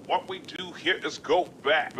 What we do here is go back.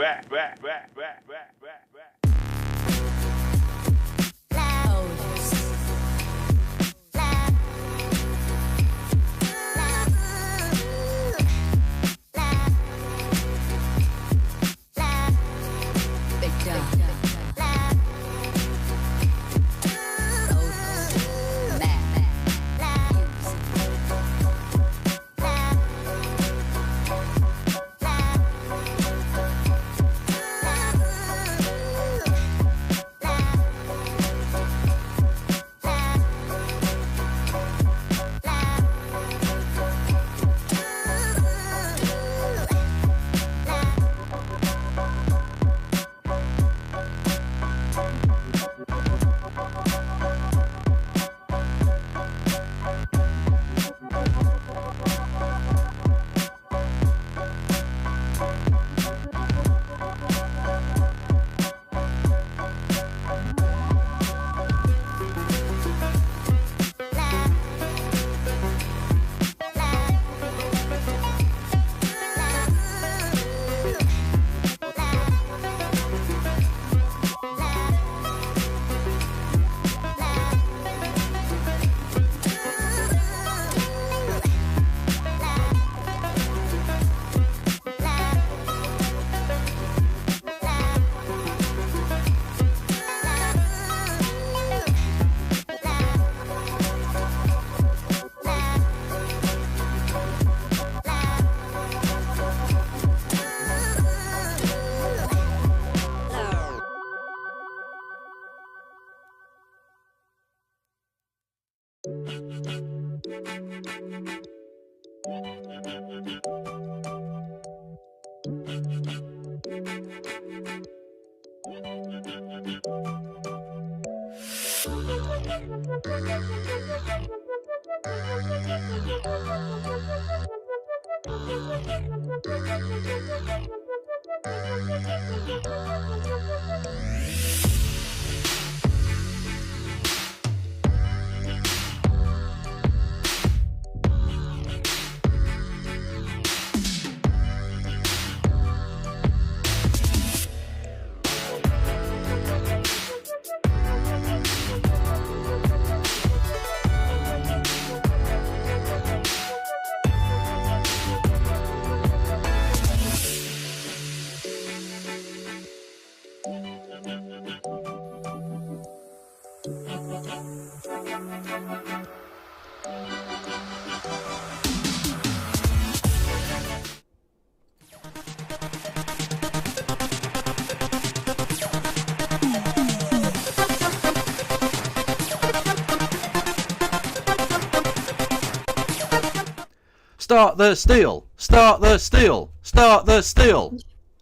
Start the steel! Start the steel! Start the steel!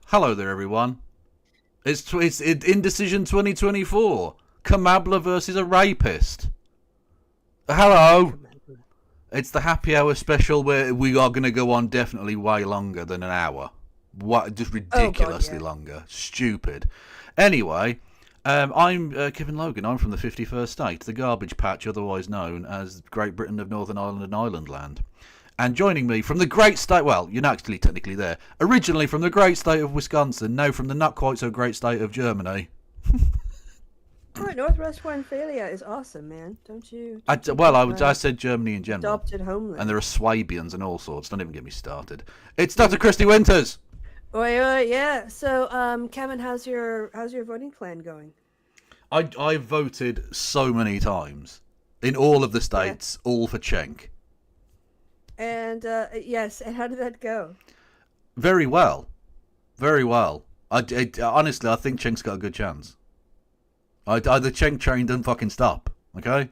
Hello there, everyone. It's Indecision 2024. Kamabla versus a rapist. Hello. It's the happy hour special where we are going to go on definitely way longer than an hour. What? Just ridiculously longer. Stupid. Anyway, I'm Kevin Logan. I'm from the 51st state, the garbage patch, otherwise known as Great Britain of Northern Ireland and Island Land. And joining me from the great state, well, you're not actually technically there, originally from the great state of Wisconsin, now from the not quite so great state of Germany. Right, Northwest Rhine-Phalia is awesome, man. Don't you? I said Germany in general. Adopted homeland. And there are Swabians and all sorts. Don't even get me started. It's Dr. Christy Winters. Oi, yeah. So, Kevin, how's your voting plan going? I voted so many times in all of the states, all for Cenk. And yes, and how did that go? Very well, very well. Honestly, I think Cenk's got a good chance. The Cenk train doesn't fucking stop. Okay.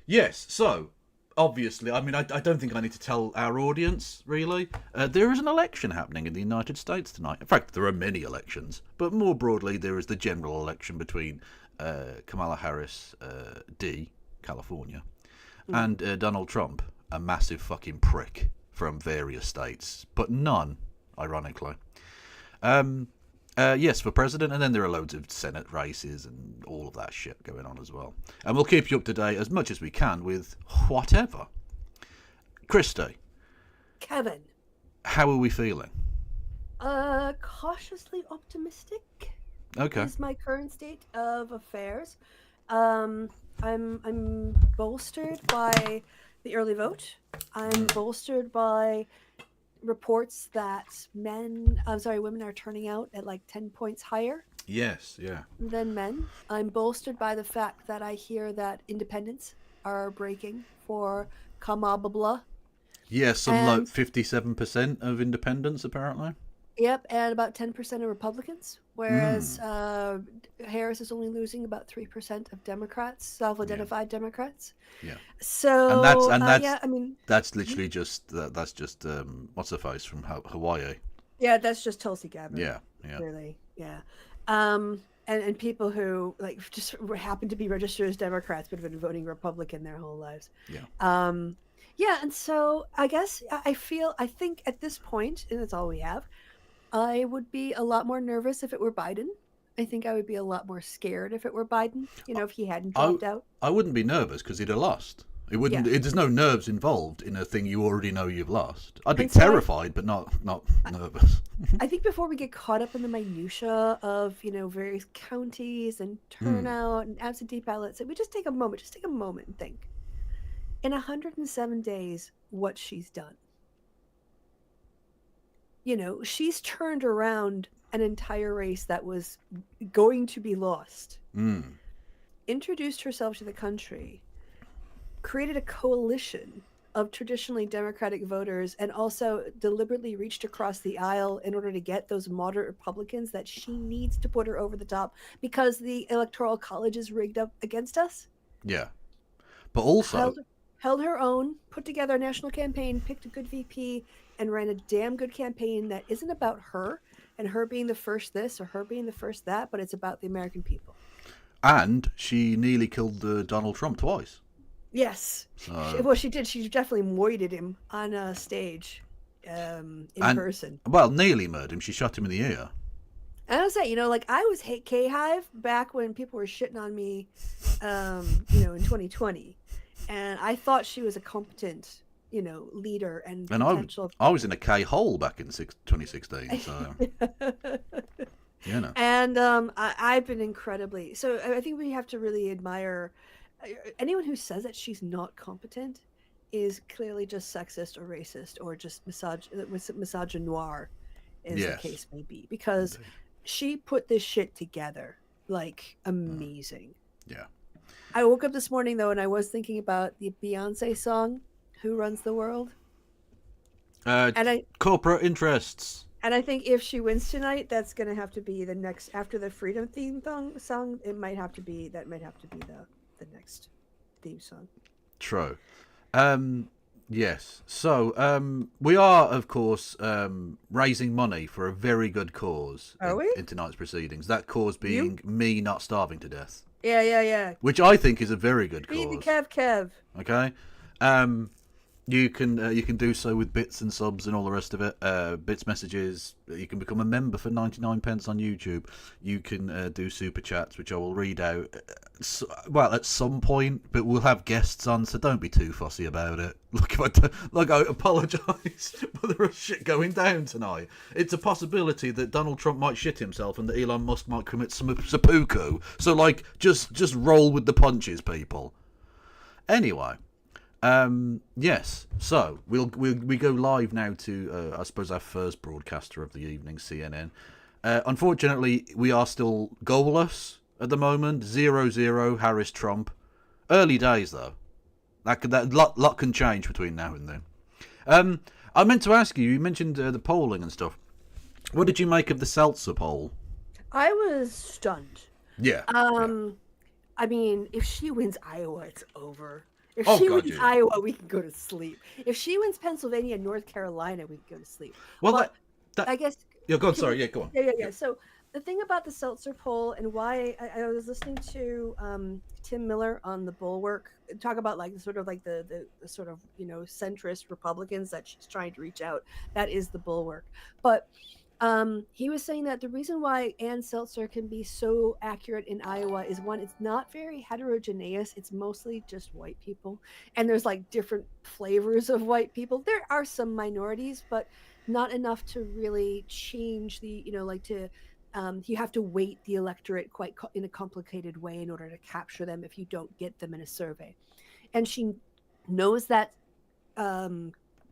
Yes. So obviously, I mean, I don't think I need to tell our audience really. There is an election happening in the United States tonight. In fact, there are many elections, but more broadly, there is the general election between Kamala Harris, California. And Donald Trump, a massive fucking prick from various states, but none, ironically. Yes, for president, and then there are loads of Senate races and all of that shit going on as well. And we'll keep you up to date as much as we can with whatever. Christy, Kevin. How are we feeling? Cautiously optimistic. Okay. Is my current state of affairs. I'm bolstered by the early vote. I'm bolstered by reports that women are turning out at like 10 points higher Yes, yeah. than men. I'm bolstered by the fact that I hear that independents are breaking for Kamababla. Yeah, some like And 57% of independents apparently. yep, and about 10% of Republicans, whereas Harris is only losing about 3% of Democrats, self-identified Democrats. Yeah. So And yeah, I mean, that's literally just that's just what's her face from Hawaii. yeah, that's just Tulsi Gabbard. Yeah, yeah. Really, yeah. And people who like just happen to be registered as Democrats but have been voting Republican their whole lives. Yeah. Yeah, and so I guess I think at this point, and that's all we have, I would be a lot more nervous if it were Biden. I think I would be a lot more scared if it were Biden, if he hadn't dropped out. I wouldn't be nervous because he'd have lost. It wouldn't. Yeah. There's no nerves involved in a thing you already know you've lost. I'd be And so terrified, but not nervous. I think before we get caught up in the minutia of various counties and turnout and absentee ballots, we just take a moment and think. In 107 days, what she's done. She's turned around an entire race that was going to be lost. Introduced herself to the country, created a coalition of traditionally Democratic voters, and also deliberately reached across the aisle in order to get those moderate Republicans that she needs to put her over the top because the Electoral College is rigged up against us. Yeah. But also held her own, put together a national campaign, picked a good VP, and ran a damn good campaign that isn't about her and her being the first this or her being the first that, but it's about the American people. And she nearly killed Donald Trump twice. Yes. Well, she did. She definitely moited him on a stage in person. Well, nearly murdered him. She shot him in the ear. And I was saying, I was K-Hive back when people were shitting on me, in 2020. And I thought she was a competent, leader and potential. I was in a K-hole back in 2016, so... And I've been incredibly... So I think we have to really admire... Anyone who says that she's not competent is clearly just sexist or racist or just misogynoir, as the case may be. Because she put this shit together, like, amazing. Yeah. I woke up this morning, though, and I was thinking about the Beyonce song, Who Runs the World? Corporate interests. And I think if she wins tonight, that's going to have to be the next, after the Freedom theme song, that might have to be the next theme song. True. Yes. So, we are, of course, raising money for a very good cause in tonight's proceedings. That cause being me not starving to death. Yeah. Which I think is a very good cause. Be the Kev. Okay. You can do so with bits and subs and all the rest of it. Bits, messages. You can become a member for 99 pence on YouTube. You can do super chats, which I will read out. At some point, but we'll have guests on, so don't be too fussy about it. I apologise, but there is shit going down tonight. It's a possibility that Donald Trump might shit himself and that Elon Musk might commit some seppuku. So just roll with the punches, people. Anyway. Yes. So we go live now to I suppose our first broadcaster of the evening, CNN. Unfortunately, we are still goalless at the moment. 0-0 Harris Trump. Early days though. That lot can change between now and then. I meant to ask you. You mentioned the polling and stuff. What did you make of the Seltzer poll? I was stunned. Yeah. I mean, if she wins Iowa, it's over. If she wins Iowa, we can go to sleep. If she wins Pennsylvania and North Carolina, we can go to sleep. Well, I guess... Yeah, go on. Sorry. Yeah, go on. Yeah. So the thing about the Seltzer poll and why I was listening to Tim Miller on the Bulwark talk about the sort of centrist Republicans that she's trying to reach out. That is the Bulwark. But He was saying that the reason why Ann Seltzer can be so accurate in Iowa is one, it's not very heterogeneous. It's mostly just white people. And there's like different flavors of white people. There are some minorities, but not enough to really change the, like to, you have to weight the electorate quite in a complicated way in order to capture them if you don't get them in a survey. And she knows that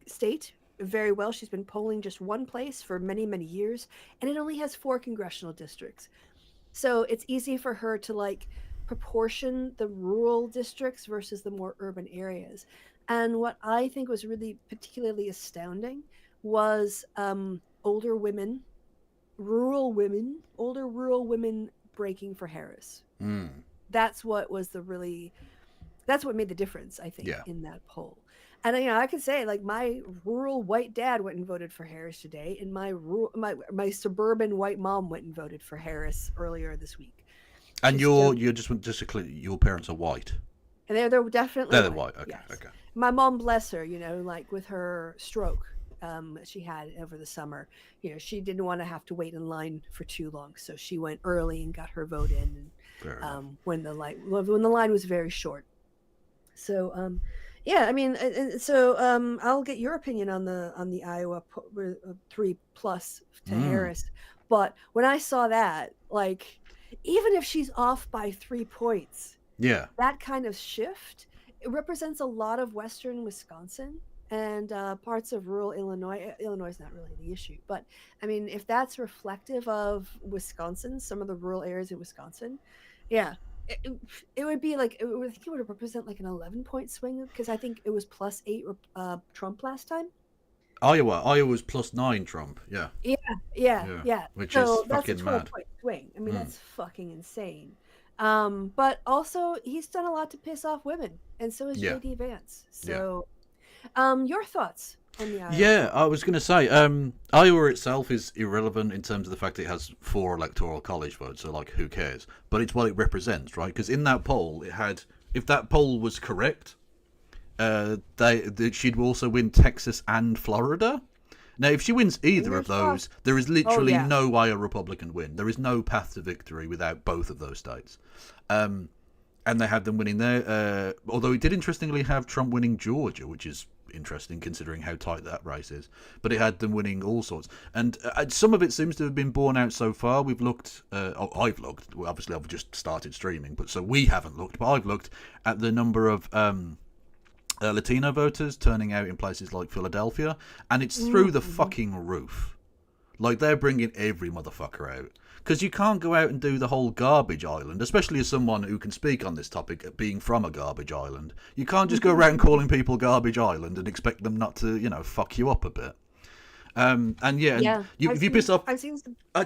state very well. She's been polling just one place for many, many years, and it only has 4 congressional districts. So it's easy for her to like proportion the rural districts versus the more urban areas. And what I think was really particularly astounding was older rural women breaking for Harris. That's what was that's what made the difference, I think, in that poll. And I could say, like, my rural white dad went and voted for Harris today, and my suburban white mom went and voted for Harris earlier this week. And you're just to clear, your parents are white. And they're definitely they're white. Okay, yes. Okay. My mom, bless her, like with her stroke she had over the summer, she didn't want to have to wait in line for too long, so she went early and got her vote in. And, when the line was very short. So yeah, I mean, so I'll get your opinion on the Iowa 3+ to Harris. But when I saw that, like, even if she's off by 3 points, that kind of shift, it represents a lot of Western Wisconsin and parts of rural Illinois. Illinois is not really the issue, but I mean, if that's reflective of Wisconsin, some of the rural areas in Wisconsin, it would be like, I think it would represent like an 11-point swing, because I think it was +8 Trump last time. Iowa was +9 Trump. Yeah. Which so is that's fucking a mad. 12-point swing. I mean, that's fucking insane. But also he's done a lot to piss off women, and so has JD Vance. So your thoughts on the Iowa? Yeah, I was going to say, Iowa itself is irrelevant in terms of the fact that it has 4 electoral college votes, so like, who cares? But it's what it represents, right? Because in that poll, it had, if that poll was correct, she'd also win Texas and Florida. Now, if she wins either of those, there is literally no way a Republican win. There is no path to victory without both of those states. And they had them winning there. Although it did interestingly have Trump winning Georgia, which is interesting considering how tight that race is. But it had them winning all sorts. And some of it seems to have been borne out so far. We've looked, I've looked, well, obviously I've just started streaming, but so we haven't looked, but I've looked at the number of Latino voters turning out in places like Philadelphia, and it's through the fucking roof. Like, they're bringing every motherfucker out. Because you can't go out and do the whole garbage island, especially as someone who can speak on this topic, being from a garbage island. You can't just go around calling people garbage island and expect them not to, fuck you up a bit. If you piss off, I've seen some. I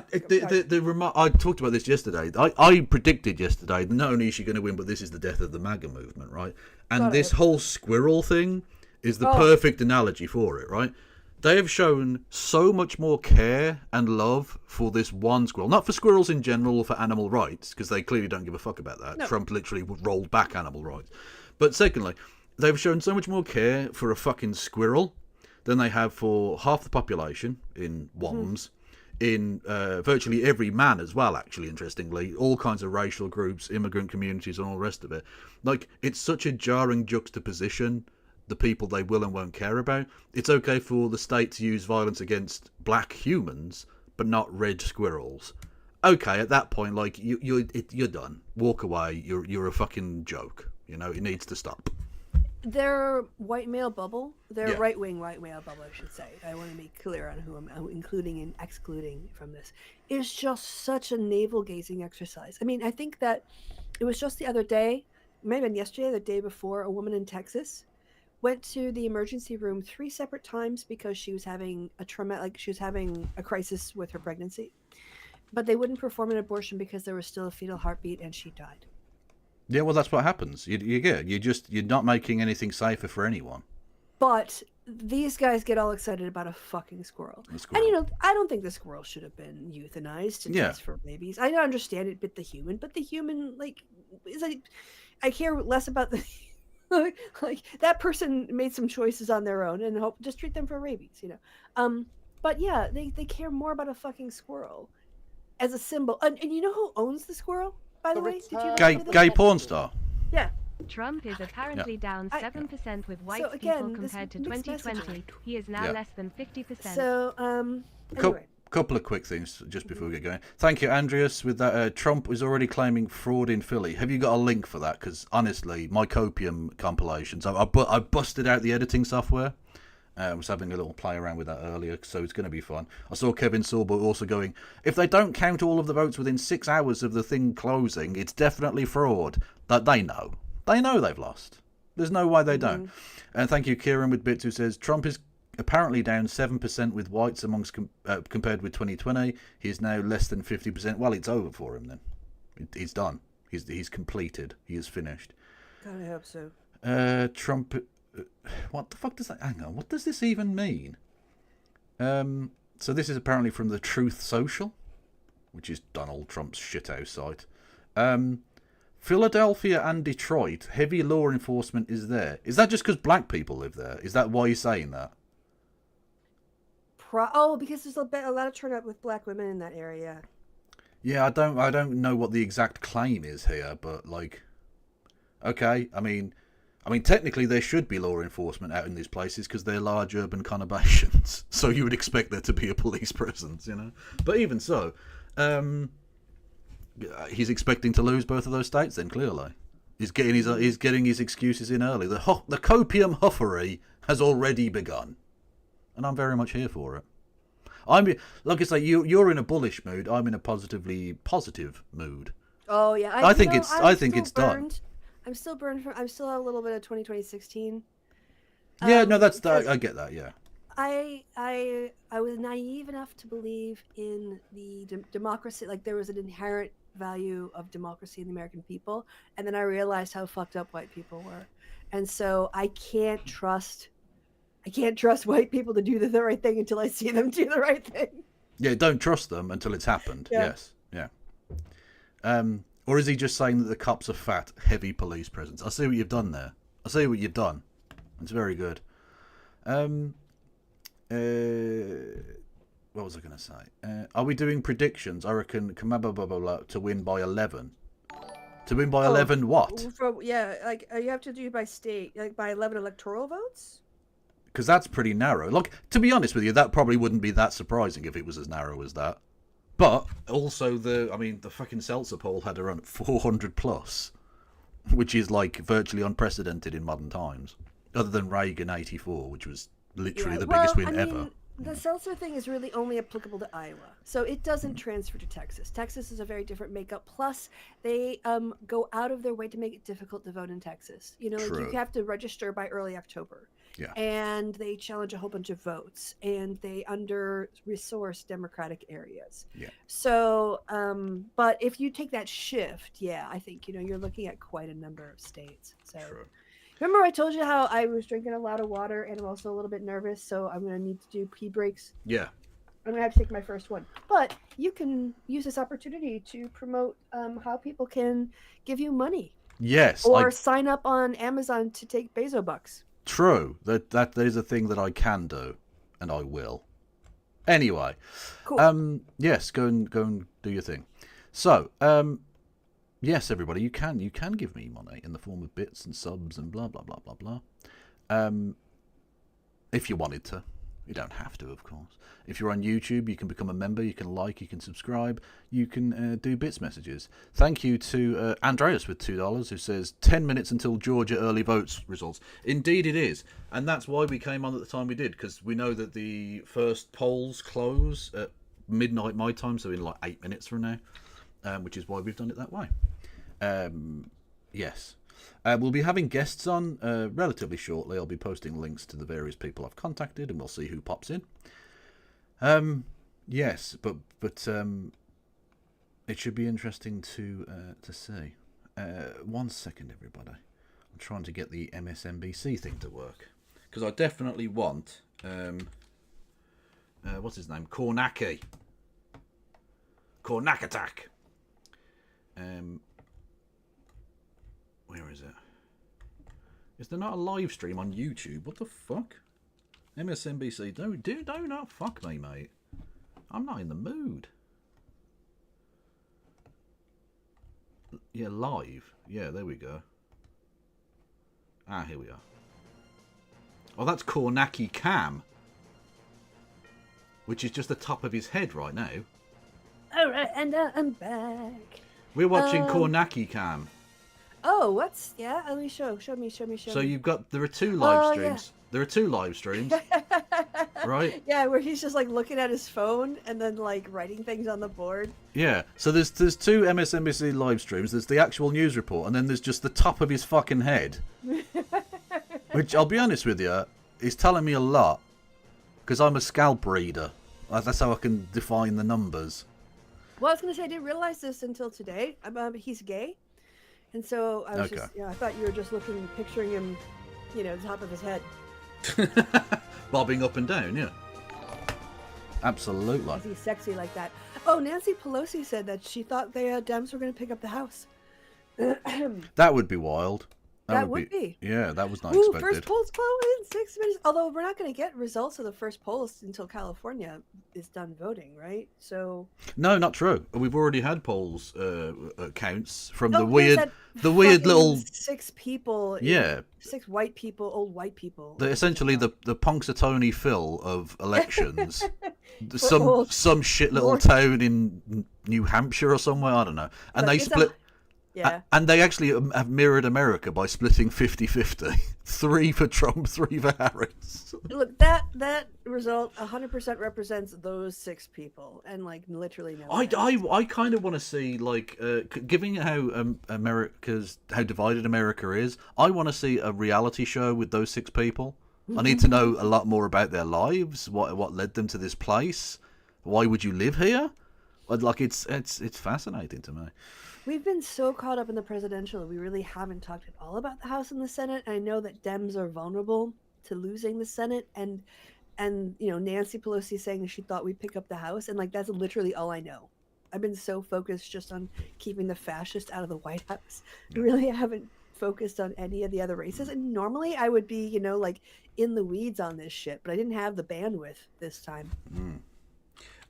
talked about this yesterday. I predicted yesterday that not only is she going to win, but this is the death of the Maga movement, right? And this whole squirrel thing is the perfect analogy for it, right? They have shown so much more care and love for this one squirrel. Not for squirrels in general or for animal rights, because they clearly don't give a fuck about that. No. Trump literally rolled back animal rights. But secondly, they've shown so much more care for a fucking squirrel than they have for half the population in WOMs, in virtually every man as well, actually, interestingly. All kinds of racial groups, immigrant communities, and all the rest of it. Like, it's such a jarring juxtaposition, the people they will and won't care about. It's okay for the state to use violence against black humans, but not red squirrels. Okay, at that point, like, you're done. Walk away. You're a fucking joke. It needs to stop. Their white male bubble, their right-wing white male bubble, I should say, I want to be clear on who I'm including and excluding from this, is just such a navel-gazing exercise. I mean, I think that it was just the other day, maybe yesterday, the day before, a woman in Texas went to the emergency room 3 separate times because she was having she was having a crisis with her pregnancy, but they wouldn't perform an abortion because there was still a fetal heartbeat, and she died. Yeah, well, that's what happens. You're not making anything safer for anyone. But these guys get all excited about a fucking squirrel. And I don't think the squirrel should have been euthanized to test for babies. I understand it bit the human, but the human, like, is like, I care less about the like that person made some choices on their own, and just treat them for rabies. But yeah, they care more about a fucking squirrel as a symbol. And you know who owns the squirrel, by the way? Did you look into this? Gay porn star. Yeah. Trump is apparently down 7% with white So again, people this compared to mixed 2020. messaging. He is now Yeah. less than 50%. So anyway. Couple of quick things just before we get going. Thank you, Andreas. With that, Trump is already claiming fraud in Philly. Have you got a link for that? Because honestly, my copium compilations, I busted out the editing software. I was having a little play around with that earlier, so it's going to be fun. I saw Kevin Sorbo also going, if they don't count all of the votes within 6 hours of the thing closing, it's definitely fraud. That they know. They know they've lost. There's no way they don't. And thank you, Kieran with Bits, who says, Trump is apparently down 7% with whites amongst compared with 2020. He is now less than 50%. Well, it's over for him then. He's done. He's completed. He is finished. God, I hope so. Trump. What the fuck does that? Hang on. What does this even mean? So this is apparently from the Truth Social, which is Donald Trump's shithouse site. Philadelphia and Detroit, heavy law enforcement is there. Is that just because black people live there? Is that why you're saying that? Because there's a lot of turnout with black women in that area. Yeah, I don't know what the exact claim is here, but like, okay, I mean, technically there should be law enforcement out in these places because they're large urban conurbations, so you would expect there to be a police presence, you know. But even so, he's expecting to lose both of those states. Then clearly, he's getting his excuses in early. The copium huffery has already begun. And I'm very much here for it. Like I say, you're in a bullish mood. I'm in a positively positive mood. Oh yeah, I think it's done. I'm still burned from. I'm still a little bit of 2016. Yeah, no, that's that. I get that. Yeah. I was naive enough to believe in the democracy. Like there was an inherent value of democracy in the American people, and then I realized how fucked up white people were, and so I can't trust white people to do the right thing until I see them do the right thing. Yeah, don't trust them until it's happened. Yeah. Yes, yeah. Or is he just saying that the cops are fat, heavy police presence? I see what you've done there. I see what you've done. It's very good. What was I going to say? Are we doing predictions? I reckon Kamabababla to win by 11. To win by 11 what? Like you have to do by state, like by 11 electoral votes? Because that's pretty narrow. Like, to be honest with you, that probably wouldn't be that surprising if it was as narrow as that. But also the fucking Seltzer poll had around 400 plus, which is like virtually unprecedented in modern times. Other than Reagan 84, which was literally the biggest win ever. The Seltzer thing is really only applicable to Iowa, so it doesn't transfer to Texas. Texas is a very different makeup. Plus, they go out of their way to make it difficult to vote in Texas. You know, like you have to register by early October. Yeah. And they challenge a whole bunch of votes, and they under-resource Democratic areas. Yeah. So, but if you take that shift, yeah, I think you're looking at quite a number of states. So. True. Remember I told you how I was drinking a lot of water and I'm also a little bit nervous, so I'm going to need to do pee breaks. Yeah. I'm going to have to take my first one. But you can use this opportunity to promote how people can give you money. Yes. Or sign up on Amazon to take Bezo bucks. True. That is a thing that I can do, and I will. Anyway. Cool. Yes, go and do your thing. So, yes, everybody, you can give me money in the form of bits and subs and blah blah blah blah blah. If you wanted to, you don't have to, of course. If you're on YouTube, you can become a member. You can like, you can subscribe, you can do bits messages. Thank you to Andreas with $2 who says 10 minutes until Georgia early votes results. Indeed, it is, and that's why we came on at the time we did, because we know that the first polls close at midnight my time, so in like 8 minutes from now, which is why we've done it that way. Yes. We'll be having guests on relatively shortly. I'll be posting links to the various people I've contacted, and we'll see who pops in. Yes, but it should be interesting to see. 1 second, everybody. I'm trying to get the MSNBC thing to work, because I definitely want what's his name? Kornacki. Kornakatak. Where is it? Is there not a live stream on YouTube? What the fuck? MSNBC, do not fuck me, mate. I'm not in the mood. Yeah, live. Yeah, there we go. Ah, here we are. Oh, that's Kornacki Cam. Which is just the top of his head right now. Alright, and I'm back. We're watching Kornacki Cam. Oh, what's... Yeah, let me show me. So you've got... There are two live streams. Yeah. There are two live streams. Right? Yeah, where he's just like looking at his phone and then like writing things on the board. Yeah. So there's two MSNBC live streams. There's the actual news report, and then there's just the top of his fucking head. Which, I'll be honest with you, is telling me a lot. Because I'm a scalp reader. That's how I can define the numbers. Well, I was going to say, I didn't realize this until today. He's gay. And so I was just, I thought you were just picturing him, the top of his head. Bobbing up and down, yeah. Absolutely. He's sexy like that. Oh, Nancy Pelosi said that she thought the Dems were going to pick up the House. That would be wild. That would be. Yeah, that was not expected. First polls close in 6 minutes. Although we're not going to get results of the first polls until California is done voting, right? So. No, not true. We've already had polls counts from the weird little 6 people. Yeah. 6 white people, old white people. Essentially the Punxsutawney Phil of elections. some shit little town in New Hampshire or somewhere. I don't know. And they split. Yeah. And they actually have mirrored America by splitting 50-50. 3 for Trump, 3 for Harris. Look, that result 100% represents those 6 people, and like literally no. I kind of want to see given how how divided America is. I want to see a reality show with those 6 people. I need to know a lot more about their lives. What led them to this place? Why would you live here? Like it's fascinating to me. We've been so caught up in the presidential, we really haven't talked at all about the House and the Senate. I know that Dems are vulnerable to losing the Senate, and Nancy Pelosi saying she thought we'd pick up the House, and like that's literally all I know. I've been so focused just on keeping the fascist out of the White House. I really haven't focused on any of the other races. And normally I would be, in the weeds on this shit, but I didn't have the bandwidth this time.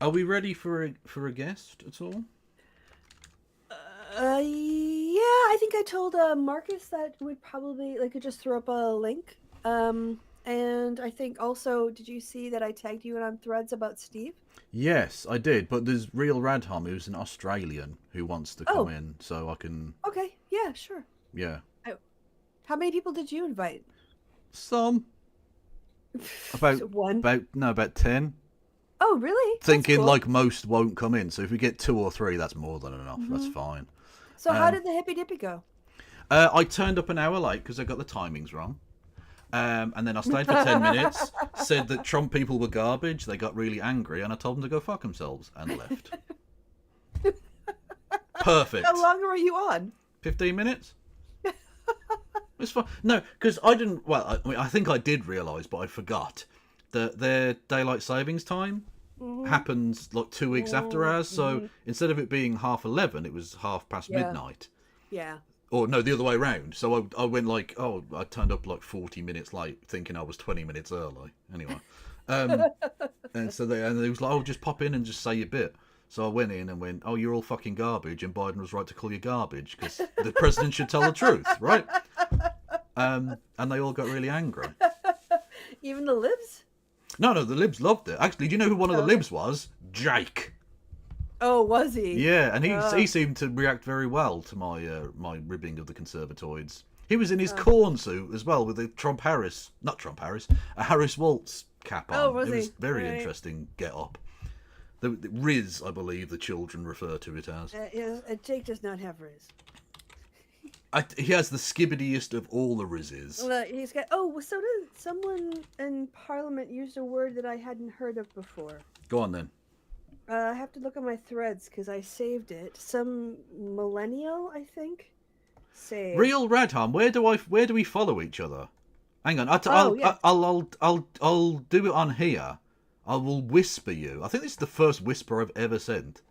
Are we ready for a guest at all? Yeah, I think I told Marcus that we'd probably could just throw up a link. And I think also, did you see that I tagged you in on Threads about Steve? Yes, I did. But there's Real Radham, who's an Australian, who wants to come in, so I can. Okay, yeah, sure. Yeah. How many people did you invite? Some. About one. About 10. Oh, really? Thinking cool. Like most won't come in, so if we get 2 or 3, that's more than enough. That's fine. So how did the hippy dippy go? I turned up an hour late because I got the timings wrong. And then I stayed for 10 minutes, said that Trump people were garbage, they got really angry, and I told them to go fuck themselves, and left. Perfect. How long were you on? 15 minutes. It's fine. No, because I didn't, I think I did realise, but I forgot that their daylight savings time happens like 2 weeks after ours, so instead of it being 11:30, it was past midnight. Yeah. Or no, the other way around. So I went I turned up 40 minutes late, thinking I was 20 minutes early. Anyway, and so they was like, just pop in and just say your bit. So I went in and went, you're all fucking garbage, and Biden was right to call you garbage because the president should tell the truth, right? And they all got really angry. Even the libs? No, the libs loved it. Actually, do you know who one of the libs was? Jake. Oh, was he? Yeah, and he seemed to react very well to my ribbing of the conservatoids. He was in his corn suit as well with the a Harris Waltz cap on. Oh, was it he? was very interesting get up. The Riz, I believe the children refer to it as. Jake does not have Riz. He has the skibbidiest of all the Rizzes. Well, he's got. Oh, so did someone in Parliament used a word that I hadn't heard of before. Go on then. I have to look at my threads because I saved it. Some millennial, I think. Saved. Real Radham, where do we follow each other? Hang on, I'll do it on here. I will whisper you. I think this is the first whisper I've ever sent.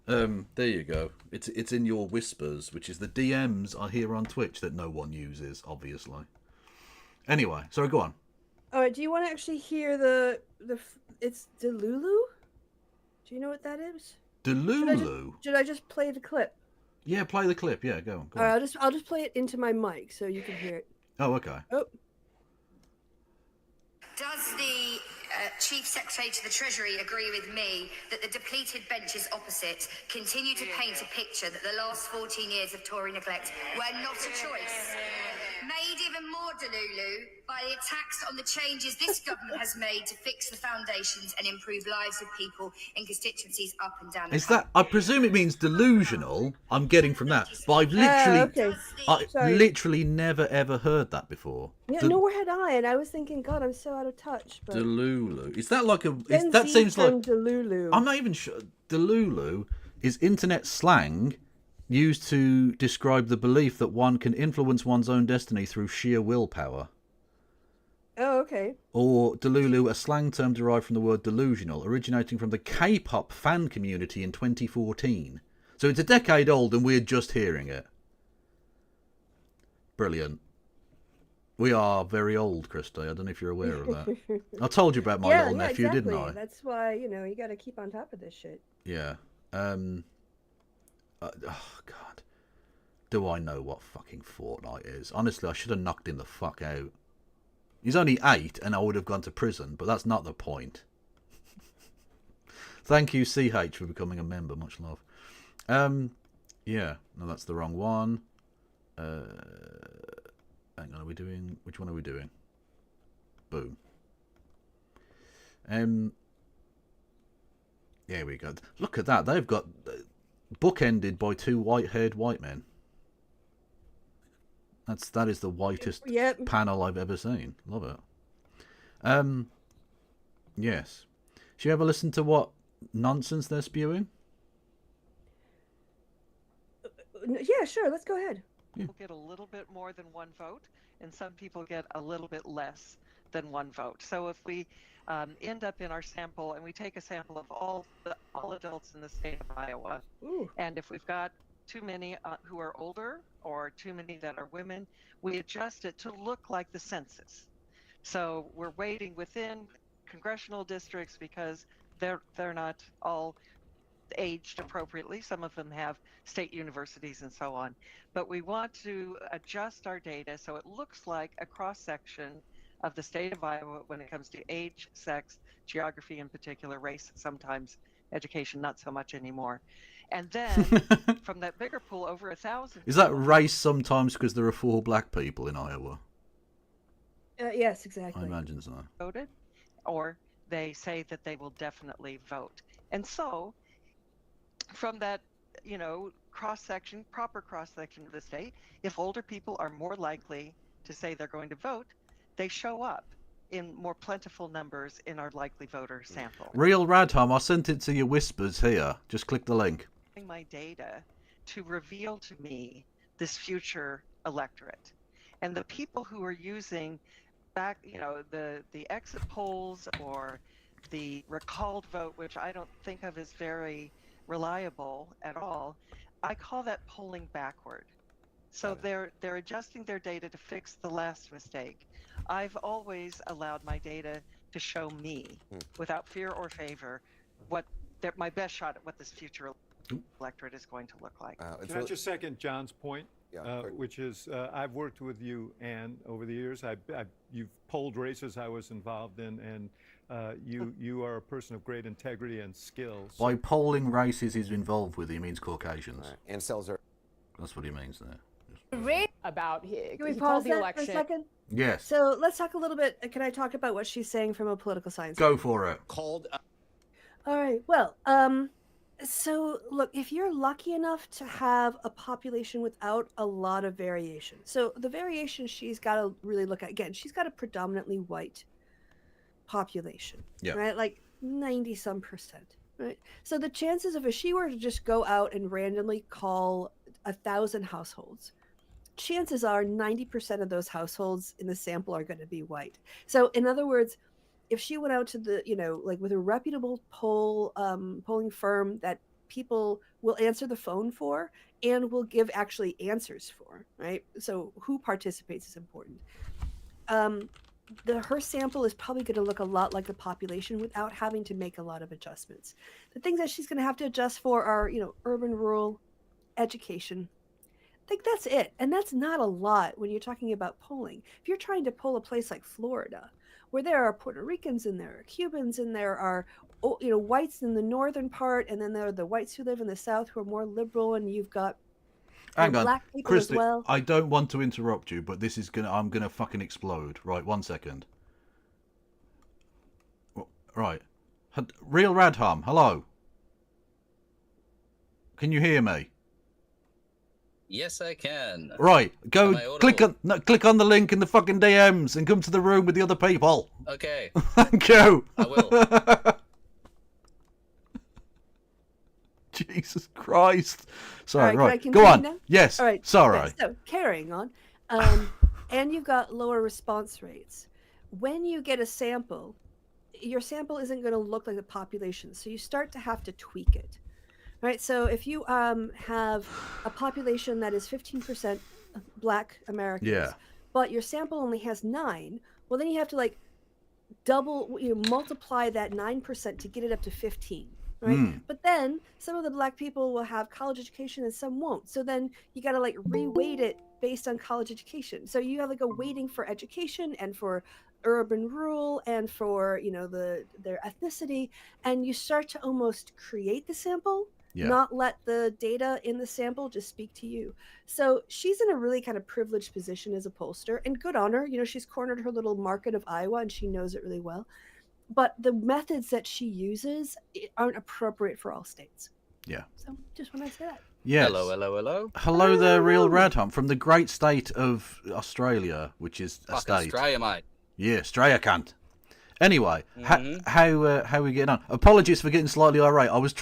There you go. It's in your whispers, which is the DMs I hear on Twitch that no one uses, obviously. Anyway, sorry, go on. All right. Do you want to actually hear it's Delulu? Do you know what that is? Delulu? Should I just play the clip? Yeah, play the clip. Yeah, go on. All right. I'll just play it into my mic so you can hear it. Oh, okay. Oh. Does the Chief Secretary to the Treasury agree with me that the depleted benches opposite continue to paint a picture that the last 14 years of Tory neglect were not a choice? Made even more delulu by the attacks on the changes this government has made to fix the foundations and improve lives of people in constituencies up and down the Is that? I presume it means delusional. I'm getting from that, but I've literally never ever heard that before. Yeah, nor had I, and I was thinking, God, I'm so out of touch. But... Delulu. Is that like a? That seems like Delulu. I'm not even sure. Delulu is internet slang used to describe the belief that one can influence one's own destiny through sheer willpower. Oh, okay. Or Delulu, a slang term derived from the word delusional, originating from the K-pop fan community in 2014. So it's a decade old and we're just hearing it. Brilliant. We are very old, Christy. I don't know if you're aware of that. I told you about my little nephew, exactly. didn't I? That's why, you got to keep on top of this shit. Yeah. Oh, God. Do I know what fucking Fortnite is? Honestly, I should have knocked him the fuck out. He's only 8 and I would have gone to prison, but that's not the point. Thank you, CH, for becoming a member. Much love. Yeah. No, that's the wrong one. Hang on, are we doing... Which one are we doing? Boom. There we go. Look at that. They've got... bookended by 2 white-haired white men. That is the whitest panel I've ever seen. Love it. Yes. Should you ever listen to what nonsense they're spewing? Yeah, sure. Let's go ahead. People get a little bit more than 1 vote, and some people get a little bit less than 1 vote. So if we end up in our sample and we take a sample of all adults in the state of Iowa, and if we've got too many who are older or too many that are women, we adjust it to look like the census. So we're weighting within congressional districts because they're not all aged appropriately. Some of them have state universities and so on. But we want to adjust our data so it looks like a cross-section of the state of Iowa when it comes to age, sex, geography in particular, race, sometimes education, not so much anymore. And then from that bigger pool, over 1,000. Is that race sometimes because there are 4 black people in Iowa? Yes, exactly. I imagine so. Voted, or they say that they will definitely vote. And so from that, cross-section, proper cross-section of the state, if older people are more likely to say they're going to vote, they show up in more plentiful numbers in our likely voter sample. Real Radham, I sent it to your whispers here. Just click the link. My data to reveal to me this future electorate. And the people who are using back, the exit polls or the recalled vote, which I don't think of as very reliable at all, I call that polling backward. So they're adjusting their data to fix the last mistake. I've always allowed my data to show me, without fear or favor, my best shot at what this future electorate is going to look like. Can I just second John's point, which is I've worked with you, Anne, over the years. You've polled races I was involved in, and you are a person of great integrity and skills. By polling races he's involved with, he means Caucasians. Right. And cells are... That's what he means there. About Can we pause the that election. for a second? Yes. So let's talk a little bit. Can I talk about what she's saying from a political science? Go for it. Called... All right. Well, so look, if you're lucky enough to have a population without a lot of variation. So the variation she's got to really look at, again, she's got a predominantly white population, right? Like 90% right? So the chances of if she were to just go out and randomly call 1,000 households, chances are 90% of those households in the sample are going to be white. So in other words, if she went out to the, like with a reputable polling firm that people will answer the phone for and will give actually answers for, right? So who participates is important. her sample is probably going to look a lot like the population without having to make a lot of adjustments. The things that she's going to have to adjust for are, urban, rural, education. I think that's it. And that's not a lot when you're talking about polling. If you're trying to poll a place like Florida, where there are Puerto Ricans and there are Cubans and there are, whites in the northern part, and then there are the whites who live in the south who are more liberal, and you've got Hang on, black people Christy, as well. I don't want to interrupt you, but I'm gonna fucking explode. Right, 1 second. Right. Real Radham, hello. Can you hear me? Yes, I can. Right, go click on the link in the fucking DMs and come to the room with the other people. Okay. Thank you. I will. Jesus Christ. Sorry, right. Go on. Now? Yes. All right. Sorry. Okay, so carrying on. And you've got lower response rates. When you get a sample, your sample isn't going to look like the population. So you start to have to tweak it. Right. So if you have a population that is 15% Black Americans, but your sample only has 9, well, then you have to multiply that 9% to get it up to 15. Right. But then some of the Black people will have college education and some won't. So then you got to reweight it based on college education. So you have a weighting for education and for urban, rural, and for, their ethnicity. And you start to almost create the sample, not let the data in the sample just speak to you. So she's in a really kind of privileged position as a pollster, and good on her. She's cornered her little market of Iowa and she knows it really well. But the methods that she uses aren't appropriate for all states. Yeah. So just want to say that. Yes. Hello. Hello there, Real Radham, from the great state of Australia, which is a state. Australia, mate. Yeah, Australia can't. Anyway, how are we getting on? Apologies for getting slightly irate. I was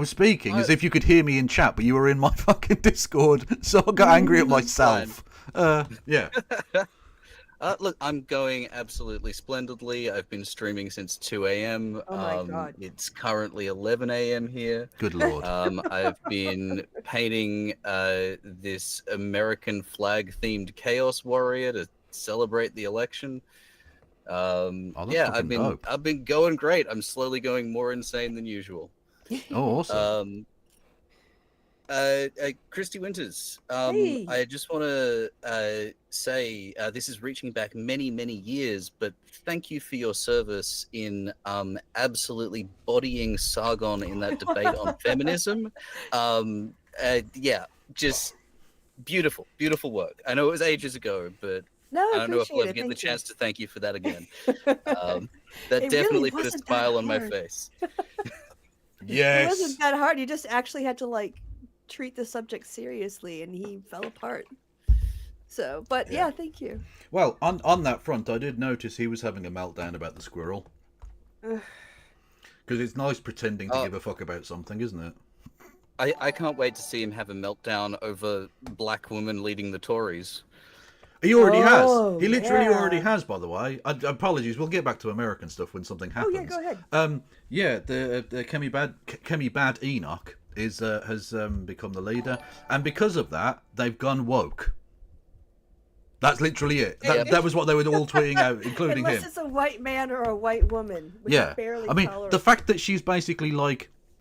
speaking as if you could hear me in chat, but you were in my fucking Discord, so I got angry at myself. Yeah. Look, I'm going absolutely splendidly. I've been streaming since 2 a.m. Oh my God. It's currently 11 a.m. here. Good Lord. I've been painting this American flag-themed Chaos Warrior to celebrate the election. I've been going great. I'm slowly going more insane than usual. Oh, awesome. Christy Winters, Hey. I just want to say this is reaching back many, many years, but thank you for your service in absolutely bodying Sargon in that debate on feminism. Just beautiful, beautiful work. I know it was ages ago, but I don't know if I'll ever get the chance to thank you for that again. That definitely put a smile on my face. Yes. It wasn't that hard. You just actually had to treat the subject seriously, and he fell apart. So, but yeah, thank you. Well, on that front, I did notice he was having a meltdown about the squirrel. Because it's nice pretending to give a fuck about something, isn't it? I can't wait to see him have a meltdown over black women leading the Tories. He already has. He literally already has, by the way. Apologies, we'll get back to American stuff when something happens. Oh, yeah, go ahead. The Kemi Bad Enoch has become the leader, and because of that, they've gone woke. That's literally it. That was what they were all tweeting out, including Unless him. it's a white man or a white woman, which is barely tolerable. The fact that she's basically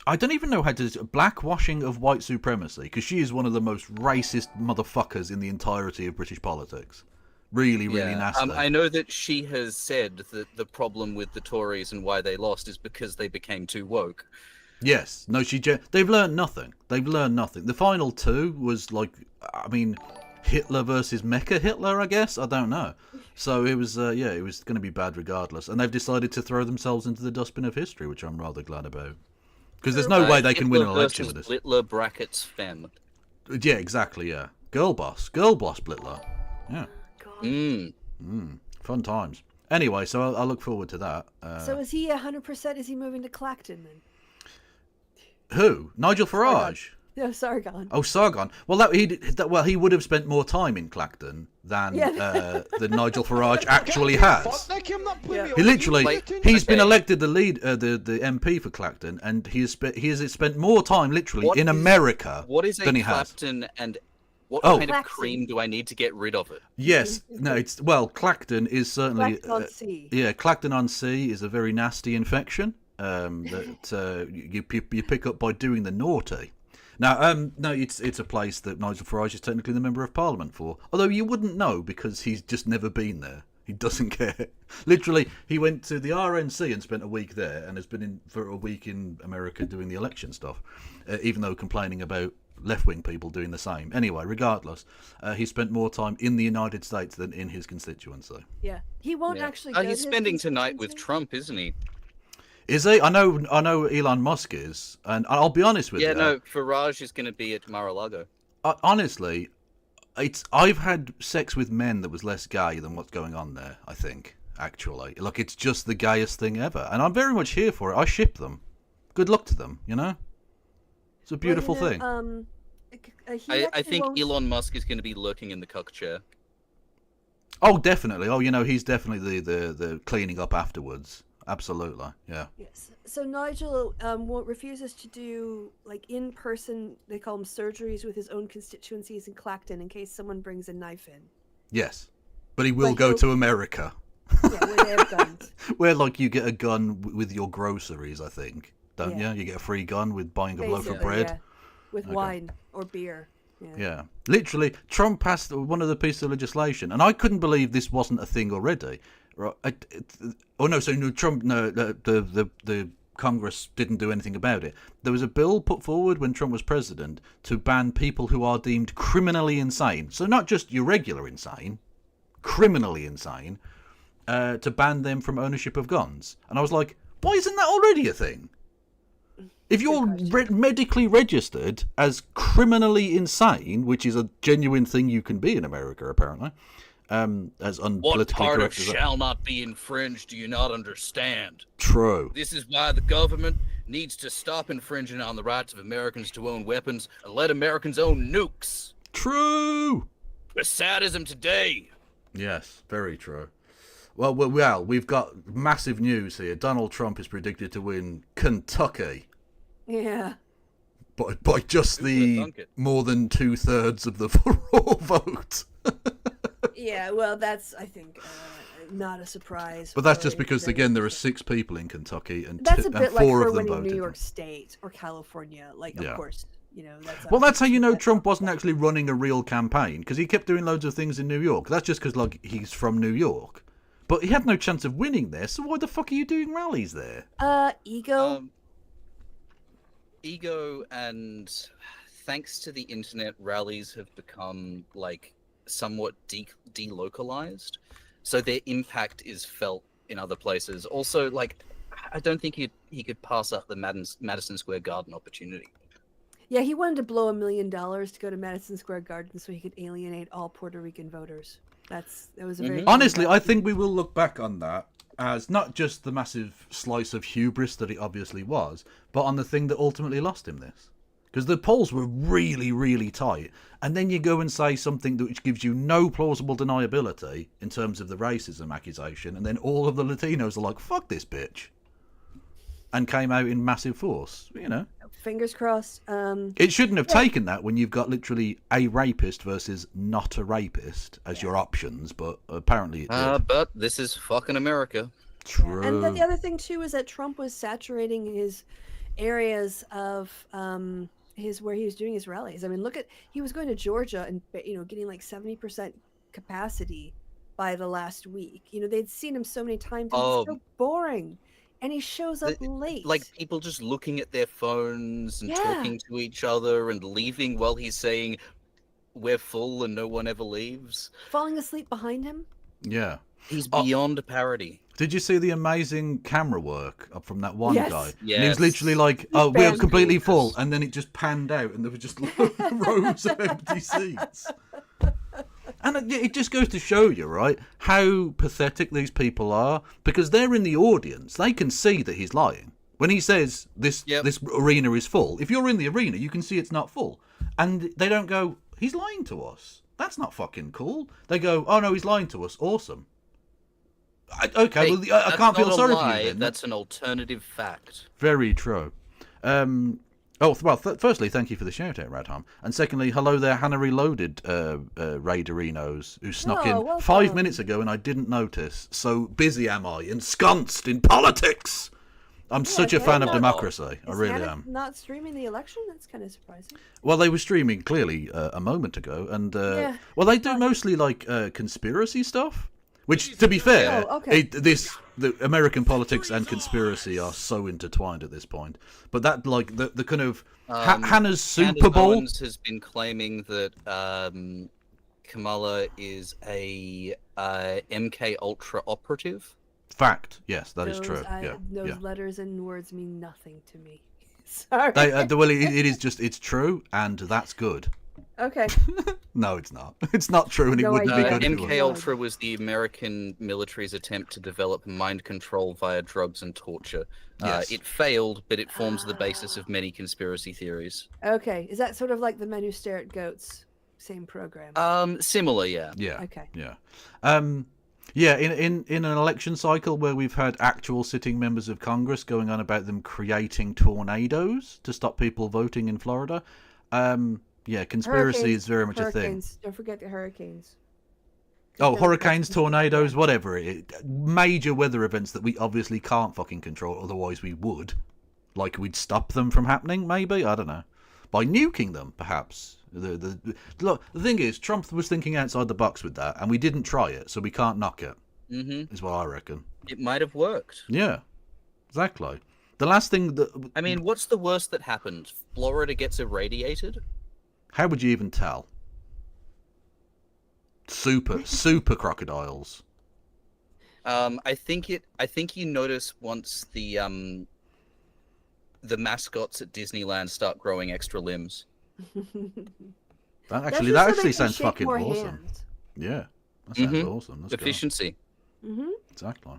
I don't even know how to blackwashing of white supremacy, because she is one of the most racist motherfuckers in the entirety of British politics. Really, really nasty. I know that she has said that the problem with the Tories and why they lost is because they became too woke. Yes. No, they've learned nothing. They've learned nothing. The final two was Hitler versus Mecha Hitler, I guess. I don't know. So it was, it was going to be bad regardless. And they've decided to throw themselves into the dustbin of history, which I'm rather glad about. Because there's no way they can win an election with this. Hitler brackets femme. Yeah, exactly, yeah. Girl boss Blitler. Yeah. God. Fun times. Anyway, so I look forward to that. So is he 100%? Is he moving to Clacton then? Who? Nigel Farage? No, Sargon. Oh, Sargon. Well, he would have spent more time in Clacton than Nigel Farage actually has. He literally, he's been elected the MP for Clacton, and he has spent more time literally in America than he has. Clapton and What Oh. kind of Clacton. cream do I need to get rid of it? Yes, no, it's well, Clacton is certainly Clacton-on-Sea. yeah, Clacton-on-Sea is a very nasty infection that you pick up by doing the naughty. Now, no, it's a place that Nigel Farage is technically the member of Parliament for, although you wouldn't know because he's just never been there. He doesn't care. Literally, he went to the RNC and spent a week there, and has been in for a week in America doing the election stuff, even though complaining about left-wing people doing the same. Anyway, regardless, he spent more time in the United States than in his constituency. Yeah, he won't actually. Go He's to spending his tonight with constituency. Trump, isn't he? Is he? I know Elon Musk is, and I'll be honest with you. Yeah, no, Farage is going to be at Mar-a-Lago. Honestly, I've had sex with men that was less gay than what's going on there. I think actually, like it's just the gayest thing ever, and I'm very much here for it. I ship them. Good luck to them. You know, it's a beautiful thing. I think Elon Musk is going to be lurking in the cuck chair. Oh, definitely. Oh, he's definitely the cleaning up afterwards. Absolutely, yeah. Yes. So Nigel refuses to do like in person. They call them surgeries with his own constituencies in Clacton in case someone brings a knife in. Yes, but he will go to America. Yeah, where they have guns. Where like you get a gun with your groceries, I think, don't you? You get a free gun with buying a loaf of bread. Yeah. With wine or beer. Yeah, literally, Trump passed one of the pieces of legislation, and I couldn't believe this wasn't a thing already. Right? Trump, the Congress didn't do anything about it. There was a bill put forward when Trump was president to ban people who are deemed criminally insane. So not just irregular insane, criminally insane, to ban them from ownership of guns. And I was like, why isn't that already a thing? If you're medically registered as criminally insane, which is a genuine thing you can be in America, apparently, as unpolitically What part of correct as shall not be infringed do you not understand? True. This is why the government needs to stop infringing on the rights of Americans to own weapons and let Americans own nukes. True. The sadism today. Yes, very true. Well, we've got massive news here. Donald Trump is predicted to win Kentucky. Yeah. By just the more than 2/3 of the raw vote. Yeah, well, that's, I think, not a surprise. But that's just because, again, there are 6 people in Kentucky, and that's a bit like 4 for of them winning voted. New York State or California. Like, of course, that's... Well, that's how you know Trump wasn't actually running a real campaign, because he kept doing loads of things in New York. That's just because, like, he's from New York. But he had no chance of winning there, so why the fuck are you doing rallies there? Ego. Ego, and thanks to the internet, rallies have become, like, somewhat delocalized, so their impact is felt in other places. Also, like, I don't think he could pass up the Madison Square Garden opportunity. Yeah, he wanted to blow $1 million to go to Madison Square Garden so he could alienate all Puerto Rican voters. That was a very honestly, I think we will look back on that as not just the massive slice of hubris that it obviously was, but on the thing that ultimately lost him this. Because the polls were really, really tight. And then you go and say something which gives you no plausible deniability in terms of the racism accusation, and then all of the Latinos are like, fuck this bitch. And came out in massive force, Fingers crossed. It shouldn't have taken that when you've got literally a rapist versus not a rapist as your options, but apparently it did. But this is fucking America. True. And the other thing, too, is that Trump was saturating his areas of... where he was doing his rallies. I mean, he was going to Georgia and getting like 70% capacity by the last week. They'd seen him so many times. And he's so boring, and he shows up late. Like people just looking at their phones and talking to each other and leaving while he's saying, "We're full," and no one ever leaves. Falling asleep behind him. Yeah, he's beyond parody. Did you see the amazing camera work from that one guy? Yes. And he was literally like, "Oh, we're completely full," and then it just panned out, and there were just rows of empty seats. And it just goes to show you, right, how pathetic these people are, because they're in the audience. They can see that he's lying. When he says this arena is full, if you're in the arena, you can see it's not full. And they don't go, he's lying to us. That's not fucking cool. They go, oh, no, he's lying to us. Awesome. I can't feel sorry for you then. That's an alternative fact. Very true. Oh, well, firstly, thank you for the shout-out, Radham. And secondly, hello there, Hannah Reloaded, Raiderinos, who snuck in welcome. 5 minutes ago and I didn't notice. So busy am I, ensconced in politics! I'm such a fan of democracy. I really am. Not streaming the election? That's kind of surprising. Well, they were streaming, clearly, a moment ago. And, well, they do mostly, like, conspiracy stuff. Which, to be fair, the American politics and conspiracy are so intertwined at this point. But that, like, the kind of Hannah's Super Bowl Owens has been claiming that Kamala is a MK Ultra operative. Fact. Yes, that is true. Those letters and words mean nothing to me. Sorry. Well, it is just, it's true, and that's good. Okay. No, it's not. It's not true, and it wouldn't be good. MK Ultra was the American military's attempt to develop mind control via drugs and torture. Yes. It failed, but it forms the basis of many conspiracy theories. Okay. Is that sort of like the Men Who Stare at Goats? Same program. Similar, yeah. Yeah. Okay. Yeah. Yeah, in an election cycle where we've had actual sitting members of Congress going on about them creating tornadoes to stop people voting in Florida, yeah, conspiracy is very much a thing. Don't forget the hurricanes. Oh, hurricanes, tornadoes, whatever. Major weather events that we obviously can't fucking control, otherwise we would. Like, we'd stop them from happening, maybe? I don't know. By nuking them, perhaps. Look, the thing is, Trump was thinking outside the box with that, and we didn't try it, so we can't knock it. Mm-hmm. Is what I reckon. It might have worked. Yeah, exactly. The last thing that... I mean, what's the worst that happened? Florida gets irradiated? How would you even tell? Super crocodiles. I think you notice once the mascots at Disneyland start growing extra limbs. That actually sounds fucking awesome. Hands. Yeah, that sounds awesome. That's efficiency. Mm-hmm. Exactly.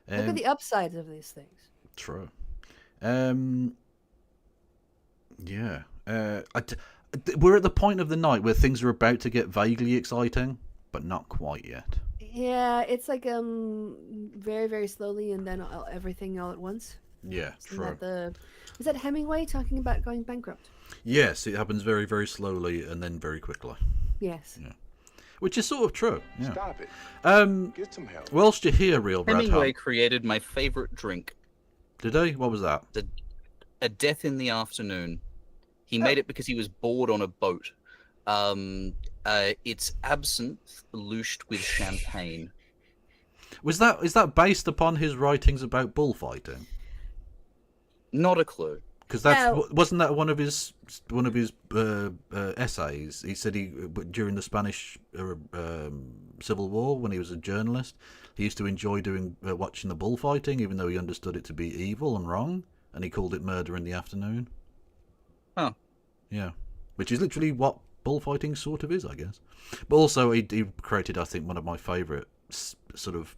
Look at the upsides of these things. True. Yeah. We're at the point of the night where things are about to get vaguely exciting, but not quite yet. Yeah, it's like very, very slowly, and then everything all at once. Yeah, true. Was that Hemingway talking about going bankrupt? Yes, it happens very, very slowly and then very quickly. Yes. Yeah. Which is sort of true. Yeah. Stop it. Get some help. Whilst you're here, Real Brad Hemingway created my favorite drink. Did he? What was that? A Death in the Afternoon. He made it because he was bored on a boat. It's absinthe loosed with champagne. Is that based upon his writings about bullfighting? Not a clue. Because wasn't that one of his essays? He said during the Spanish Civil War, when he was a journalist, he used to enjoy watching the bullfighting, even though he understood it to be evil and wrong, and he called it Murder in the Afternoon. Oh, yeah, which is literally what bullfighting sort of is, I guess. But also, he created, I think, one of my favourite sort of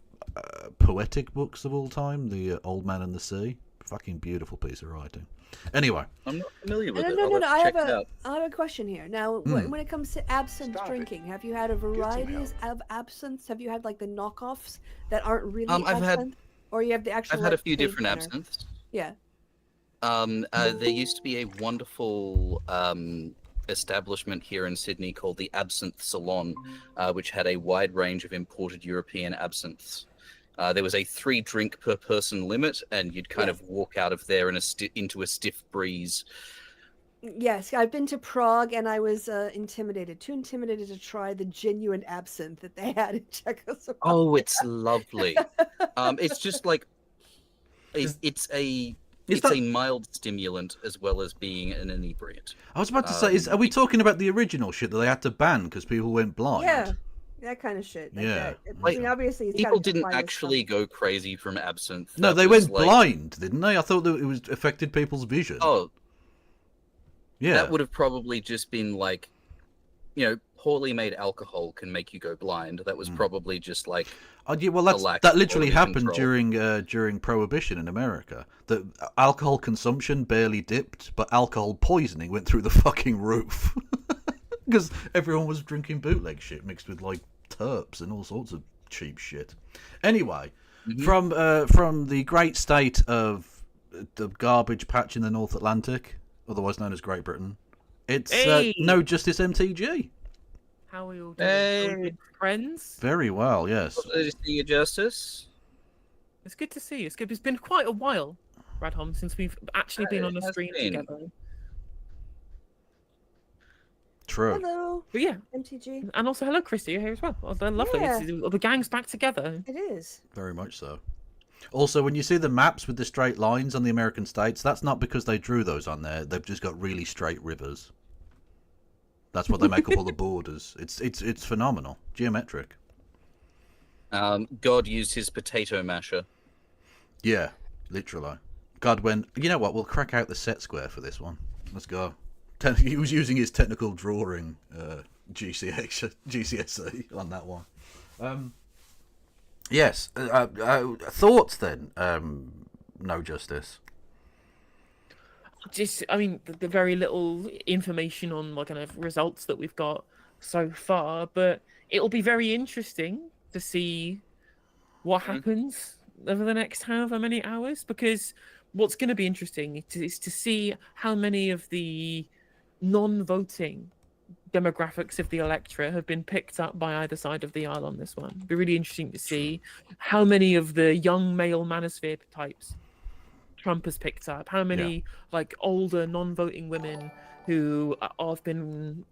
poetic books of all time, The Old Man and the Sea. Fucking beautiful piece of writing. Anyway, I'm not familiar with it. No. I have a question here. Now, when it comes to absinthe drinking, have you had a variety of absinthes? Have you had like the knockoffs that aren't really absinthe, or you have the actual? I've had a few different absinthes. Yeah. There used to be a wonderful establishment here in Sydney called the Absinthe Salon, which had a wide range of imported European absinthes. There was a 3-drink per person limit, and you'd kind of walk out of there into a stiff breeze. Yes, I've been to Prague, and I was too intimidated to try the genuine absinthe that they had in Czechoslovakia. Oh, it's lovely. It's just like it's a mild stimulant as well as being an inebriant. I was about to say, are we talking about the original shit that they had to ban because people went blind? Yeah. That kind of shit. Yeah. I mean, obviously, people didn't actually go crazy from absinthe. No, they went blind, didn't they? I thought that it affected people's vision. Oh. Yeah. That would have probably just been like, poorly made alcohol can make you go blind. That was probably just like... yeah, well, that literally happened during Prohibition in America. The alcohol consumption barely dipped, but alcohol poisoning went through the fucking roof. Because everyone was drinking bootleg shit mixed with like terps and all sorts of cheap shit. Anyway, from the great state of the garbage patch in the North Atlantic, otherwise known as Great Britain. It's Hey! No Justice MTG. How are you all doing? Hey. Are we good friends? Very well, yes. Pleasure to see you, Justice. It's good to see you. It's good. It's been quite a while, Radhom, since we've actually been on It a has screen been. together. True. Hello, But yeah, MTG. and also hello, Christy. You're here as well. Oh, they're lovely. Yeah. The gang's back together. It is. Very much so. Also, when you see the maps with the straight lines on the American states, that's not because they drew those on there. They've just got really straight rivers. That's what they make up all the borders. It's phenomenal. Geometric. God used his potato masher. Yeah, literally. God went, you know what, we'll crack out the set square for this one. Let's go. He was using his technical drawing GCSE on that one. Yes. Thoughts then, No Justice? Just, I mean, the very little information on like kind of results that we've got so far, but it'll be very interesting to see what happens over the next however many hours, because what's going to be interesting is to see how many of the non-voting demographics of the electorate have been picked up by either side of the aisle on this one. It'll be really interesting to see how many of the young male manosphere types Trump has picked up, how many like older non-voting women who have been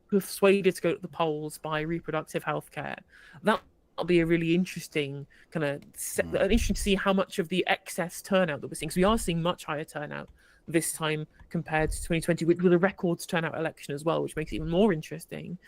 persuaded to go to the polls by reproductive health care. That'll be a really interesting kind of interesting to see how much of the excess turnout that we're seeing, because we are seeing much higher turnout this time compared to 2020, which was a record turnout election as well, which makes it even more interesting,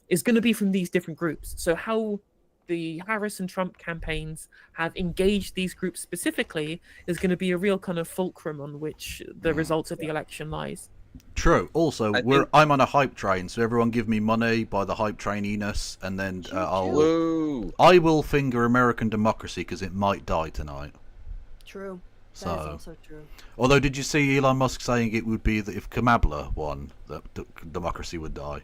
is going to be from these different groups. So how the Harris and Trump campaigns have engaged these groups specifically is going to be a real kind of fulcrum on which the results of the election lies. True. Also, I'm on a hype train, so everyone give me money by the hype traininess, and then I will finger American democracy because it might die tonight. True. So, that is also true. Although, did you see Elon Musk saying it would be that if Kamala won, that democracy would die?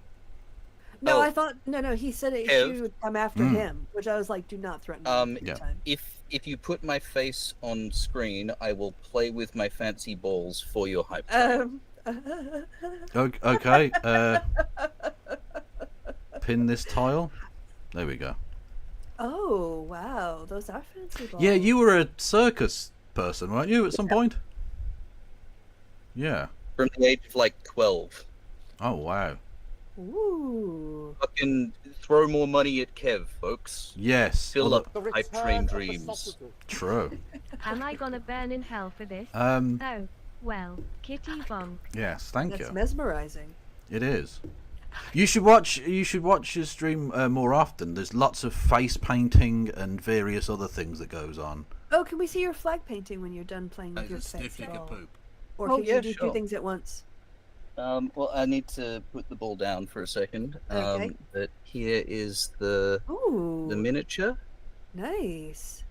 No, I thought no. He said she would come after him, which I was like, do not threaten. If you put my face on screen, I will play with my fancy balls for your hype. Okay. Pin this tile. There we go. Oh wow, those are fancy balls. Yeah, you were a circus person, weren't you, at some point? Yeah. From the age of like 12. Oh wow. Ooh. Fucking throw more money at Kev, folks. Yes. Fill up hype train dreams. True. Am I gonna burn in hell for this? Oh, well, Kitty Bonk. yes, thank you. That's mesmerizing. It is. You should watch his stream more often. There's lots of face painting and various other things that goes on. Oh, can we see your flag painting when you're done playing with your fancy ball? Or can you do two things at once? Well, I need to put the ball down for a second. Okay. But here is the miniature. Nice.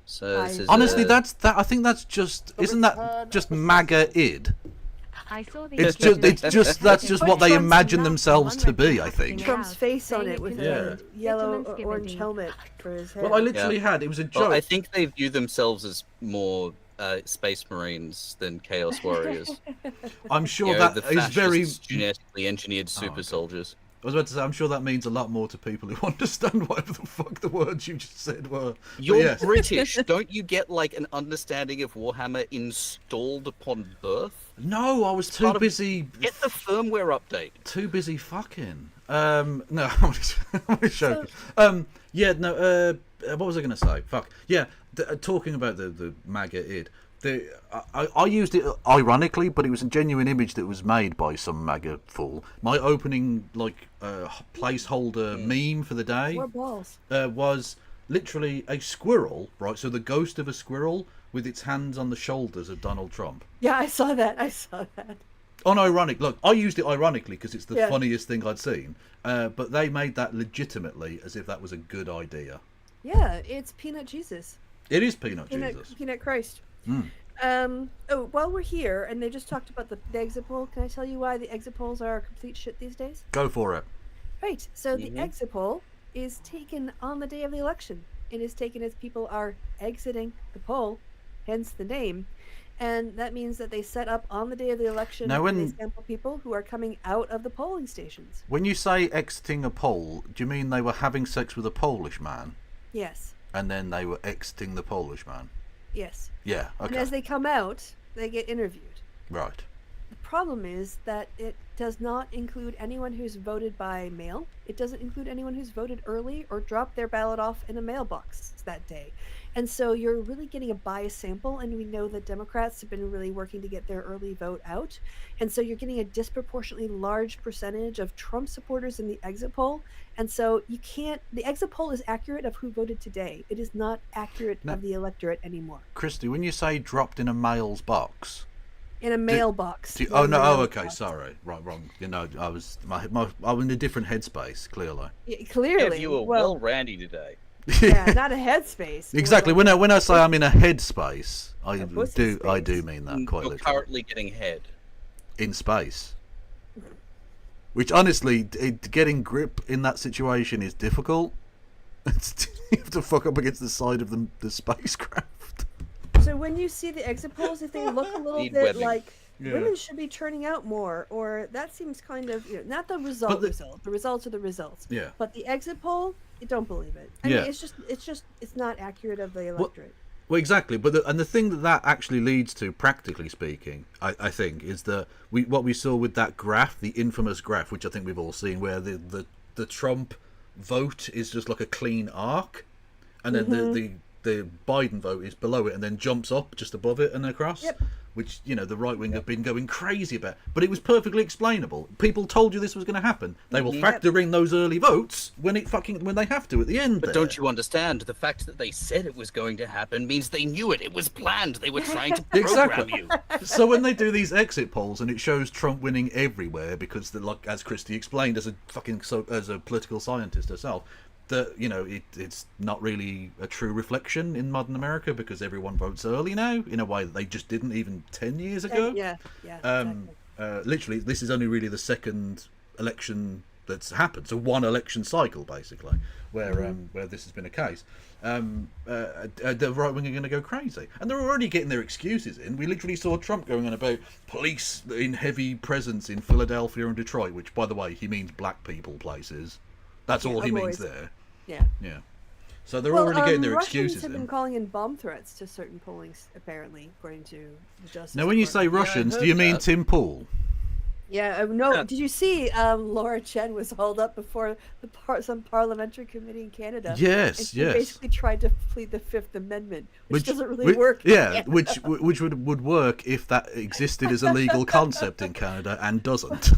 So this is honestly, I think that's just isn't that just Maga-id? I saw the That's just what they imagine themselves to be. I think. Trump's face on it with a yellow orange helmet for his head. Well, I literally had. It was a joke. Well, I think they view themselves as more Space Marines than Chaos Warriors. I'm sure that is very genetically engineered super soldiers. I was about to say, I'm sure that means a lot more to people who understand whatever the fuck the words you just said were. You're British. Don't you get like an understanding of Warhammer installed upon birth? No, I was too busy. Get the firmware update. Too busy fucking. No, I'm only joking. What was I going to say? Fuck. Yeah, talking about the MAGA-id. I used it ironically, but it was a genuine image that was made by some MAGA fool. My opening placeholder meme for the day was literally a squirrel, right? So the ghost of a squirrel with its hands on the shoulders of Donald Trump. Yeah, I saw that. Unironic. Look, I used it ironically because it's the funniest thing I'd seen. But they made that legitimately as if that was a good idea. Yeah, it's Peanut Jesus. It is Peanut Jesus. Peanut Christ. While we're here, and they just talked about the exit poll, can I tell you why the exit polls are complete shit these days? Go for it. Right, so the exit poll is taken on the day of the election. It is taken as people are exiting the poll, hence the name. and that means that they set up on the day of the election Now, and they sample people who are coming out of the polling stations. When you say exiting a poll, do you mean they were having sex with a Polish man? Yes. And then they were exiting the Polish man? Yes. Yeah, okay. And as they come out, they get interviewed. Right. The problem is that it does not include anyone who's voted by mail. It doesn't include anyone who's voted early or dropped their ballot off in a mailbox that day. And so you're really getting a biased sample, and we know that Democrats have been really working to get their early vote out. And so you're getting a disproportionately large percentage of Trump supporters in the exit poll. And so you can't, the exit poll is accurate of who voted today. It is not accurate of the electorate anymore. Christy, when you say dropped in a mail's box, in a mailbox. Oh no! Oh, okay. Sorry. Right. Wrong. You know, I was in a different headspace. Clearly. Yeah, clearly. You were well randy today. Yeah, not a headspace. Exactly. When I say I'm in a headspace, I do mean that quite You're literally. currently getting head In space. Which honestly, getting grip in that situation is difficult. You have to fuck up against the side of the spacecraft. So when you see the exit polls, if they look a little bit like women should be turning out more, or that seems kind of, not the result. The results are the results. Yeah. But the exit poll, you don't believe it. I mean, it's not accurate of the electorate. Well, exactly. But the thing that actually leads to, practically speaking, I think, is that what we saw with that graph, the infamous graph, which I think we've all seen, where the Trump vote is just like a clean arc, and then the Biden vote is below it and then jumps up just above it and across, which, the right wing have been going crazy about. But it was perfectly explainable. People told you this was going to happen. They will factor in those early votes when they have to at the end. But don't you understand? The fact that they said it was going to happen means they knew it. It was planned. They were trying to program you. So when they do these exit polls and it shows Trump winning everywhere because, like as Christy explained, as a political scientist herself, that it's not really a true reflection in modern America because everyone votes early now in a way that they just didn't even 10 years ago. Literally, this is only really the second election that's happened, so one election cycle basically where this has been a case. The right wing are going to go crazy, and they're already getting their excuses in. We literally saw Trump going on about police in heavy presence in Philadelphia and Detroit, which, by the way, he means black people places. That's all he means there. Yeah. So they're already getting their excuses Russians have been calling in bomb threats to certain polling, apparently, according to the Justice Now, when you say Russians, do you mean Tim Pool? Yeah, no. Did you see Laura Chen was hauled up before some parliamentary committee in Canada? Yes, and she basically tried to plead the Fifth Amendment, which doesn't really work. Yeah, which would work if that existed as a legal concept in Canada and doesn't.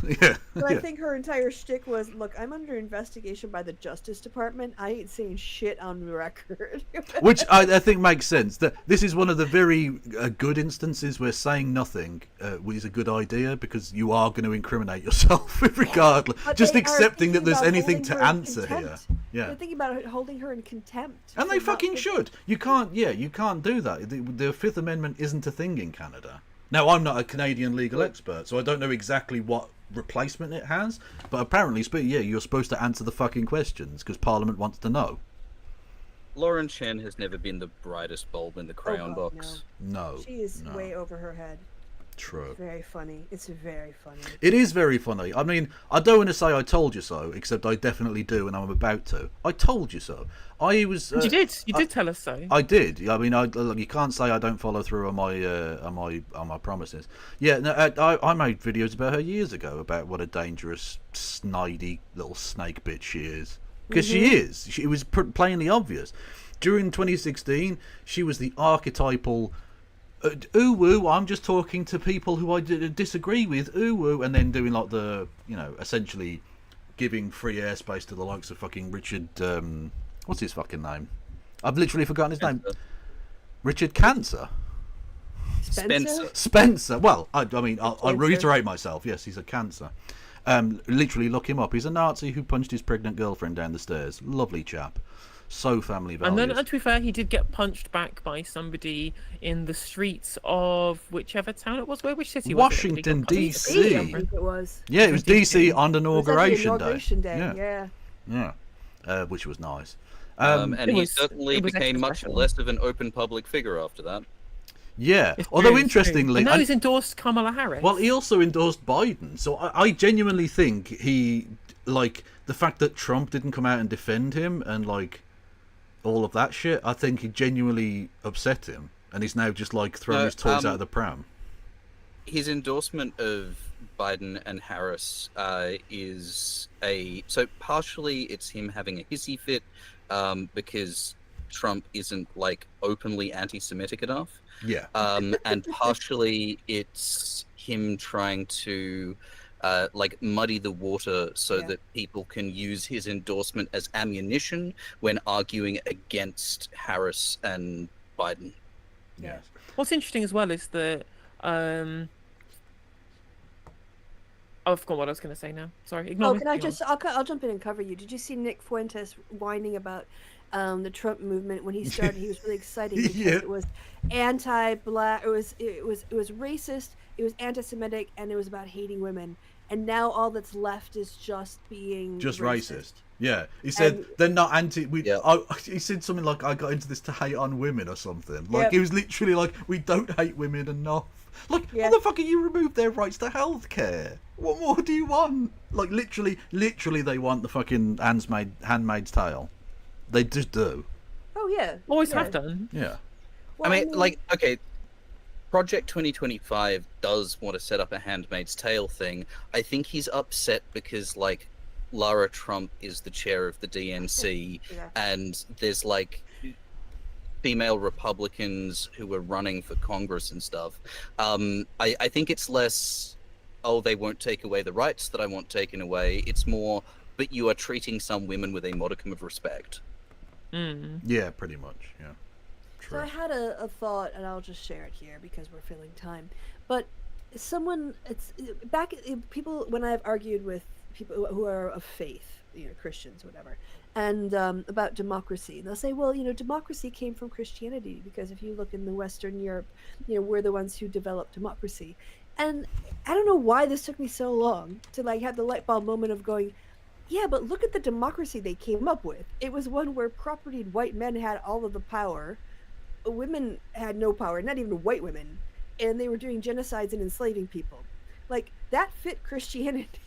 But I think her entire shtick was, look, I'm under investigation by the Justice Department. I ain't saying shit on the record. Which I think makes sense. That this is one of the very good instances where saying nothing is a good idea because you are going to incriminate yourself regardless. Just accepting that there's anything to answer here. Yeah. They're thinking about holding her in contempt. And they fucking should. You can't do that. The Fifth Amendment isn't a thing in Canada. Now, I'm not a Canadian legal expert, so I don't know exactly what replacement it has, but apparently, you're supposed to answer the fucking questions because Parliament wants to know. Lauren Chen has never been the brightest bulb in the crayon box. No. She is way over her head. True. It's very funny. It's very funny. It is very funny. I mean, I don't want to say I told you so, except I definitely do, and I'm about to. I told you so. You did. You did tell us so. I did. I mean, you can't say I don't follow through on my promises. Yeah. No, I made videos about her years ago about what a dangerous, snidey little snake bitch she is. Because she is. It was plainly obvious. During 2016, she was the archetypal. Ooh woo, I'm just talking to people who I disagree with, ooh woo, and then doing like the, essentially giving free airspace to the likes of fucking Richard, what's his fucking name? I've literally forgotten his name. Richard Cancer? Spencer. Well, I'll reiterate myself. Yes, he's a cancer. Literally look him up. He's a Nazi who punched his pregnant girlfriend down the stairs. Lovely chap. So family values. And then, to be fair, he did get punched back by somebody in the streets of whichever town it was. Which city was it? Washington, D.C. I think it was. Yeah, it was D.C. on Inauguration Day. Yeah. Which was nice. And he certainly became much less of an open public figure after that. Yeah. It's Although true, it's true. interestingly, And now he's endorsed Kamala Harris. well, he also endorsed Biden. So I genuinely think he, like, the fact that Trump didn't come out and defend him and like all of that shit, I think he genuinely upset him, and he's now just like throwing his toys out of the pram. His endorsement of Biden and Harris is so partially it's him having a hissy fit because Trump isn't like openly anti-Semitic enough. Yeah. And partially it's him trying to like muddy the water so that people can use his endorsement as ammunition when arguing against Harris and Biden. Yeah. What's interesting as well is that I've forgotten what I was going to say now. Sorry, ignore me. Can I just? I'll jump in and cover you. Did you see Nick Fuentes whining about the Trump movement when he started? He was really excited because it was anti-black. It was racist. It was anti-Semitic, and it was about hating women. And now all that's left is just being racist. Yeah, he said they're not anti. He said something like, "I got into this to hate on women" or something. Like he was literally like, "We don't hate women enough." Like, motherfucker, you removed their rights to healthcare. What more do you want? Like, literally, they want the fucking Handmaid's Tale. They just do. Oh yeah, always have done. Yeah. Well, I mean, like, okay. Project 2025 does want to set up a Handmaid's Tale thing. I think he's upset because, like, Lara Trump is the chair of the DNC, and there's, like, female Republicans who are running for Congress and stuff. I think it's less, they won't take away the rights that I want taken away. It's more, but you are treating some women with a modicum of respect. Yeah, pretty much, yeah. So I had a thought, and I'll just share it here because we're filling time. But people, when I've argued with people who are of faith, Christians or whatever, and about democracy, they'll say, well, democracy came from Christianity, because if you look in the Western Europe, we're the ones who developed democracy. And I don't know why this took me so long to like have the light bulb moment of going, yeah, but look at the democracy they came up with. It was one where propertied white men had all of the power. Women had no power, not even white women, and they were doing genocides and enslaving people. Like, that fit Christianity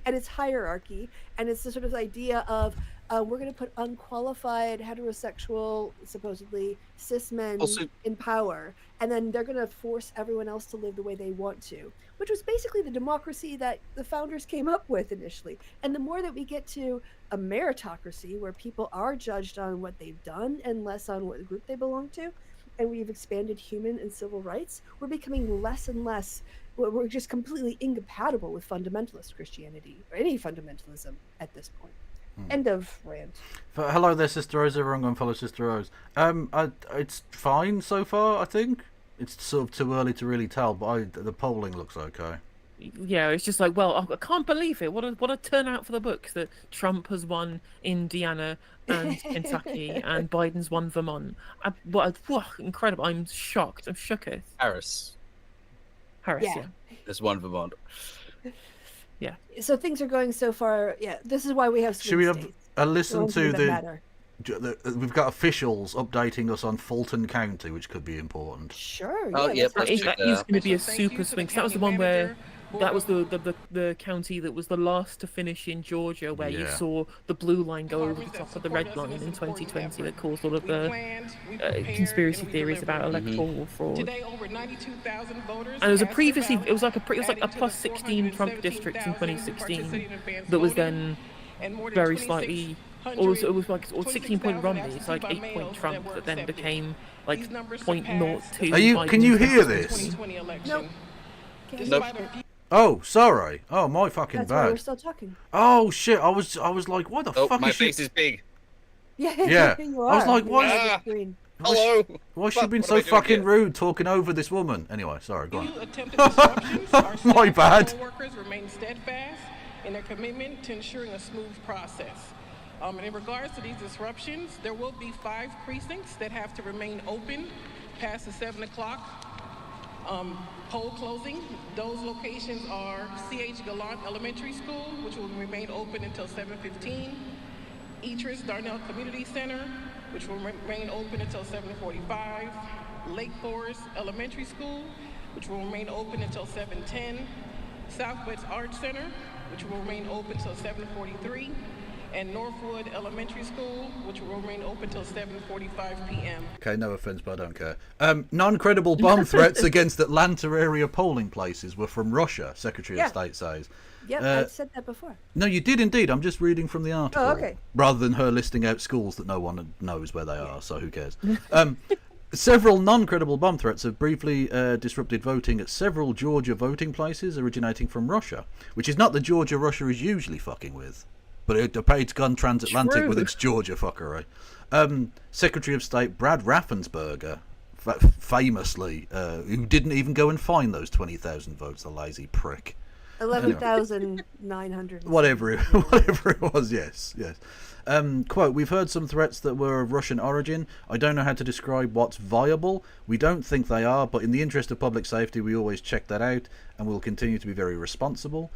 and its hierarchy, and it's the sort of idea of we're going to put unqualified heterosexual, supposedly cis men in power, and then they're going to force everyone else to live the way they want to, which was basically the democracy that the founders came up with initially. And the more that we get to a meritocracy where people are judged on what they've done and less on what group they belong to, and we've expanded human and civil rights, we're becoming less and less, we're just completely incompatible with fundamentalist Christianity or any fundamentalism at this point. End of rant. Hello there, Sister Rose. Everyone go and follow Sister Rose. It's fine so far, I think. It's sort of too early to really tell, but the polling looks okay. Yeah, it's just like, well, I can't believe it. What a turnout for the books that Trump has won Indiana and Kentucky and Biden's won Vermont. Incredible. I'm shocked. I'm shooketh. Harris, yeah. There's one Vermont. Yeah. So things are going so far. Yeah, this is why we have. Should we have a listen to the? We've got officials updating us on Fulton County, which could be important. Sure. Oh yeah, that is going to be a super swing. That was the one where that was the county that was the last to finish in Georgia, where you saw the blue line go over the top of the red line in 2020, that caused all of the conspiracy theories about electoral fraud. Today, over 92,000 voters. And it was it was like a plus 16 Trump district in 2016 that was then very slightly. Or it was like 16-point Romney. It's like 8-point Trump that then became like 0.02. Can you hear this? Nope. Oh, sorry. Oh, my fucking That's bad. Why we're still talking. Oh shit! I was like, why the fuck my is she? face is big. Yeah. I was like, why? Hello. Why has she been so fucking rude talking over this woman? Anyway, sorry. Go on. My bad. Workers remain steadfast in their commitment to ensuring a smooth process. And in regards to these disruptions, there will be 5 precincts that have to remain open past the 7 o'clock poll closing. Those locations are C.H. Gallant Elementary School, which will remain open until 7:15. Etris Darnell Community Center, which will remain open until 7:45. Lake Forest Elementary School, which will remain open until 7:10. Southwest Arts Center, which will remain open until 7:43. And Northwood Elementary School, which will remain open till 7:45 p.m. Okay, no offense, but I don't care. Non-credible bomb threats against Atlanta area polling places were from Russia, Secretary of State says. Yep, I've said that before. No, you did indeed. I'm just reading from the article. Oh, okay. Rather than her listing out schools that no one knows where they are, so who cares? Several non-credible bomb threats have briefly disrupted voting at several Georgia voting places originating from Russia, which is not the Georgia Russia is usually fucking with. But it's gone transatlantic with its Georgia fuckery. Secretary of State Brad Raffensperger, famously, who didn't even go and find those 20,000 votes, the lazy prick. 11,900. Whatever it was, yes. Quote, we've heard some threats that were of Russian origin. I don't know how to describe what's viable. We don't think they are, but in the interest of public safety, we always check that out, and we'll continue to be very responsible.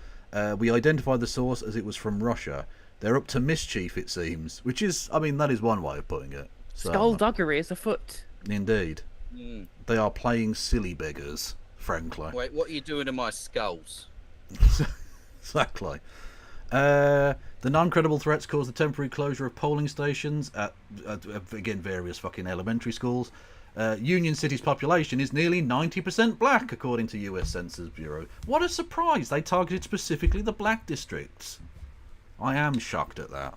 We identified the source as it was from Russia. They're up to mischief, it seems, which is, I mean, that is one way of putting it. So, skullduggery is afoot. Indeed. They are playing silly beggars, frankly. Wait, what are you doing to my skulls? Exactly. The non-credible threats caused the temporary closure of polling stations at again, various fucking elementary schools. Union City's population is nearly 90% black, according to US Census Bureau. What a surprise! They targeted specifically the black districts. I am shocked at that.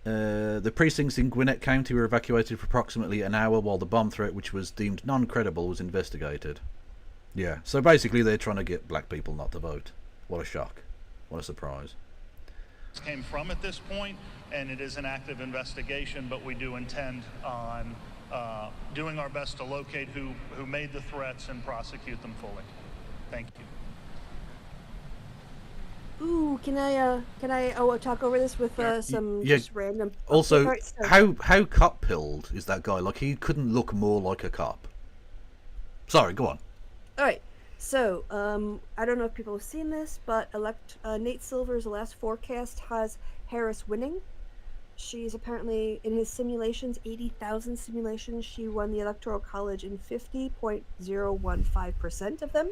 The precincts in Gwinnett County were evacuated for approximately an hour while the bomb threat, which was deemed non-credible, was investigated. Yeah, so basically they're trying to get black people not to vote. What a shock. What a surprise. Came from at this point, and it is an active investigation, but we do intend on doing our best to locate who made the threats and prosecute them fully. Thank you. Ooh, can I talk over this with some just random... Also, right, so... how cop-pilled is that guy? Like, he couldn't look more like a cop. Sorry, go on. Alright, so, I don't know if people have seen this, but Nate Silver's last forecast has Harris winning. She's apparently, in his simulations, 80,000 simulations, she won the Electoral College in 50.015% of them.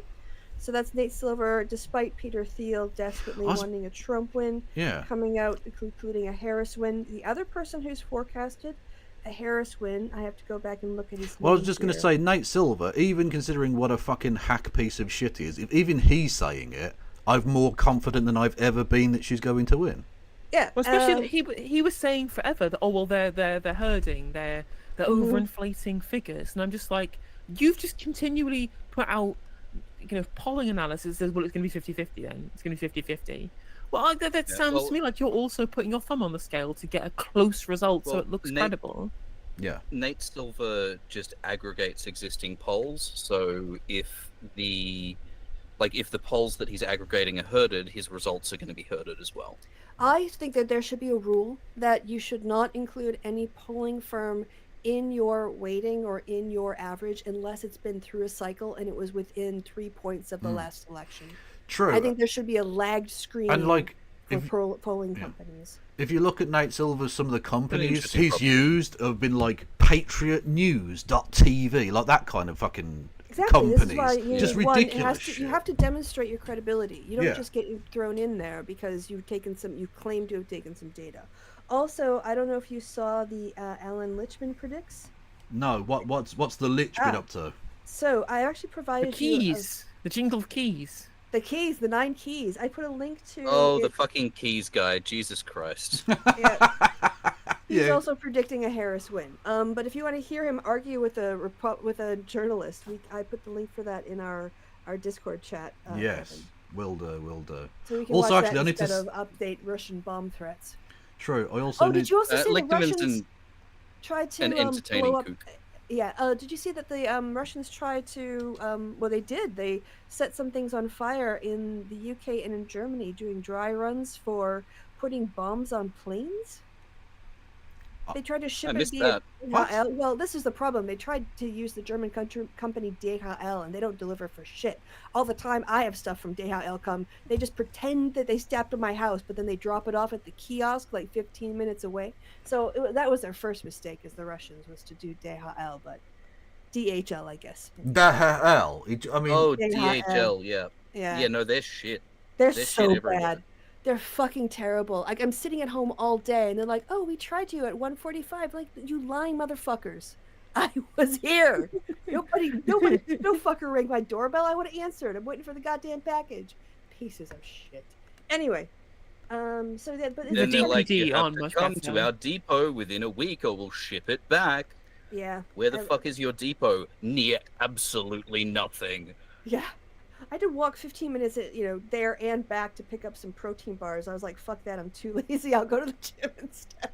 So that's Nate Silver, despite Peter Thiel desperately wanting a Trump win, coming out, including a Harris win. The other person who's forecasted a Harris win, I have to go back and look at his name. Well, I was just going to say, Nate Silver, even considering what a fucking hack piece of shit he is, if even he's saying it, I'm more confident than I've ever been that she's going to win. Yeah, well, especially he was saying forever that they're herding, they're overinflating figures, and I'm just like, you've just continually put out polling analysis says, well, it's going to be 50-50 then. It's going to be 50-50. Well, that sounds to me like you're also putting your thumb on the scale to get a close result so it looks credible. Yeah. Nate Silver just aggregates existing polls, so if the polls that he's aggregating are herded, his results are going to be herded as well. I think that there should be a rule that you should not include any polling firm in your weighting or in your average unless it's been through a cycle and it was within 3 points of the last election. True. I think there should be a lagged screening for polling companies. If you look at Nate Silver, some of the companies he's used have been like patriotnews.tv, like that kind of fucking companies. This is why just ridiculous shit. You have to demonstrate your credibility. You don't just get thrown in there because you claim to have taken some data. Also, I don't know if you saw the Alan Lichman predicts. No, what's the Lich been up to? So I actually provided the keys, the jingle of keys. The keys, the 9 keys. I put a link to. Oh, the fucking keys guy! Jesus Christ. He's also predicting a Harris win. But if you want to hear him argue with a journalist, I put the link for that in our Discord chat. Yes, Evan. will do. So we can watch that instead of update Russian bomb threats. True. I also. Did you also see the Russians tried to blow up? Kook. Yeah. Did you see that the Russians tried to? Well, they did. They set some things on fire in the UK and in Germany, doing dry runs for putting bombs on planes. They tried to ship I it missed via that. DHL. Well, this is the problem. They tried to use the German company DHL, and they don't deliver for shit. All the time, I have stuff from DHL come. They just pretend that they stepped to my house, but then they drop it off at the kiosk like 15 minutes away. So that was their first mistake, as the Russians, was to do DHL, but DHL, I guess. DHL. I mean, Oh, DHL. DHL, yeah. Yeah. Yeah, no, they're shit. They're shit so everywhere. bad. They're fucking terrible. Like, I'm sitting at home all day, and they're like, "Oh, we tried you at 1:45." Like, you lying motherfuckers. I was here. Nobody, no fucker rang my doorbell. I would have answered. I'm waiting for the goddamn package. Pieces of shit. Anyway, so that, but Then they're like, you have on to much come better. to our depot within a week, or we'll ship it back. yeah. Where the fuck is your depot? Near absolutely nothing. Yeah. I had to walk 15 minutes, there and back to pick up some protein bars. I was like, fuck that, I'm too lazy. I'll go to the gym instead.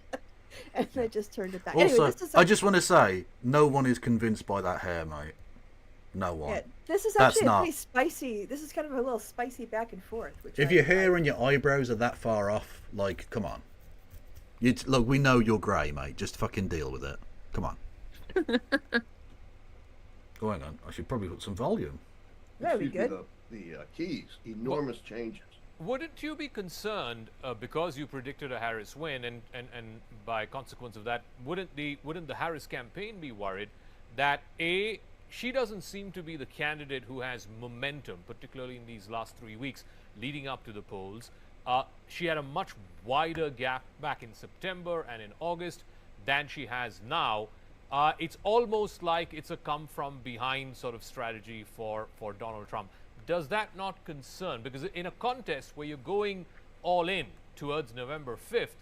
And I just turned it back. Also, anyway, I just want to say, no one is convinced by that hair, mate. No one. Yeah, this is That's actually a not. pretty spicy. This is kind of a little spicy back and forth. Which If your hair and your eyebrows are that far off, like, come on. Look, we know you're grey, mate. Just fucking deal with it. Come on. Oh, hang on. I should probably put some volume. That'd be good. The keys, enormous changes. Wouldn't you be concerned because you predicted a Harris win, and by consequence of that, wouldn't the Harris campaign be worried that she doesn't seem to be the candidate who has momentum, particularly in these last 3 weeks leading up to the polls? She had a much wider gap back in September and in August than she has now. It's almost like it's a come from behind sort of strategy for Donald Trump. Does that not concern? Because in a contest where you're going all in towards November 5th,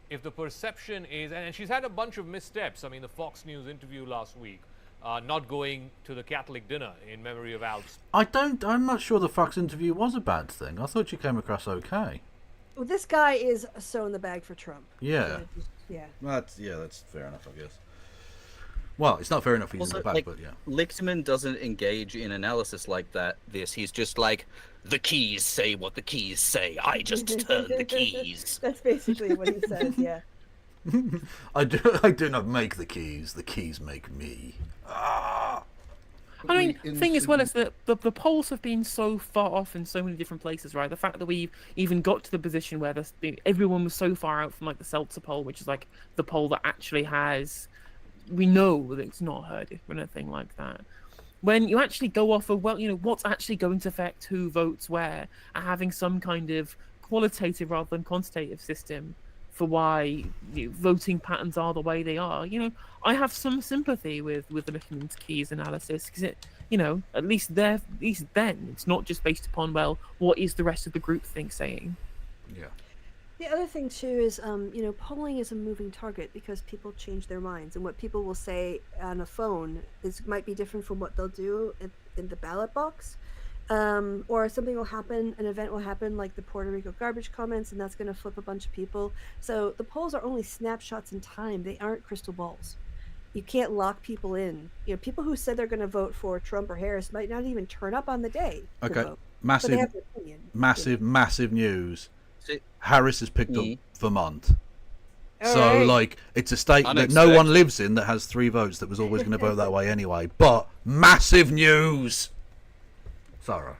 if the perception is, and she's had a bunch of missteps. I mean, the Fox News interview last week, not going to the Catholic dinner in memory of Al's. I'm not sure the Fox interview was a bad thing. I thought she came across okay. Well, this guy is so in the bag for Trump. Yeah. Yeah. That's fair enough, I guess. Well, it's not fair enough he's Also, in the back, like, but yeah. Lichterman doesn't engage in analysis like that. He's just like, the keys say what the keys say. I just turn the keys. That's basically what he says, yeah. I do not make the keys make me. Ah! I mean, the thing as well is that the polls have been so far off in so many different places, right? The fact that we even got to the position where everyone was so far out from like the Seltzer poll, which is like the poll that actually has, we know that it's not heard or anything like that. When you actually go off of, well, what's actually going to affect who votes where, and having some kind of qualitative rather than quantitative system for why voting patterns are the way they are, I have some sympathy with the Lichterman's keys analysis, because at least then it's not just based upon, well, what is the rest of the group saying. Yeah. The other thing too is, polling is a moving target because people change their minds, and what people will say on a phone might be different from what they'll do in the ballot box, or something will happen, an event will happen like the Puerto Rico garbage comments, and that's going to flip a bunch of people. So the polls are only snapshots in time; they aren't crystal balls. You can't lock people in. People who said they're going to vote for Trump or Harris might not even turn up on the day. Okay, vote, but they have their opinion. massive news. Harris has picked up Vermont. So, like, it's a state that no one lives in that has 3 votes that was always going to vote that way anyway. But massive news! Sarah.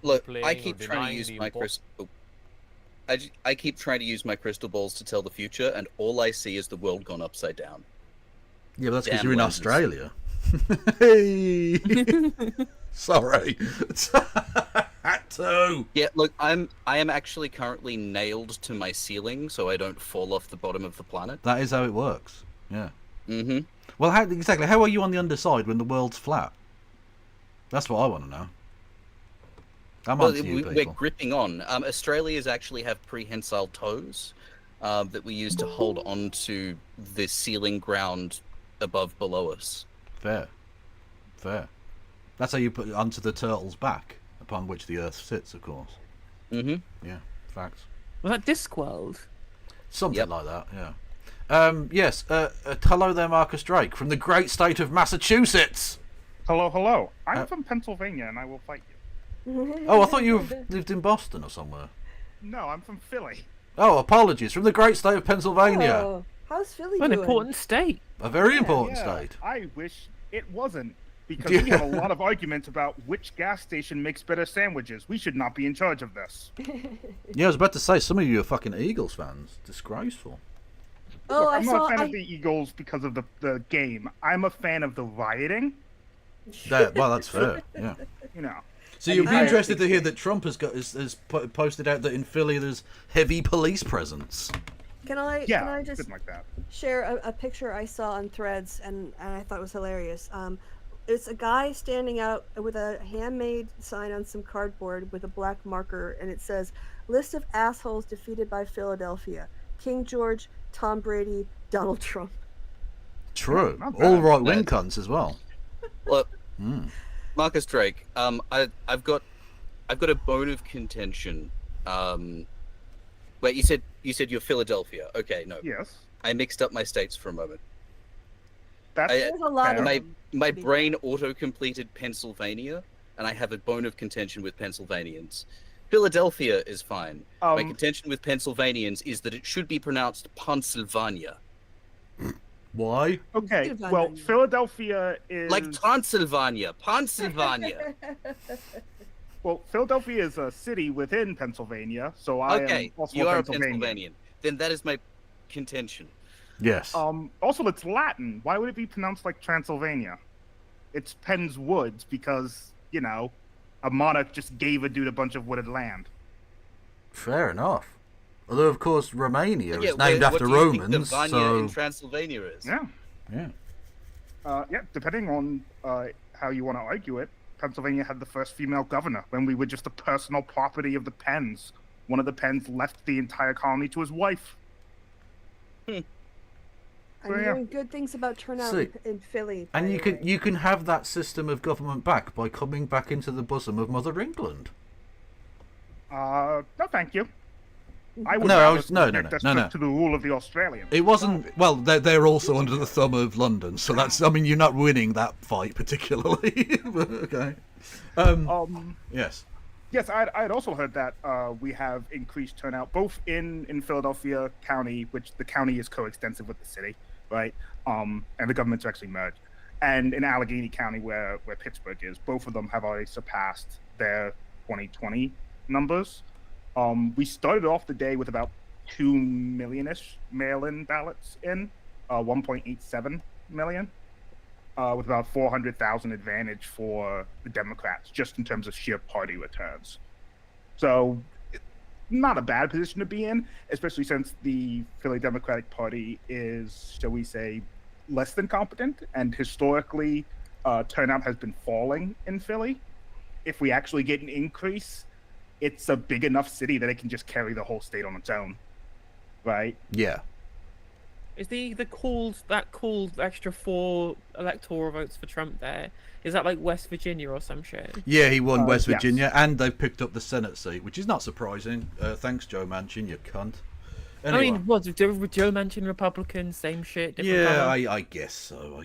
Look, I keep trying to use my crystal... I keep trying to use my crystal balls to tell the future, and all I see is the world gone upside down. Yeah, but that's because you're in Australia. Hey! Sorry. Had to. Yeah, look, I am actually currently nailed to my ceiling, so I don't fall off the bottom of the planet. That is how it works. Yeah. Mm-hmm. Well, how are you on the underside when the world's flat? That's what I want to know. We're gripping on. Australians actually have prehensile toes that we use to hold on to the ceiling ground below us. Fair. That's how you put it onto the turtle's back, upon which the Earth sits, of course. Mm-hmm. Yeah, facts. Was that Discworld? Something like that, yeah. Yes, hello there, Marcus Drake, from the great state of Massachusetts! Hello. I'm from Pennsylvania, and I will fight you. Oh, I thought you lived in Boston or somewhere. No, I'm from Philly. Oh, apologies, from the great state of Pennsylvania. How's Philly An doing? important state. A very important state. I wish it wasn't. Because we have a lot of arguments about which gas station makes better sandwiches. We should not be in charge of this. Yeah, I was about to say, some of you are fucking Eagles fans. Disgraceful. Oh, Look, I'm not a fan of the Eagles because of the game. I'm a fan of the rioting. Well, that's fair. Yeah. You know. So you'll be interested to hear that Trump has posted out that in Philly there's heavy police presence. Can I just something like that. share a picture I saw on Threads and I thought it was hilarious. It's a guy standing out with a handmade sign on some cardboard with a black marker, and it says, "List of assholes defeated by Philadelphia: King George, Tom Brady, Donald Trump." True. All right-wing cunts as well. Look, Marcus Drake, I've got a bone of contention. Wait, you said you're Philadelphia. Okay, no. Yes. I mixed up my states for a moment. There's a lot of my brain auto-completed Pennsylvania, and I have a bone of contention with Pennsylvanians. Philadelphia is fine. My contention with Pennsylvanians is that it should be pronounced Pennsylvania. Why? Okay, well, Philadelphia is... Like Transylvania. Pennsylvania. Well, Philadelphia is a city within Pennsylvania, so I am also you are a Pennsylvanian. Pennsylvanian. Then that is my contention. Yes. Also, it's Latin. Why would it be pronounced like Transylvania? It's Penn's Woods because, you know, a monarch just gave a dude a bunch of wooded land. Fair enough. Although, of course, Romania Yeah, is named what after do you think Romans, the Vanya so... in Transylvania is? Yeah. Yeah. Yeah, depending on how you want to argue it, Pennsylvania had the first female governor when we were just the personal property of the Penns. One of the Penns left the entire colony to his wife. I'm hearing good things about turnout in Philly. And you can have that system of government back by coming back into the bosom of Mother England. No, thank you. I would No, to the rule of the Australians. It wasn't. Well, they're also under the thumb of London, so that's. I mean, you're not winning that fight particularly. But, okay. Yes. Yes, I had also heard that we have increased turnout both in Philadelphia County, which the county is coextensive with the city, right? And the governments are actually merged, and in Allegheny County, where Pittsburgh is, both of them have already surpassed their 2020 numbers. We started off the day with about 2 million-ish mail-in ballots in, 1.87 million, with about 400,000 advantage for the Democrats, just in terms of sheer party returns. So, not a bad position to be in, especially since the Philly Democratic Party is, shall we say, less than competent, and historically, turnout has been falling in Philly. If we actually get an increase, it's a big enough city that it can just carry the whole state on its own, right? Yeah. Is that called extra 4 electoral votes for Trump there? Is that like West Virginia or some shit? Yeah, he won West Virginia, and they've picked up the Senate seat, which is not surprising. Thanks, Joe Manchin, you cunt. Anyway. I mean, what, Joe Manchin Republican, same shit, different Yeah, colour? I guess so,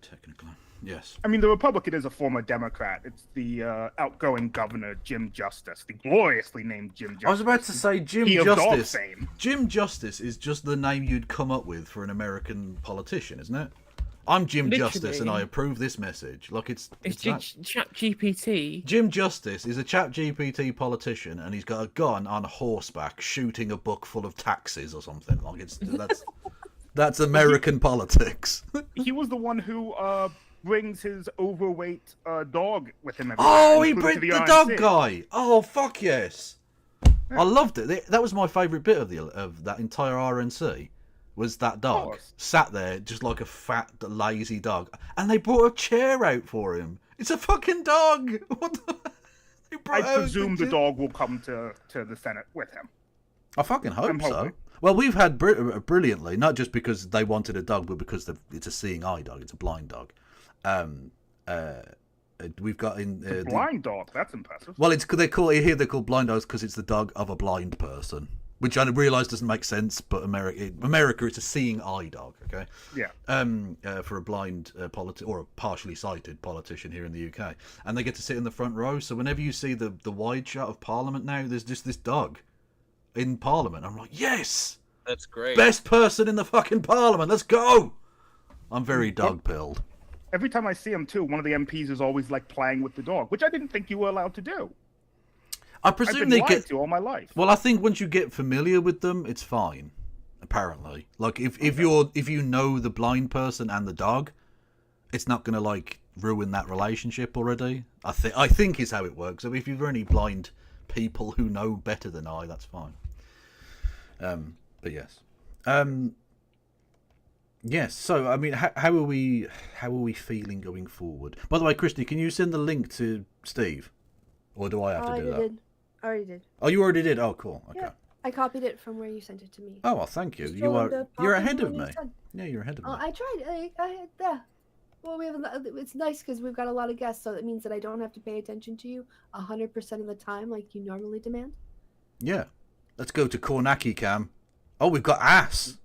technically. Yes. I mean, the Republican is a former Democrat. It's the outgoing governor, Jim Justice, the gloriously named Jim Justice. I was about to say Jim He of dog Justice. fame. Jim Justice is just the name you'd come up with for an American politician, isn't it? I'm Jim Justice, and I approve this message. Like it's Chat GPT. Jim Justice is a Chat GPT politician, and he's got a gun on horseback, shooting a book full of taxes or something. Like that's American politics. He was the one who brings his overweight dog with him. He brings the dog guy. Oh fuck yes! I loved it. That was my favourite bit of that entire RNC. Was that dog sat there just like a fat, lazy dog, and they brought a chair out for him. It's a fucking dog. What the? I presume the dog will come to the Senate with him. I fucking hope so. Well, we've had brilliantly, not just because they wanted a dog, but because it's a seeing eye dog. It's a blind dog. We've got in blind dog. That's impressive. Well, they're called blind dogs because it's the dog of a blind person, which I realise doesn't make sense. But America, it's a seeing eye dog. Okay. Yeah. For a blind or a partially sighted politician here in the UK, and they get to sit in the front row. So whenever you see the wide shot of Parliament now, there's just this dog in Parliament. I'm like, yes, That's great. Best person in the fucking parliament. Let's go. I'm very dog-pilled. Every time I see him too, one of the MPs is always like playing with the dog, which I didn't think you were allowed to do. I presume I've been lied to all my life. Well, I think once you get familiar with them, it's fine. Apparently, like if you know the blind person and the dog, it's not gonna like ruin that relationship already. I think is how it works. So if you've any blind people who know better than I, that's fine. But yes. Yes. So I mean, how are we feeling going forward? By the way, Christy, can you send the link to Steve, or do I have to do that? I already did. Oh, you already did. Oh, cool. Okay. Yeah, I copied it from where you sent it to me. Oh, well, thank you. Just You're ahead of when me. it's done. Yeah, you're ahead of me. I tried. Yeah. Well, it's nice because we've got a lot of guests, so it means that I don't have to pay attention to you 100% of the time like you normally demand. Yeah. Let's go to Kornacki Cam. Oh, we've got ass.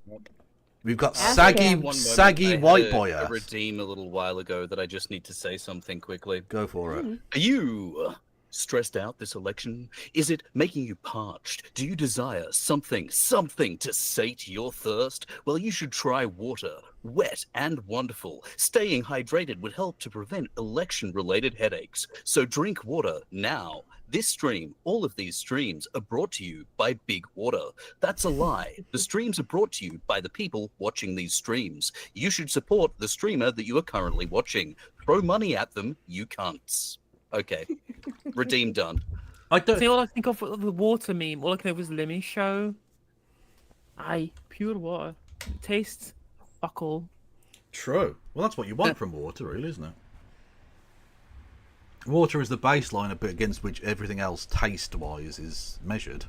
We've got Ass saggy white boy I ass. redeem a little while ago that I just need to say something quickly. Go for it. Are you stressed out this election? Is it making you parched? Do you desire something to sate your thirst? Well, you should try water. Wet and wonderful. Staying hydrated would help to prevent election-related headaches. So drink water now. This stream, all of these streams, are brought to you by Big Water. That's a lie. The streams are brought to you by the people watching these streams. You should support the streamer that you are currently watching. Throw money at them, you cunts. Okay. Redeem done. I don't see all I think of with the water meme. All I think of was Lemmy Show. Aye, pure water. It tastes fuck all. True. Well, that's what you want from water, really, isn't it? Water is the baseline against which everything else, taste-wise, is measured.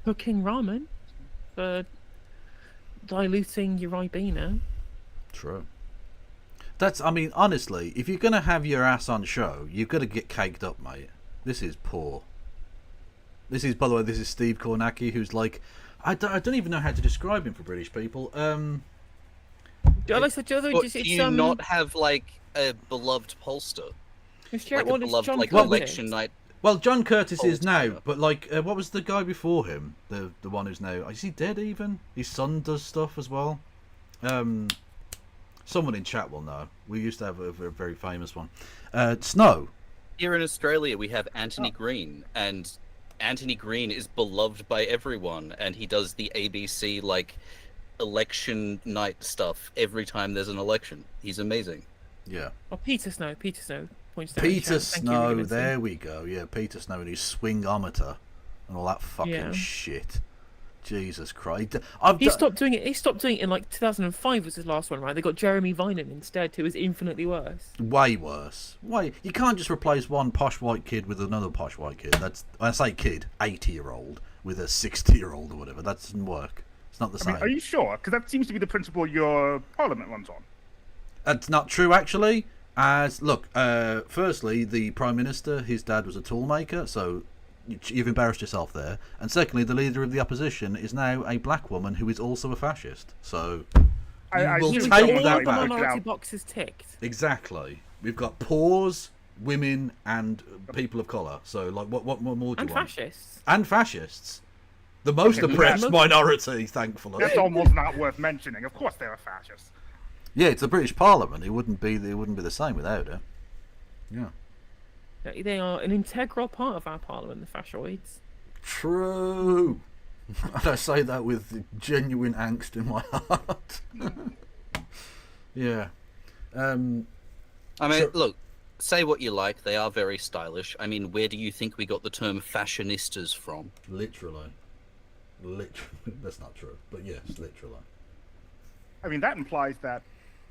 Cooking ramen for diluting your Ribena. True. I mean, honestly, if you're going to have your ass on show, you've got to get caked up, mate. This is poor. By the way, this is Steve Kornacki, who's like, I don't even know how to describe him for British people. Do you not have, like, a beloved pollster? Like a beloved, like, election night? Well, John Curtis is now, but, like, what was the guy before him? The one who's now... Is he dead, even? His son does stuff as well. Someone in chat will know. We used to have a very famous one. Snow. Here in Australia, we have Anthony Green, and Anthony Green is beloved by everyone, and he does the ABC, like, election night stuff every time there's an election. He's amazing. Yeah. Oh, Peter Snow points down. Peter Snow, there we go. Yeah, Peter Snow and his swingometer and all that fucking shit. Jesus Christ. He stopped doing it. He stopped doing it in like 2005 was his last one, right? They got Jeremy Vinan instead, who was infinitely worse. Way worse. You can't just replace one posh white kid with another posh white kid. That's, when I say kid, 80-year-old with a 60-year-old or whatever. That doesn't work. It's not the same. Are you sure? Because that seems to be the principle your parliament runs on. That's not true, actually. Firstly, the Prime Minister, his dad was a toolmaker, so you've embarrassed yourself there. And secondly, the leader of the opposition is now a black woman who is also a fascist. So you will take that back. Minority boxes ticked. Exactly. We've got poors, women, and people of colour. So, like, what more do you want? And fascists. And fascists. The most oppressed minority, thankfully. That's almost not worth mentioning. Of course, they're fascists. Yeah, it's the British Parliament. It wouldn't be the same without it. Yeah. They are an integral part of our parliament, the fascioids. True. And I say that with genuine angst in my heart. Yeah. I mean, look, say what you like. They are very stylish. I mean, where do you think we got the term fashionistas from? Literally. That's not true, but yes, literally. I mean, that implies that,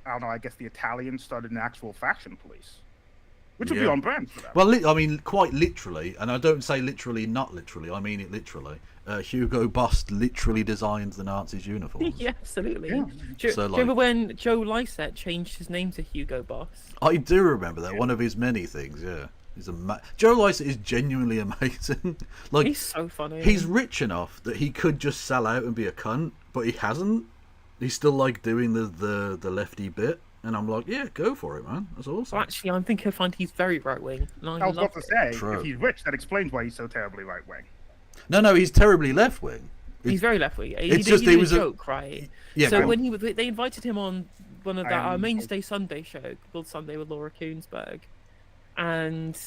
I don't know, I guess the Italians started an actual fashion police. Which would be on brand for that. Well, I mean, quite literally, and I don't say literally, not literally, I mean it literally. Hugo Boss literally designed the Nazis' uniforms. Yeah, absolutely. Yeah. Do you remember when Joe Lycett changed his name to Hugo Boss? I do remember that, one of his many things, yeah. Joe Lycett is genuinely amazing. Like, he's so funny. He's rich enough that he could just sell out and be a cunt, but he hasn't. He's still, like, doing the lefty bit. And I'm like, yeah, go for it, man. That's awesome. Well, actually, I find he's very right-wing. I was about to say, if he's rich, that explains why he's so terribly right-wing. No, he's terribly left wing. He's very left wing. He It's did just a he was joke, right? Yeah. So go on. when they invited him on one of our mainstay Sunday show called Sunday with Laura Koonsberg, and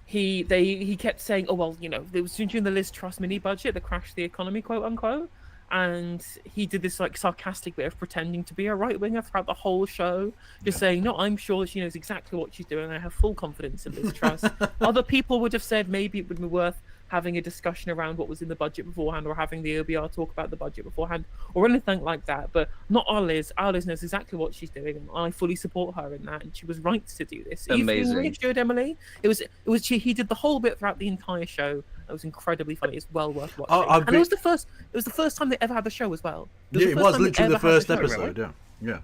he kept saying, oh well, you know, it was during the Liz Truss mini budget that crashed the economy, quote unquote. And he did this like sarcastic way of pretending to be a right winger throughout the whole show, just saying, "No, I'm sure she knows exactly what she's doing. I have full confidence in Liz Truss." Other people would have said maybe it would be worth having a discussion around what was in the budget beforehand, or having the OBR talk about the budget beforehand, or anything like that. But not our Liz. Our Liz knows exactly what she's doing, and I fully support her in that. And she was right to do this. Amazing. You reassured Emily. It was. He did the whole bit throughout the entire show. It was incredibly funny. It's well worth watching. And it was the first time they ever had the show as well. It was literally the first episode. Yeah.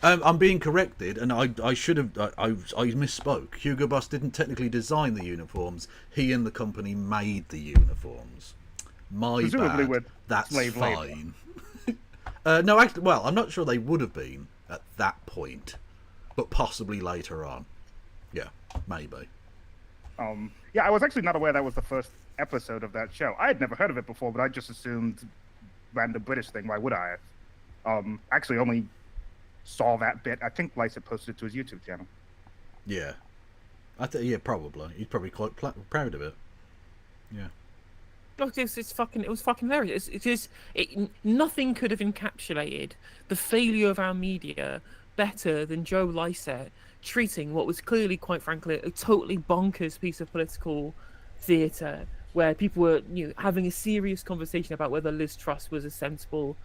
I'm being corrected, and I should have. I misspoke. Hugo Boss didn't technically design the uniforms. He and the company made the uniforms. My Presumably bad. with That's slave fine. No, actually, well, I'm not sure they would have been at that point, but possibly later on. Yeah, maybe. Yeah, I was actually not aware that was the first episode of that show. I had never heard of it before, but I just assumed random British thing. Why would I have? Actually only saw that bit. I think Lysa posted it to his YouTube channel. Yeah. Yeah, probably. He's probably quite proud of it. Yeah. Look, it was fucking hilarious. Nothing could have encapsulated the failure of our media better than Joe Lycett treating what was clearly, quite frankly, a totally bonkers piece of political theatre, where people were, having a serious conversation about whether Liz Truss was a sensible,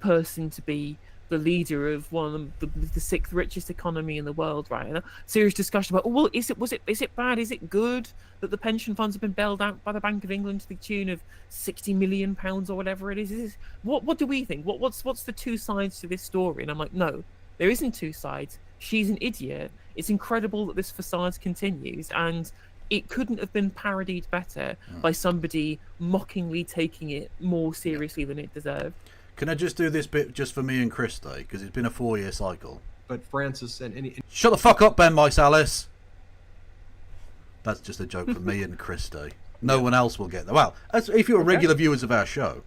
person to be the leader of one of the sixth richest economy in the world, right? And a serious discussion about, well, is it bad? Is it good that the pension funds have been bailed out by the Bank of England to the tune of £60 million or whatever it is? What do we think? What's the two sides to this story? And I'm like, no, there isn't two sides. She's an idiot. It's incredible that this facade continues, and it couldn't have been parodied better by somebody mockingly taking it more seriously than it deserved. Can I just do this bit just for me and Christy? Because it's been a 4-year cycle. But Francis and Shut the fuck up, Ben Alice. That's just a joke for me and Christy. No one else will get that. Well, if you're regular viewers of our show,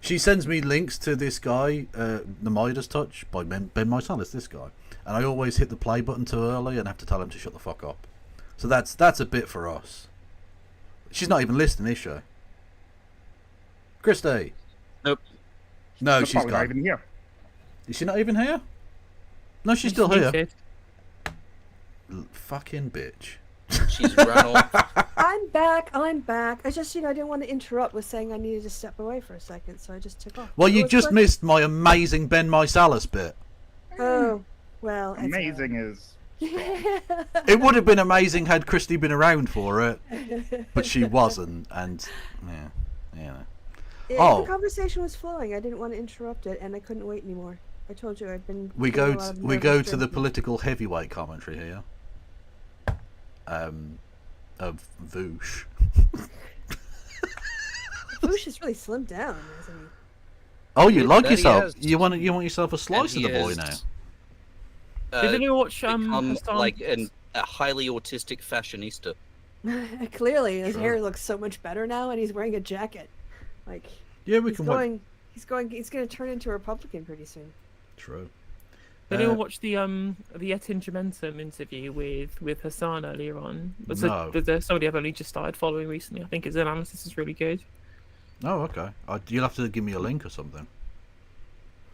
she sends me links to this guy, The Midas Touch by Ben Alice, this guy. And I always hit the play button too early and have to tell him to shut the fuck up. So that's a bit for us. She's not even listening, is she? Christy? Nope. No, she's gone. Not even here. Is she not even here? No, she's still here. Fucking bitch. She's run off. I'm back. I just, I didn't want to interrupt with saying I needed to step away for a second, so I just took off. Well, you just missed my amazing Ben Alice bit. Oh, well. Amazing is... It would have been amazing had Christy been around for it, but she wasn't, and yeah. The conversation was flowing. I didn't want to interrupt it, and I couldn't wait anymore. I told you I've been. We go to the political heavyweight commentary here. Of Voosh. Voosh is really slimmed down, isn't he? Oh, you like yourself? You want yourself a slice of the boy now? Did you watch like a highly autistic fashionista? Clearly, his hair looks so much better now, and he's wearing a jacket. Like, he's going to turn into a Republican pretty soon. True. Did anyone watch the Etin Gementum interview with Hassan earlier on? No. Somebody I've only just started following recently. I think his analysis is really good. Oh, okay. You'll have to give me a link or something.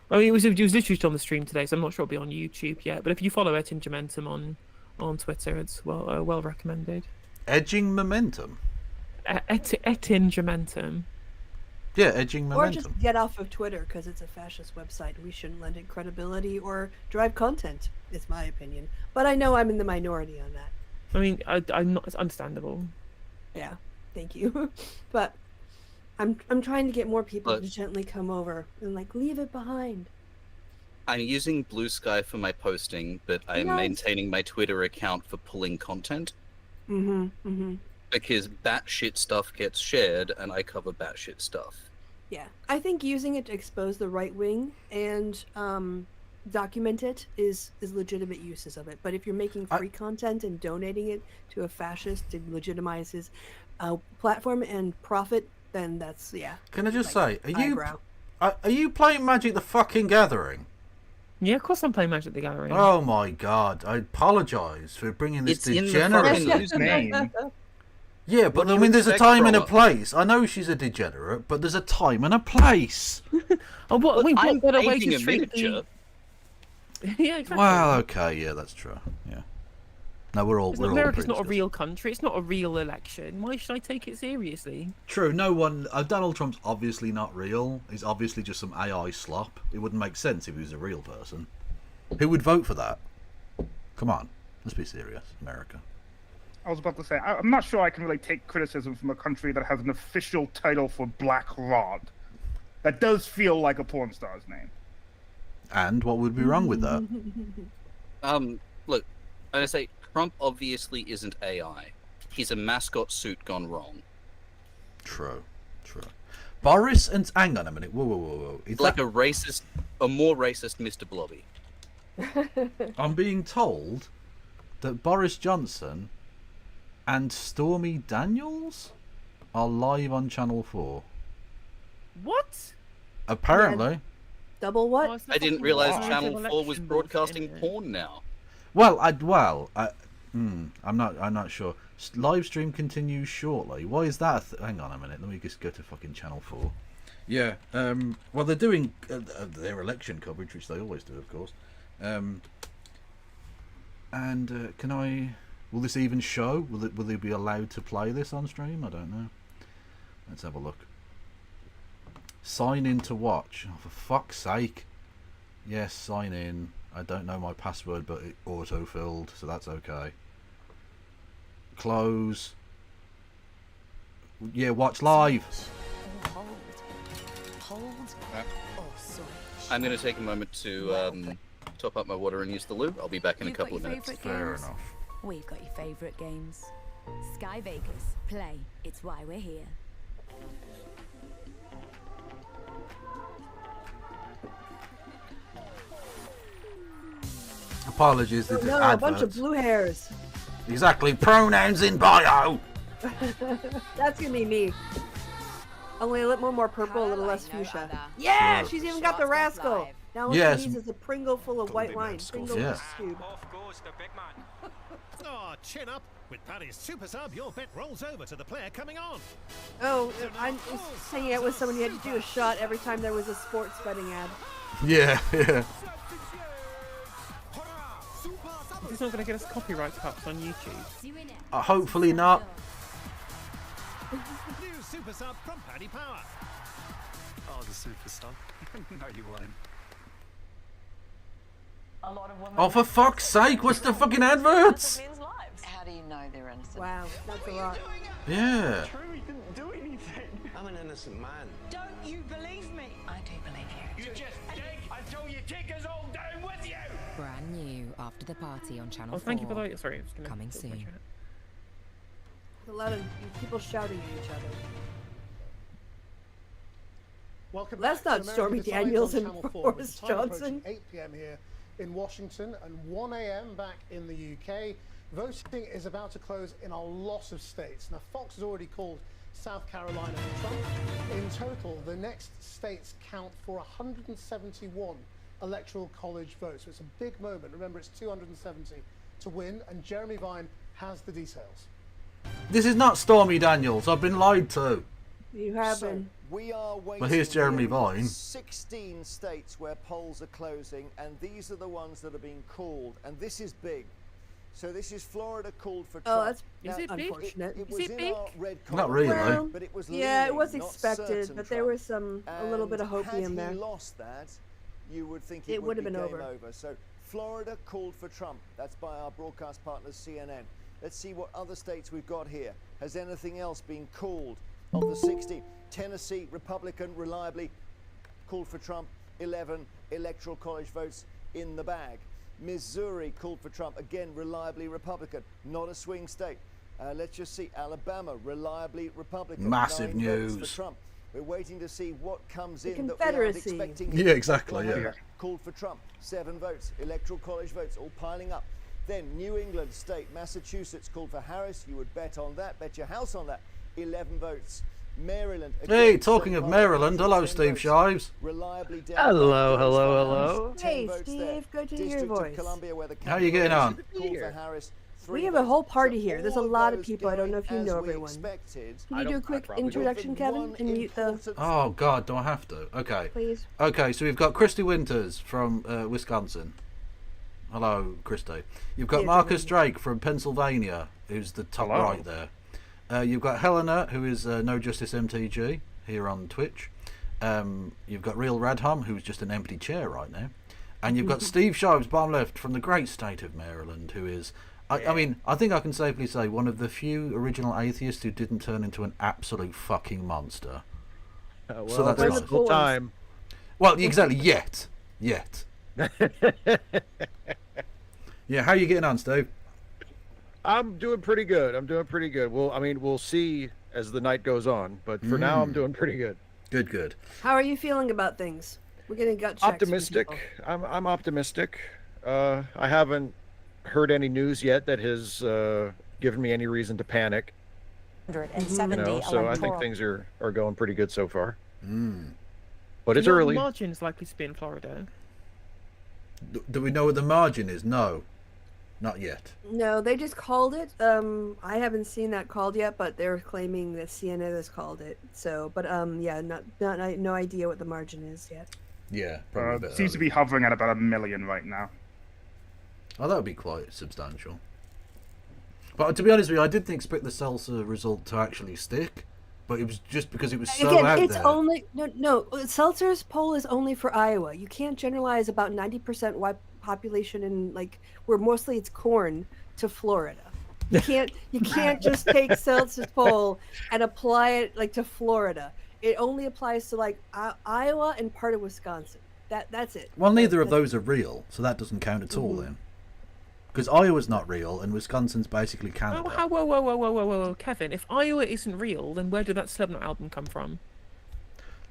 I mean, it was literally on the stream today, so I'm not sure it'll be on YouTube yet. But if you follow Etin Gementum on Twitter, it's well recommended. Edging Momentum? Etin Gementum. Yeah, Edging Momentum. Or just get off of Twitter, because it's a fascist website. We shouldn't lend it credibility or drive content, is my opinion. But I know I'm in the minority on that. I mean, I'm not. It's understandable. Yeah, thank you. But I'm trying to get more people to gently come over and leave it behind. I'm using Blue Sky for my posting, but I'm maintaining my Twitter account for pulling content. Because batshit stuff gets shared, and I cover batshit stuff. Yeah, I think using it to expose the right wing and document it is legitimate uses of it. But if you're making free content and donating it to a fascist to legitimize his platform and profit, then that's Can I just say, eyebrow. are you playing Magic the fucking Gathering? Yeah, of course I'm playing Magic the Gathering. Oh my god! I apologise for bringing this It's in the degenerate. fucking name. Yeah, but I mean, there's a time and a place. I know she's a degenerate, but there's a time and a place. Oh, what? Wait, I'm what better way painting to a treat miniature. Yeah, exactly. Well, okay, yeah, that's true. Yeah. No, we're all. America's not a real country. It's not a real election. Why should I take it seriously? True. No one. Donald Trump's obviously not real. He's obviously just some AI slop. It wouldn't make sense if he was a real person. Who would vote for that? Come on, let's be serious, America. I was about to say, I'm not sure I can really take criticism from a country that has an official title for Black Rod. That does feel like a porn star's name. And what would be wrong with that? Look, I'm gonna say Trump obviously isn't AI. He's a mascot suit gone wrong. True. Boris and hang on a minute. Whoa. It's like a more racist Mr. Blobby. I'm being told that Boris Johnson and Stormy Daniels are live on Channel 4. What? Apparently. Yeah. Double what? I didn't realise Channel 4 was broadcasting porn now. Well, I'm not sure. Live stream continues shortly. Why is that? Hang on a minute. Let me just go to fucking Channel 4. Yeah. Well, they're doing their election coverage, which they always do, of course. Can I? Will this even show? Will they be allowed to play this on stream? I don't know. Let's have a look. Sign in to watch. Oh, for fuck's sake. Yes, sign in. I don't know my password, but it auto-filled, so that's okay. Close. Yeah, watch live. Hold. Oh, sorry. I'm going to take a moment to top up my water and use the loo. I'll be back in a couple of minutes. Fair enough. We've got your favourite games. Sky Vegas. Play. It's why we're here. Apologies. Oh, no, a bunch of blue hairs. Exactly. Pronouns in bio. That's gonna be me. Only a little more purple, a little less fuchsia. Yeah, she's even got the rascal. Now what she needs is a Pringle full of white wine. Pringle cube. Of course, the big man. Oh, chin up. With Paddy's super sub, your bet rolls over to the player coming on. Oh, I was hanging out with someone who had to do a shot every time there was a sports betting ad. Yeah. It's not going to get us copyright cuts on YouTube. Hopefully not. New super sub from Paddy Power. Oh, the super sub. No, you won't. Oh, for fuck's sake, what's the fucking adverts? How do you know they're innocent? Wow, that's a lot. Yeah. True, he didn't do anything. I'm an innocent man. Don't you believe me? I do believe you. You just dig until your tickers all down with you. Brand new after the party on Channel 4. Oh, thank you for that. Sorry, it's gonna coming soon. A lot of people shouting at each other. Welcome That's back not to Stormy America Daniels Decides and on Channel 4, with Boris the time Johnson. approaching 8 p.m. here in Washington and 1 a.m. back in the UK. Voting is about to close in a lot of states. Now, Fox has already called South Carolina for Trump. In total, the next states count for 171 electoral college votes. So it's a big moment. Remember, it's 270 to win, and Jeremy Vine has the details. This is not Stormy Daniels. I've been lied to. You have been. We are waiting. Well, here's Jeremy Vine. 16 states where polls are closing, and these are the ones that are being called, and this is big. So this is Florida called for Trump. Oh, that's unfortunate. It was in our red column, Not really. Well, but it was yeah, it leaning, was not expected, certain but there Trump. was a little bit of hopium And there. had he lost that, you would think it would would have be been game over. So Florida called for Trump. That's by our broadcast partners CNN. Let's see what other states we've got here. Has anything else been called of the 60? Tennessee, Republican, reliably called for Trump. 11 electoral college votes in the bag. Missouri called for Trump, again reliably Republican, not a swing state. Let's just see, Alabama reliably Republican. Massive 9 votes news. for Trump. We're waiting to see what comes The in that we aren't Confederacy. expecting. Yeah, exactly, yeah. Oklahoma called for Trump, 7 votes, electoral college votes, all piling up. Then New England state, Massachusetts called for Harris. You would bet on that, bet your house on that. 11 votes. Maryland. Hey, talking of Maryland, hello, Steve Shives. Reliably down. Hello, hello, hello. Hey, Steve, good to hear your voice. How you getting on? We have a whole party here. There's a lot of people. I don't know if you know everyone. Can you do a quick introduction, Kevin, and mute the... Oh, God, do I have to? Okay. Please. Okay, so we've got Christy Winters from Wisconsin. Hello, Christy. You've got Marcus Drake from Pennsylvania, who's the top right there. You've got Helena, who is No Justice MTG, here on Twitch. You've got Real Radham, who's just an empty chair right now. And you've got Steve Shives, bottom left, from the great state of Maryland, who is... I mean, I think I can safely say one of the few original atheists who didn't turn into an absolute fucking monster. Well, so that's there's still time. Well, exactly. Yet. Yeah, how are you getting on, Steve? I'm doing pretty good. Well, I mean, we'll see as the night goes on, but for now, I'm doing pretty good. Good. How are you feeling about things? We're getting gut checks. Optimistic. I'm optimistic. I haven't heard any news yet that has given me any reason to panic. 170 so I think things are going pretty good so far. But it's Do you know what early. the margin is likely to be in Florida? Do we know what the margin is? No, not yet. No, they just called it. I haven't seen that called yet, but they're claiming that CNN has called it. So, but yeah, no idea what the margin is yet. Yeah, probably a bit seems to be hovering at about 1 million right now. Oh, that would be quite substantial. But to be honest with you, I didn't expect the Seltzer result to actually stick. But it was just because it was so out it's there. only no. Seltzer's poll is only for Iowa. You can't generalize about 90% white population in where mostly it's corn to Florida. You can't just take Seltzer's poll and apply it to Florida. It only applies to Iowa and part of Wisconsin. That's it. Well, neither of those are real, so that doesn't count at all then. Because Iowa's not real, and Wisconsin's basically Canada. Whoa, Kevin! If Iowa isn't real, then where did that Slipknot album come from?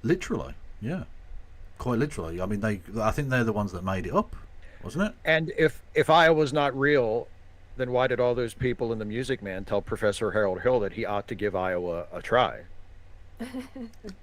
Literally, yeah, quite literally. I mean, I think they're the ones that made it up, wasn't it? And if Iowa's not real, then why did all those people in the Music Man tell Professor Harold Hill that he ought to give Iowa a try?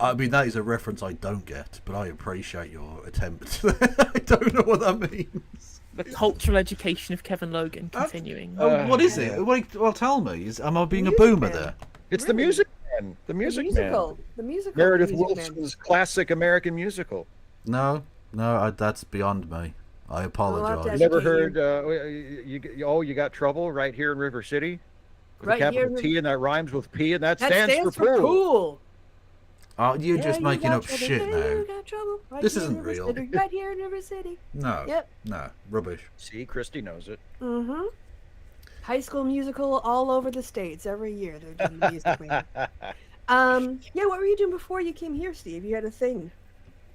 I mean, that is a reference I don't get, but I appreciate your attempt. I don't know what that means. The cultural education of Kevin Logan continuing. What is it? Well, tell me. Am I being a boomer there? It's the Music Man. The Music Man. The musical. Meredith Music Willson's classic American musical. No, that's beyond me. I apologize. You never heard? You got trouble right here in River City. With a capital T, and that rhymes with P, and that stands for pool. Oh, you're just making up trouble. shit now. You got trouble. This isn't real. City. Right here in River City. No. Yep. No. Rubbish. See, Christy knows it. Mm-hmm. High School Musical all over the states every year. They're doing music. Yeah, what were you doing before you came here, Steve? You had a thing.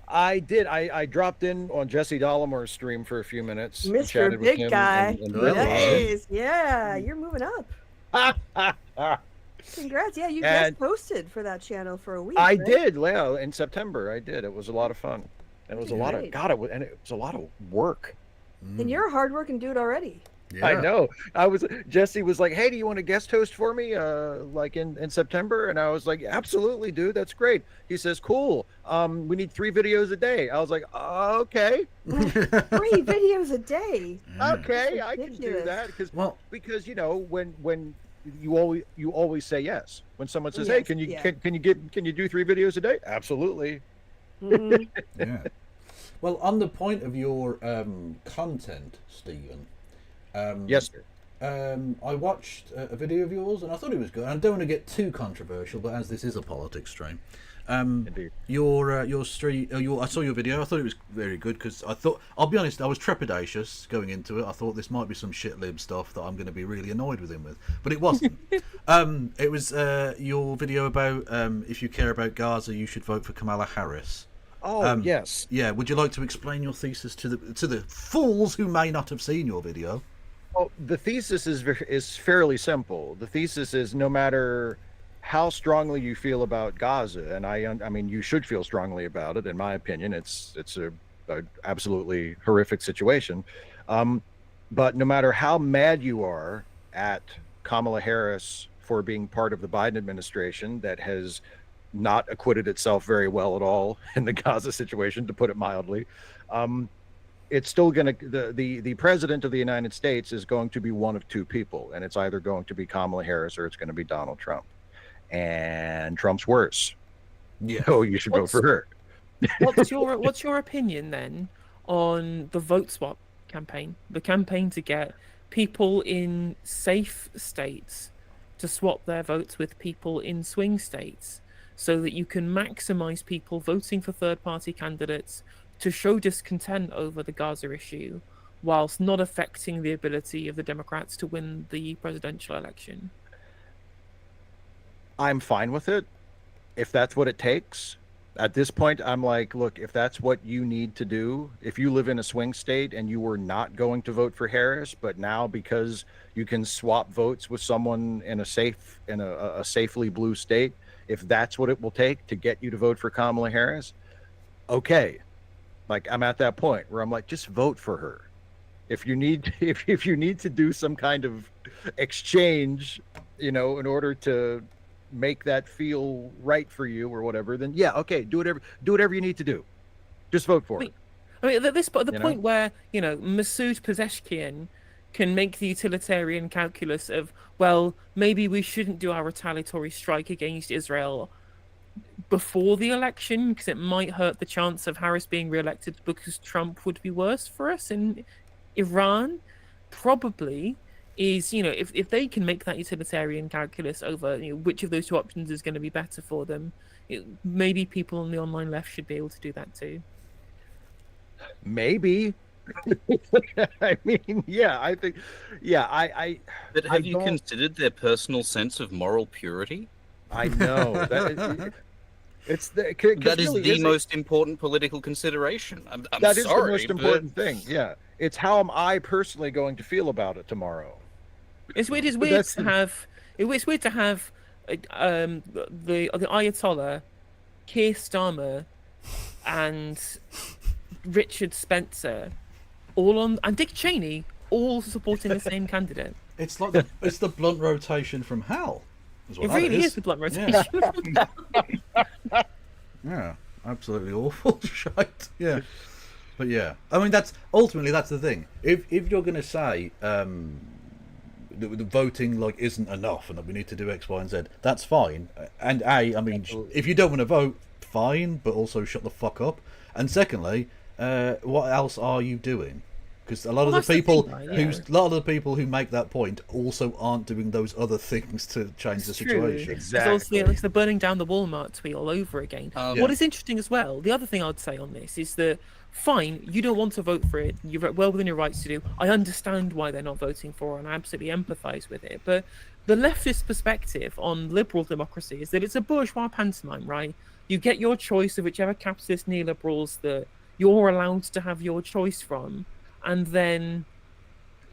I did. I dropped in on Jesse Dollamore's stream for a few minutes. and Mr. chatted with Big him Guy. and Nice. Yeah, you're moving up. Congrats. Yeah, you guest posted for that channel for a week. I right? did, Leo, in September. I did. It was a lot of fun. And it was a lot of it was a lot of work. And you're a hardworking dude already. Yeah. I know. Jesse was like, "Hey, do you want to guest host for me in September?" And I was like, "Absolutely, dude. That's great." He says, "Cool. We need 3 videos a day." I was like, "Okay." 3 videos a day. Okay, I can do that because when you always say yes when someone says, "Hey, can you do 3 videos a day?" Absolutely. Mm-hmm. Yeah. Well, on the point of your content, Stephen. Yes, sir. I watched a video of yours and I thought it was good. I don't want to get too controversial, but as this is a politics stream, Indeed. your stream, I saw your video. I thought it was very good because I'll be honest, I was trepidatious going into it. I thought this might be some shit lib stuff that I'm going to be really annoyed with him with, but it wasn't. It was your video about if you care about Gaza, you should vote for Kamala Harris. Oh, yes. Yeah. Would you like to explain your thesis to the fools who may not have seen your video? Well, the thesis is fairly simple. The thesis is no matter how strongly you feel about Gaza, and I mean you should feel strongly about it. In my opinion, it's a absolutely horrific situation. But no matter how mad you are at Kamala Harris for being part of the Biden administration that has not acquitted itself very well at all in the Gaza situation, to put it mildly. It's still going to, the president of the United States is going to be one of two people, and it's either going to be Kamala Harris or it's going to be Donald Trump. And Trump's worse. Yeah. So you should vote for her. What's your opinion then on the vote swap campaign? The campaign to get people in safe states to swap their votes with people in swing states, so that you can maximize people voting for third-party candidates to show discontent over the Gaza issue, whilst not affecting the ability of the Democrats to win the presidential election. I'm fine with it if that's what it takes. At this point, I'm like, look, if that's what you need to do, if you live in a swing state and you were not going to vote for Harris, but now because you can swap votes with someone in a safely blue state, if that's what it will take to get you to vote for Kamala Harris, okay. Like, I'm at that point where I'm like, just vote for her. If you need if you need to do some kind of exchange, in order to make that feel right for you or whatever, then yeah, okay, do whatever you need to do. Just vote for it. I mean, at this point, the point where Masoud Pezeshkian can make the utilitarian calculus of, well, maybe we shouldn't do our retaliatory strike against Israel before the election because it might hurt the chance of Harris being re-elected because Trump would be worse for us in Iran, probably is, if they can make that utilitarian calculus over which of those two options is going to be better for them, maybe people on the online left should be able to do that too. Maybe. I mean, yeah, I think, yeah, I But have you considered their personal sense of moral purity? I know. That is the most important political consideration. I'm that sorry, is the most important thing. Yeah, it's how am I personally going to feel about it tomorrow. It's weird. It's weird to have. It's weird to have the Ayatollah, Keir Starmer, and Richard Spencer, and Dick Cheney, all supporting the same candidate. It's like it's the blunt rotation from hell. It really is the blunt rotation. Yeah, absolutely awful shite. Yeah, but yeah, I mean that's the thing. If you're going to say the voting isn't enough and that we need to do X, Y, and Z, that's fine. And I mean, if you don't want to vote, fine, but also shut the fuck up. And secondly, what else are you doing? Because a lot of the people who make that point also aren't doing those other things to change the situation. Exactly. It's the burning down the Walmart tweet all over again. What is interesting as well, the other thing I would say on this is that, fine, you don't want to vote for it. You're well within your rights to do. I understand why they're not voting for it, and I absolutely empathise with it. But the leftist perspective on liberal democracy is that it's a bourgeois pantomime, right? You get your choice of whichever capitalist neoliberals that you're allowed to have your choice from. And then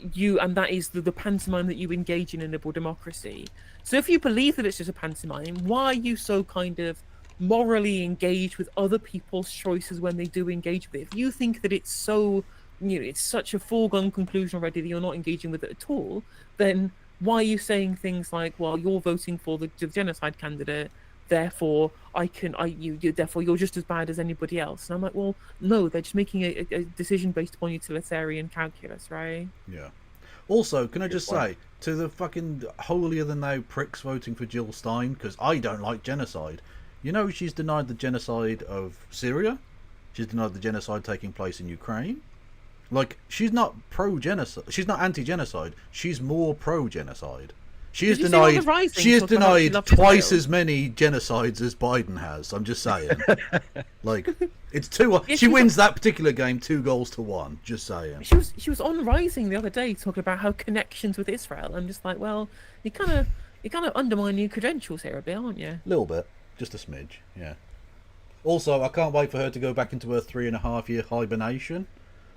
that is the pantomime that you engage in liberal democracy. So if you believe that it's just a pantomime, why are you so kind of morally engaged with other people's choices when they do engage with it? If you think that it's so, it's such a foregone conclusion already that you're not engaging with it at all, then why are you saying things like, well, you're voting for the genocide candidate, therefore therefore you're just as bad as anybody else? And I'm like, well, no, they're just making a decision based upon utilitarian calculus, right? Yeah. Also, can I just say to the fucking holier than thou pricks voting for Jill Stein, because I don't like genocide. She's denied the genocide of Syria. She's denied the genocide taking place in Ukraine. She's not pro-genocide. She's not anti-genocide. She's more pro-genocide. She has denied twice as many genocides as Biden has. I'm just saying. It's 2. She wins that particular game 2-1. Just saying. She was on Rising the other day talking about her connections with Israel. I'm just like, well, you're kind of undermining your credentials here a bit, aren't you? A little bit, just a smidge. Yeah. Also, I can't wait for her to go back into her 3.5-year hibernation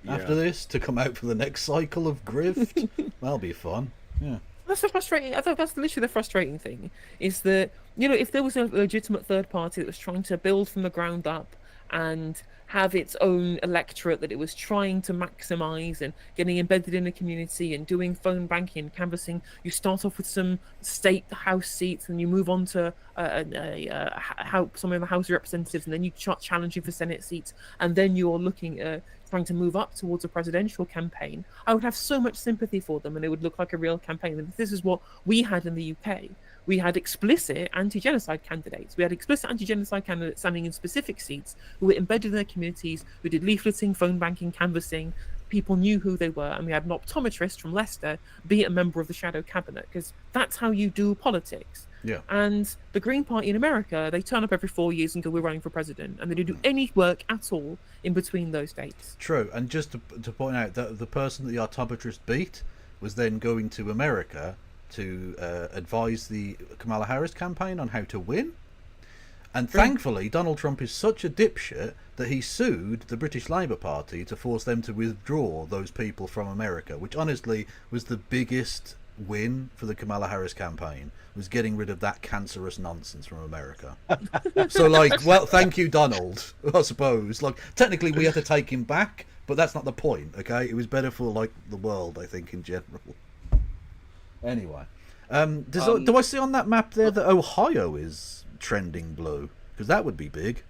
after this to come out for the next cycle of grift. That'll be fun. Yeah. That's the frustrating. I thought that's literally the frustrating thing is that if there was a legitimate third party that was trying to build from the ground up and have its own electorate that it was trying to maximize and getting embedded in a community and doing phone banking and canvassing. You start off with some state house seats, and you move on to some of the House of Representatives, and then you start challenging for Senate seats, and then you're looking at trying to move up towards a presidential campaign. I would have so much sympathy for them, and it would look like a real campaign. And this is what we had in the UK. We had explicit anti-genocide candidates. We had explicit anti-genocide candidates standing in specific seats who were embedded in their communities, who did leafleting, phone banking, canvassing. People knew who they were, and we had an optometrist from Leicester be a member of the shadow cabinet, because that's how you do politics. Yeah. And the Green Party in America, they turn up every 4 years and go, we're running for president, and they don't do any work at all in between those dates. True, and just to point out that the person that the optometrist beat was then going to America to advise the Kamala Harris campaign on how to win. And thankfully, Donald Trump is such a dipshit that he sued the British Labour Party to force them to withdraw those people from America, which honestly was the biggest win for the Kamala Harris campaign, was getting rid of that cancerous nonsense from America. So, like, well, thank you, Donald, I suppose. Like, technically we had to take him back, but that's not the point, okay? It was better for, like, the world, I think, in general. Anyway, do I see on that map there that Ohio is trending blue? Because that would be big.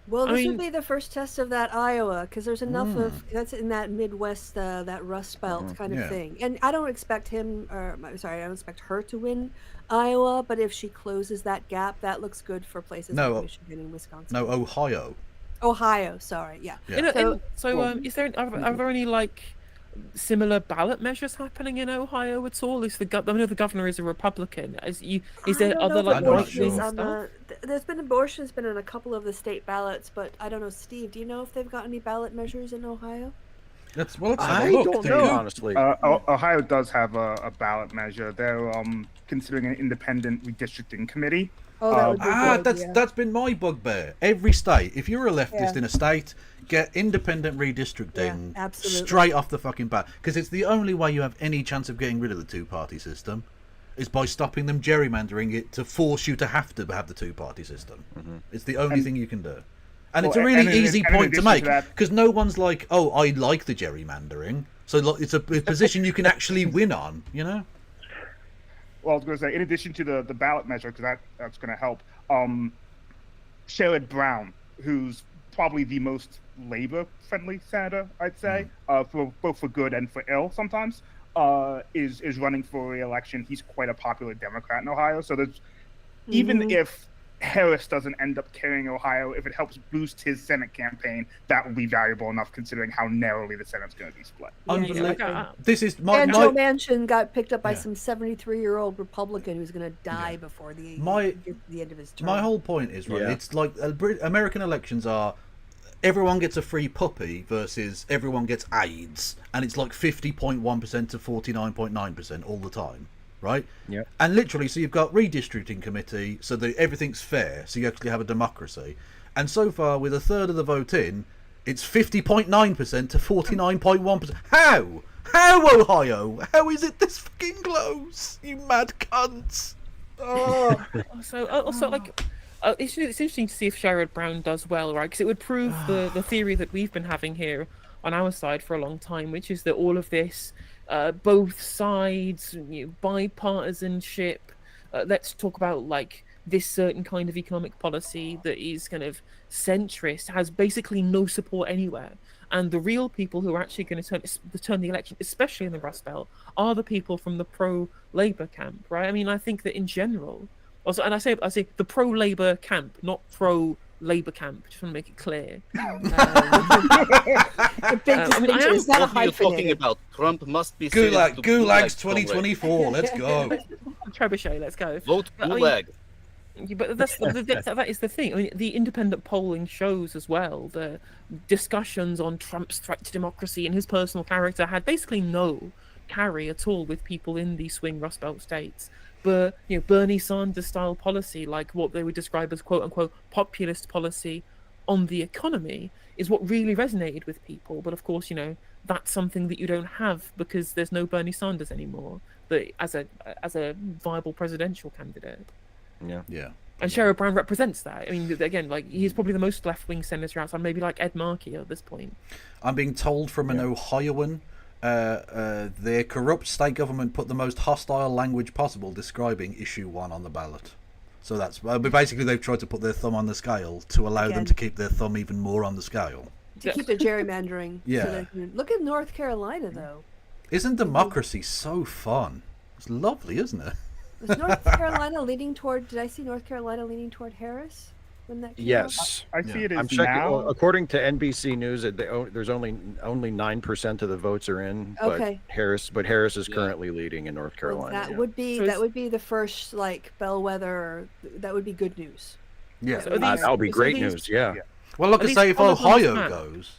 Well, this would be the first test of that Iowa, because there's enough of that's in that Midwest, that Rust Belt kind of thing. And I don't expect I don't expect her to win Iowa, but if she closes that gap, that looks good for places like Michigan and Wisconsin. No, Ohio. Ohio, sorry, yeah. Is there are there any like similar ballot measures happening in Ohio at all? I know the governor is a Republican. Is there other like stuff? There's been abortion's been on a couple of the state ballots, but I don't know. Steve, do you know if they've got any ballot measures in Ohio? I don't know, honestly. Ohio does have a ballot measure. They're considering an independent redistricting committee. That's been my bugbear. Every state, if you're a leftist in a state, get independent redistricting straight off the fucking bat, because it's the only way you have any chance of getting rid of the two-party system, is by stopping them gerrymandering it to force you to have the two-party system. It's the only thing you can do. And it's a really easy point to make, because no one's like, oh, I like the gerrymandering, so it's a position you can actually win on, you know? Well, I was going to say, in addition to the ballot measure, because that's going to help, Sherrod Brown, who's probably the most labor-friendly senator, I'd say, for both for good and for ill sometimes, is running for re-election. He's quite a popular Democrat in Ohio. So there's even if Harris doesn't end up carrying Ohio, if it helps boost his Senate campaign, that will be valuable enough considering how narrowly the Senate's going to be split. This is Joe Manchin got picked up by some 73-year-old Republican who's going to die before the end of his term. My whole point is, it's like American elections are everyone gets a free puppy versus everyone gets AIDS, and it's like 50.1% to 49.9% all the time. Right? Yeah. And literally, so you've got redistricting committee, so that everything's fair, so you actually have a democracy. And so far, with a third of the vote in, it's 50.9% to 49.1%. How? How, Ohio? How is it this fucking close? You mad cunts! Oh. It's interesting to see if Sherrod Brown does well, right? Because it would prove the theory that we've been having here on our side for a long time, which is that all of this, both sides, bipartisanship, let's talk about like this certain kind of economic policy that is kind of centrist, has basically no support anywhere. And the real people who are actually going to turn the election, especially in the Rust Belt, are the people from the pro-Labour camp, right? I mean, I think that in general, also, and I say the pro-Labour camp, not pro-Labour camp. Just want to make it clear. What are you talking about? Trump must be Gulags 2024. Let's go. Trebuchet, let's go. Vote Gulag. But that is the thing. I mean, the independent polling shows as well the discussions on Trump's threat to democracy and his personal character had basically no carry at all with people in the swing Rust Belt states. But Bernie Sanders style policy, like what they would describe as quote unquote populist policy on the economy, is what really resonated with people. But of course, that's something that you don't have because there's no Bernie Sanders anymore. But as a viable presidential candidate. Yeah. And Sherrod Brown represents that. I mean, again, like he's probably the most left-wing senator outside maybe like Ed Markey at this point. I'm being told from an Ohioan, their corrupt state government put the most hostile language possible describing issue 1 on the ballot. So that's basically they've tried to put their thumb on the scale to allow them to keep their thumb even more on the scale. To keep the gerrymandering. Yeah. So they can... Look at North Carolina, though. Isn't democracy so fun? It's lovely, isn't it? Was North Carolina leaning toward? Did I see North Carolina leaning toward Harris when that came Yes, I see it as I'm checking. now. According to NBC News, there's only 9% of the votes are in. Okay. But Harris is currently leading in North Carolina. Well, that would be the first like bellwether. That would be good news. Yeah, that would be great news. Yeah. Well, look, say if Ohio goes,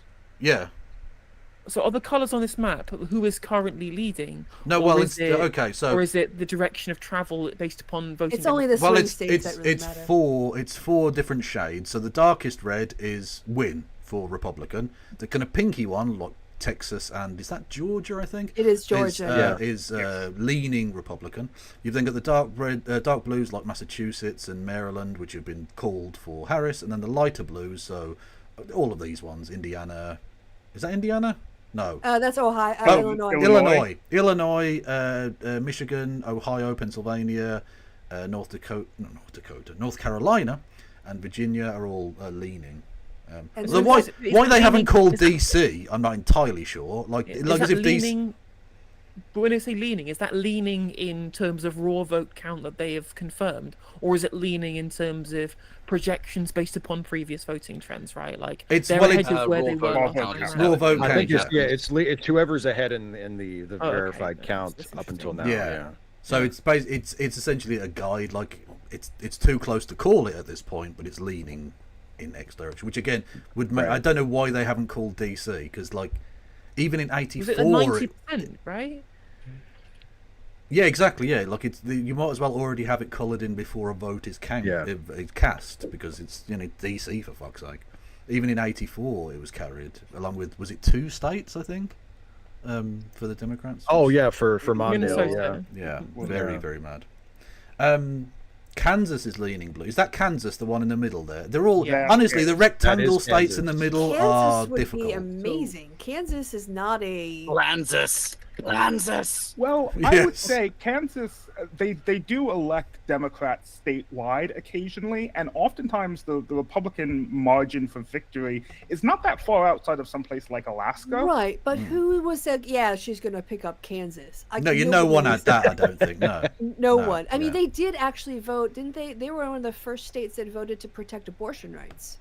So are the colours on this map who is currently leading? No, well, it's okay. So or is it the direction of travel based upon voting? It's only the swing states that really it's matter. It's 4 different shades. So the darkest red is win for Republican. The kind of pinky one, like Texas and is that Georgia? I think it is Georgia. Is leaning Republican. You've then got the dark red, dark blues like Massachusetts and Maryland, which have been called for Harris, and then the lighter blues. So all of these ones, Indiana. Is that Indiana? No. That's Ohio. Illinois, Michigan, Ohio, Pennsylvania, North Carolina, and Virginia are all leaning. So why they haven't called DC, I'm not entirely sure. Like as if leaning, but when I say leaning, is that leaning in terms of raw vote count that they have confirmed, or is it leaning in terms of projections based upon previous voting trends? Right, like it's ahead of where they were. Raw vote count. I think it's whoever's ahead in the verified count up until now. Yeah. So it's essentially a guide. Like it's too close to call it at this point, but it's leaning in X direction, which again would make. I don't know why they haven't called DC because like. Even in '84, was it 90%, right? Yeah, exactly. Yeah, like you might as well already have it coloured in before a vote is cast because it's DC for fuck's sake. Even in '84, it was carried along with 2 states I think for the Democrats. Oh yeah, for Mondale. Yeah, very mad. Kansas is leaning blue. Is that Kansas, the one in the middle there? They're all honestly the rectangle states in the middle are difficult. Kansas would be amazing. Kansas is not a Kansas. Well, I would say Kansas. They do elect Democrats statewide occasionally, and oftentimes the Republican margin for victory is not that far outside of some place like Alaska. Right, but who was said? Yeah, she's going to pick up Kansas. No one had that. I don't think. No one. I mean, they did actually vote, didn't they? They were one of the first states that voted to protect abortion rights.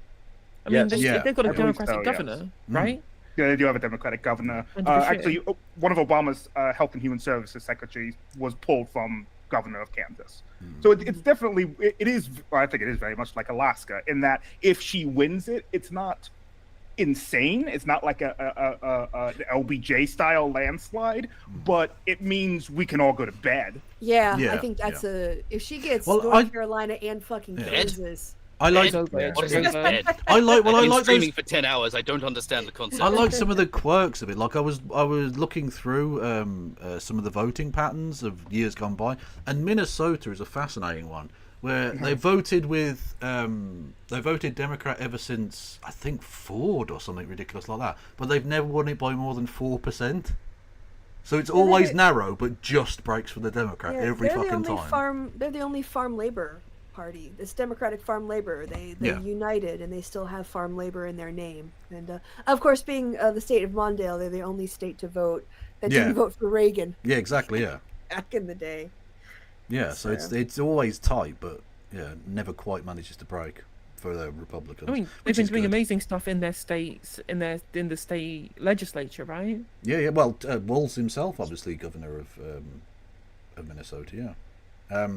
I mean, they've got a Democratic governor, right? Yeah, they do have a Democratic governor. Actually, one of Obama's Health and Human Services secretaries was pulled from governor of Kansas. So it's definitely, it is, I think it is very much like Alaska in that if she wins it, it's not insane. It's not like an LBJ style landslide, but it means we can all go to bed. Yeah. I think that's if she gets North Carolina and fucking Kansas. I like. What is bed? I like streaming for 10 hours. I don't understand the concept. I like some of the quirks of it. Like I was looking through some of the voting patterns of years gone by, and Minnesota is a fascinating one where they voted Democrat ever since I think Ford or something ridiculous like that, but they've never won it by more than 4%. So it's always narrow, but just breaks for the Democrat every fucking time. They're the only farm labor party. This Democratic Farm Labor, they united and they still have farm labor in their name. And of course, being the state of Mondale, they're the only state to vote that didn't vote for Reagan. Yeah, exactly. Yeah. Back in the day. Yeah, so it's always tight, but never quite manages to break for the Republicans. I mean, they've been doing amazing stuff in their states, in the state legislature, right? Yeah. Well, Walz himself, obviously, governor of Minnesota. Yeah.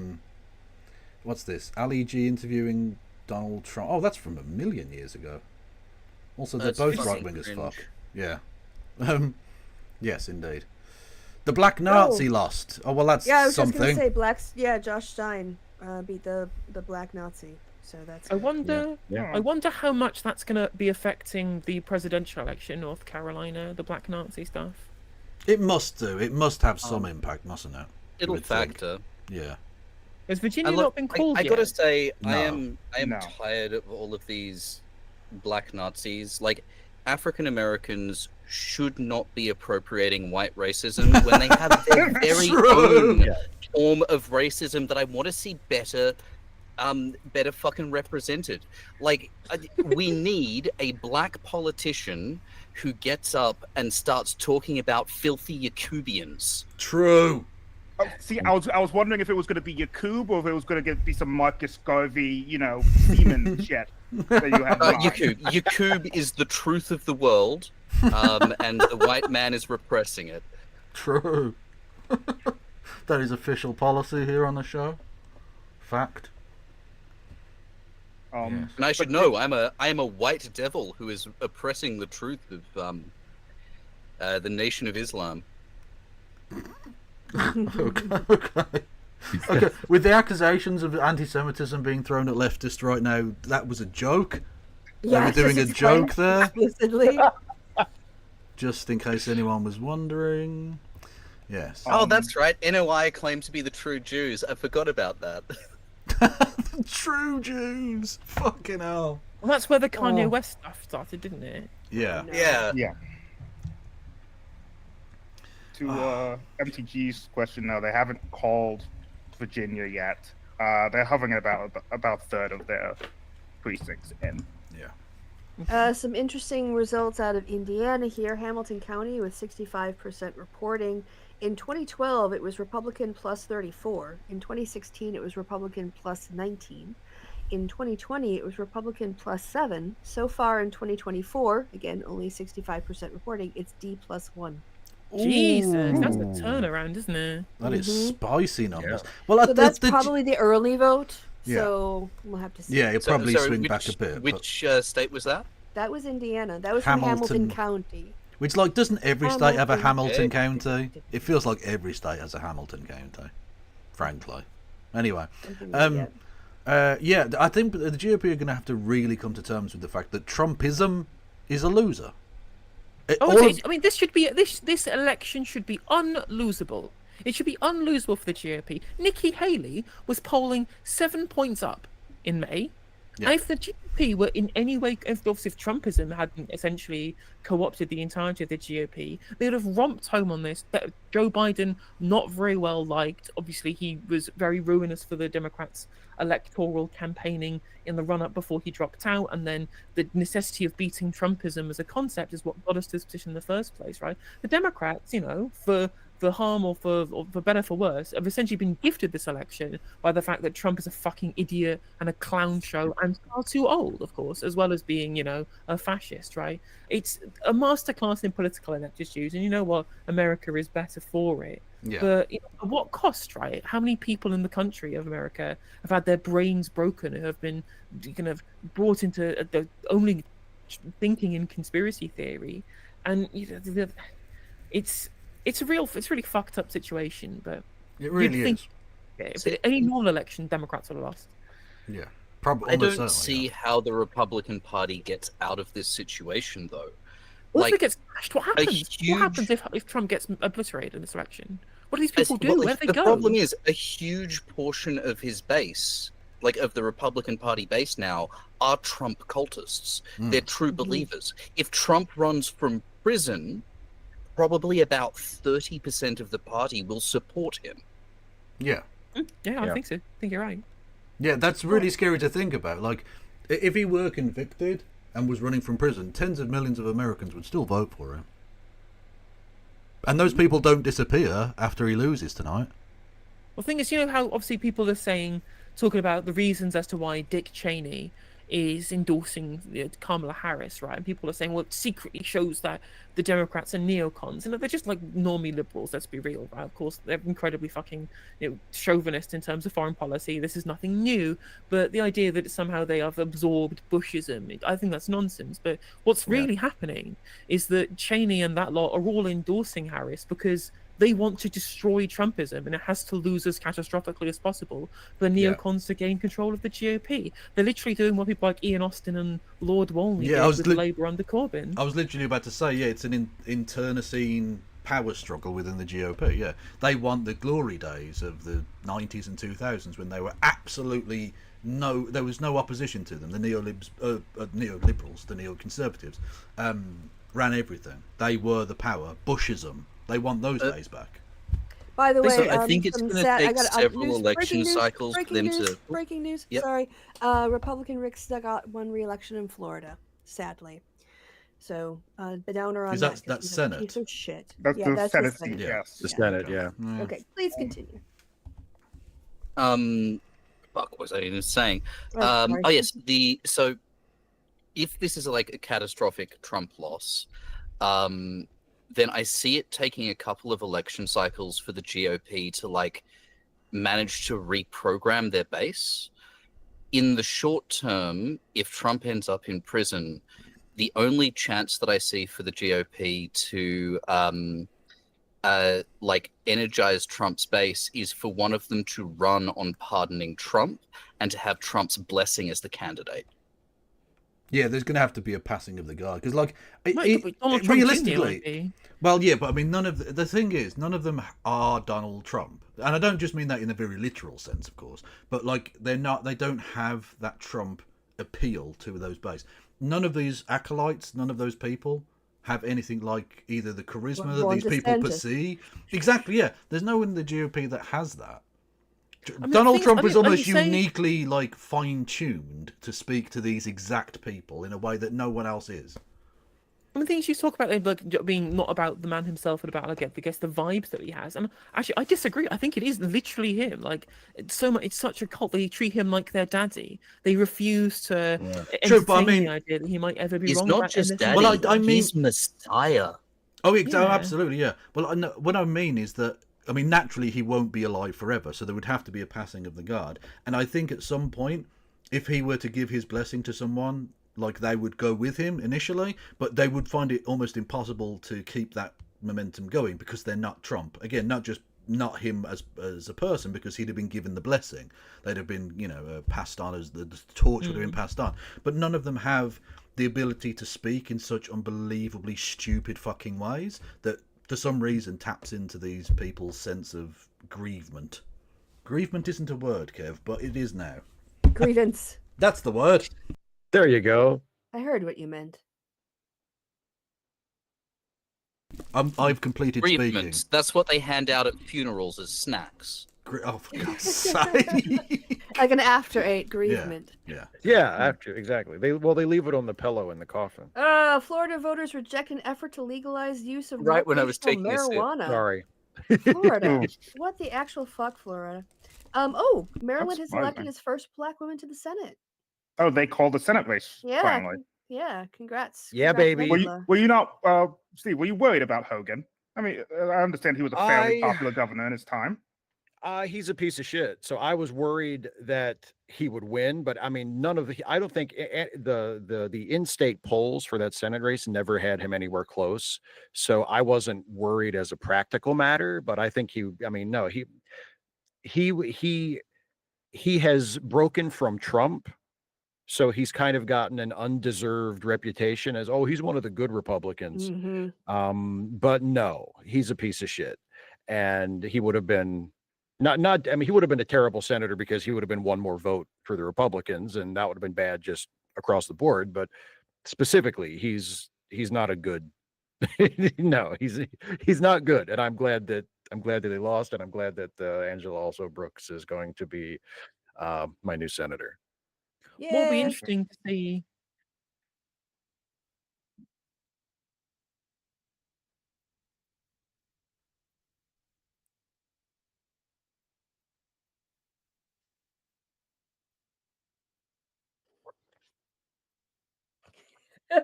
What's this? Ali G interviewing Donald Trump. Oh, that's from 1,000,000 years ago. Also, they're both right-wing as fuck. Yeah. Yes, indeed. The Black Nazi lost. Oh, well, that's something. Yeah, I was just going to say, Josh Stein beat the Black Nazi. So that's. I wonder how much that's going to be affecting the presidential election, North Carolina, the Black Nazi stuff. It must do. It must have some impact, mustn't it? It'll factor. Yeah. Has Virginia And look, not been called I yet? gotta say, No. I am No. tired of all of these black Nazis. Like, African Americans should not be appropriating white racism when they have their very True. own form of racism that I want to see better fucking represented. Like, we need a black politician who gets up and starts talking about filthy Yakubians. True. Oh, see, I was wondering if it was going to be Yakub or if it was going to be some Marcus Garvey, semen shit that you had. Yakub is the truth of the world, and the white man is repressing it. True. That is official policy here on the show. Fact. And I should know, I am a white devil who is oppressing the truth of the Nation of Islam. Okay. With the accusations of anti-Semitism being thrown at leftists right now, that was a joke. Yeah, We're doing a joke there. Explicitly. Just in case anyone was wondering. Yes. Oh, that's right. NOI claim to be the true Jews. I forgot about that. True Jews. Fucking hell. Well, that's where the Kanye West stuff started, didn't it? Yeah. Yeah. To MTG's question, no, they haven't called Virginia yet. They're hovering at about a third of their precincts in. Yeah. Some interesting results out of Indiana here. Hamilton County with 65% reporting. In 2012, it was Republican plus 34. In 2016, it was Republican plus 19. In 2020, it was Republican plus 7. So far in 2024, again, only 65% reporting, it's D plus 1. Jesus, that's a turnaround, isn't it? That is spicy numbers. Well, So that's probably the early vote. So we'll have to see. Yeah, it'll probably swing back a bit. Which state was that? That was Indiana. That was from Hamilton County. Which, doesn't every state have a Hamilton Hamilton. County? It feels like every state has a Hamilton County, frankly. Anyway, I think the GOP are going to have to really come to terms with the fact that Trumpism is a loser. This election should be unlosable. It should be unlosable for the GOP. Nikki Haley was polling 7 points up in May. Yeah. And if the GOP were in any way, if Trumpism hadn't essentially co-opted the entirety of the GOP, they would have romped home on this. That Joe Biden, not very well liked. Obviously, he was very ruinous for the Democrats' electoral campaigning in the run-up before he dropped out, and then the necessity of beating Trumpism as a concept is what got us to this position in the first place, right? The Democrats, for harm or for better for worse, have essentially been gifted this election by the fact that Trump is a fucking idiot and a clown show and far too old, of course, as well as being, a fascist, right? It's a masterclass in political ineptitude, and you know what? America is better for it. Yeah. But at what cost, right? How many people in the country of America have had their brains broken and have been kind of brought into the only thinking in conspiracy theory? And it's a really fucked up situation, but it really is. If any normal election, Democrats would have lost. Yeah, probably. I don't see how the Republican Party gets out of this situation, though. What if it gets smashed? What happens? What happens if Trump gets obliterated in this election? What do these people do? Where do they go? The problem is a huge portion of his base, of the Republican Party base now, are Trump cultists. They're true believers. If Trump runs from prison, probably about 30% of the party will support him. Yeah. Yeah, I think so. I think you're right. Yeah, that's really scary to think about. If he were convicted and was running from prison, tens of millions of Americans would still vote for him. And those people don't disappear after he loses tonight. Well, the thing is, how obviously people are talking about the reasons as to why Dick Cheney is endorsing Kamala Harris, right? And people are saying, well, it secretly shows that the Democrats are neocons. And they're just normie liberals, let's be real, right? Of course, they're incredibly fucking chauvinist in terms of foreign policy. This is nothing new. But the idea that somehow they have absorbed Bushism, I think that's nonsense. But what's really happening is that Cheney and that lot are all endorsing Harris because they want to destroy Trumpism, and it has to lose as catastrophically as possible for the neocons to gain control of the GOP. They're literally doing what people like Ian Austin and Lord Walney did with Labour under Corbyn. I was literally about to say, it's an internecine power struggle within the GOP. Yeah, they want the glory days of the 90s and 2000s when they were absolutely there was no opposition to them. The neoliberals, the neoconservatives, ran everything. They were the power. Bushism. They want those days back. By the way, So I think it's going to take several election cycles for them to. Breaking news. Yep. Sorry, Republican Rick still got one re-election in Florida, sadly. So the downer on that. That's Senate. Piece of shit. That's yeah, the that's Senate the seat. Senate. Yes. The Senate, yeah. Okay, please continue. Fuck, what was I even saying? Sorry. Oh yes, so if this is like a catastrophic Trump loss, then I see it taking a couple of election cycles for the GOP to like manage to reprogram their base. In the short term, if Trump ends up in prison, the only chance that I see for the GOP to like energize Trump's base is for one of them to run on pardoning Trump and to have Trump's blessing as the candidate. Yeah, there's going to have to be a passing of the guard because, like, realistically, well, yeah, but I mean, the thing is, none of them are Donald Trump, and I don't just mean that in a very literal sense, of course, but like they don't have that Trump appeal to those base. None of these acolytes, none of those people have anything like either the charisma that these people perceive. Exactly, yeah. There's no one in the GOP that has that. Donald Trump is almost uniquely like fine-tuned to speak to these exact people in a way that no one else is. I mean, things you talk about like being not about the man himself, but about I guess the vibes that he has. And actually, I disagree. I think it is literally him. Like it's such a cult. They treat him like their daddy. They refuse to entertain the idea that he might ever be wrong. He's not just daddy. Well, I mean, he's Messiah. Oh, absolutely, yeah. Well, what I mean is that. I mean, naturally, he won't be alive forever, so there would have to be a passing of the guard. And I think at some point, if he were to give his blessing to someone, like they would go with him initially, but they would find it almost impossible to keep that momentum going because they're not Trump. Again, not him as a person, because he'd have been given the blessing. They'd have been, passed on as the torch would have been passed on. But none of them have the ability to speak in such unbelievably stupid fucking ways that for some reason taps into these people's sense of grievement. Grievement isn't a word, Kev, but it is now. Grievance. That's the word. There you go. I heard what you meant. I've completed speaking. That's what they hand out at funerals as snacks. Oh, for God's sake. Like an after eight grievement. Yeah, exactly. They leave it on the pillow in the coffin. Florida voters reject an effort to legalize use of right when I was taking marijuana. Sorry. Florida. What the actual fuck, Florida? Maryland has elected its first black woman to the Senate. Oh, they called the Senate race finally. Yeah, congrats. Yeah, baby. Were you not, Steve, were you worried about Hogan? I mean, I understand he was a fairly popular governor in his time. He's a piece of shit. So I was worried that he would win, but I mean, I don't think the in-state polls for that Senate race never had him anywhere close. So I wasn't worried as a practical matter, but I think he has broken from Trump. So he's kind of gotten an undeserved reputation as, he's one of the good Republicans. Mm-hmm. But no, he's a piece of shit. And he would have been he would have been a terrible senator because he would have been one more vote for the Republicans, and that would have been bad just across the board. But specifically, he's not a good. No, he's not good, and I'm glad that they lost, and I'm glad that Angela also Brooks is going to be my new senator. Yeah. What will be interesting to see.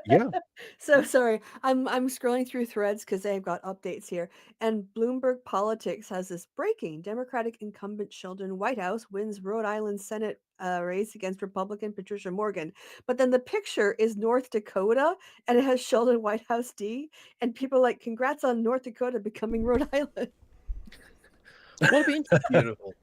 Yeah. So sorry. I'm scrolling through threads because they've got updates here. And Bloomberg Politics has this breaking: Democratic incumbent Sheldon Whitehouse wins Rhode Island Senate race against Republican Patricia Morgan. But then the picture is North Dakota and it has Sheldon Whitehouse D. And people are like, congrats on North Dakota becoming Rhode Island. What would be beautiful.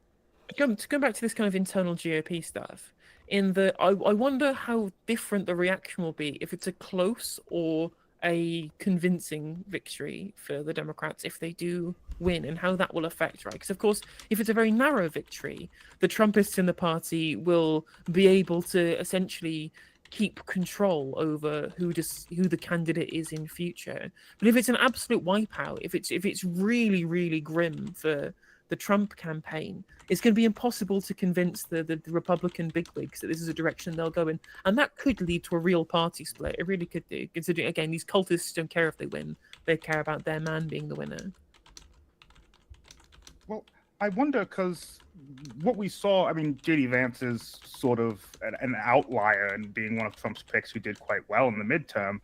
To go back to this kind of internal GOP stuff. I wonder how different the reaction will be if it's a close or a convincing victory for the Democrats if they do win, and how that will affect, right? Because of course, if it's a very narrow victory, the Trumpists in the party will be able to essentially keep control over who the candidate is in future. But if it's an absolute wipeout, if it's really, really grim for the Trump campaign, it's going to be impossible to convince the Republican bigwigs that this is a direction they'll go in, and that could lead to a real party split. It really could do. Considering, again, these cultists don't care if they win; they care about their man being the winner. Well, I wonder, because what we saw, I mean, J.D. Vance is sort of an outlier and being one of Trump's picks who did quite well in the midterm.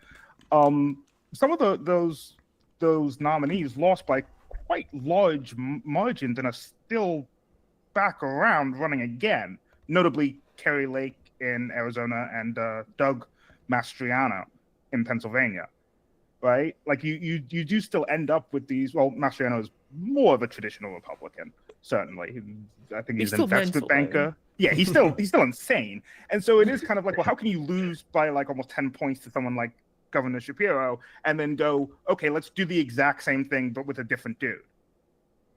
Some of those nominees lost by quite large margins and are still back around running again, notably Kerry Lake in Arizona and Doug Mastriano in Pennsylvania, right? Like you do still end up with these. Well, Mastriano is more of a traditional Republican, certainly. I think he's an investment banker. Yeah, he's still insane. And so it is kind of like, well, how can you lose by like almost 10 points to someone like Governor Shapiro and then go, okay, let's do the exact same thing but with a different dude?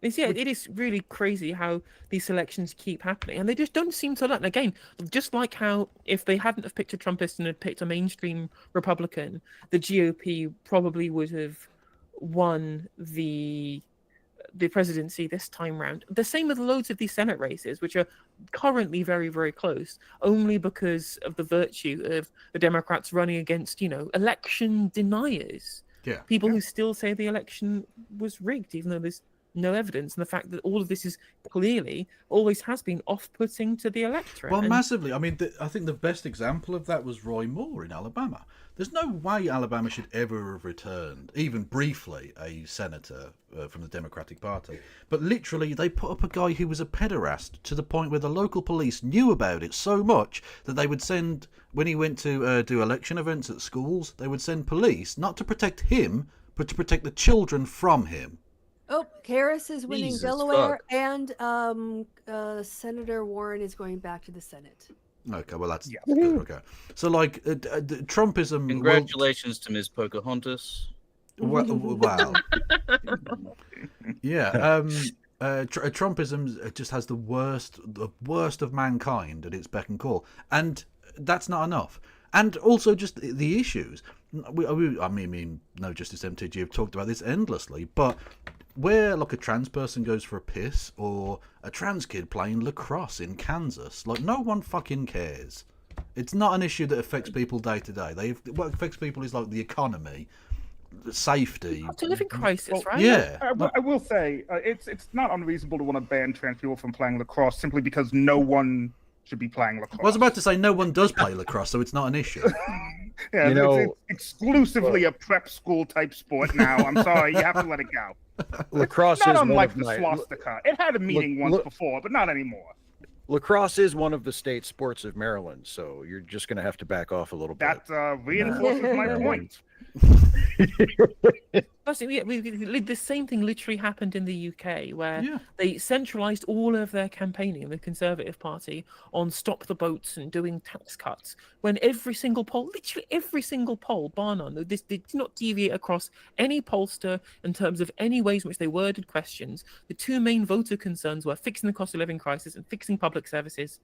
It is really crazy how these elections keep happening, and they just don't seem to learn. And again, just like how if they hadn't have picked a Trumpist and had picked a mainstream Republican, the GOP probably would have won the presidency this time round. The same with loads of these Senate races, which are currently very, very close, only because of the virtue of the Democrats running against, election deniers. Yeah. People who still say the election was rigged, even though there's no evidence, and the fact that all of this is clearly always has been off-putting to the electorate. Well, massively. I mean, I think the best example of that was Roy Moore in Alabama. There's no way Alabama should ever have returned, even briefly, a senator from the Democratic Party. But literally, they put up a guy who was a pederast to the point where the local police knew about it so much that they would send, when he went to do election events at schools, they would send police, not to protect him, but to protect the children from him. Oh, Harris is winning Jesus Delaware, fuck. and Senator Warren is going back to the Senate. Okay, well that's good. Okay, so like Trumpism. Congratulations to Ms. Pocahontas. Wow. Yeah. Trumpism just has the worst of mankind at its beck and call, and that's not enough. And also just the issues. I mean, No Justice MTG have talked about this endlessly, but where like a trans person goes for a piss or a trans kid playing lacrosse in Kansas, like no one fucking cares. It's not an issue that affects people day to day. What affects people is like the economy, safety. It's a living crisis, right? Yeah. I will say it's not unreasonable to want to ban trans people from playing lacrosse simply because no one should be playing lacrosse. I was about to say no one does play lacrosse, so it's not an issue. Yeah, it's exclusively a prep school type sport now. I'm sorry, you have to let it go. Lacrosse not is unlike one of the my swastika. It had a meaning once before, but not anymore. Lacrosse is one of the state sports of Maryland, so you're just going to have to back off a little bit. That reinforces my point. The same thing literally happened in the UK, where they centralised all of their campaigning, the Conservative Party, on stop the boats and doing tax cuts. When every single poll, literally every single poll, bar none, they did not deviate across any pollster in terms of any ways in which they worded questions. The two main voter concerns were fixing the cost of living crisis and fixing public services,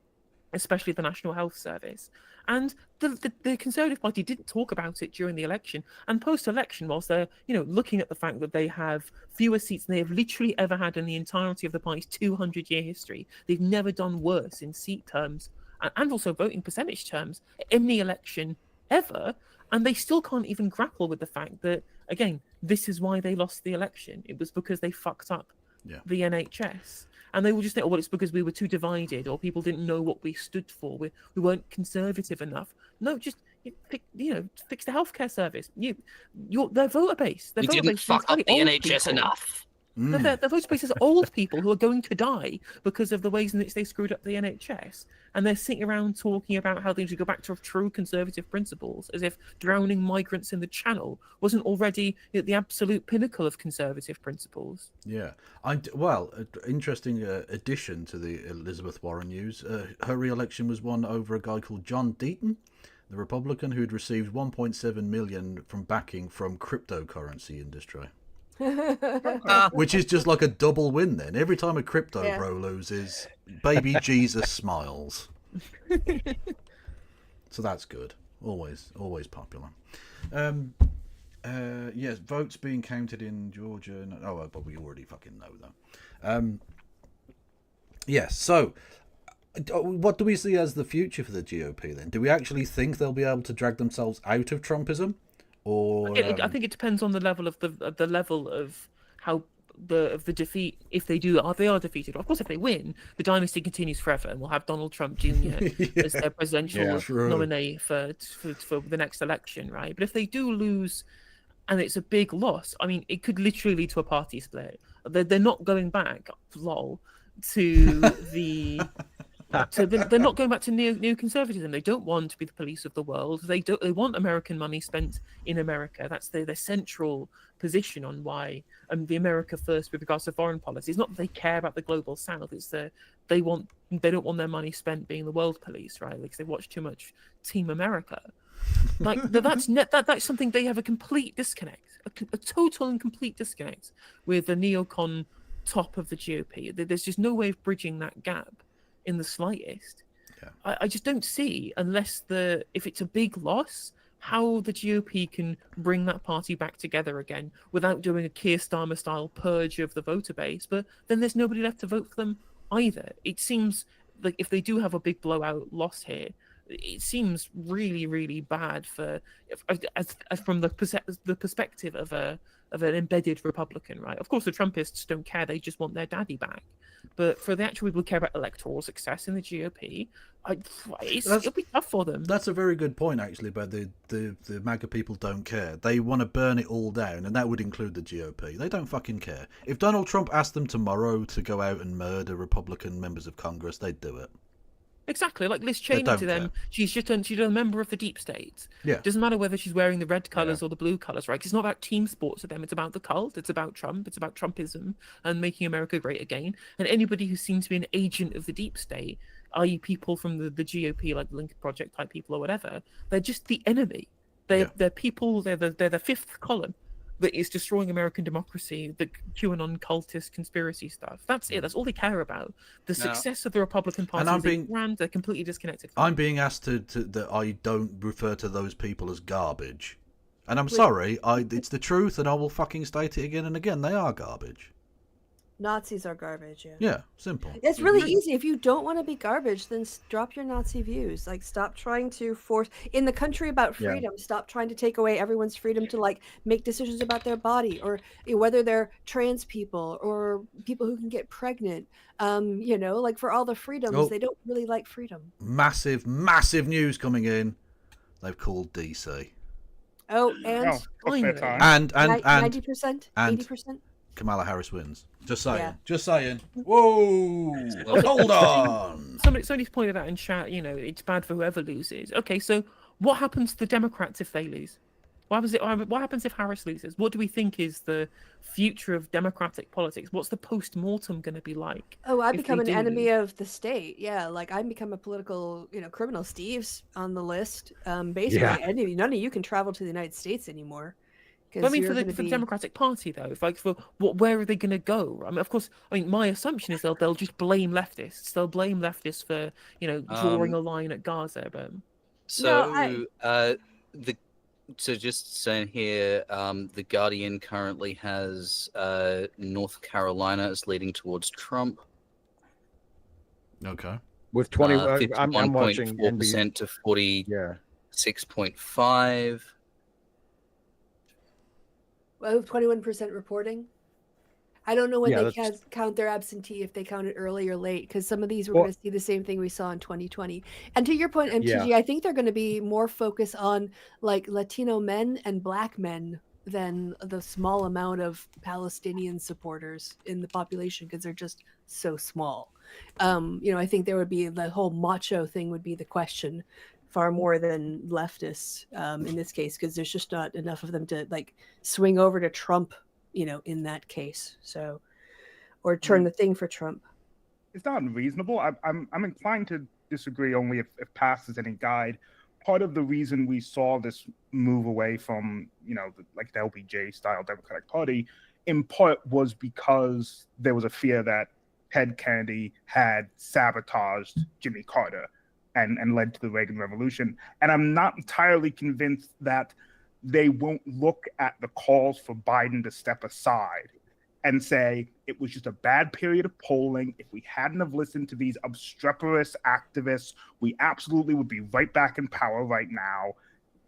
especially the National Health Service. And the Conservative Party didn't talk about it during the election. And post-election, whilst they're looking at the fact that they have fewer seats than they have literally ever had in the entirety of the party's 200-year history, they've never done worse in seat terms and also voting percentage terms in the election ever. And they still can't even grapple with the fact that, again, this is why they lost the election. It was because they fucked up the NHS. And they will just think, oh, well, it's because we were too divided, or people didn't know what we stood for. We weren't conservative enough. No, just fix the healthcare service. Their voter base. We didn't fuck up the NHS enough. Their voter base is old people who are going to die because of the ways in which they screwed up the NHS. And they're sitting around talking about how they should go back to true conservative principles, as if drowning migrants in the Channel wasn't already the absolute pinnacle of conservative principles. Yeah. Interesting addition to the Elizabeth Warren news. Her re-election was won over a guy called John Deaton. The Republican who'd received 1.7 million from backing from cryptocurrency industry. Which is just like a double win then. Every time a crypto bro loses, baby Jesus smiles. So that's good. Always popular. Yes, votes being counted in Georgia. Oh, but we already fucking know that. Yes, so what do we see as the future for the GOP then? Do we actually think they'll be able to drag themselves out of Trumpism? Or I think it depends on the level of the level of how the defeat. If they are defeated. Of course, if they win, the dynasty continues forever, and we'll have Donald Trump Jr. as their presidential nominee for the next election, right? But if they do lose, and it's a big loss, I mean, it could literally lead to a party split. They're not going back, lol, to the. So they're not going back to neoconservatism. They don't want to be the police of the world. They want American money spent in America. That's their central position on why the America first with regards to foreign policy. It's not that they care about the global south. It's that they don't want their money spent being the world police, right? Because they watch too much Team America. Like that's something they have a complete disconnect, a total and complete disconnect with the neocon top of the GOP. There's just no way of bridging that gap in the slightest. I just don't see, unless if it's a big loss, how the GOP can bring that party back together again without doing a Keir Starmer style purge of the voter base. But then there's nobody left to vote for them either. It seems like if they do have a big blowout loss here, it seems really, really bad from the perspective of an embedded Republican, right? Of course, the Trumpists don't care; they just want their daddy back. But for the actual people who care about electoral success in the GOP, it'll be tough for them. That's a very good point, actually. But the MAGA people don't care. They want to burn it all down, and that would include the GOP. They don't fucking care. If Donald Trump asked them tomorrow to go out and murder Republican members of Congress, they'd do it. Exactly, like Liz Cheney to them. She's a member of the deep state. Yeah. Doesn't matter whether she's wearing the red colours or the blue colours, right? 'Cause it's not about team sports to them. It's about the cult. It's about Trump. It's about Trumpism and making America great again. And anybody who seems to be an agent of the deep state, i.e. people from the GOP, like the Lincoln Project type people or whatever, they're just the enemy. They're people. They're the fifth column that is destroying American democracy, the QAnon cultist conspiracy stuff. That's it. That's all they care about. The success of the Republican Party they're completely disconnected from. I'm being asked that I don't refer to those people as garbage. And I'm sorry, it's the truth, and I will fucking state it again and again. They are garbage. Nazis are garbage, Yeah, simple. It's really easy. If you don't want to be garbage, then drop your Nazi views. Like, stop trying to force in the country about freedom. Stop trying to take away everyone's freedom to make decisions about their body, or whether they're trans people or people who can get pregnant. For all the freedoms, they don't really like freedom. Massive news coming in. They've called DC. Oh, and 90%, 80%. Kamala Harris wins. Just saying. Whoa! Hold on. Somebody's pointed out in chat, it's bad for whoever loses. Okay, so what happens to the Democrats if they lose? What happens if Harris loses? What do we think is the future of Democratic politics? What's the post-mortem going to be like? Oh, I become an enemy of the state. Yeah, I become a political, criminal. Steve's on the list. Basically, none of you can travel to the United States anymore. But I mean, for the Democratic Party, though, where are they going to go? I mean, of course, my assumption is they'll just blame leftists. They'll blame leftists for drawing a line at Gaza. But so just saying here, the Guardian currently has North Carolina as leading towards Trump. Okay. With 20, I'm watching 51.4% to 46.5. Well, 21% reporting. I don't know when they count their absentee, if they count it early or late, because some of these we're going to see the same thing we saw in 2020. And to your point, MTG, I think they're going to be more focused on Latino men and Black men than the small amount of Palestinian supporters in the population, because they're just so small. I think there would be the whole macho thing would be the question far more than leftists in this case, because there's just not enough of them to swing over to Trump, in that case. So, or turn the thing for Trump. It's not unreasonable. I'm inclined to disagree only if past is any guide. part of the reason we saw this move away from, like the LBJ style Democratic Party, in part was because there was a fear that Ted Kennedy had sabotaged Jimmy Carter and led to the Reagan Revolution. And I'm not entirely convinced that they won't look at the calls for Biden to step aside and say it was just a bad period of polling. If we hadn't have listened to these obstreperous activists, we absolutely would be right back in power right now.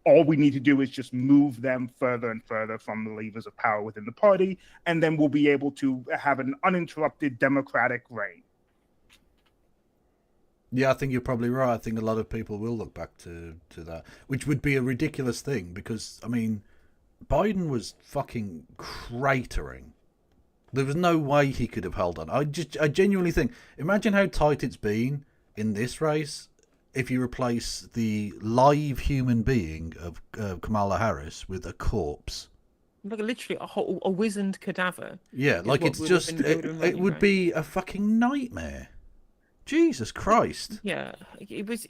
All we need to do is just move them further and further from the levers of power within the party, and then we'll be able to have an uninterrupted democratic reign. Yeah, I think you're probably right. I think a lot of people will look back to that, which would be a ridiculous thing because, I mean, Biden was fucking cratering. There was no way he could have held on. I genuinely think, imagine how tight it's been in this race if you replace the live human being of Kamala Harris with a corpse. Like literally a wizened cadaver. Yeah, like it's just, it would be a fucking nightmare. Jesus Christ. Yeah, it was,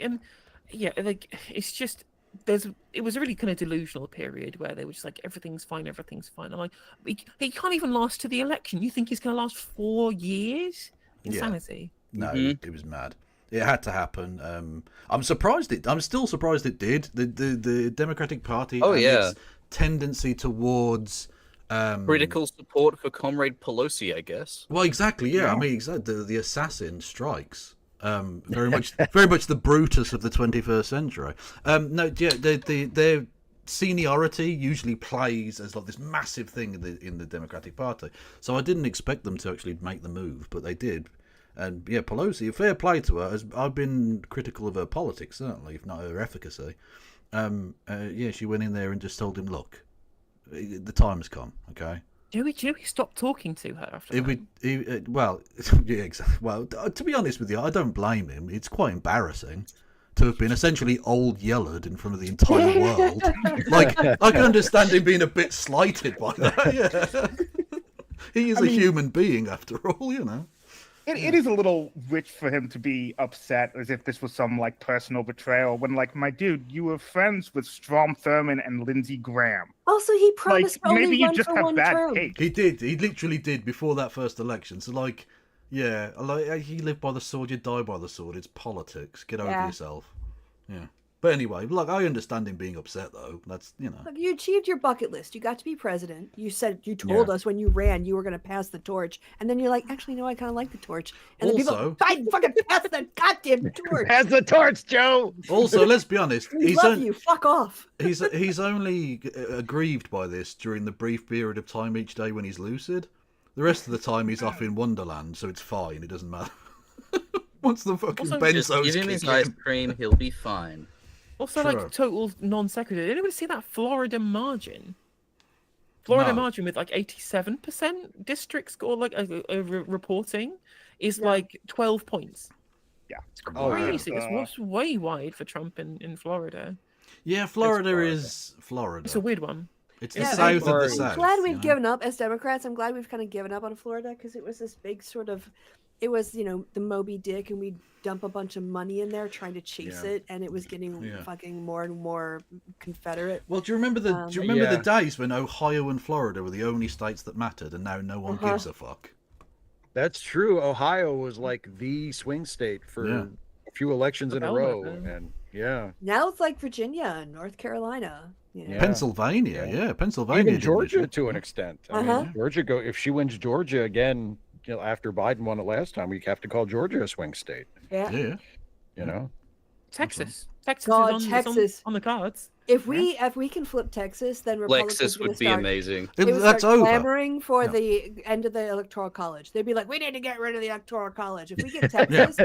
like, it's just, it was a really kind of delusional period where they were just like, everything's fine. I'm like, he can't even last to the election. You think he's going to last 4 years? Insanity. Yeah. No, it was mad. It had to happen. I'm still surprised it did. The Democratic Party its tendency towards critical support for Comrade Pelosi, I guess. Well, exactly. Yeah, I mean, exactly. The assassin strikes. Very much the Brutus of the 21st century. Their seniority usually plays as like this massive thing in the Democratic Party. So I didn't expect them to actually make the move, but they did. And yeah, Pelosi, fair play to her. I've been critical of her politics, certainly, if not her efficacy. She went in there and just told him, look, the time's come, okay? Joey stopped talking to her after that. Well, yeah, exactly. Well, to be honest with you, I don't blame him. It's quite embarrassing to have been essentially old yellered in front of the entire world. Like, I can understand him being a bit slighted by that. Yeah. He is a human being, after all, you know. It is a little rich for him to be upset as if this was some like personal betrayal when, like, my dude, you were friends with Strom Thurmond and Lindsey Graham. Also, he promised to only run for one term. He did. He literally did before that first election. So, like, yeah, like, you live by the sword, you die by the sword. It's politics. Get over yourself. Yeah. But anyway, look, I understand him being upset, though. That's, you know. Look, you achieved your bucket list. You got to be president. You told us when you ran you were going to pass the torch. And then you're like, actually, no, I kind of like the torch. And then people, Biden, fucking pass the goddamn torch. Pass the torch, Joe. Also, let's be honest. We love you. Fuck off. He's only aggrieved by this during the brief period of time each day when he's lucid. The rest of the time he's off in Wonderland, so it's fine. It doesn't matter. Once the fucking benzos just give him his ice cream, he'll be fine. Also, like, total non-sequitur. Did anybody see that Florida margin? Margin with like 87% district score, like reporting, is like 12 points. Yeah, it's crazy. It's way wide for Trump in Florida. Yeah, Florida is Florida. It's a weird one. It's the south of the south. I'm glad we've given up as Democrats. I'm glad we've kind of given up on Florida because it was this big sort of. It was, the Moby Dick, and we'd dump a bunch of money in there trying to chase it, and it was getting fucking more and more Confederate. Well, do you remember the days when Ohio and Florida were the only states that mattered, and now no one gives a fuck? That's true. Ohio was like the swing state for a few elections in a row, and now it's like Virginia and North Carolina. Pennsylvania, Pennsylvania, even Georgia to an extent. I mean, Georgia if she wins Georgia again. After Biden won it last time, we have to call Georgia a swing state. Yeah. Texas. Texas is on the cards. If we can flip Texas, then Republicans Texas would be amazing. They would start clamoring for the end of the Electoral College. They'd be like, "We need to get rid of the Electoral College." If we get Texas,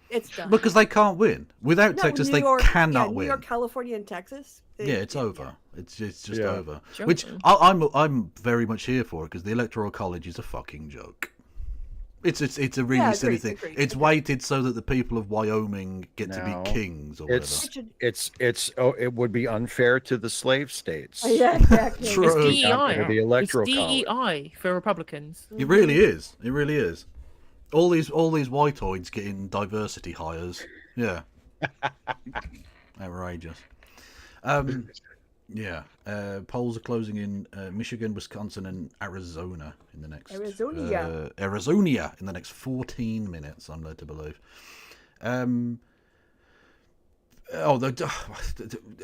it's done. Because they can't win without Texas. They cannot win. New York, California, and Texas. It's over. It's just over. Sure. Which I'm very much here for, because the Electoral College is a fucking joke. It's a really silly thing. It's weighted so that the people of Wyoming get to be kings or whatever. It would be unfair to the slave states. Yeah, exactly. True. It's DEI. The Electoral it's DEI College. for Republicans. It really is. It really is. All these whiteoids getting diversity hires. Yeah. Outrageous. Yeah. Polls are closing in Michigan, Wisconsin, and Arizona in the next Arizona in the next 14 minutes. I'm led to believe.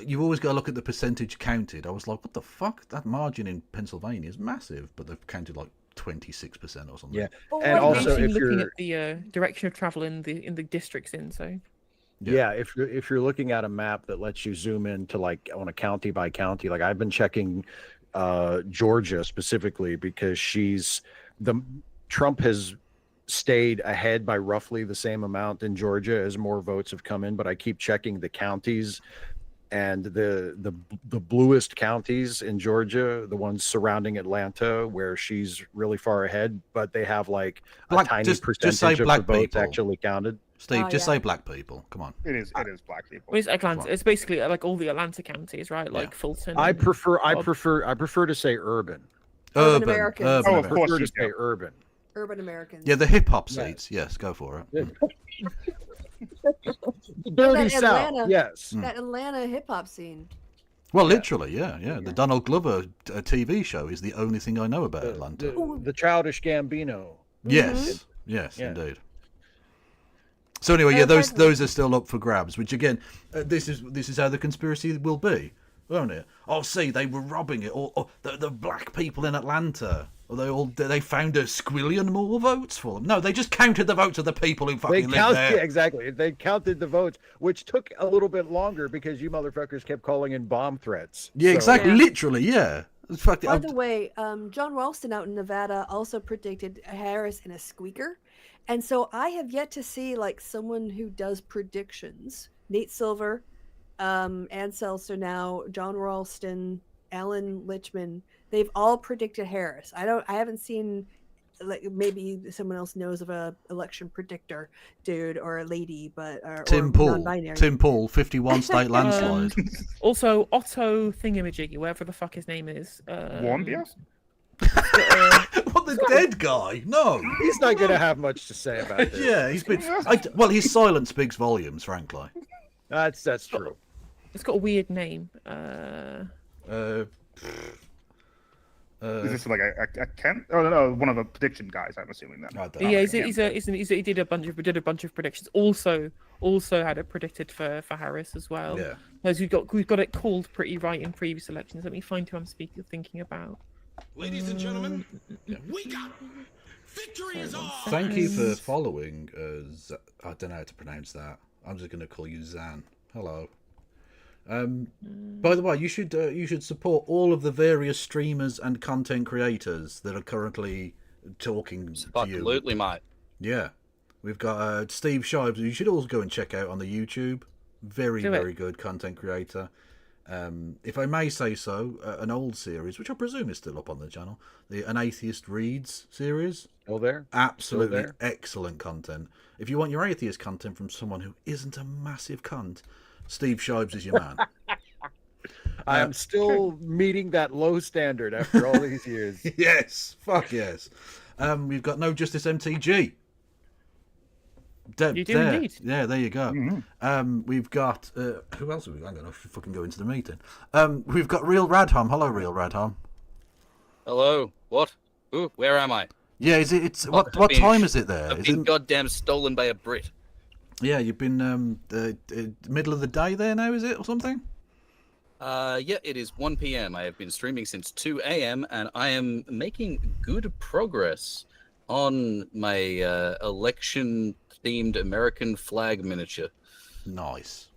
You've always got to look at the percentage counted. I was like, what the fuck? That margin in Pennsylvania is massive, but they've counted like 26% or something. Yeah, and also if looking you're at the direction of travel in the districts so. Yeah, if you're looking at a map that lets you zoom in to like on a county by county, like I've been checking Georgia specifically because Trump has stayed ahead by roughly the same amount in Georgia as more votes have come in, but I keep checking the counties, and the bluest counties in Georgia, the ones surrounding Atlanta, where she's really far ahead, but they have like a tiny percentage of the votes actually counted. Steve, say black people. Come on. It is black people. Well, it's Atlanta. It's basically like all the Atlanta counties, right? Like Fulton. I prefer to say urban. Urban Americans. Urban. Of course you say urban. Urban Americans. Yeah, the hip hop seats. Yes, go for it. Dirty South. Yes. That Atlanta hip hop scene. Well, literally, yeah. The Donald Glover TV show is the only thing I know about Atlanta. The Childish Gambino. Yes, yes, indeed. So anyway, those are still up for grabs. Which again, this is how the conspiracy will be, won't it? Oh, see, they were robbing it. Or the black people in Atlanta. Or they found a squillion more votes for them. No, they just counted the votes of the people who fucking lived there. Yeah, exactly. They counted the votes, which took a little bit longer because you motherfuckers kept calling in bomb threats. Yeah, exactly. Literally, yeah. By the way, John Ralston out in Nevada also predicted Harris in a squeaker. And so I have yet to see like someone who does predictions. Nate Silver, Ann Seltzer now, John Ralston, Alan Lichman. They've all predicted Harris. I haven't seen, like, maybe someone else knows of a election predictor dude or a lady, but Tim Paul, 51 state landslide. Also, Otto Thingamajiggy, wherever the fuck his name is. Warmbier? What, the dead guy? No, he's not going to have much to say about this. Yeah, he's been. His silence speaks volumes, frankly. That's true. It's got a weird name. Is this like a Kent? Oh no, one of the prediction guys. I'm assuming that. Yeah, he did a bunch of predictions. Also had it predicted for Harris as well. Yeah, as we've got it called pretty right in previous elections. Let me find who I'm thinking about. Ladies and gentlemen, we got victory is ours. Thank you for following. I don't know how to pronounce that. I'm just going to call you Zan. Hello. By the way, you should support all of the various streamers and content creators that are currently talking to you. Absolutely, mate. Yeah, we've got Steve Shives, who you should also go and check out on the YouTube. Very good content creator. If I may say so, an old series, which I presume is still up on the channel, An Atheist Reads series. Still there? Absolutely excellent content. If you want your atheist content from someone who isn't a massive cunt, Steve Shives is your man. I am still meeting that low standard after all these years. Yes, fuck yes. We've got No Justice MTG. You do indeed. Yeah, there you go. Mm-hmm. We've got who else have we got? I'm gonna fucking go into the meeting. We've got Real Radham. Hello, Real Radham. Hello. What? Ooh, where am I? Yeah, it's what time is it there? I've been goddamn stolen by a Brit. Yeah, you've been the middle of the day there now, is it, or something? Yeah, it is 1 p.m. I have been streaming since 2 a.m. and I am making good progress on my election-themed American flag miniature. Nice.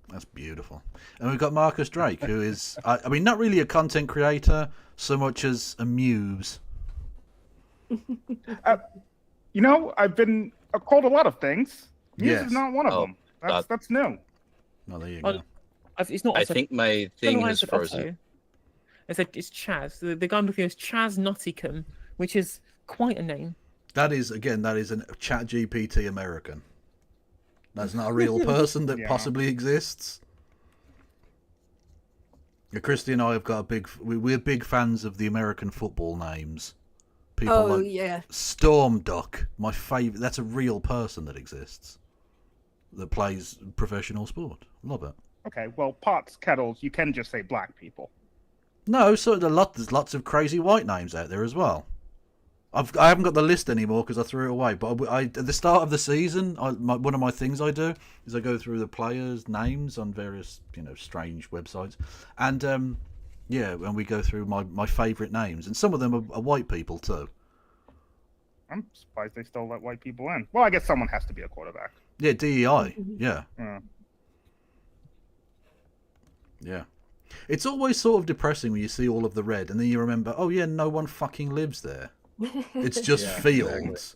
That's beautiful. And we've got Marcus Drake, who is, I mean, not really a content creator so much as a muse. I've been called a lot of things. Muse is not one of them. That's new. No, there you go. It's not. I think my thing has frozen. It's Chaz. The guy I'm looking at is Chaz Nottingham, which is quite a name. That is a Chat GPT American. That's not a real person that possibly exists. Christy and I have got we're big fans of the American football names. People Storm Duck, my favourite. That's a real person that exists that plays professional sport. Love it. Okay, well, pots, kettles, you can just say black people. No, so there's lots of crazy white names out there as well. I haven't got the list anymore because I threw it away. But at the start of the season, one of my things I do is I go through the players' names on various strange websites, and and we go through my favourite names, and some of them are white people too. I'm surprised they still let white people in. Well, I guess someone has to be a quarterback. Yeah, DEI. Yeah. Yeah. It's always sort of depressing when you see all of the red, and then you remember, oh yeah, no one fucking lives there. It's just fields.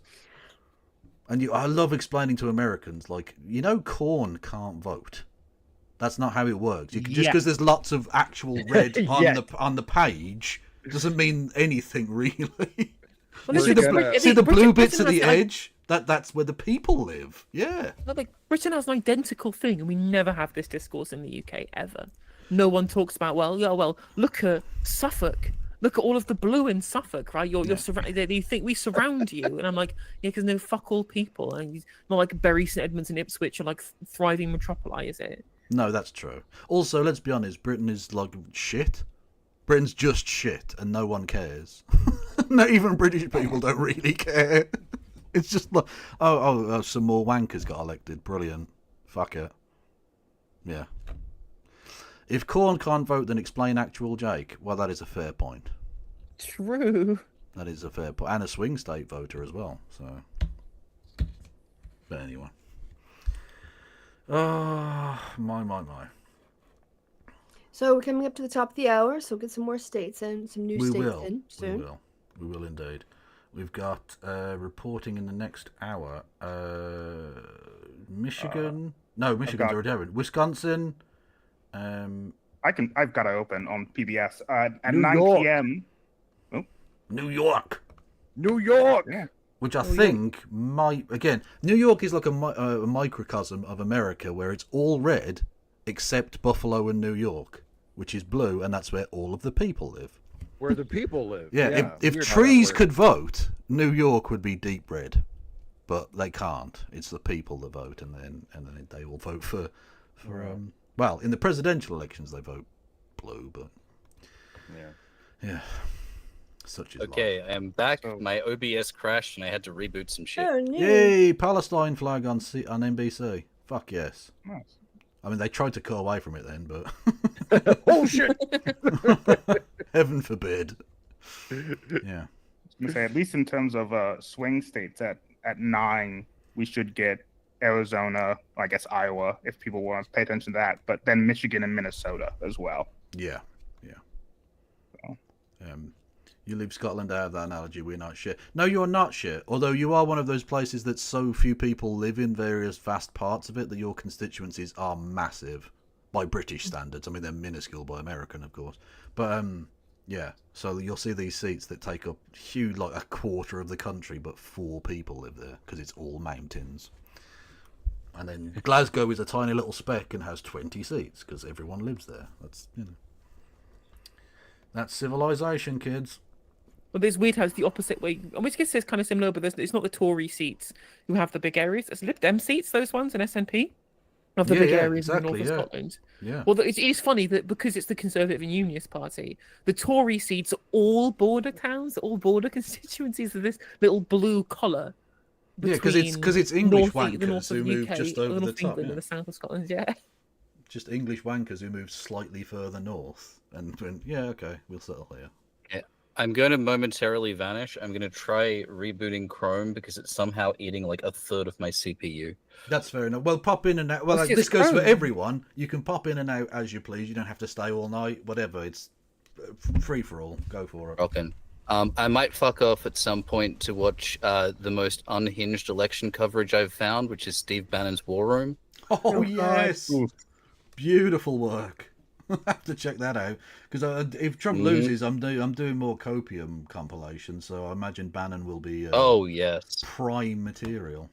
Exactly. And I love explaining to Americans, like, corn can't vote. That's not how it works. Just because there's lots of actual red on the page doesn't mean anything really. Well, see the blue bits at the edge? That's where the people live. Yeah. Like Britain has an identical thing, and we never have this discourse in the UK ever. No one talks about look at Suffolk. Look at all of the blue in Suffolk, right? You're surrounded. You think we surround you, and I'm like, yeah, because no fuck all people, and not like Bury, St Edmunds, and Ipswich are like thriving metropoli, is it? No, that's true. Also, let's be honest, Britain is like shit. Britain's just shit, and no one cares. Not even British people don't really care. It's just like, some more wankers got elected. Brilliant. Fuck it. Yeah. If Corn can't vote, then explain actual Jake. Well, that is a fair point. True. That is a fair point. And a swing state voter as well. So, but anyway. My. So we're coming up to the top of the hour, so we'll get some more states in, some new states in soon. We will indeed. We've got reporting in the next hour. Michigan. No, Michigan's already open. Wisconsin. I've got it open on PBS at New 9 York. p.m. Oh. New York. Yeah. Which I think might again. New York is like a microcosm of America, where it's all red except Buffalo and New York, which is blue, and that's where all of the people live. Where the people live. Yeah. If trees could vote, New York would be deep red, but they can't. It's the people that vote, and then they all vote for. Well, in the presidential elections, they vote blue, but yeah, such is okay, I am back. My OBS crashed, and I had to reboot some shit. Oh, no. Yay! Palestine flag on NBC. Fuck yes. Nice. I mean, they tried to cut away from it then, but oh shit! Heaven forbid. Yeah. I was gonna say, at least in terms of swing states, at 9 we should get Arizona, I guess Iowa, if people want to pay attention to that, but then Michigan and Minnesota as well. Yeah. So. You leave Scotland out of that analogy, we're not shit. No, you're not shit, although you are one of those places that so few people live in various vast parts of it that your constituencies are massive by British standards. I mean, they're minuscule by American, of course. But, yeah, so you'll see these seats that take up huge, like a quarter of the country, but 4 people live there because it's all mountains. And then Glasgow is a tiny little speck and has 20 seats because everyone lives there. That's civilization, kids. Well, there's weird how it's the opposite way. I which guess it's kind of similar, but it's not the Tory seats who have the big areas. It's Lib Dem seats, those ones in SNP, of the big areas in the north of Scotland. Yeah. Well, it is funny that because it's the Conservative and Unionist Party, the Tory seats are all border towns, all border constituencies of this little blue collar. Yeah, because it's English wankers who move just over the top. England and the south of Scotland, yeah. Just English wankers who move slightly further north. And okay, we'll settle here. Yeah. I'm going to momentarily vanish. I'm going to try rebooting Chrome because it's somehow eating like a third of my CPU. That's fair enough. Well, pop in and out. Well, this goes for everyone. You can pop in and out as you please. You don't have to stay all night. Whatever. It's free for all. Go for it. Okay. I might fuck off at some point to watch the most unhinged election coverage I've found, which is Steve Bannon's War Room. Oh yes, beautiful work. I have to check that out because if Trump loses, I'm doing more copium compilations, so I imagine Bannon will be prime material.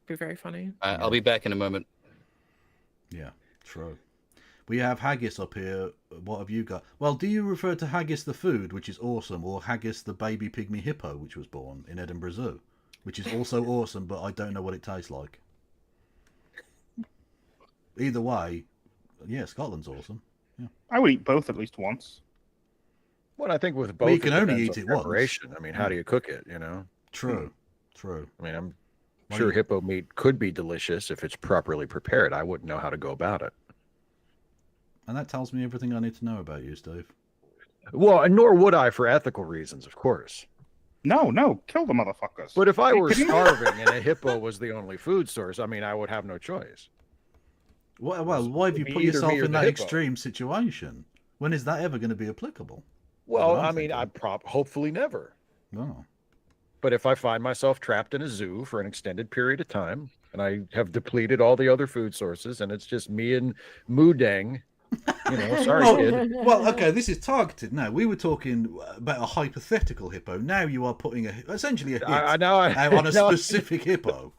Be very funny. I'll be back in a moment. Yeah, true. We have haggis up here. What have you got? Well, do you refer to haggis the food, which is awesome, or haggis the baby pygmy hippo, which was born in Edinburgh Zoo, which is also awesome, but I don't know what it tastes like. Either way, Yeah, Scotland's awesome. Yeah. I would eat both at least once. Well, I think with both, Well, you can only depends eat on it once. preparation. I mean, how do you cook it? You know. True. True. I mean, I'm Well, sure you- hippo meat could be delicious if it's properly prepared. I wouldn't know how to go about it. And that tells me everything I need to know about you, Steve. Well, and nor would I for ethical reasons, of course. No, kill the motherfuckers. But if I were Kidding me? starving and a hippo was the only food source, I mean, I would have no choice. Well, why have you Be put either yourself me or in the that hippo. extreme situation? When is that ever going to be applicable? Well, That's what I'm I mean, hopefully never. No. But if I find myself trapped in a zoo for an extended period of time, and I have depleted all the other food sources, and it's just me and Moodang, you know, sorry, kid. Well, okay, this is targeted now. We were talking about a hypothetical hippo. Now you are putting essentially a hit out on a specific hippo.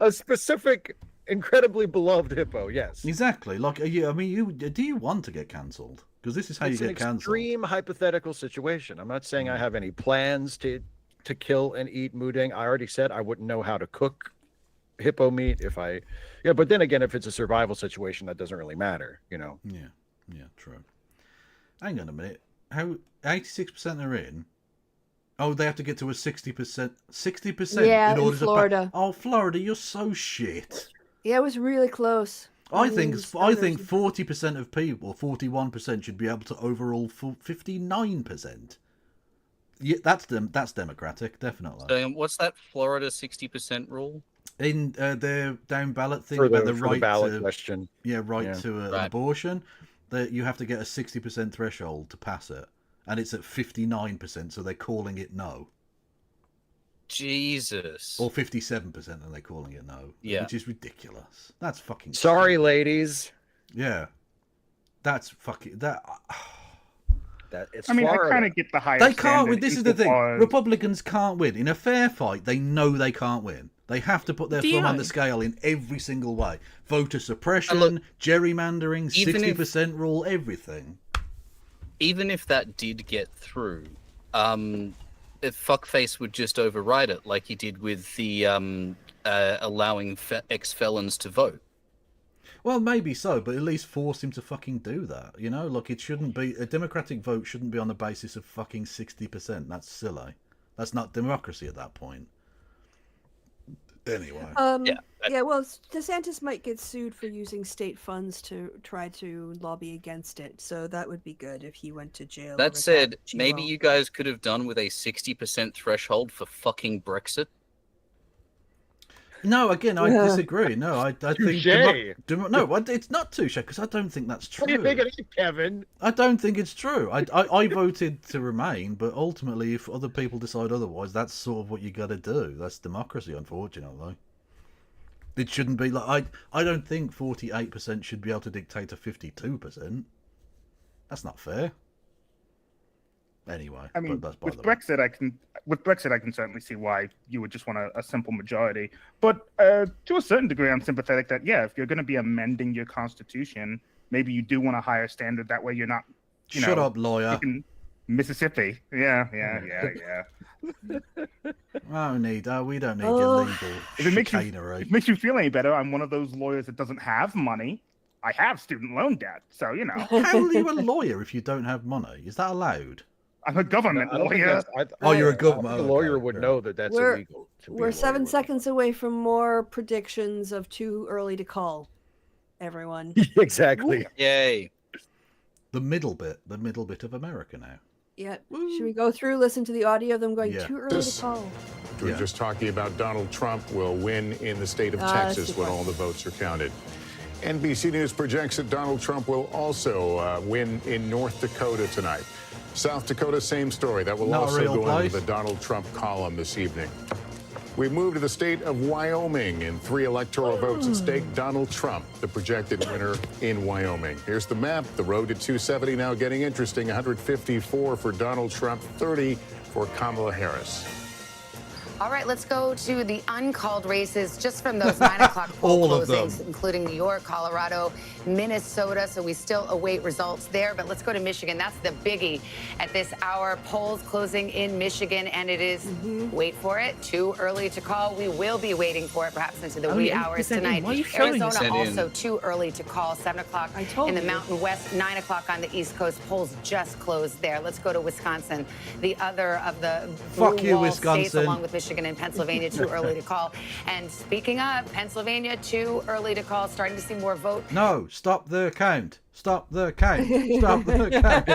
A specific, incredibly beloved hippo, yes. Exactly. Like, do you want to get cancelled? Because this is how It's you an get cancelled. extreme hypothetical situation. I'm not saying I have any plans to kill and eat Moodang. I already said I wouldn't know how to cook hippo meat but then again, if it's a survival situation, that doesn't really matter, you know. Yeah, true. Hang on a minute. How 86% are in? Oh, they have to get to a 60%. 60% Yeah, in in order Florida. to. Oh, Florida, you're so shit. Yeah, it was really close. I think 40% of people, 41% should be able to overrule 59%. Yeah, that's democratic, definitely. So what's that Florida 60% rule? In their down ballot thing For about the the right ballot to question. to an abortion, that you have to get a 60% threshold to pass it, and it's at 59%, so they're calling it no. Jesus. Or 57%, and they're calling it no. Yeah. Which is ridiculous. That's fucking. Sorry, ladies. Yeah. That's fucking that. It's I mean, Florida. I kind of get the higher They can't standard win. This is the thing. insofar as- Republicans can't win. In a fair fight, they know they can't win. They have to put their thumb on the scale in every single way. Voter suppression, gerrymandering, even 60% rule, everything. Even if that did get through, if fuckface would just override it like he did with the allowing ex-felons to vote. Well, maybe so, but at least force him to fucking do that. You know, look, it shouldn't be a democratic vote. Shouldn't be on the basis of fucking 60%. That's silly. That's not democracy at that point. Anyway. Well, DeSantis might get sued for using state funds to try to lobby against it, so that would be good if he went to jail. That over said, but he maybe won't. you guys could have done with a 60% threshold for fucking Brexit. No, again, I disagree. No, I think it's not touche because I don't think that's true. What do you think of it, Kevin? I don't think it's true. I voted to remain, but ultimately, if other people decide otherwise, that's sort of what you got to do. That's democracy, unfortunately. It shouldn't be like I don't think 48% should be able to dictate to 52%. That's not fair. Anyway, I mean, but that's by with the way. Brexit, I can certainly see why you would just want a simple majority. But to a certain degree, I'm sympathetic that if you're going to be amending your constitution, maybe you do want a higher standard. That way, you're not. Shut up, lawyer. Mississippi. Yeah. We don't need your legal If it makes chicanery. it makes you feel any better, I'm one of those lawyers that doesn't have money. I have student loan debt, so How are you a lawyer if you don't have money? Is that allowed? I'm a government I don't think lawyer. You're a I government. think a lawyer would know that that's illegal. We're 7 seconds away from more predictions of too early to call. Everyone. Exactly. Yay. The middle bit of America now. Yeah. Should we go through, listen to the audio of them going Yeah. too early to call? We were just talking about Donald Trump will win in the state of Texas when all the votes are counted. NBC News projects that Donald Trump will also win in North Dakota tonight. South Dakota, same story. That will Not a also real go place. into the Donald Trump column this evening. We move to the state of Wyoming. In 3 electoral votes at stake, Donald Trump, the projected winner in Wyoming. Here's the map. The road to 270 now getting interesting. 154 for Donald Trump, 30 for Kamala Harris. All right, let's go to the uncalled races just from those 9 o'clock poll All of closings, them. including New York, Colorado, Minnesota. So we still await results there. But let's go to Michigan. That's the biggie at this hour. Polls closing in Michigan, and it is, wait for it, too early to call. We will be waiting for it perhaps into the wee hours tonight. Why are you showing us? Arizona also too early to call. 7 o'clock in the Mountain West, 9 o'clock on the East Coast. Polls just closed there. Let's go to Wisconsin, the other of the Fuck you, blue wall states, Wisconsin. along with Michigan and Pennsylvania, too early to call. And speaking of Pennsylvania, too early to call. Starting to see more vote. No, stop the count. Stop the count. Stop the count.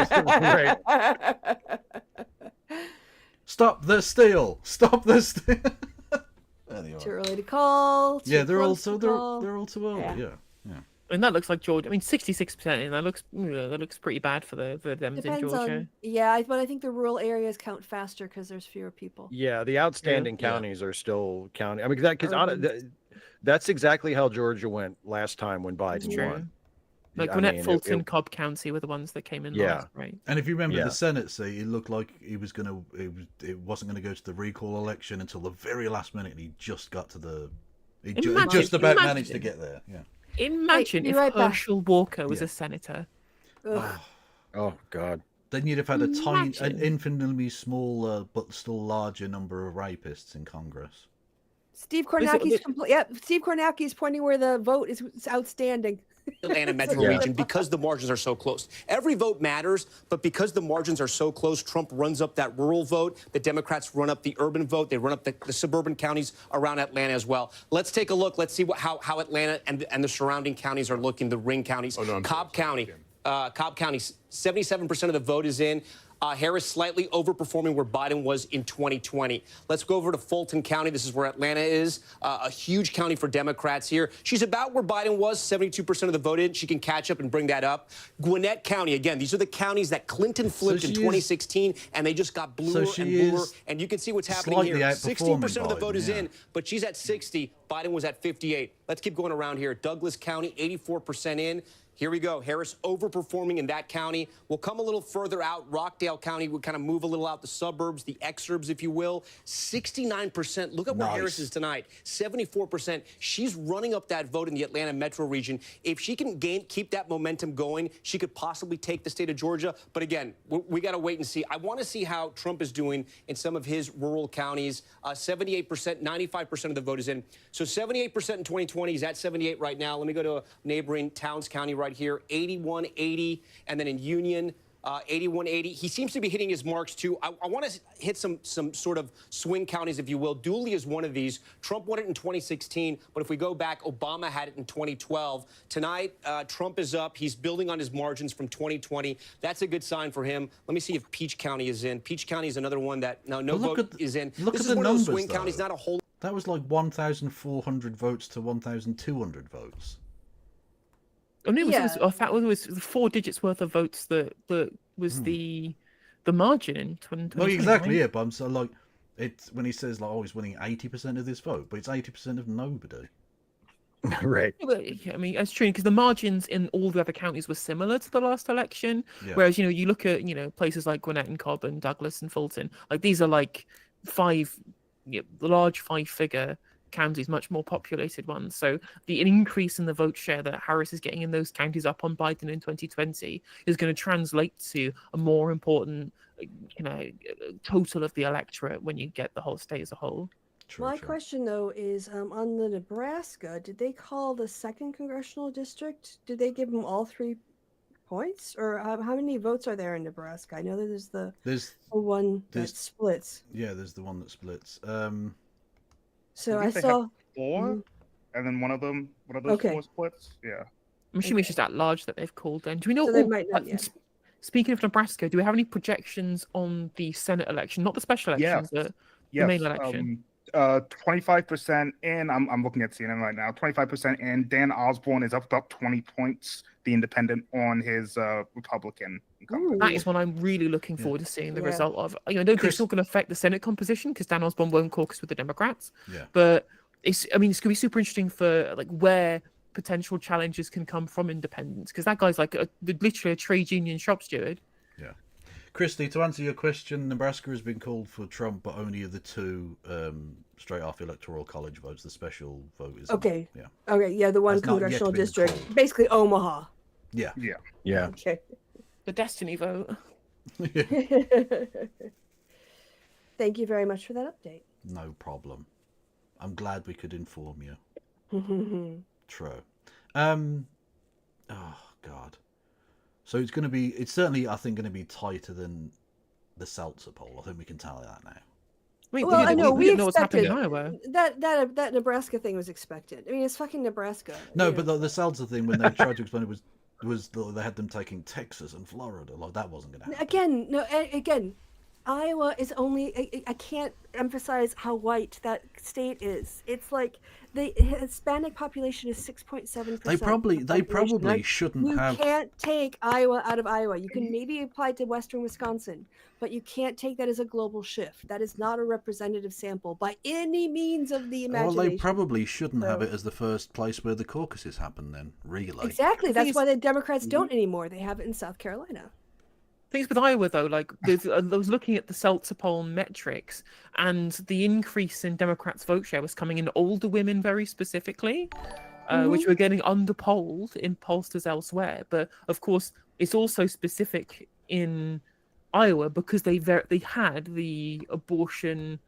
Stop the steal. Stop the steal. Anyway. Too early to call. Yeah, too they're all close to too call. they're all too early. Yeah. And that looks like Georgia. I mean, 66%, and that looks pretty bad for the Dems in Depends Georgia. on, yeah, but I think the rural areas count faster because there's fewer people. Yeah, the outstanding counties are still counting. I mean, that's exactly how Georgia went last time when Biden won. Like Gwinnett, Fulton, Cobb County were the ones that came in last, right? And if you remember the Senate seat, it looked like it wasn't gonna go to the recall election until the very last minute, and he just got to the. He just about managed to get there. Yeah. Imagine if Herschel Walker was a senator. Oh God. Then you'd have had an infinitely smaller but still larger number of rapists in Congress. Steve Kornacki's pointing where the vote is outstanding. Atlanta metro region because the margins are so close. Every vote matters, but because the margins are so close, Trump runs up that rural vote. The Democrats run up the urban vote. They run up the suburban counties around Atlanta as well. Let's take a look. Let's see how Atlanta and the surrounding counties are looking, the ring counties. Cobb County, 77% of the vote is in. Harris slightly overperforming where Biden was in 2020. Let's go over to Fulton County. This is where Atlanta is. A huge county for Democrats here. She's about where Biden was, 72% of the vote in. She can catch up and bring that up. Gwinnett County, again, these are the counties that Clinton flipped in 2016, and they just got bluer and bluer. And you can see what's happening here. 60% of the vote is in, but she's at 60. Biden was at 58. Let's keep going around here. Douglas County, 84% in. Here we go. Harris overperforming in that county. We'll come a little further out. Rockdale County would kind of move a little out the suburbs, the exurbs, if you will. 69%. Look at where Harris is tonight. 74%. She's running up that vote in the Atlanta metro region. If she can keep that momentum going, she could possibly take the state of Georgia. But again, we got to wait and see. I want to see how Trump is doing in some of his rural counties. 78%, 95% of the vote is in. So 78% in 2020. He's at 78 right now. Let me go to a neighboring Towns County right here, 8180, and then in Union, 8180. He seems to be hitting his marks too. I want to hit some sort of swing counties, if you will. Dooley is one of these. Trump won it in 2016, but if we go back, Obama had it in 2012. Tonight, Trump is up. He's building on his margins from 2020. That's a good sign for him. Let me see if Peach County is in. Peach County is another one that no vote is in. Look this at is the one numbers, of those swing though. counties, not a whole. That was like 1,400 votes to 1,200 votes. I mean, it was 4 digits worth of votes that was the margin in 2020. Well, exactly, yeah. But I'm so like, it's when he says like, oh, he's winning 80% of this vote, but it's 80% of nobody. Right. I mean, that's true because the margins in all the other counties were similar to the last election. Yeah. Whereas you look at places like Gwinnett and Cobb and Douglas and Fulton, like these are like large 5-figure counties, much more populated ones. So the increase in the vote share that Harris is getting in those counties up on Biden in 2020 is going to translate to a more important, total of the electorate when you get the whole state as a whole. My question though is on the Nebraska, did they call the 2nd congressional district? Did they give them all 3 points, or how many votes are there in Nebraska? I know that there's the one that splits. Yeah, there's the one that splits. So I I saw 4, and then one of those 4 splits. Yeah. I'm assuming it's just at large that they've called then. Do we know? So they might not, Speaking of Nebraska, do we have any projections on the Senate election, not the special elections, the main election? 25% in. I'm looking at CNN right now. 25% in. Dan Osborne is up about 20 points. The independent on his Republican. That is one I'm really looking forward to seeing the result of. I don't think it's not going to affect the Senate composition because Dan Osborne won't caucus with the Democrats. Yeah. But it's going to be super interesting for like where potential challenges can come from independents because that guy's like literally a trade union shop steward. Yeah. Christy, to answer your question, Nebraska has been called for Trump, but only of the two straight off electoral college votes. The special vote is Okay. Yeah. Okay. Yeah, the one Has not yet congressional been district, called. basically Omaha. Yeah. Yeah. Yeah. Okay. The Destiny vote. Thank you very much for that update. No problem. I'm glad we could inform you. True. Oh God. So it's going to be. It's certainly, I think, going to be tighter than the Seltzer poll. I think we can tell that now. Well, I know we didn't know what's happening expected in Iowa. that Nebraska thing was expected. I mean, it's fucking Nebraska. No, you but know. the Seltzer thing, when they tried to explain it, was they had them taking Texas and Florida. Like that wasn't going to happen. Again, no. Again, Iowa is only. I can't emphasize how white that state is. It's like the Hispanic population is 6.7%. They probably shouldn't you have. You can't take Iowa out of Iowa. You can maybe apply it to Western Wisconsin, but you can't take that as a global shift. That is not a representative sample by any means of the imagination. Well, they probably shouldn't have it as the first place where the caucuses happen. Then, really. Exactly. That's why the Democrats don't anymore. They have it in South Carolina. Things with Iowa, though, like I was looking at the Seltzer poll metrics, and the increase in Democrats' vote share was coming in older women very specifically, which were getting underpolled in pollsters elsewhere. But of course, it's also specific in Iowa because they had the abortion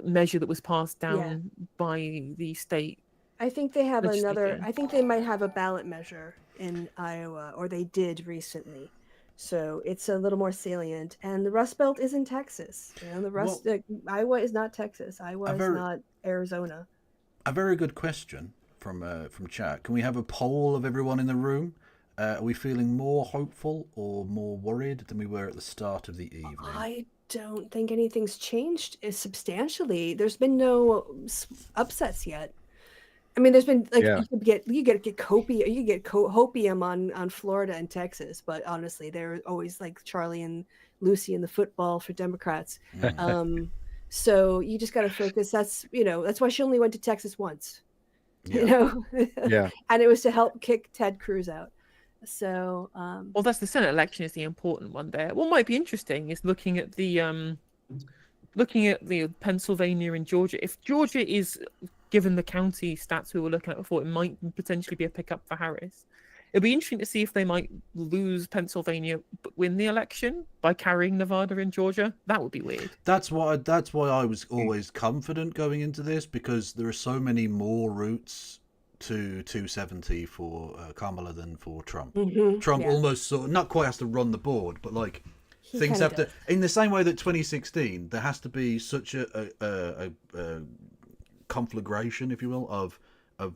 measure that was passed down by the state. I think they have legislature. I think they might have a ballot measure in Iowa, or they did recently. So it's a little more salient, and the Rust Belt is in Texas. You know, the Rust Iowa is not Texas. Iowa is not Arizona. A very good question from chat. Can we have a poll of everyone in the room? Are we feeling more hopeful or more worried than we were at the start of the evening? I don't think anything's changed substantially. There's been no upsets yet. I mean, there's been like you get hopium on Florida and Texas, but honestly, they're always like Charlie and Lucy in the football for Democrats. So you just got to focus. That's why she only went to Texas once. And it was to help kick Ted Cruz out. So well, that's the Senate election is the important one there. What might be interesting is looking at the Pennsylvania and Georgia. If Georgia is given the county stats we were looking at before, it might potentially be a pickup for Harris. It'd be interesting to see if they might lose Pennsylvania but win the election by carrying Nevada and Georgia. That would be weird. That's why I was always confident going into this, because there are so many more routes to 270 for Kamala than for Trump. Trump almost sort of, not quite has to run the board, but like things have to, in the same way that 2016 there has to be such a conflagration, if you will, of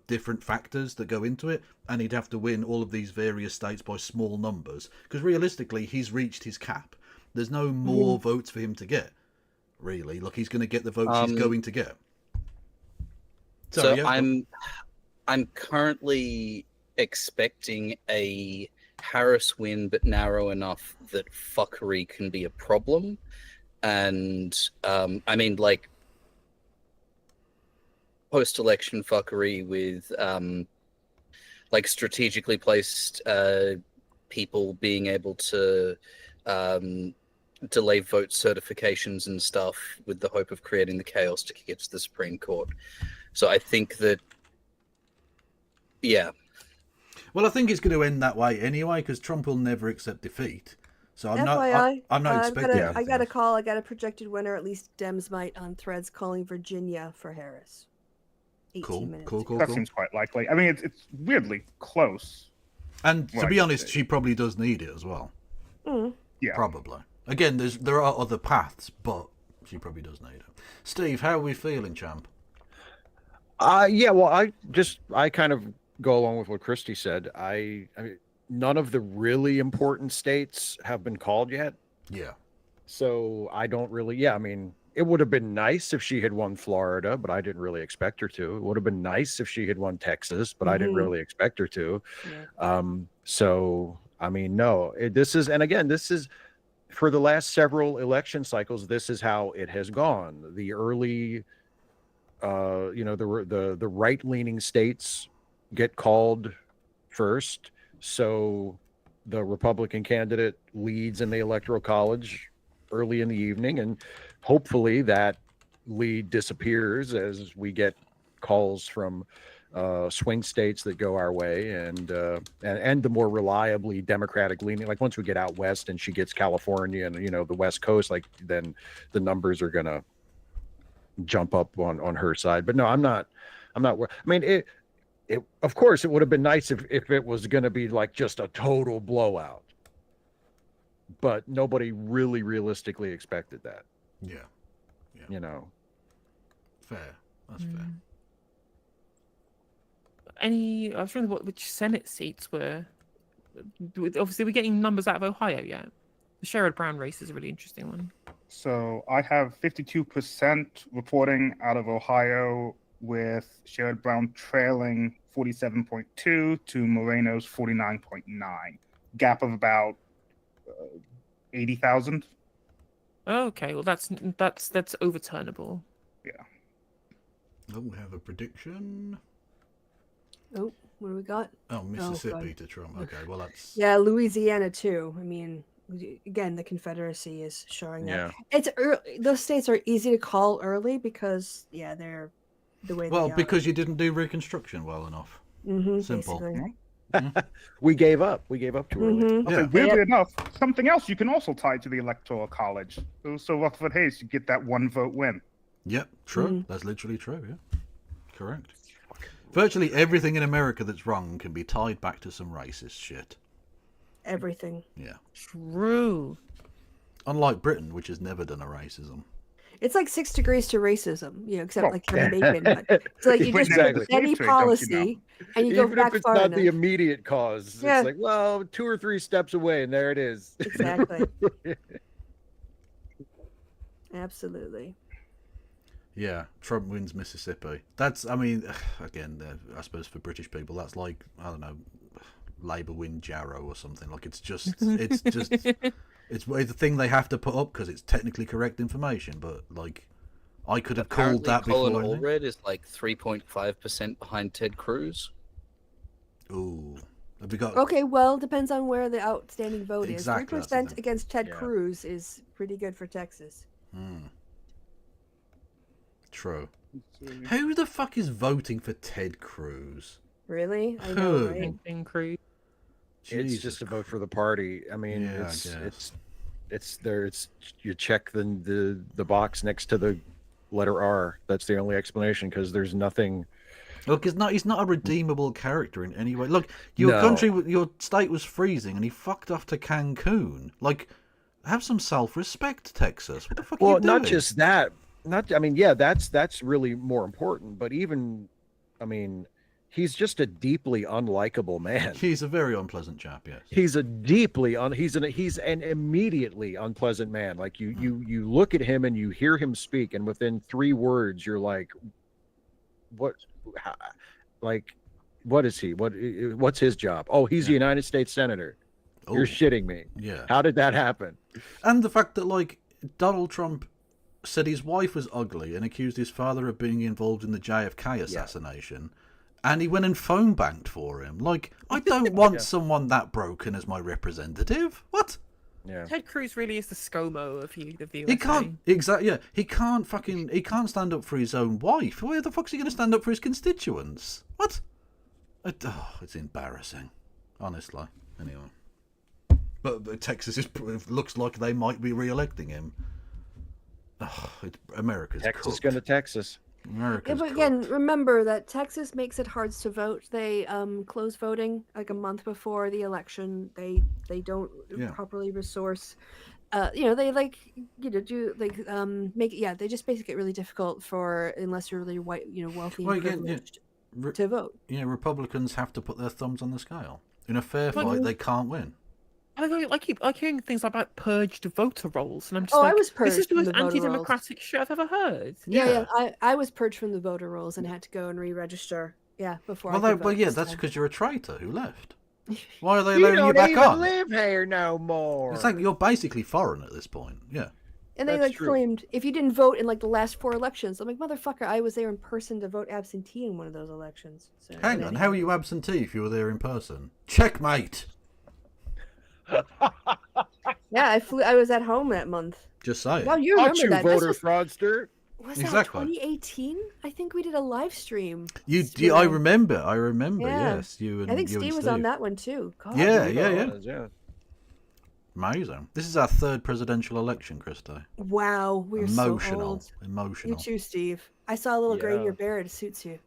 different factors that go into it, and he'd have to win all of these various states by small numbers, because realistically he's reached his cap. There's no more votes for him to get, really. Like, he's going to get the votes he's going to get. I'm currently expecting a Harris win, but narrow enough that fuckery can be a problem. And I mean, like, post-election fuckery with like strategically placed people being able to delay vote certifications and stuff with the hope of creating the chaos to kick it to the Supreme Court. So I think that, well, I think it's going to end that way anyway, because Trump will never accept defeat. So I'm not expecting. I got a call. I got a projected winner. At least Dems might on Threads calling Virginia for Harris. 18 minutes. Cool. That seems quite likely. I mean, it's weirdly close. And to be honest, she probably does need it as well. Yeah, probably. Again, there are other paths, but she probably does need it. Steve, how are we feeling, champ? Well, I kind of go along with what Christy said. I mean, none of the really important states have been called yet. Yeah. So I don't really. I mean, it would have been nice if she had won Florida, but I didn't really expect her to. It would have been nice if she had won Texas, but I didn't really expect her to. So, I mean, no, this is for the last several election cycles. This is how it has gone. The early, the right-leaning states get called first. So the Republican candidate leads in the Electoral College early in the evening, and hopefully that lead disappears as we get calls from swing states that go our way, and the more reliably Democratic leaning. Like once we get out west and she gets California and the West Coast, like then the numbers are gonna jump up on her side. But no, I'm not. I mean, it of course it would have been nice if it was gonna be like just a total blowout, but nobody really realistically expected that. Yeah. Fair. That's fair. I was wondering which Senate seats were. Obviously, we're getting numbers out of Ohio yet. The Sherrod Brown race is a really interesting one. So I have 52% reporting out of Ohio, with Sherrod Brown trailing 47.2 to Moreno's 49.9. Gap of about 80,000. Okay, well that's overturnable. Yeah. Oh, we have a prediction. Oh, what do we got? Oh, Mississippi to Trump. Okay, well that's... Yeah, Louisiana too. I mean, again, the Confederacy is showing up. It's early. Those states are easy to call early because, they're the way they are. Well, because you didn't do Reconstruction well enough. Simple. We gave up. We gave up too early. Okay, weirdly enough, something else you can also tie to the Electoral College. So Rutherford Hayes, you get that one vote win. Yep, true. That's literally true, yeah. Correct. Virtually everything in America that's wrong can be tied back to some racist shit. Everything. Yeah. True. Unlike Britain, which has never done a racism. It's like 6 degrees to racism, except like Jamaican. It's like you just Exactly. any policy and you Even go back if it's far not enough. the immediate cause, Yeah. it's like, well, 2 or 3 steps away, and there it is. Exactly. Absolutely. Yeah, Trump wins Mississippi. That's, I mean, again, I suppose for British people, that's like, I don't know, Labour win Jarrow or something. Like, it's the thing they have to put up because it's technically correct information. But like, I could have called that Colin before. Allred is like 3.5% behind Ted Cruz. Ooh, have we got? Okay, well, depends on where the outstanding vote Exactly, is. 3% against Ted Cruz is pretty good for Texas. True. Who the fuck is voting for Ted Cruz? Really? I know, right? Cruz. It's just a vote for the party. I mean, it's there. It's you check the box next to the letter R. That's the only explanation, because there's nothing. Look, he's not a redeemable character in any way. Look, your state was freezing, and he fucked off to Cancun. Like, have some self-respect, Texas. What the fuck are you doing? Well, not just that. That's really more important. But even, I mean, he's just a deeply unlikable man. He's a very unpleasant chap. Yes. He's a deeply he's an immediately unpleasant man. Like you look at him and you hear him speak, and within 3 words you're like, what? Like, what is he? What's his job? Oh, he's a United States senator. Oh, you're shitting me. Yeah. How did that happen? And the fact that, like, Donald Trump said his wife was ugly and accused his father of being involved in the JFK assassination, and he went and phone banked for him. Like, I don't want someone that broken as my representative. What? Yeah. Ted Cruz really is the ScoMo of the USA. He can't he can't stand up for his own wife. Where the fuck's he going to stand up for his constituents? What? It's embarrassing, honestly. Anyway, but Texas looks like they might be re-electing him. America's Texas cooked. going to Texas. America's but again, remember that Texas makes it hard to vote. They close voting like a month before the election. They don't properly resource. They they just make it really difficult for, unless you're really white, wealthy and privileged, to vote. Yeah, Republicans have to put their thumbs on the scale. In a fair fight, they can't win. I keep hearing things about purged voter rolls, and I'm just I was purged. This is the from most the voter anti-democratic shit I've ever heard. Yeah. I was purged from the voter rolls and had to go and re-register. Yeah, before. That's because you're a traitor who left. Why are they letting you back on? You don't even live here no more. It's like you're basically foreign at this point. Yeah. And they claimed if you didn't vote in like the last 4 elections, I'm like, motherfucker, I was there in person to vote absentee in one of those elections. So, Hang on, how are you absentee if you were there in person? Checkmate. Yeah, I was at home that month. Just saying. Wow, you remember that? voter fraudster. Was Exactly. that 2018? I think we did a live stream. I remember. Yeah. Yes, you and I think you and Steve was on that one too. God, Yeah. Amazing. This is our third presidential election, Christo. Wow, we're so old. Emotional. You too, Steve. I saw a little gray in your beard. It suits you.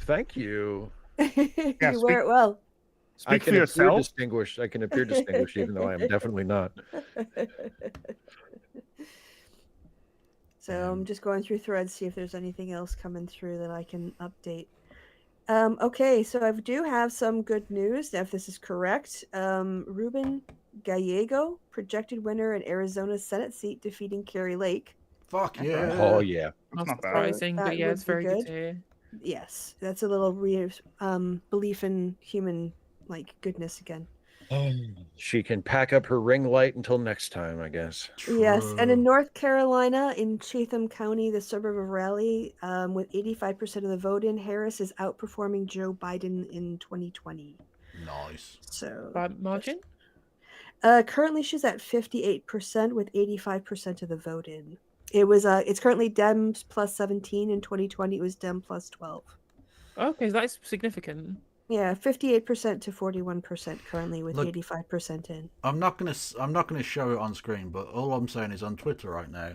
Thank you. You wear it well. I can appear distinguished. I can appear distinguished, even though I am definitely not. So I'm just going through threads, see if there's anything else coming through that I can update. Okay, so I do have some good news. Now, if this is correct, Ruben Gallego, projected winner in Arizona's Senate seat, defeating Carrie Lake. Fuck yeah. Oh, yeah. Not surprising, but yeah, it's very good to hear. Yes, that's a little belief in human goodness again. She can pack up her ring light until next time, I guess. Yes, and in North Carolina, in Chatham County, the suburb of Raleigh, with 85% of the vote in, Harris is outperforming Joe Biden in 2020. Nice. So by margin? Currently, she's at 58% with 85% of the vote in. It's currently Dems plus 17. In 2020, it was Dem plus 12. Okay, that's significant. Yeah, 58% to 41% currently with 85% in. I'm not gonna show it on screen, but all I'm saying is on Twitter right now,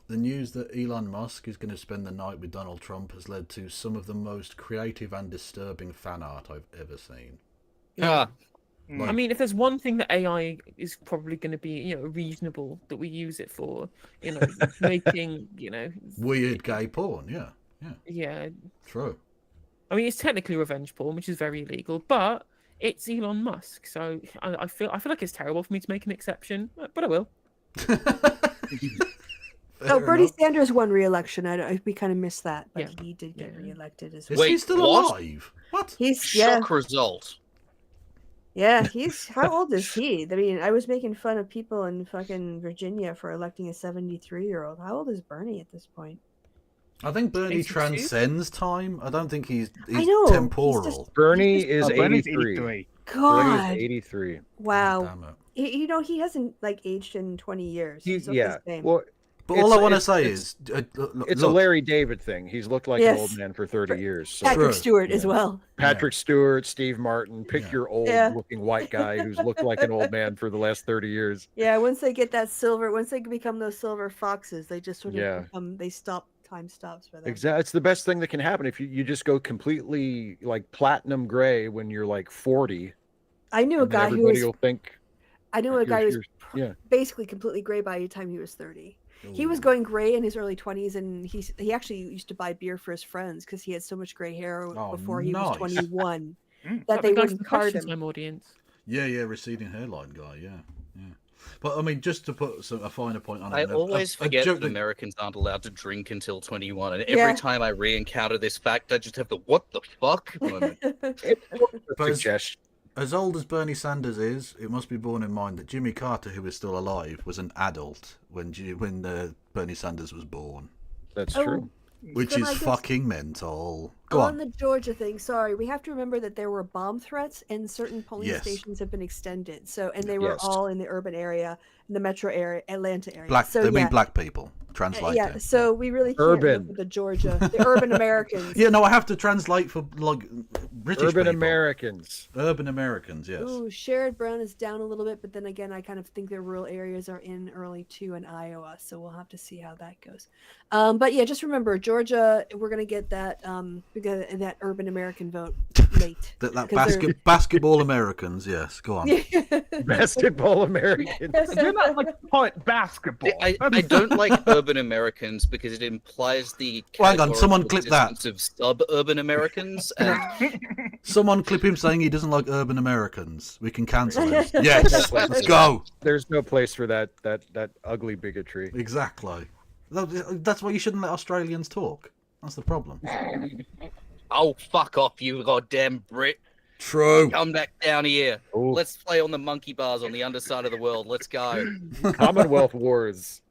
the news that Elon Musk is going to spend the night with Donald Trump has led to some of the most creative and disturbing fan art I've ever seen. Yeah. I mean, if there's one thing that AI is probably going to be, reasonable that we use it for, making, weird gay porn, yeah. Yeah. True. I mean, it's technically revenge porn, which is very illegal, but it's Elon Musk, so I feel like it's terrible for me to make an exception, but I will. Bernie Sanders won re-election. We kind of missed that, but he did get re-elected as well. Is he still alive? What? He's Shock result. Yeah, how old is he? I mean, I was making fun of people in fucking Virginia for electing a 73-year-old. How old is Bernie at this point? I think Bernie 82? transcends time. I don't think he's I know, temporal. Bernie is Bernie's 83. God. Bernie's 83. Wow. He hasn't aged in 20 years. He's the same. Well, but all I want to say is, it's a Larry David thing. He's looked like an old man for 30 years. So. Patrick Stewart as well. Patrick Stewart, Steve Martin. Pick your old-looking white guy who's looked like an old man for the last 30 years. Yeah, once they get that once they become those silver foxes, they just sort of become, time stops for them. Exactly. It's the best thing that can happen if you just go completely platinum gray when you're 40. I knew a guy who was. Will think. I knew a guy who was basically completely gray by the time he was 30. He was going gray in his early 20s, and he actually used to buy beer for his friends because he had so much gray hair before he was 21 that they wouldn't card him. Audience. Yeah, receding hairline guy. Yeah. But I mean, just to put a finer point on it, I always forget that Americans aren't allowed to drink until 21, and every time I re-encounter this fact, I just have the "what the fuck" moment. As old as Bernie Sanders is, it must be borne in mind that Jimmy Carter, who is still alive, was an adult when Bernie Sanders was born. That's true. Which is fucking mental. Go on. The Georgia thing, sorry, we have to remember that there were bomb threats and certain polling stations have been extended. So, and they were all in the urban area, in the metro area, Atlanta area. They mean black people. Translate. Yeah, so we really can't look at the Georgia, the urban Americans. Yeah, no, I have to translate for British urban people. Americans. Urban Americans, yes. Ooh, Sherrod Brown is down a little bit, but then again, I kind of think their rural areas are in early too in Iowa, so we'll have to see how that goes. But yeah, just remember, Georgia, we're gonna get that that urban American vote late. that basketball Americans, yes. Go on. Basketball Americans. You're not point basketball. I don't like urban Americans because it implies the hang on, someone clip that. Of suburban Americans. And... Someone clip him saying he doesn't like urban Americans. We can cancel it. Yes, let's go. There's no place for that ugly bigotry. Exactly. That's why you shouldn't let Australians talk. That's the problem. Oh, fuck off, you goddamn Brit. True. Come back down here. Ooh. Let's play on the monkey bars on the underside of the world. Let's go. Commonwealth Wars.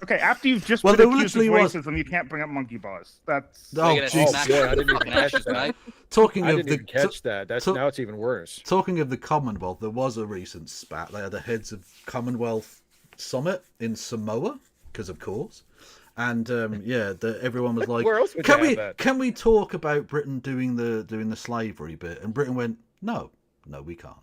Okay, after you've just Well, been there accused of literally was- racism, you can't bring up monkey bars. That's Oh, They're gonna jeez. smack Yeah, you I with didn't even fucking catch ashes, that. mate. Talking I of didn't the even catch that. That's now it's even worse. Talking of the Commonwealth, there was a recent spat. They had the heads of Commonwealth summit in Samoa, because of course, and everyone was like, Where else would "Can you we have that?" can we talk about Britain doing the slavery bit?" And Britain went, "No, we can't."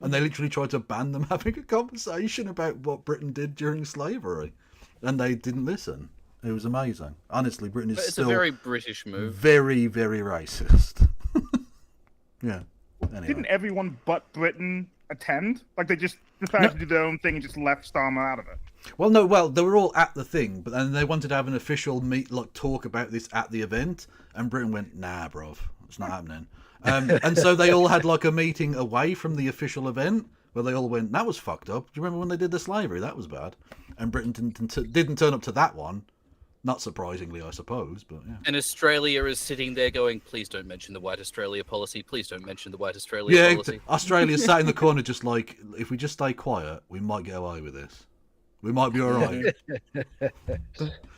And they literally tried to ban them having a conversation about what Britain did during slavery, and they didn't listen. It was amazing. Honestly, Britain is But it's still a very British move. very, very racist. Yeah. Anyway. Didn't everyone but Britain attend? Like they just decided to do their own thing and just left Starmer out of it. Well, they were all at the thing, but then they wanted to have an official talk about this at the event, and Britain went, "Nah, bruv, it's not happening." And so they all had like a meeting away from the official event where they all went, "That was fucked up. Do you remember when they did the slavery? That was bad." And Britain didn't turn up to that one. Not surprisingly, I suppose, but yeah. And Australia is sitting there going, "Please don't mention the White Australia policy. Please don't mention the White Australia policy." Australia sat in the corner just like, if we just stay quiet, we might get away with this. We might be all right.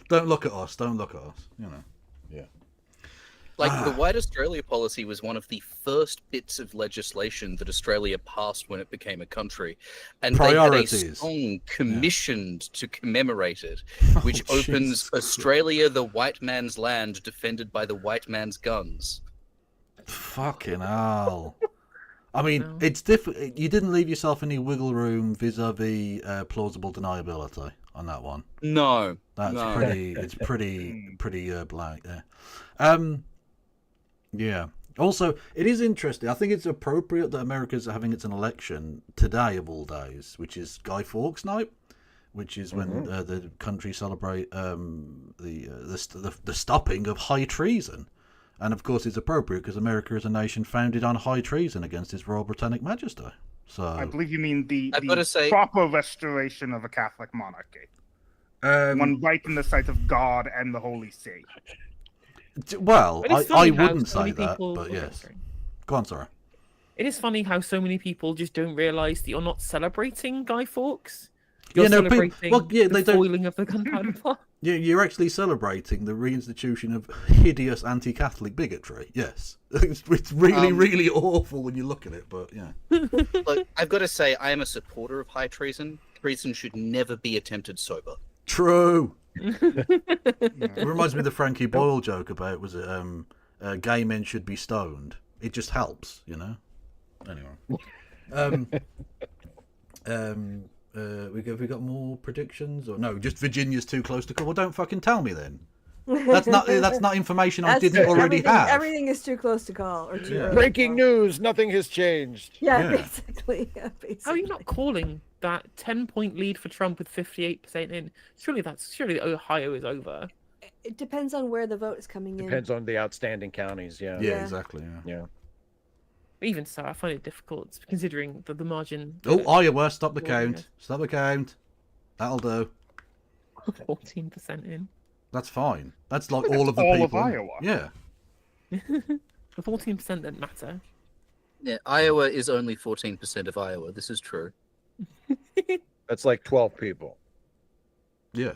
Don't look at us. Don't look at us. You know. Yeah. Like, the White Australia policy was one of the first bits of legislation that Australia passed when it became a country. And they had a song commissioned to commemorate it, which opens Australia, the white man's land, defended by the white man's guns. Fucking hell. I mean, it's different. You didn't leave yourself any wiggle room vis-a-vis plausible deniability on that one. No. That's no. pretty. It's pretty blank there. Yeah. Also, it is interesting. I think it's appropriate that America's having an election today of all days, which is Guy Fawkes Night, which is when the country celebrate the stopping of high treason. And of course, it's appropriate because America is a nation founded on high treason against His Royal Britannic Majesty. So I believe you mean the say, proper restoration of a Catholic monarchy, one right in the sight of God and the Holy See. Well, I wouldn't so say many that, people- but okay, yes. sorry. Go on, sorry. It is funny how so many people just don't realise that you're not celebrating Guy Fawkes. You're celebrating the foiling of the gunpowder plot. Yeah, you're actually celebrating the reinstitution of hideous anti-Catholic bigotry. Yes, it's really, really awful when you look at it. But yeah, Look, I've got to say, I am a supporter of high treason. Treason should never be attempted sober. True. It reminds me of the Frankie Boyle joke about gay men should be stoned. It just helps, you know. Anyway, we got more predictions or no? Just Virginia's too close to call. Well, don't fucking tell me then. That's not information I didn't already have. Everything is too close to call or too early. Breaking news: nothing has changed. Yeah, basically. How are you not calling that 10-point lead for Trump with 58% in? Surely Ohio is over. It depends on where the vote is coming in. Depends on the outstanding counties. Yeah. Yeah, exactly. Yeah. But even so, I find it difficult considering the margin. Oh, Iowa! Stop the count. Stop the count. That'll do. 14% in. That's fine. That's like all of the all people. of Iowa. Yeah. The 14% doesn't matter. Yeah, Iowa is only 14% of Iowa. This is true. That's like 12 people. Yeah.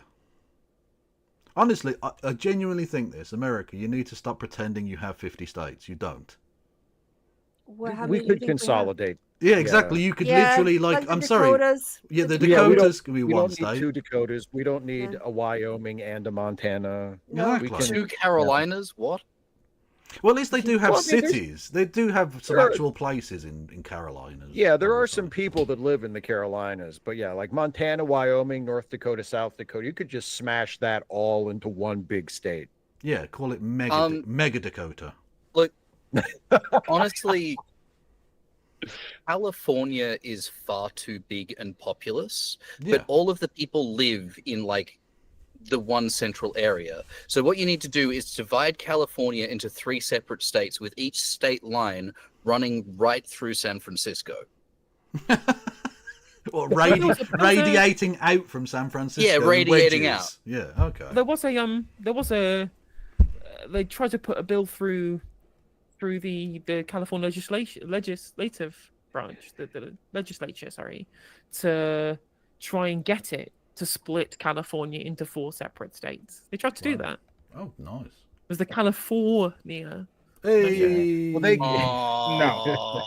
Honestly, I genuinely think this. America, you need to stop pretending you have 50 states. You don't. Well, how We many do you could think consolidate. Yeah, exactly. You could literally, like, the I'm sorry. Dakotas. Yeah, the Yeah, we Dakotas can be we one don't state. need 2 Dakotas. We don't need a Wyoming and a Montana. No. We Exactly. Two Carolinas? What? Well, at least they do have Well, I mean, there's- cities. They do have some there are- actual places in Carolinas. Yeah, there are some people that live in the Carolinas, but yeah, like Montana, Wyoming, North Dakota, South Dakota, you could just smash that all into one big state. Yeah, call it Mega Dakota. Look, honestly, California is far too big and populous, Yeah. but all of the people live in like the one central area. So what you need to do is divide California into 3 separate states with each state line running right through San Francisco. Or radiating out from San Francisco. Yeah, in radiating wedges. out. Yeah, okay. They tried to put a bill through the California legislative branch, the legislature, sorry, to try and get it to split California into 4 separate states. They tried to do that. Oh, nice. It was the California. Hey. Well, they no.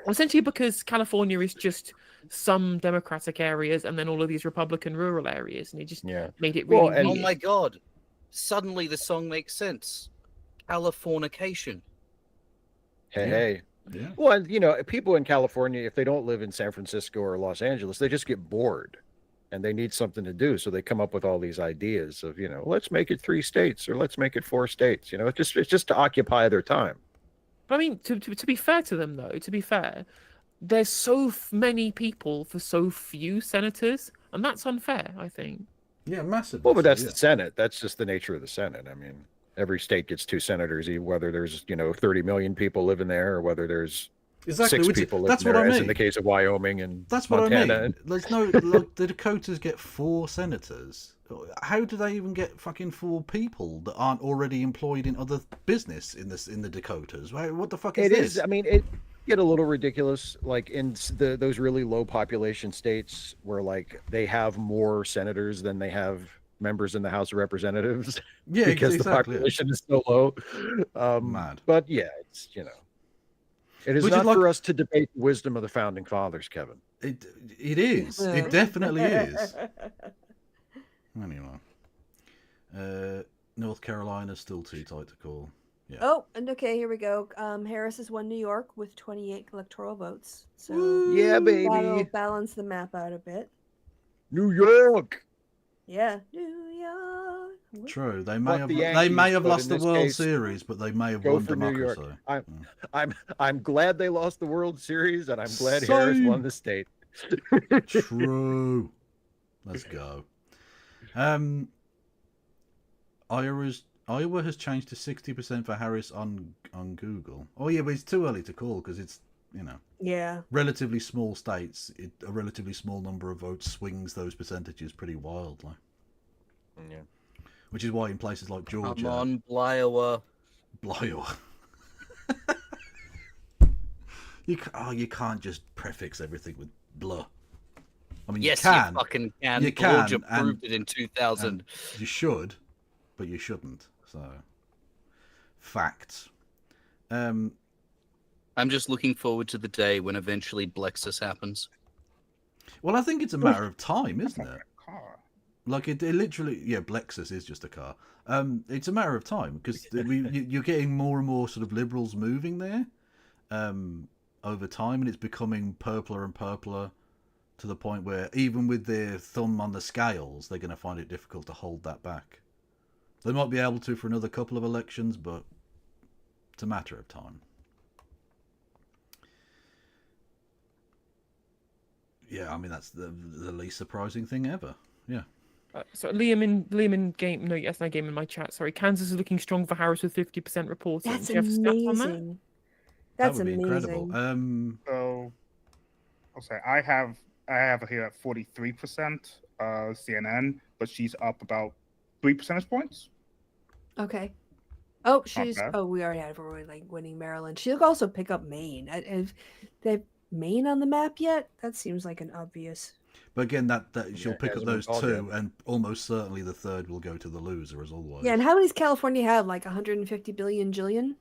Essentially, because California is just some Democratic areas and then all of these Republican rural areas, and it just made it really weird. Oh my god! Suddenly the song makes sense. Californication. Hey. Yeah. Well, you know, people in California, if they don't live in San Francisco or Los Angeles, they just get bored and they need something to do. So they come up with all these ideas of, you know, let's make it 3 states or let's make it 4 states. You know, it's just to occupy their time. But I mean, to be fair to them, though, there's so many people for so few senators, and that's unfair, I think. Yeah, massively. Well, but that's the Senate. That's just the nature of the Senate. I mean, every state gets 2 senators, whether there's 30 million people living there or whether there's 6 people living there, as in the case of Wyoming and that's what Montana. I mean. There's no like, the Dakotas get 4 senators. How do they even get fucking 4 people that aren't already employed in other business in the Dakotas? What the fuck is this? I mean, it get a little ridiculous, like in those really low population states where like they have more senators than they have members in the House of Representatives. Yeah, because the population is so low. Mad. But yeah, it's it is not for us to debate the wisdom of the founding fathers, Kevin. It is. It definitely is. Anyway, North Carolina's still too tight to call. Yeah. Oh, and okay, here we go. Harris has won New York with 28 electoral votes. So yeah, baby. That'll balance the map out a bit. New York. Yeah, New York. True. They Not may the have Yankees, lost the in this World case, Series, but they may have go won for New York. democracy. I'm glad they lost the World Series, and I'm glad Harris won the state. True. Let's go. Iowa has changed to 60% for Harris on Google. Oh yeah, but it's too early to call because it's relatively small states. A relatively small number of votes swings those percentages pretty wildly. Yeah. Which is why in places like Georgia, Come on, Bliowa. you can't just prefix everything with blah. I mean, yes, you can. You fucking can. You can. Georgia proved it in 2000. You should, but you shouldn't. So, facts. I'm just looking forward to the day when eventually Blexus happens. Well, I think it's a matter of time, isn't it? Like it literally, Blexus is just a car. It's a matter of time because you're getting more and more sort of liberals moving there over time, and it's becoming purpler and purpler to the point where even with their thumb on the scales, they're going to find it difficult to hold that back. They might be able to for another couple of elections, but it's a matter of time. Yeah, I mean that's the least surprising thing ever. Yeah. So Liam in game, no, yes, no game in my chat. Sorry, Kansas is looking strong for Harris with 50% reporting. That's Do you have stats on that? amazing. That's that would be amazing. incredible. So, I'll say I have her here at 43%, CNN, but she's up about 3 percentage points. Okay. Oh, she's. bad. Oh, we already had her like winning Maryland. She'll also pick up Maine. Have they have Maine on the map yet? That seems like an obvious. But again, that she'll pick up hasn't those been called 2, yet. and almost certainly the 3rd will go to the loser as always. Yeah, and how many does California have? Like 150 billion jillion?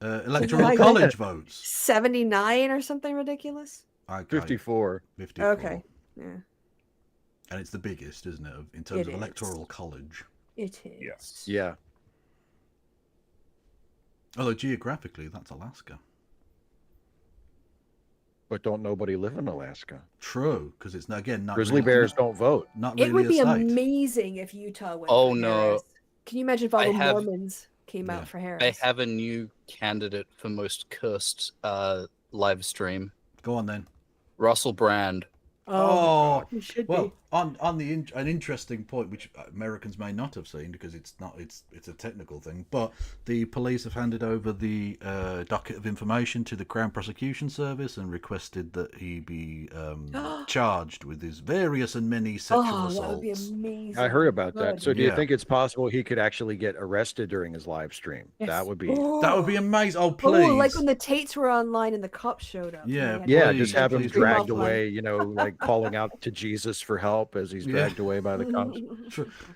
Electoral Like- college votes. 79 or something ridiculous? 54. 54. Okay. Yeah, And it's the biggest, isn't it, in terms It of is. electoral college. it is. Yes. Yeah. Although geographically, that's Alaska. But don't nobody live in Alaska? True, because it's again not Grizzly really, bears don't vote. Not It really would a be state. amazing if Utah went. Oh, for no. Harris. Can you imagine if all I the have- Mormons came out for Harris? They have a new candidate for most cursed live stream. Go on then. Russell Brand. Oh, you should well, be. on an interesting point, which Americans may not have seen because it's a technical thing, but the police have handed over the docket of information to the Crown Prosecution Service and requested that he be charged with his various and many sexual That would be assaults. amazing. I heard about that. Good. So do you Yeah. think it's possible he could actually get arrested during his live stream? Yes. That would be... That would be amazing. Oh, please. Oh, like when the Tates were online and the cops showed up. Yeah, And they had Yeah, please, just have him please, dragged please. away, like calling out to Jesus for help. help as he's dragged away by the cops.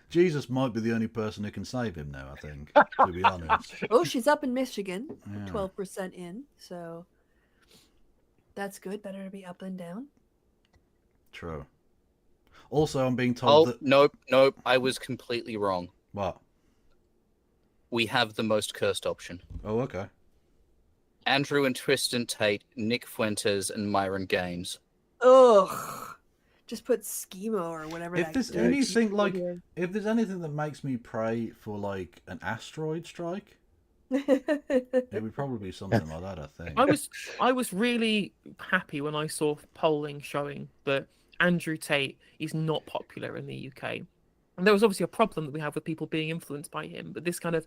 Jesus might be the only person who can save him now, I think, to be honest. Oh, she's up in Michigan, Yeah. 12% in, so that's good. Better to be up than down. True. Also, I'm being told that... Nope, I was completely wrong. What? We have the most cursed option. Oh, okay. Andrew and Tristan Tate, Nick Fuentes, and Myron Gaines. Ugh. Just put schemo or whatever. If there's anything if there's anything that makes me pray for like an asteroid strike, it would probably be something like that. I think. I was really happy when I saw polling showing that Andrew Tate is not popular in the UK. And there was obviously a problem that we have with people being influenced by him, but this kind of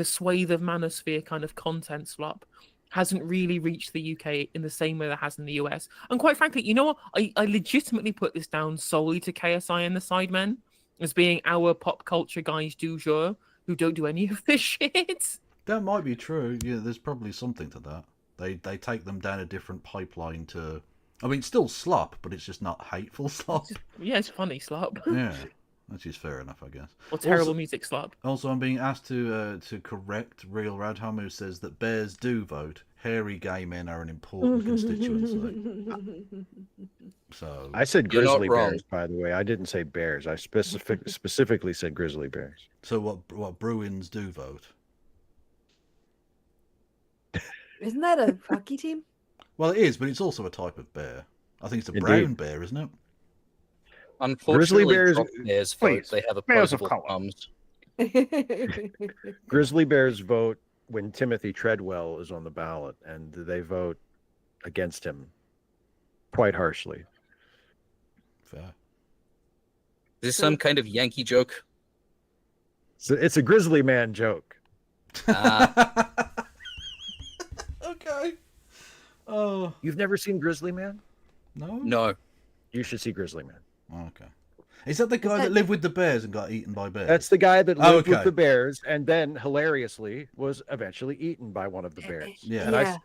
swathe of manosphere kind of content slop hasn't really reached the UK in the same way that it has in the US. And quite frankly, you know what? I legitimately put this down solely to KSI and the Sidemen as being our pop culture guys du jour who don't do any of this shit. That might be true. Yeah, there's probably something to that. They take them down a different pipeline to... I mean, still slop, but it's just not hateful slop. Yeah, it's funny slop. Yeah, which is fair enough, I guess. Or terrible music slop. Also, I'm being asked to correct Real Radham, who says that bears do vote. Hairy gay men are an important constituency. So I said grizzly bears, by the way. I didn't say bears. I specifically said grizzly bears. So what Bruins do vote? Isn't that a hockey team? Well, it is, but it's also a type of bear. I think it's a brown bear, isn't it? Unfortunately, grizzly bears vote, they have opposable thumbs. Grizzly bears vote when Timothy Treadwell is on the ballot, and they vote against him quite harshly. Fair. Is this some kind of Yankee joke? So it's a grizzly man joke. Okay. Oh, you've never seen Grizzly Man? No. You should see Grizzly Man. Okay. Is that the guy that lived with the bears and got eaten by bears? That's the guy that lived with the bears and then hilariously was eventually eaten by one of the bears. Yeah. And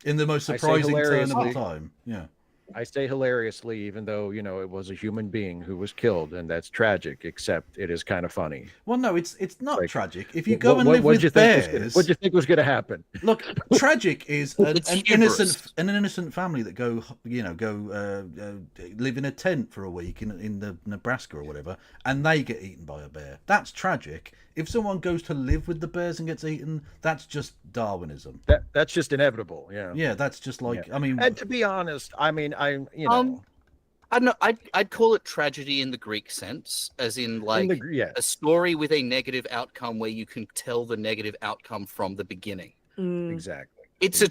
in the most surprising turn of the time. Yeah. I say hilariously, even though, you know, it was a human being who was killed, and that's tragic, except it is kind of funny. Well, no, it's not tragic. If you go and live with bears... What do you think was going to happen? Look, tragic is an innocent family that go live in a tent for a week in the Nebraska or whatever, and they get eaten by a bear. That's tragic. If someone goes to live with the bears and gets eaten, that's just Darwinism. That's just inevitable. Yeah. Yeah, that's just like I mean. And to be honest, I mean, I don't know. I'd call it tragedy in the Greek sense, as in like a story with a negative outcome where you can tell the negative outcome from the beginning. Exactly. It's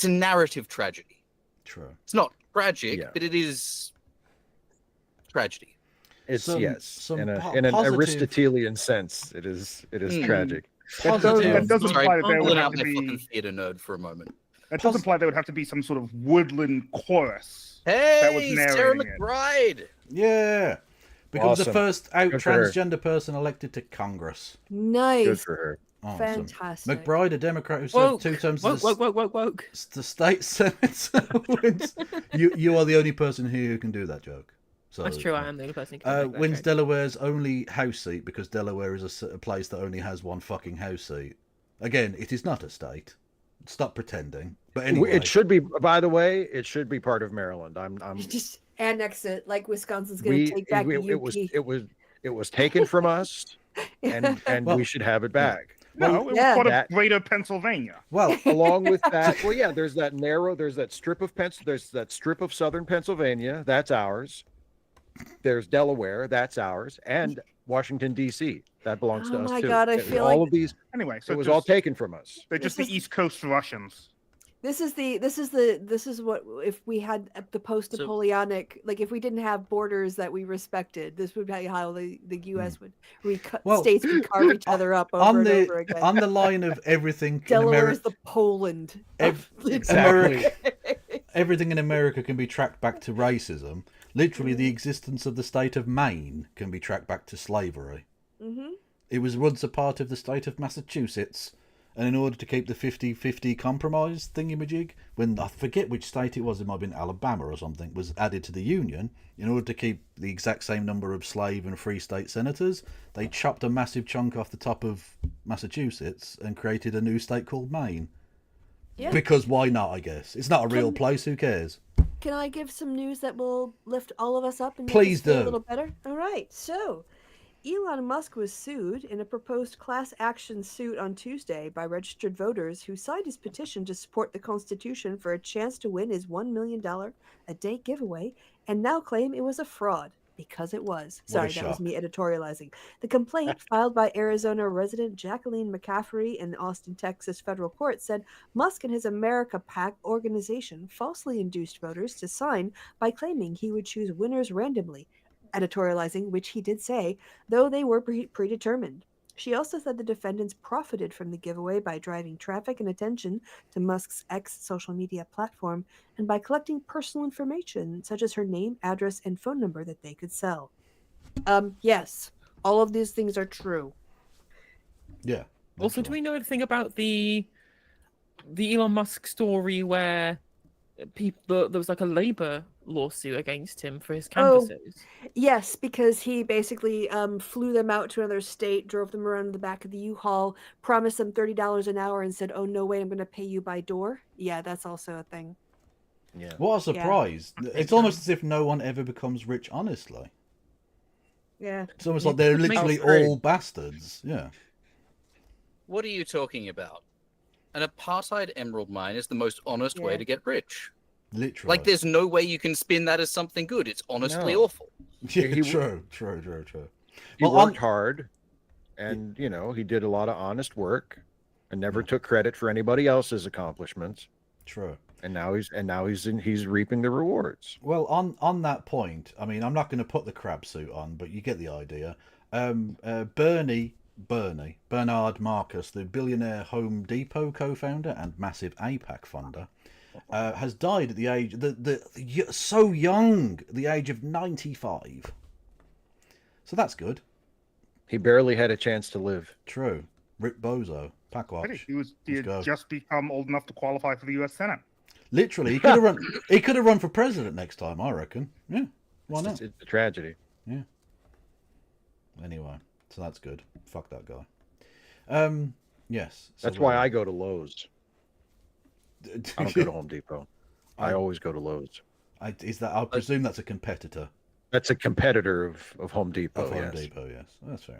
a narrative tragedy. True. It's not tragic, but it is tragedy. It's in an Aristotelian sense. It is tragic. That doesn't imply that there would have to be be theater nerd for a moment. That does imply there would have to be some sort of woodland chorus. Hey, that was Sarah narrating it. McBride. Yeah. Becomes Awesome. the first out Good for her. transgender person elected to Congress. Nice. Good for her. Awesome. Fantastic. McBride, a Democrat who served 2 terms as the state senator. You are the only person here who can do that joke. So, that's true. I am the only person who can make that wins joke. Delaware's only house seat because Delaware is a place that only has one fucking house seat. Again, it is not a state. Stop pretending. But anyway, it should be. By the way, it should be part of Maryland. I'm just annex it like Wisconsin's going to take back the UP. It was taken from us, and we should have it back. No, it was part of Greater Pennsylvania. Well, along with that, there's that strip of southern Pennsylvania, that's ours. There's Delaware, that's ours, and Washington D.C. that belongs to us too. Oh my God, I feel all like of these. Anyway, so it was all taken from us. They're just the East Coast Russians. This is what if we had the post-Napoleonic, like if we didn't have borders that we respected, this would be how the U.S. would states would carve each other up over and over again. On the line of everything, Delaware is the Poland. Exactly. Everything in America can be tracked back to racism. Literally, the existence of the state of Maine can be tracked back to slavery. Mm-hmm. It was once a part of the state of Massachusetts, And in order to keep the 50-50 compromise thingamajig, when I forget which state it was, it might have been Alabama or something, was added to the Union, in order to keep the exact same number of slave and free state senators, they chopped a massive chunk off the top of Massachusetts and created a new state called Maine. Yeah. Because why not, I guess. It's not a real place, who cares? Can I give some news that will lift all of us up and make Please us feel do. a little better? All right. So, Elon Musk was sued in a proposed class action suit on Tuesday by registered voters who signed his petition to support the Constitution for a chance to win his $1 million a day giveaway, and now claim it was a fraud. Because it was. Sorry, that was me editorializing. The complaint filed by Arizona resident Jacqueline McCaffrey in the Austin, Texas federal court said Musk and his America PAC organization falsely induced voters to sign by claiming he would choose winners randomly, editorializing, which he did say, though they were predetermined. She also said the defendants profited from the giveaway by driving traffic and attention to Musk's X social media platform and by collecting personal information such as her name, address, and phone number that they could sell. Yes, all of these things are true. Yeah. Also, do we know anything about the Elon Musk story where there was like a labor lawsuit against him for his canvases? Yes, because he basically flew them out to another state, drove them around in the back of the U-Haul, promised them $30 an hour, and said, "Oh no way, I'm going to pay you by door." Yeah, that's also a thing. Yeah. What a surprise! It's almost as if no one ever becomes rich honestly. Yeah. It's almost like they're literally all bastards. Yeah. What are you talking about? An apartheid emerald mine is the most honest way to get rich. Literally. Like, there's no way you can spin that as something good. It's honestly awful. Yeah, true. He worked hard, and he did a lot of honest work, and never took credit for anybody else's accomplishments. True. And now he's reaping the rewards. Well, on that point, I mean, I'm not going to put the crab suit on, but you get the idea. Bernard Marcus, the billionaire Home Depot co-founder and massive APAC funder, has died at the age so young, the age of 95. So that's good. He barely had a chance to live. True. Rip Bozo. Pack watch. He had just become old enough to qualify for the U.S. Senate. Literally, he could have run. He could have run for president next time, I reckon. Yeah, why not? It's a tragedy. Yeah. Anyway, so that's good. Fuck that guy. Yes. So that's why I go to Lowe's. I don't go to Home Depot. I always go to Lowe's. I presume that's a competitor. That's a competitor of Home Depot. Home Depot, yes. That's fair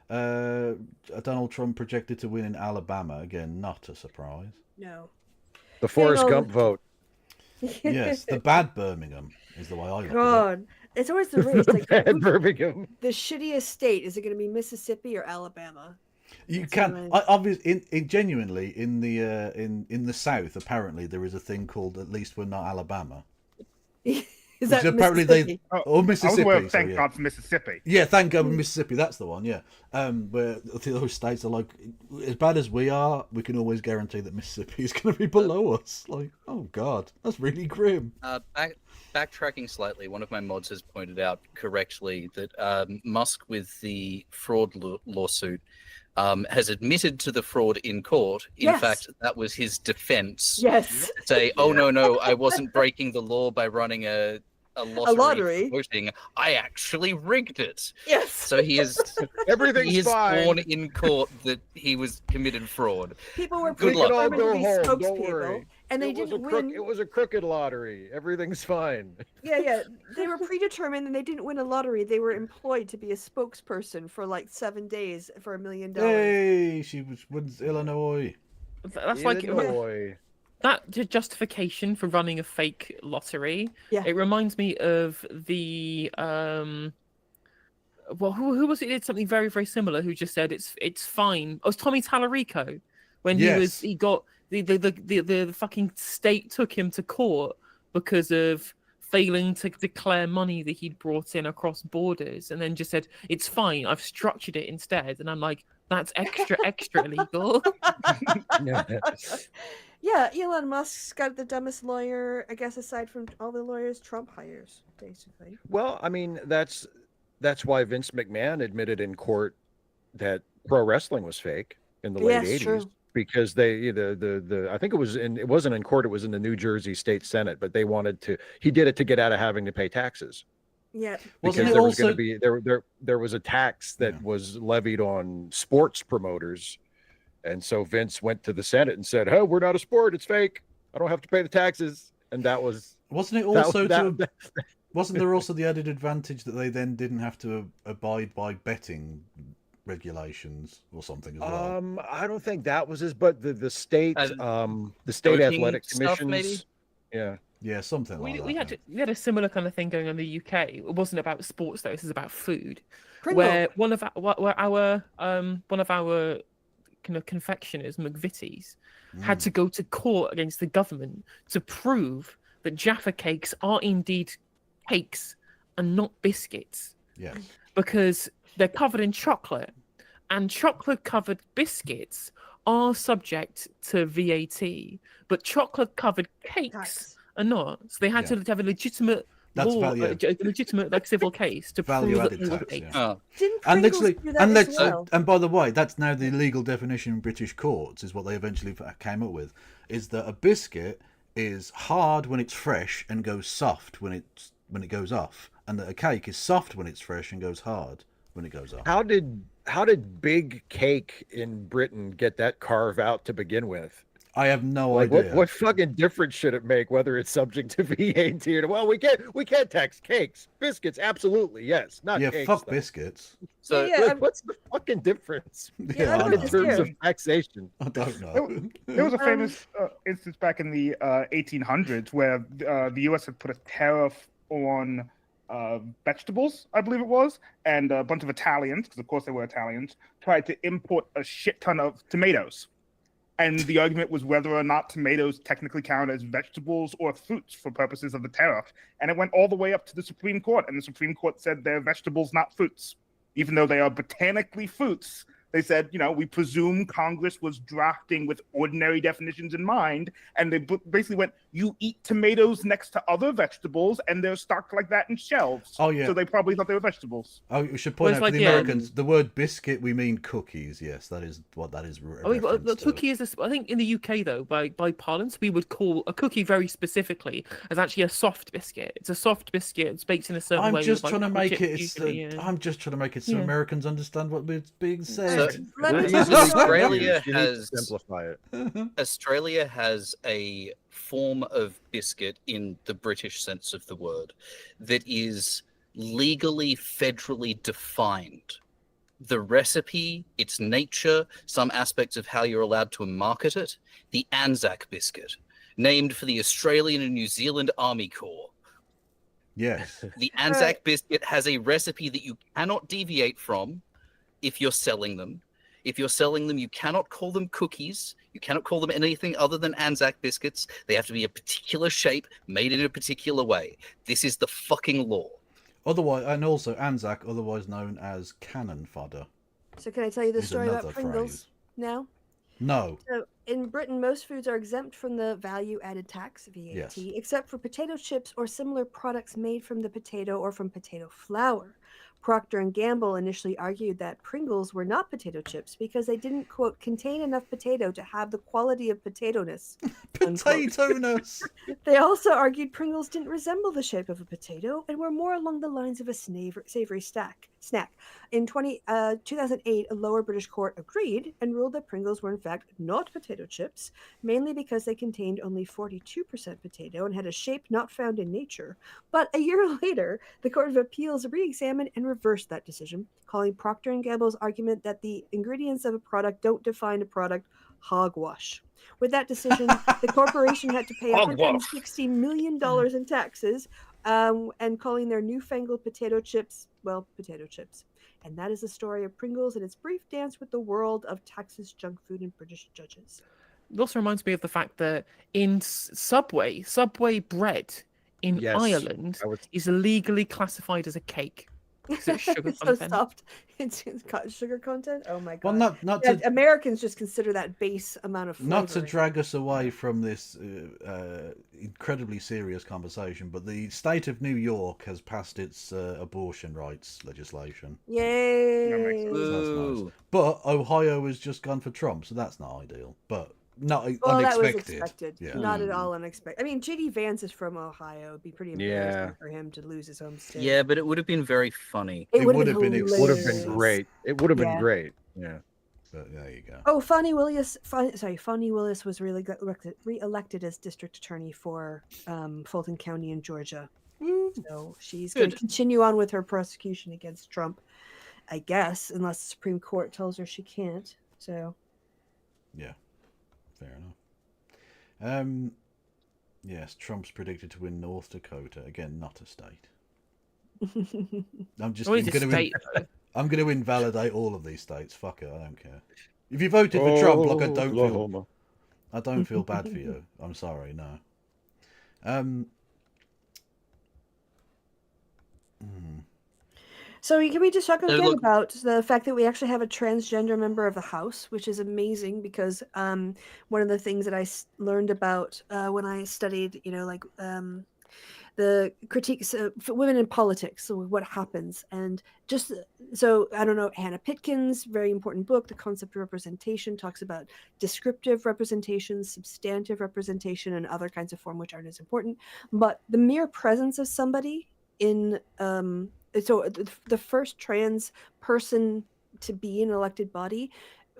enough. Donald Trump projected to win in Alabama. Again, not a surprise. No. The Forrest Gump vote. Yes, the bad Birmingham is the way I look God. at it. It's always the race. Like, bad Birmingham. The shittiest state, is it going to be Mississippi or Alabama? You can obviously, genuinely in the South. Apparently, there is a thing called "At least we're not Alabama." Is that apparently Mississippi? Mississippi. I was aware of thank God for Mississippi. Yeah, thank God for Mississippi. That's the one. Yeah, where the other states are like, as bad as we are, we can always guarantee that Mississippi is going to be below us. Like, oh God, that's really grim. Backtracking slightly, one of my mods has pointed out correctly that Musk, with the fraud lawsuit, has admitted to the fraud in court. In fact, that was his defense. Yes. Say, oh, no, I wasn't breaking the law by running a lottery. Voting. I actually rigged it. Yes. So he is everything's fine. Sworn in court that he was committed fraud. People were predetermined to be Don't spokespeople, worry. and they didn't win. It was a crooked lottery. Everything's fine. Yeah. They were predetermined, and they didn't win a lottery. They were employed to be a spokesperson for like 7 days for $1 million. Hey, she was Illinois. That's like that justification for running a fake lottery. Yeah. It reminds me of the well, who was it? Did something very, very similar. Who just said it's fine. Oh, it was Tommy Tallarico when he got the fucking state took him to court because of failing to declare money that he'd brought in across borders, and then just said it's fine. I've structured it instead, and I'm like, that's extra illegal. Yeah, Elon Musk's got the dumbest lawyer, I guess, aside from all the lawyers Trump hires, basically. Well, I mean, that's why Vince McMahon admitted in court that pro wrestling was fake in the late 80s. True. because I think it wasn't in court, it was in the New Jersey State Senate, but they wanted to. He did it to get out of having to pay taxes. Yeah, because there was going to be there was a tax that was levied on sports promoters, and so Vince went to the Senate and said, "Oh, we're not a sport; it's fake. I don't have to pay the taxes." And that was wasn't it also wasn't there also the added advantage that they then didn't have to abide by betting regulations or something as well? I don't think that was but the state athletic commissions, maybe? Yeah, something like that. We had a similar kind of thing going on in the UK. It wasn't about sports though. This is about food, Pringle. where one of our kind of confectioners, McVitie's, had to go to court against the government to prove that Jaffa cakes are indeed cakes and not biscuits. Yes, because they're covered in chocolate, and chocolate-covered biscuits are subject to VAT, but chocolate-covered cakes are not. So they had to have a legitimate legitimate civil case to value prove added that they were tax. cakes. Yeah. Didn't And Pringles literally, do that as well? and by the way, that's now the legal definition in British courts. Is what they eventually came up with. Is that a biscuit is hard when it's fresh and goes soft when it goes off, and that a cake is soft when it's fresh and goes hard when it goes off. How did big cake in Britain get that carve out to begin with? I have no idea. What fucking difference should it make whether it's subject to VAT or well, we can't tax cakes, biscuits, absolutely yes, not cakes. Fuck though. biscuits. So what's the fucking difference Yeah, in terms of taxation? I don't know. There was a famous instance back in the 1800s where the U.S. had put a tariff on vegetables, I believe it was, and a bunch of Italians, because of course they were Italians, tried to import a shit ton of tomatoes. And the argument was whether or not tomatoes technically count as vegetables or fruits for purposes of the tariff. And it went all the way up to the Supreme Court, and the Supreme Court said they're vegetables, not fruits. Even though they are botanically fruits, they said, we presume Congress was drafting with ordinary definitions in mind, and they basically went, you eat tomatoes next to other vegetables, and they're stocked like that in shelves. Oh, yeah. So they probably thought they were vegetables. Oh, we should point out for the Americans, the word biscuit, we mean cookies. Yes, that is what that is. The cookie is, I think in the UK, though, by parlance, we would call a cookie very specifically as actually a soft biscuit. It's a soft biscuit. It's baked in a certain way. I'm just trying to make it so Americans understand what is being said. Australia has simplify it. Australia has a form of biscuit in the British sense of the word that is legally federally defined. The recipe, its nature, some aspects of how you're allowed to market it. The Anzac biscuit, named for the Australian and New Zealand Army Corps. Yes. The Anzac biscuit has a recipe that you cannot deviate from if you're selling them. If you're selling them, you cannot call them cookies. You cannot call them anything other than Anzac biscuits. They have to be a particular shape, made in a particular way. This is the fucking law. Otherwise, and also Anzac, otherwise known as cannon fodder. So can I tell you the is story about another Pringles phrase. now? No. So in Britain, most foods are exempt from the value-added tax, VAT, Yes. except for potato chips or similar products made from the potato or from potato flour. Procter & Gamble initially argued that Pringles were not potato chips because they didn't, quote, contain enough potato to have the quality of potato-ness. Potato-ness! They also argued Pringles didn't resemble the shape of a potato and were more along the lines of a savory snack. In 2008, a lower British court agreed and ruled that Pringles were in fact not potato chips, mainly because they contained only 42% potato and had a shape not found in nature. But a year later, the Court of Appeals re-examined and reversed that decision, calling Procter & Gamble's argument that the ingredients of a product don't define a product hogwash. With that decision, the corporation had to pay $160 million in taxes, and calling their newfangled potato chips, well, potato chips. And that is the story of Pringles and its brief dance with the world of Texas junk food and British judges. It also reminds me of the fact that in Subway bread in Ireland is legally classified as a cake. 'Cause it's sugar It's so content. soft. It's got sugar content. Oh my god. Well, not Yeah, to Americans just consider that base amount of flavor. not to drag us away from this incredibly serious conversation, but the state of New York has passed its abortion rights legislation. Yay! So that's nice. But Ohio has just gone for Trump, so that's not ideal. But not Well, that was unexpected. expected. Yeah. Not at all unexpected. I mean, J.D. Vance is from Ohio. It'd be pretty embarrassing Yeah. for him to lose his home state. Yeah, but it would have been very funny. It would have been It would have been great. It would have been Yeah. great. Yeah. But there you go. Oh, Fonnie Willis. Fonnie Willis was re-elected as district attorney for Fulton County in Georgia. So she's going to continue on with her prosecution against Trump, I guess, unless the Supreme Court tells her she can't. So. Yeah. Fair enough. Yes, Trump's predicted to win North Dakota again, not a state. I'm going to invalidate all of these states. Fuck it, I don't care. If you voted for Trump, like I don't feel bad for you. I'm sorry, no. So can we just talk again about the fact that we actually have a transgender member of the House, which is amazing because one of the things that I learned about when I studied, the critiques for women in politics, so what happens, and just so I don't know, Hannah Pitkin's very important book, The Concept of Representation, talks about descriptive representation, substantive representation, and other kinds of form which aren't as important, but the mere presence of somebody in so the first trans person to be in an elected body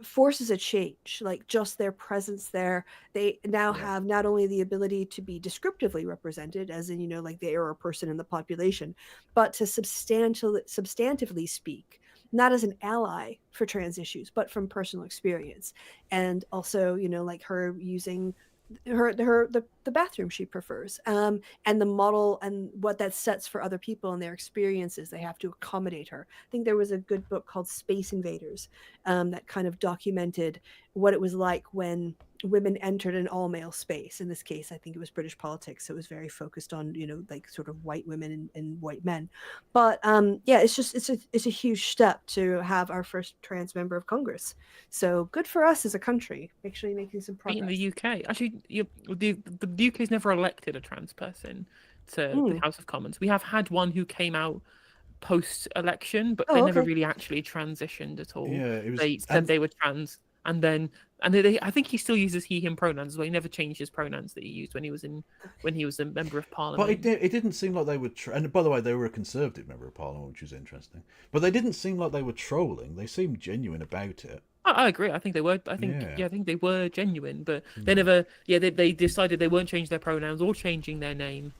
forces a change. Like just their presence there, they now have not only the ability to be descriptively represented, as in like they are a person in the population, but to substantively speak, not as an ally for trans issues, but from personal experience, and also like her using the bathroom she prefers, and the model and what that sets for other people and their experiences. They have to accommodate her. I think there was a good book called Space Invaders that kind of documented what it was like when women entered an all-male space. In this case, I think it was British politics, so it was very focused on like sort of white women and white men. But yeah, it's a huge step to have our first trans member of Congress. So good for us as a country, actually making some progress. In the UK, actually, the UK's never elected a trans person to the House of Commons. We have had one who came out post-election, but they never really actually transitioned at all. Yeah, they said they were trans, and I think he still uses he/him pronouns as well. He never changed his pronouns that he used when he was a member of Parliament. But it didn't seem like they were. And by the way, they were a Conservative member of Parliament, which was interesting. But they didn't seem like they were trolling. They seemed genuine about it. I agree. I think they were. I think they were genuine, but they never. Yeah, they decided they weren't changing their pronouns or changing their name,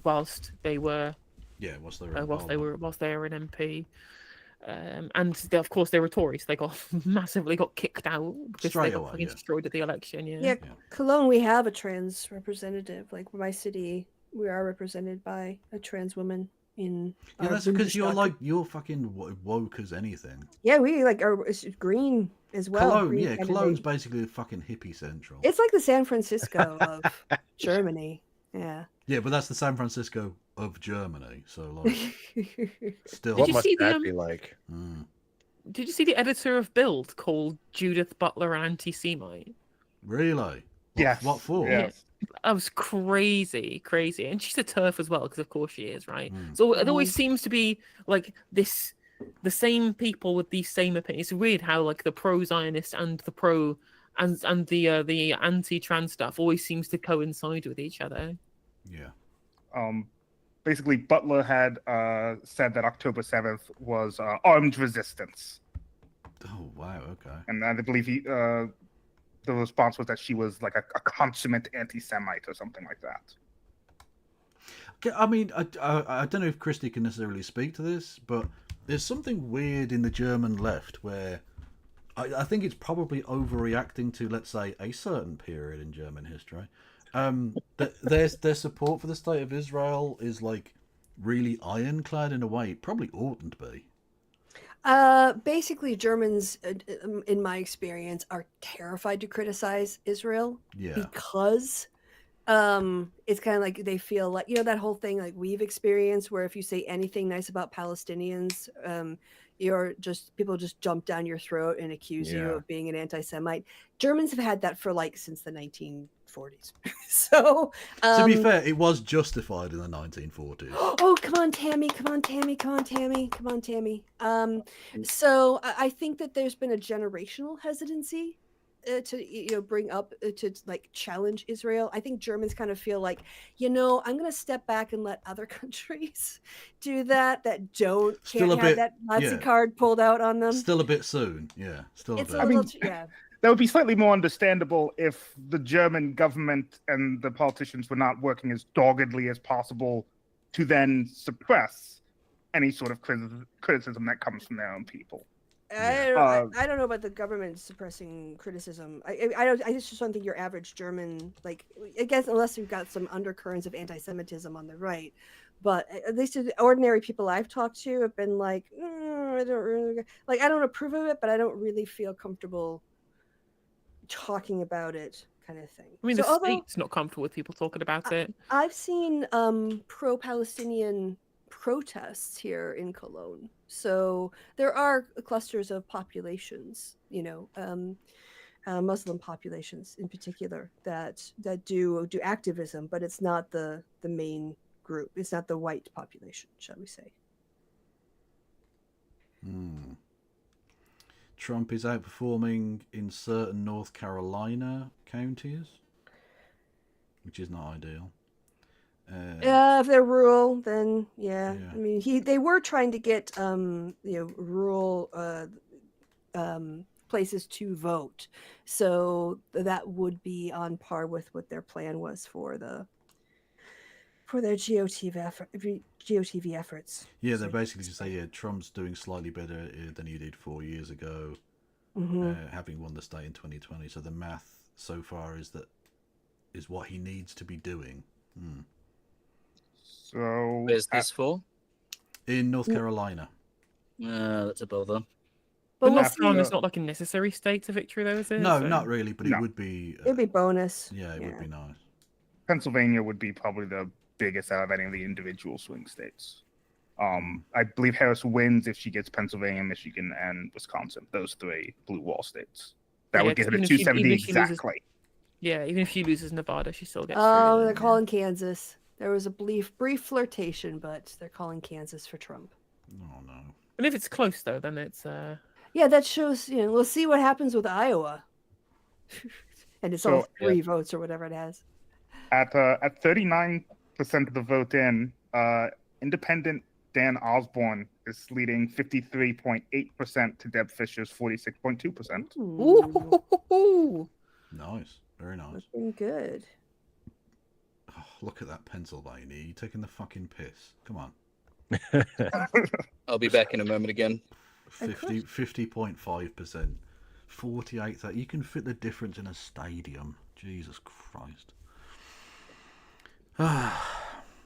whilst they were. Yeah, whilst they were an MP. And of course they were Tories. They got massively kicked out because they got fucking destroyed at the election. Yeah. Cologne, we have a trans representative. Like my city, we are represented by a trans woman in. Yeah, that's because you're fucking woke as anything. Yeah, we are green as well. Cologne, Cologne's basically a fucking hippie central. It's like the San Francisco of Germany. Yeah. Yeah, but that's the San Francisco of Germany. So still, what must that be like? Did you see the editor of Build called Judith Butler an anti-Semite? Really? Yeah. What for? Yes. That was crazy, and she's a TERF as well, because of course she is, right? So it always seems to be like this, the same people with these same opinions. It's weird how like the pro-Zionist and the pro and the anti-trans stuff always seems to coincide with each other. Yeah. Basically, Butler had said that October 7th was armed resistance. Oh wow, okay. And I believe the response was that she was like a consummate anti-Semite or something like that. I mean, I don't know if Christy can necessarily speak to this, but there's something weird in the German left where I think it's probably overreacting to, let's say, a certain period in German history. That their support for the state of Israel is like really ironclad in a way it probably oughtn't be. Basically, Germans, in my experience, are terrified to criticize Israel because It's kind of like they feel like, that whole thing like we've experienced where if you say anything nice about Palestinians, people just jump down your throat and accuse you of being an anti-Semite. Germans have had that for since the 1940s. So to be fair, it was justified in the 1940s. Oh, come on, Tammy! Come on, Tammy! Come on, Tammy! Come on, Tammy! So I think that there's been a generational hesitancy to bring up to challenge Israel. I think Germans kind of feel like, I'm going to step back and let other countries do that can't have that Nazi card pulled out on them. Still a bit soon, yeah. Still a bit. I mean, yeah. That would be slightly more understandable if the German government and the politicians were not working as doggedly as possible to then suppress any sort of criticism that comes from their own people. I don't know about the government suppressing criticism. I just don't think your average German, I guess unless you've got some undercurrents of anti-Semitism on the right, but at least the ordinary people I've talked to have been like, I don't really I don't approve of it, but I don't really feel comfortable talking about it, kind of thing. I mean, the state's not comfortable with people talking about it. I've seen pro-Palestinian protests here in Cologne. So there are clusters of populations, Muslim populations in particular that do activism, but it's not the main group. It's not the white population, shall we say. Trump is outperforming in certain North Carolina counties, which is not ideal. If they're rural, then yeah. I mean, they were trying to get rural places to vote, so that would be on par with what their plan was for their GOTV efforts. Yeah, they basically just say Trump's doing slightly better than he did 4 years ago, having won the state in 2020. So the math so far is what he needs to be doing. So where's this for? In North Carolina. That's a bother. But North Carolina's not a necessary state to victory, though, is it? No, not really, but it would be. It'd be bonus. Yeah, it would be nice. Pennsylvania would be probably the biggest out of any of the individual swing states. I believe Harris wins if she gets Pennsylvania, Michigan, and Wisconsin. Those three blue wall states. That would get her to 270 exactly. Even if she loses Nevada, she still gets. Oh, they're calling Kansas. There was a brief flirtation, but they're calling Kansas for Trump. Oh no! And if it's close though, then it's. Yeah, that shows. We'll see what happens with Iowa. And it's all 3 votes or whatever it has. At 39% of the vote in, independent Dan Osborne is leading 53.8% to Deb Fisher's 46.2%. Ooh. Nice, very nice. Looking good. Oh, look at that Pennsylvania. You're taking the fucking piss. Come on. I'll be back in a moment again. 50.5%. 48. You can fit the difference in a stadium. Jesus Christ.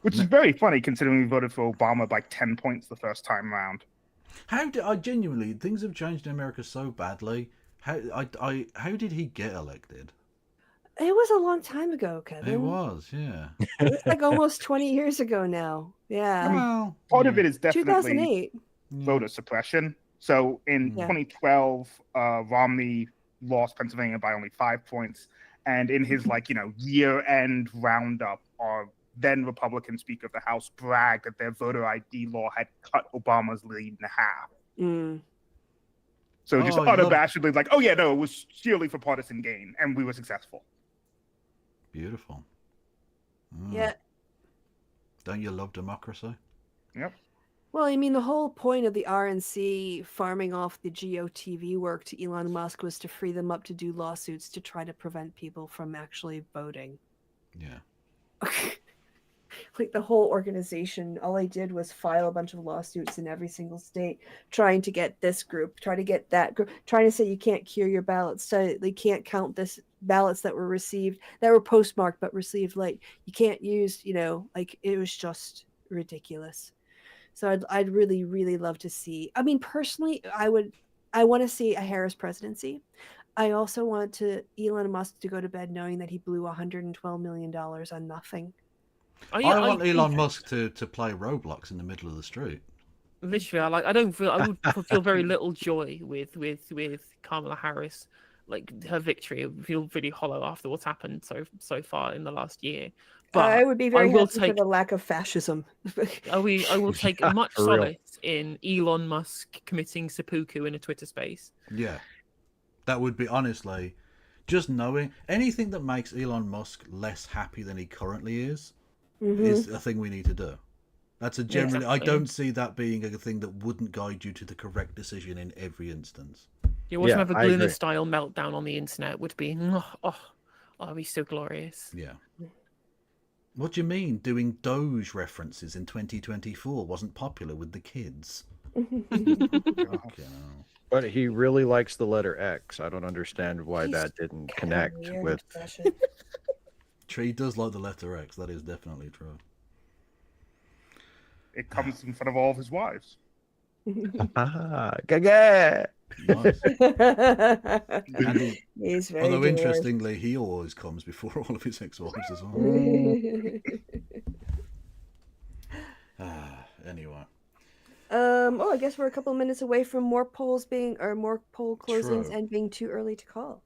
Which is very funny considering we voted for Obama by 10 points the first time around. How did I genuinely? Things have changed in America so badly. How did he get elected? It was a long time ago, Kevin. It was, yeah. It's almost 20 years ago now. Yeah. Well, part of it is definitely 2008. Voter suppression. So in 2012, Romney lost Pennsylvania by only 5 points, and in his year-end roundup, then Republican Speaker of the House bragged that their voter ID law had cut Obama's lead in half. So just unabashedly it was purely for partisan gain, and we were successful. Beautiful. Yeah. Don't you love democracy? Yep. Well, I mean, the whole point of the RNC farming off the GOTV work to Elon Musk was to free them up to do lawsuits to try to prevent people from actually voting. Yeah. The whole organization, all I did was file a bunch of lawsuits in every single state, trying to get this group, trying to get that group, trying to say you can't cure your ballots, so they can't count this ballots that were postmarked but received late. You can't use, it was just ridiculous. So I'd really, really love to see. I mean, personally, I want to see a Harris presidency. I also want Elon Musk to go to bed knowing that he blew $112 million on nothing. I want Elon Musk to play Roblox in the middle of the street. Literally, I would feel very little joy with Kamala Harris, like her victory. It would feel really hollow after what's happened so far in the last year. But I would be very happy take for the lack of fascism. I will take much for real. solace in Elon Musk committing seppuku in a Twitter space. Yeah, that would be, honestly, just knowing anything that makes Elon Musk less happy than he currently is a thing we need to do. That's a generally. Exactly. I don't see that being a thing that wouldn't guide you to the correct decision in every instance. You watch him have a Glooner style meltdown on the internet would be it'd be so glorious. Yeah. What do you mean doing Doge references in 2024 wasn't popular with the kids? But he really likes the letter X. I don't understand why that didn't connect with. Tree does like the letter X. That is definitely true. It comes in front of all of his wives. Gaga. Nice. He's very Although generous. interestingly, he always comes before all of his ex-wives as well. Anyway. I guess we're a couple of minutes away from more poll closings True. and being too early to call.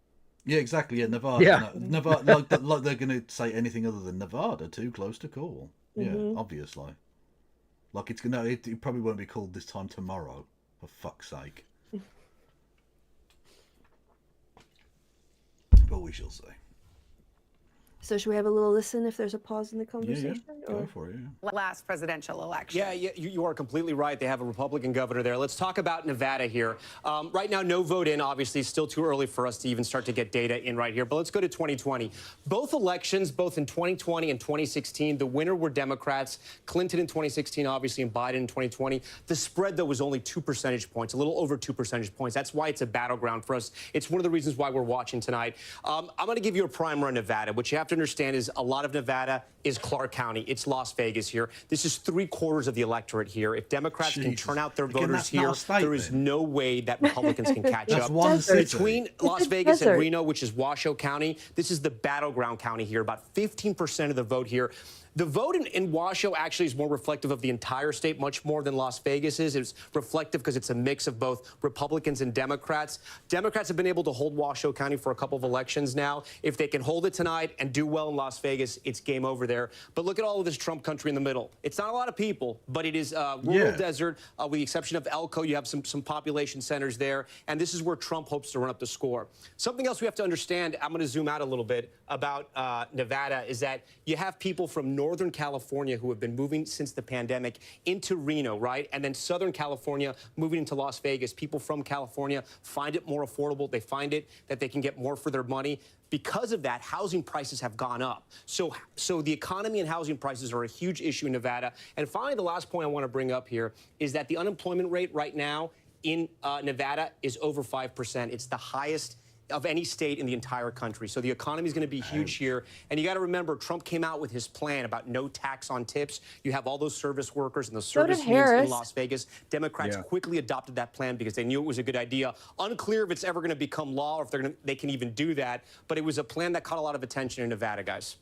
Yeah, exactly. Yeah, Nevada. Yeah. Nevada, like they're going to say anything other than Nevada, too close to call. Yeah, obviously. Like it's gonna. It probably won't be called this time tomorrow. For fuck's sake. But we shall see. So should we have a little listen if there's a pause in the conversation? Go for it. Last presidential election. Yeah, you are completely right. They have a Republican governor there. Let's talk about Nevada here. Right now, no vote in. Obviously, it's still too early for us to even start to get data in right here. But let's go to 2020. Both elections, both in 2020 and 2016, the winner were Democrats. Clinton in 2016, obviously, and Biden in 2020. The spread, though, was only 2 percentage points, a little over 2 percentage points. That's why it's a battleground for us. It's one of the reasons why we're watching tonight. I'm going to give you a primer on Nevada. What you have to understand is a lot of Nevada is Clark County. It's Las Vegas here. This is 3/4 of the electorate here. If Democrats can turn out their voters here, there is no way that Republicans can catch up. Between Las Vegas and Reno, which is Washoe County, this is the battleground county here. About 15% of the vote here. The vote in Washoe actually is more reflective of the entire state, much more than Las Vegas is. It's reflective because it's a mix of both Republicans and Democrats. Democrats have been able to hold Washoe County for a couple of elections now. If they can hold it tonight and do well in Las Vegas, it's game over there. But look at all of this Trump country in the middle. It's not a lot of people, but it is rural desert. With the exception of Elko, you have some population centers there. And this is where Trump hopes to run up the score. Something else we have to understand, I'm going to zoom out a little bit, about Nevada, is that you have people from Northern California who have been moving since the pandemic into Reno, right? And then Southern California moving into Las Vegas. People from California find it more affordable. They find it that they can get more for their money. Because of that, housing prices have gone up. So the economy and housing prices are a huge issue in Nevada. And finally, the last point I want to bring up here is that the unemployment rate right now in Nevada is over 5%. It's the highest of any state in the entire country. So the economy is going to be huge here. And you got to remember, Trump came out with his plan about no tax on tips. You have all those service workers and the service unions in Las Vegas. Democrats quickly adopted that plan because they knew it was a good idea. Unclear if it's ever going to become law or if they can even do that. But it was a plan that caught a lot of attention in Nevada, guys.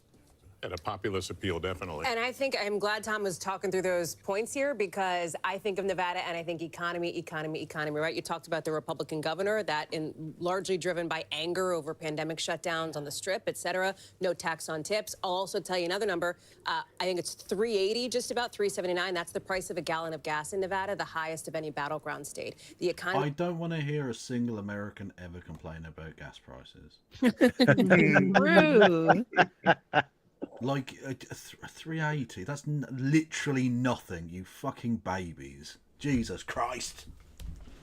And a populist appeal, definitely. And I think I'm glad Tom was talking through those points here because I think of Nevada and I think economy, right? You talked about the Republican governor, largely driven by anger over pandemic shutdowns on the Strip, et cetera. No tax on tips. I'll also tell you another number. I think it's $3.80, just about $3.79. That's the price of a gallon of gas in Nevada, the highest of any battleground state. The economy. I don't want to hear a single American ever complain about gas prices. True. Like 380, that's literally nothing, you fucking babies. Jesus Christ.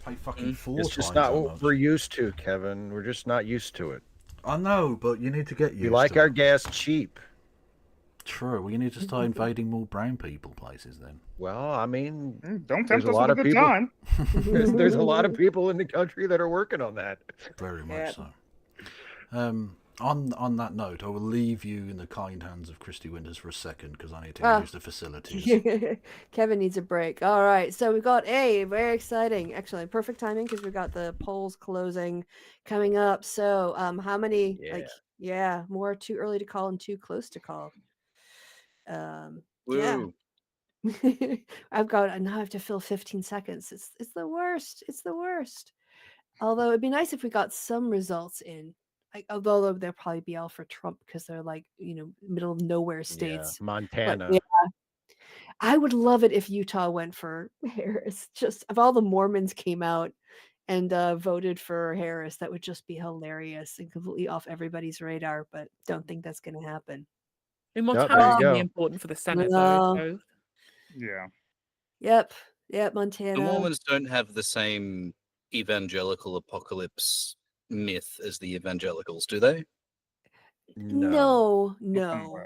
Pay fucking 4 It's times. just not what almost. we're used to, Kevin. We're just not used to it. I know, but you need to get used We like to our it. gas cheap. True, well, you need to start invading more brown people places then. Well, I mean, don't there's tempt a us lot with of a good people. time. there's a lot of people in the country that are working on that. Very much so. On that note, I will leave you in the kind hands of Christy Winters for a second because I need to use the facilities. Kevin needs a break. All right, so we got very exciting, actually perfect timing because we got the polls closing coming up. So, how many? More too early to call and too close to call. Yeah. Now I have to fill 15 seconds. It's the worst. It's the worst. Although it'd be nice if we got some results in. Although they'll probably be all for Trump because they're like, middle of nowhere states. Montana. But, yeah, I would love it if Utah went for Harris. Just if all the Mormons came out and voted for Harris, that would just be hilarious and completely off everybody's radar. But don't think that's going to happen. In Montana's going to be important for the Senate, though. So. Yeah. Yep, Montana. The Mormons don't have the same evangelical apocalypse myth as the evangelicals, do they? No. No.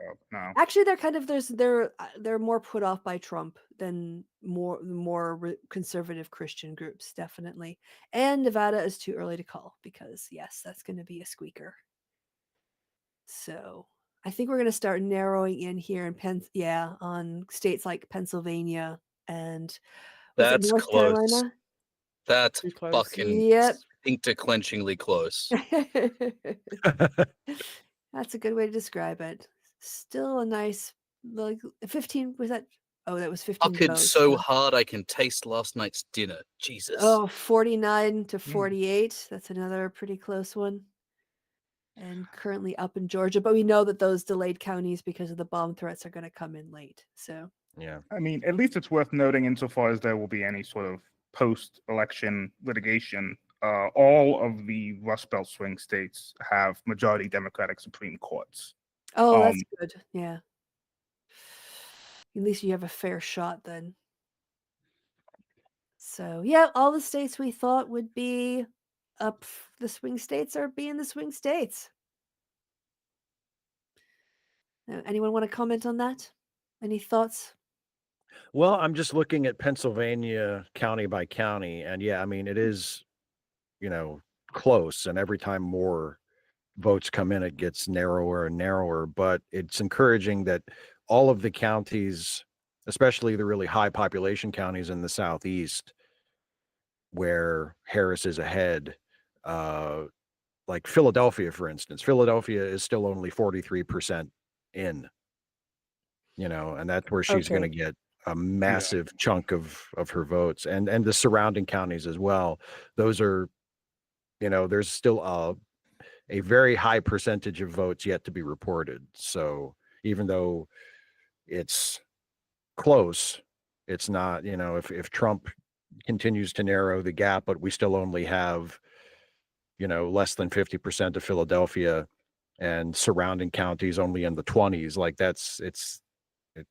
Actually, they're kind of they're more put off by Trump than more conservative Christian groups, definitely. And Nevada is too early to call because yes, that's going to be a squeaker. So I think we're going to start narrowing in here in on states like Pennsylvania and North Carolina. That's fucking interclenchingly close. That's a good way to describe it. Still a nice, like 15. Was that? Oh, that was 15. Fucking votes, so hard I can taste last night's dinner. Jesus. Oh, 49 to 48. That's another pretty close one. And currently up in Georgia, but we know that those delayed counties because of the bomb threats are going to come in late. So yeah, I mean, at least it's worth noting insofar as there will be any sort of post-election litigation. All of the Rust Belt swing states have majority Democratic Supreme Courts. Oh, that's good. Yeah. At least you have a fair shot then. So yeah, all the states we thought would be up the swing states are being the swing states. Anyone want to comment on that? Any thoughts? Well, I'm just looking at Pennsylvania county by county, and yeah, I mean, it is, close, and every time more votes come in, it gets narrower and narrower, but it's encouraging that all of the counties, especially the really high population counties in the Southeast, where Harris is ahead, like Philadelphia, for instance. Philadelphia is still only 43% in, and that's where she's going to get a massive chunk of her votes, and the surrounding counties as well. Those are, there's still a very high percentage of votes yet to be reported. So even though it's close, it's not, if Trump continues to narrow the gap, but we still only have, less than 50% of Philadelphia and surrounding counties only in the 20s, like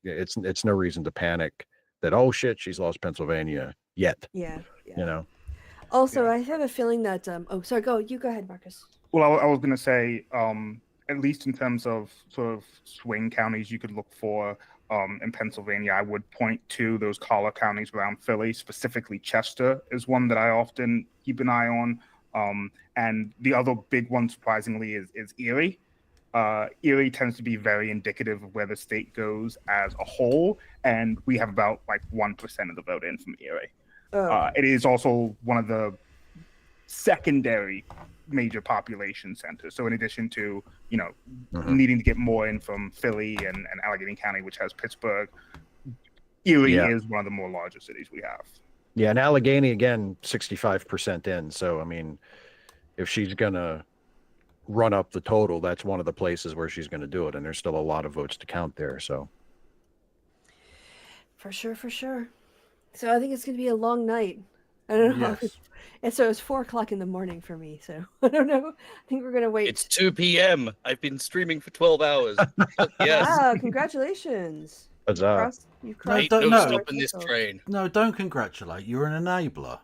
it's no reason to panic that, oh shit, she's lost Pennsylvania yet. Yeah. Also, I have a feeling that sorry, go ahead, Marcus. Well, I was going to say, at least in terms of sort of swing counties you could look for in Pennsylvania, I would point to those collar counties around Philly. Specifically, Chester is one that I often keep an eye on. And the other big one, surprisingly, is Erie. Erie tends to be very indicative of where the state goes as a whole, and we have about 1% of the vote in from Erie. It is also one of the secondary major population centers. So in addition to, needing to get more in from Philly and Allegheny County, which has Pittsburgh, Erie is one of the more larger cities we have. Yeah, and Allegheny, again, 65% in. So, I mean, if she's going to run up the total, that's one of the places where she's going to do it. And there's still a lot of votes to count there. So, for sure. So I think it's going to be a long night. I don't know. Yes. And so it's 4:00 in the morning for me. So I don't know. I think we're going to wait. It's 2 p.m. I've been streaming for 12 hours. Yes. Wow, congratulations. Huzzah. Ain't no stopping this train. No, don't congratulate. You're an enabler.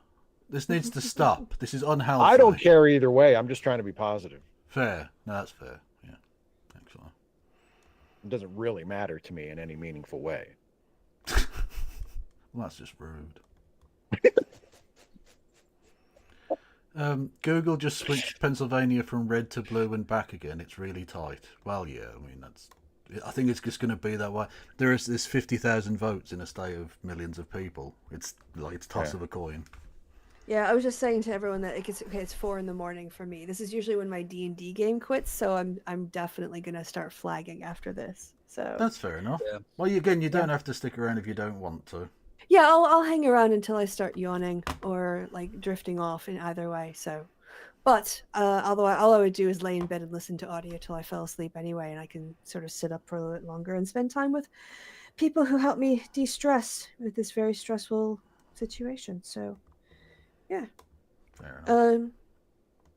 This needs to stop. This is unhealthy. I don't care either way. I'm just trying to be positive. Fair. No, that's fair. Yeah. Excellent. It doesn't really matter to me in any meaningful way. Well, that's just rude. Google just switched Pennsylvania from red to blue and back again. It's really tight. Well, yeah, I mean, I think it's just going to be that way. There's 50,000 votes in a state of millions of people. It's toss of a coin. Yeah, I was just saying to everyone that it's 4 a.m. for me. This is usually when my D&D game quits, so I'm definitely gonna start flagging after this. So that's fair enough. Yeah. Well, you don't have to stick around if you don't want to. Yeah, I'll hang around until I start yawning or like drifting off in either way. So, but although all I would do is lay in bed and listen to audio till I fell asleep anyway, and I can sort of sit up for a little bit longer and spend time with people who help me de-stress with this very stressful situation. So. Yeah. Fair enough.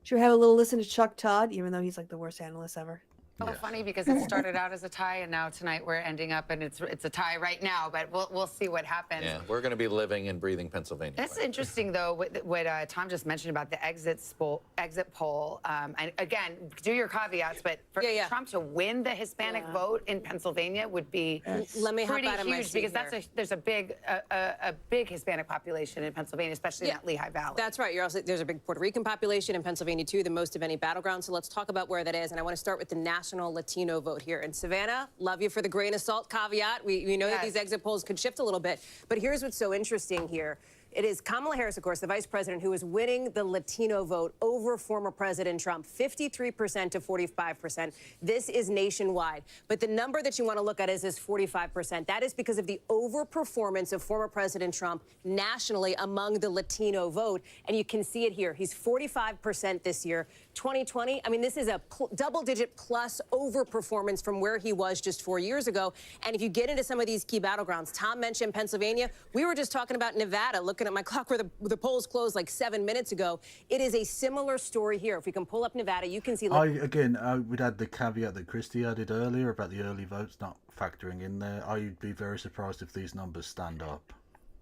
Should we have a little listen to Chuck Todd, even though he's like the worst analyst ever? So funny because it started out as a tie, and now tonight we're ending up, and it's a tie right now. But we'll see what happens. Yeah, we're going to be living and breathing Pennsylvania. That's interesting, though, what Tom just mentioned about the exit poll. And again, do your caveats, but for Trump to win the Hispanic vote in Pennsylvania would be Let me hop pretty out of my huge seat because there's a big Hispanic population in Pennsylvania, especially in that Lehigh Valley. That's right. There's a big Puerto Rican population in Pennsylvania too, the most of any battleground. So let's talk about where that is. And I want to start with the national Latino vote here. And Savannah, love you for the grain of salt caveat. We know that these exit polls could shift a little bit, but here's what's so interesting here. It is Kamala Harris, of course, the vice president, who is winning the Latino vote over former President Trump, 53% to 45%. This is nationwide. But the number that you want to look at is this 45%. That is because of the overperformance of former President Trump nationally among the Latino vote. And you can see it here. He's 45% this year. 2020, I mean, this is a double-digit plus overperformance from where he was just 4 years ago. And if you get into some of these key battlegrounds, Tom mentioned Pennsylvania. We were just talking about Nevada. Looking at my clock where the polls closed like 7 minutes ago. It is a similar story here. If we can pull up Nevada, you can see. I would add the caveat that Christy added earlier about the early votes not factoring in there. I'd be very surprised if these numbers stand up.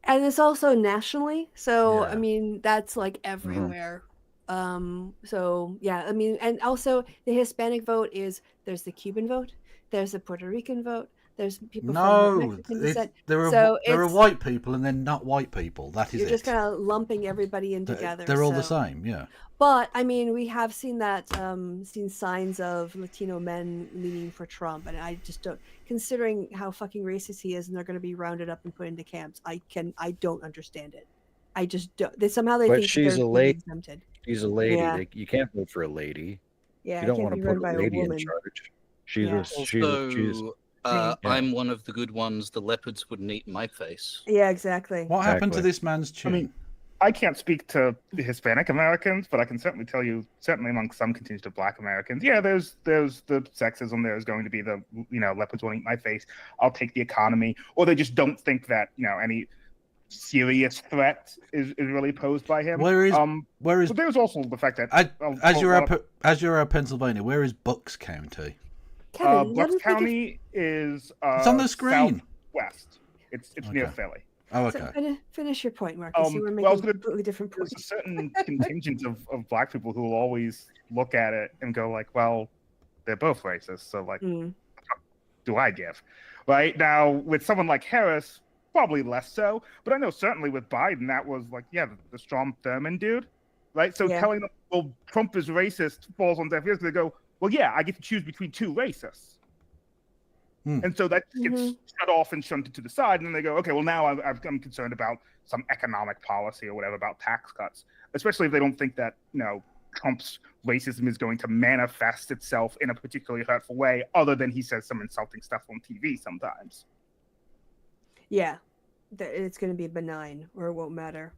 And it's also nationally, so I mean that's like everywhere. So yeah, I mean, and also the Hispanic vote there's the Cuban vote, there's the Puerto Rican vote. There's people from Mexican descent. There are white people and then not white people. That is it. You're just kind of lumping everybody in together. They're all the same, yeah. But I mean, we have seen that, seen signs of Latino men leaning for Trump, and I just don't. Considering how fucking racist he is, and they're going to be rounded up and put into camps, I don't understand it. I just don't. They think she's they're a lady. exempted. She's a lady. Yeah. You can't vote for a lady. Yeah, you don't want to put a a lady in woman. charge. I'm one of the good ones. The leopards wouldn't eat my face. Yeah, exactly. What happened to this man's chin? I mean, I can't speak to the Hispanic Americans, but I can certainly tell you, certainly among some contingent of Black Americans, there's the sexism. There's going to be the leopards won't eat my face. I'll take the economy, or they just don't think that any serious threat is really posed by him. Where is? But there's also the fact that as you're out Pennsylvania, where is Bucks County? Kevin, Bucks County is it's on the screen. Southwest. It's near Philly. Oh, okay. So finish your point, Marcus. You were making a completely different point. There's a certain contingent of Black people who will always look at it and go like, well, they're both racist, so like, what do I give? Right now, with someone like Harris, probably less so. But I know certainly with Biden, that was like, the Strom Thurmond dude, right? So telling them, well, Trump is racist falls on deaf ears. They go, well, I get to choose between two racists. And so that gets shut off and shunted to the side. And then they go, okay, well, now I'm concerned about some economic policy or whatever about tax cuts, especially if they don't think that, Trump's racism is going to manifest itself in a particularly hurtful way, other than he says some insulting stuff on TV sometimes. Yeah, it's going to be benign or it won't matter.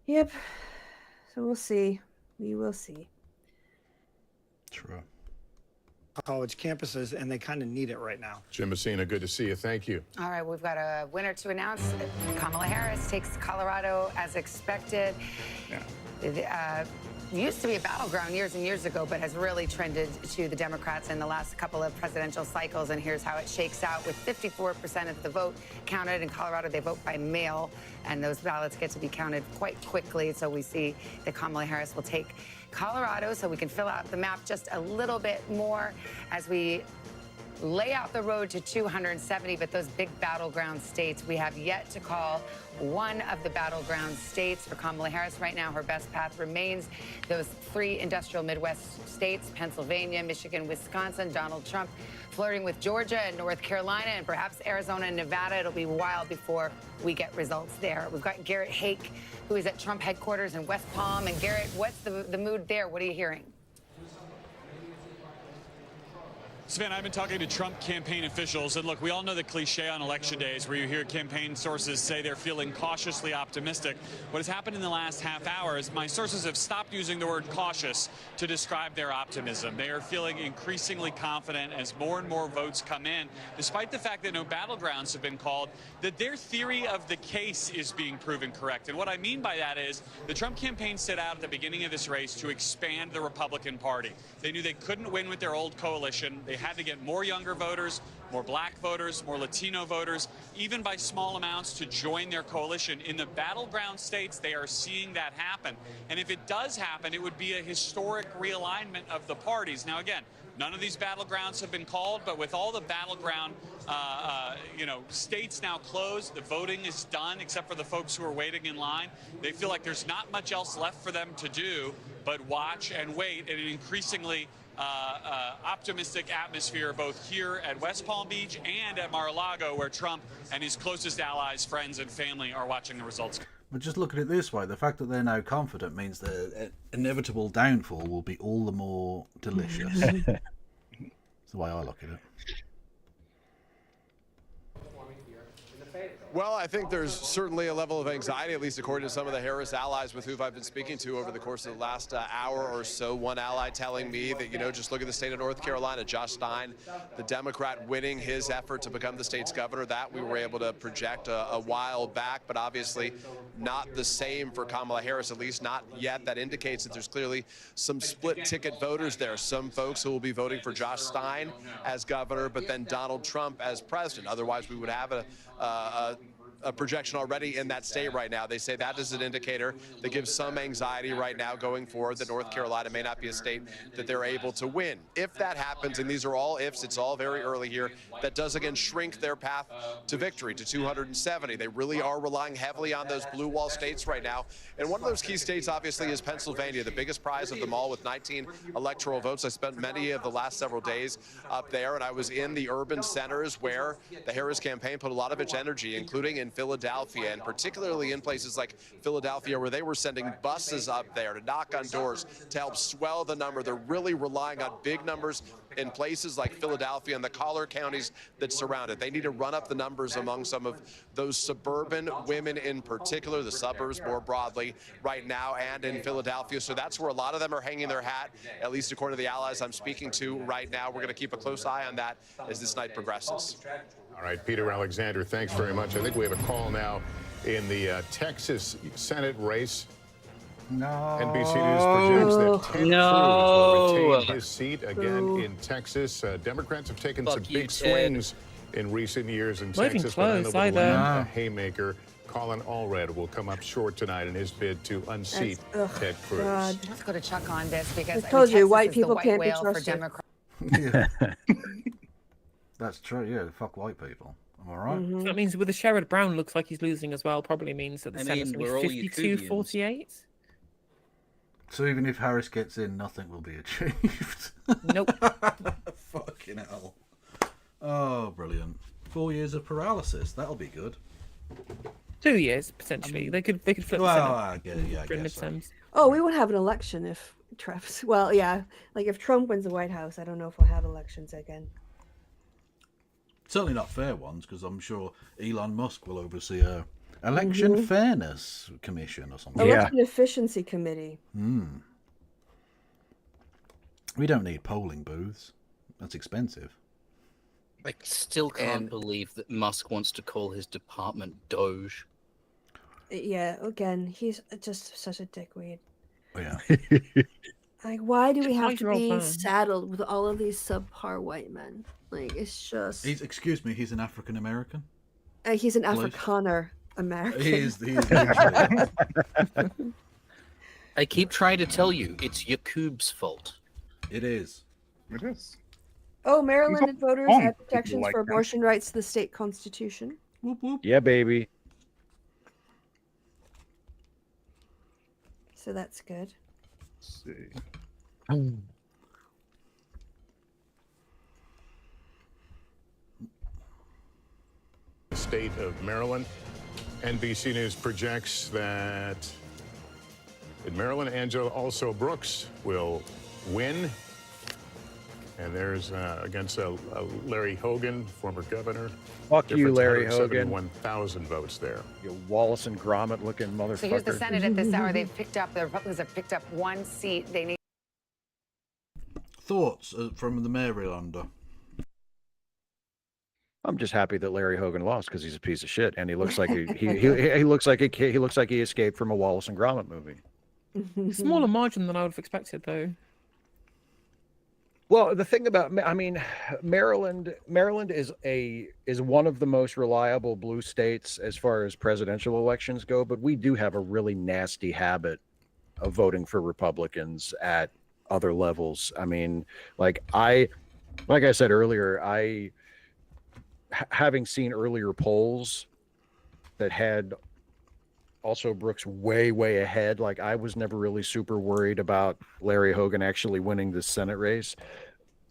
Yep. So we'll see. We will see. True. College campuses, and they kind of need it right now. Jim Messina, good to see you. Thank you. All right, we've got a winner to announce. Kamala Harris takes Colorado as expected. It used to be a battleground years and years ago, but has really trended to the Democrats in the last couple of presidential cycles. And here's how it shakes out. With 54% of the vote counted in Colorado, they vote by mail, and those ballots get to be counted quite quickly. So we see that Kamala Harris will take Colorado, so we can fill out the map just a little bit more as we lay out the road to 270, but those big battleground states, we have yet to call one of the battleground states for Kamala Harris. Right now, her best path remains those 3 industrial Midwest states, Pennsylvania, Michigan, Wisconsin. Donald Trump flirting with Georgia and North Carolina and perhaps Arizona and Nevada. It'll be a while before we get results there. We've got Garrett Hake, who is at Trump headquarters in West Palm. And Garrett, what's the mood there? What are you hearing? Savannah, I've been talking to Trump campaign officials, and look, we all know the cliche on election days where you hear campaign sources say they're feeling cautiously optimistic. What has happened in the last half hour is my sources have stopped using the word cautious to describe their optimism. They are feeling increasingly confident as more and more votes come in, despite the fact that no battlegrounds have been called, that their theory of the case is being proven correct. And what I mean by that is the Trump campaign set out at the beginning of this race to expand the Republican Party. They knew they couldn't win with their old coalition. They had to get more younger voters, more black voters, more Latino voters, even by small amounts to join their coalition. In the battleground states, they are seeing that happen. And if it does happen, it would be a historic realignment of the parties. Now, again, none of these battlegrounds have been called, but with all the battleground states now closed, the voting is done, except for the folks who are waiting in line. They feel like there's not much else left for them to do but watch and wait in an increasingly optimistic atmosphere both here at West Palm Beach and at Mar-a-Lago, where Trump and his closest allies, friends, and family are watching the results. But just look at it this way, the fact that they're now confident means their inevitable downfall will be all the more delicious. That's the way I look at it. Well, I think there's certainly a level of anxiety, at least according to some of the Harris allies with whom I've been speaking to over the course of the last hour or so. One ally telling me that, just look at the state of North Carolina. Josh Stein, the Democrat, winning his effort to become the state's governor. That we were able to project a while back, but obviously not the same for Kamala Harris, at least not yet. That indicates that there's clearly some split ticket voters there. Some folks who will be voting for Josh Stein as governor, but then Donald Trump as president. Otherwise, we would have a projection already in that state right now. They say that is an indicator that gives some anxiety right now going forward that North Carolina may not be a state that they're able to win. If that happens, and these are all ifs, it's all very early here, that does again shrink their path to victory to 270. They really are relying heavily on those blue wall states right now. And one of those key states obviously is Pennsylvania, the biggest prize of them all with 19 electoral votes. I spent many of the last several days up there, and I was in the urban centers where the Harris campaign put a lot of its energy, including in Philadelphia, and particularly in places like Philadelphia where they were sending buses up there to knock on doors to help swell the number. They're really relying on big numbers in places like Philadelphia and the collar counties that surround it. They need to run up the numbers among some of those suburban women in particular, the suburbs more broadly right now, and in Philadelphia. So that's where a lot of them are hanging their hat, at least according to the allies I'm speaking to right now. We're going to keep a close eye on that as this night progresses. All right, Peter Alexander, thanks very much. I think we have a call now in the Texas Senate race. No. NBC News projects that Ted Cruz will retain his seat again in Texas. Democrats have taken some big swings in recent years in Texas, but I know the haymaker Colin Allred will come up short tonight in his bid to unseat Ted Cruz. God. Let's go to Chuck on this because I told you, Texas white is people the white can't be whale for trusted. Democrats. Yeah. That's true, yeah. Fuck white people. Am I right? So that means with the Sherrod Brown looks like he's losing as well, probably means that the Senate's going to be 52-48. So even if Harris gets in, nothing will be achieved. Nope. Fucking hell. Oh, brilliant. 4 years of paralysis. That'll be good. 2 years, potentially. They could flip the Senate. I guess so. Midterms. Oh, we won't have an election if Travis. Well, yeah, like if Trump wins the White House, I don't know if we'll have elections again. Certainly not fair ones, because I'm sure Elon Musk will oversee a election fairness commission or something. Election efficiency committee. We don't need polling booths. That's expensive. I still can't believe that Musk wants to call his department Doge. Yeah, again, he's just such a dickweed. Yeah. Like, why do we have to 5-year-old be man. saddled with all of these subpar white men? Like, it's just... Excuse me, he's an African American? he's an Please. Afrikaner American. He is literally. I keep trying to tell you, it's Yakub's fault. It is. It is. Oh, Maryland voters on add people protections like for that. abortion rights to the state constitution. Whoop, whoop. Yeah, baby. So that's good. Let's see. The state of Maryland. NBC News projects that in Maryland, Angela also Brooks will win. And there's against Larry Hogan, former governor. Fuck you, Larry Hogan. 1,000 votes there. You Wallace and Gromit looking motherfucker. So here's the Senate at this hour. The Republicans have picked up one seat. They need. Thoughts from the Marylander? I'm just happy that Larry Hogan lost because he's a piece of shit, and he looks like he looks like he looks like he escaped from a Wallace and Gromit movie. Smaller margin than I would have expected, though. Well, the thing about, I mean, Maryland is one of the most reliable blue states as far as presidential elections go, but we do have a really nasty habit of voting for Republicans at other levels. I mean, like I said earlier, having seen earlier polls that had also Brooks way ahead, like I was never really super worried about Larry Hogan actually winning the Senate race.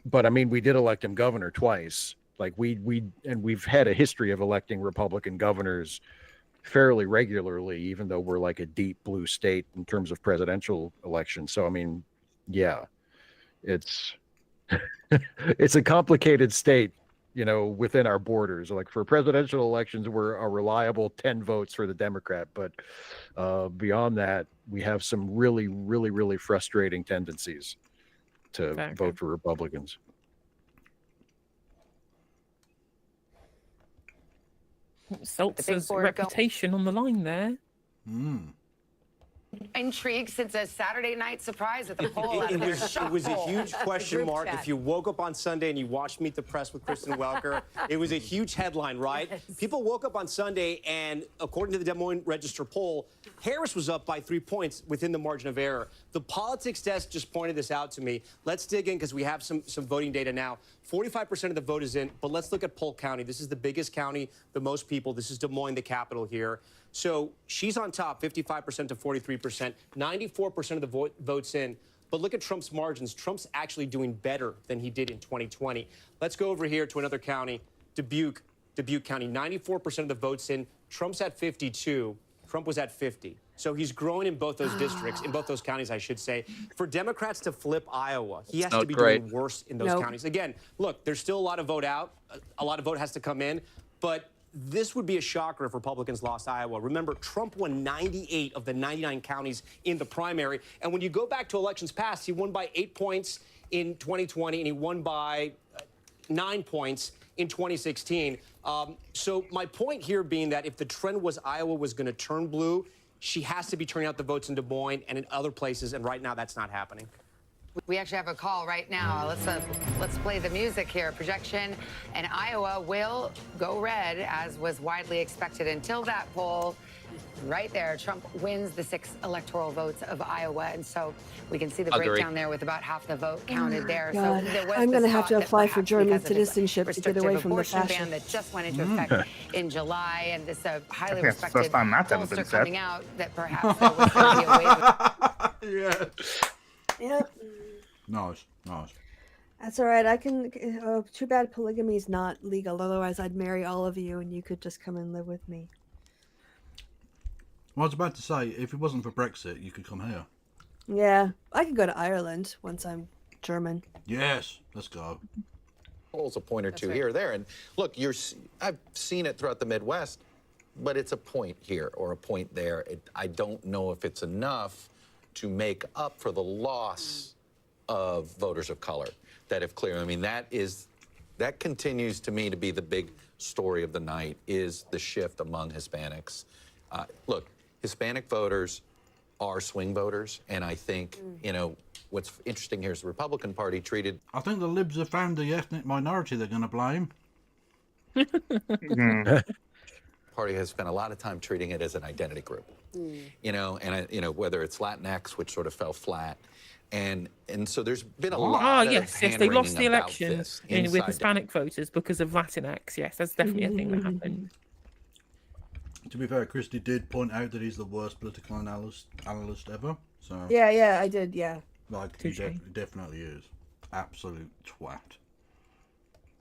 But I mean, we did elect him governor twice. Like we've had a history of electing Republican governors fairly regularly, even though we're like a deep blue state in terms of presidential elections. So I mean, yeah, it's it's a complicated state, you know, within our borders. Like for presidential elections, we're a reliable 10 votes for the Democrat, but beyond that, we have some really frustrating tendencies to vote for Republicans. Seltzer's reputation on the line there. Intrigued since a Saturday night surprise at the poll. It was a huge question mark. Chat. If you woke up on Sunday and you watched Meet the Press with Kristen Welker, it was a huge headline, right? Yes. People woke up on Sunday and, according to the Des Moines Register poll, Harris was up by 3 points within the margin of error. The politics desk just pointed this out to me. Let's dig in because we have some voting data now. 45% of the vote is in, but let's look at Polk County. This is the biggest county, the most people. This is Des Moines, the capital here. So she's on top, 55% to 43%, 94% of the votes in. But look at Trump's margins. Trump's actually doing better than he did in 2020. Let's go over here to another county, Dubuque County, 94% of the votes in. Trump's at 52. Trump was at 50. So he's growing in both those districts, in both those counties, I should say. For Democrats to flip Iowa, he has to be doing worse in those counties. Again, look, there's still a lot of vote out. A lot of vote has to come in. But this would be a shocker if Republicans lost Iowa. Remember, Trump won 98 of the 99 counties in the primary. And when you go back to elections past, he won by 8 points in 2020, and he won by 9 points in 2016. So my point here being that if the trend was Iowa was going to turn blue, she has to be turning out the votes in Des Moines and in other places, and right now that's not happening. We actually have a call right now. Let's play the music here. Projection, and Iowa will go red, as was widely expected until that poll. Right there, Trump wins the 6 electoral votes of Iowa, and so we can see the breakdown there with about half the vote counted there. God. So there was I'm going to have to apply for German citizenship to get away from the abortion fashion. ban that just went into effect in July, and this highly that's the respected first time that's ever been pollster said. coming out that perhaps there was going to be a waiver. Yep. Nice. That's all right. I can. Too bad polygamy is not legal. Otherwise, I'd marry all of you, and you could just come and live with me. Well, I was about to say, if it wasn't for Brexit, you could come here. Yeah, I could go to Ireland once I'm German. Yes, let's go. Polls a point or two here or there. And look, I've seen it throughout the Midwest, but it's a point here or a point there. I don't know if it's enough to make up for the loss of voters of color that have cleared. I mean, that continues to me to be the big story of the night, is the shift among Hispanics. Look, Hispanic voters are swing voters, and I think, you know, what's interesting here is the Republican Party treated... I think the Libs have found the ethnic minority they're going to blame. Party has spent a lot of time treating it as an identity group, you know, and whether it's Latinx, which sort of fell flat, And so there's been a lot of yes, they lost the hand-wringing about election this with inside Hispanic voters because of Latinx. Yes, that's definitely a thing that happened. To be fair, Christy did point out that he's the worst political analyst ever. So Yeah, I did. Yeah. like he definitely is. Absolute twat.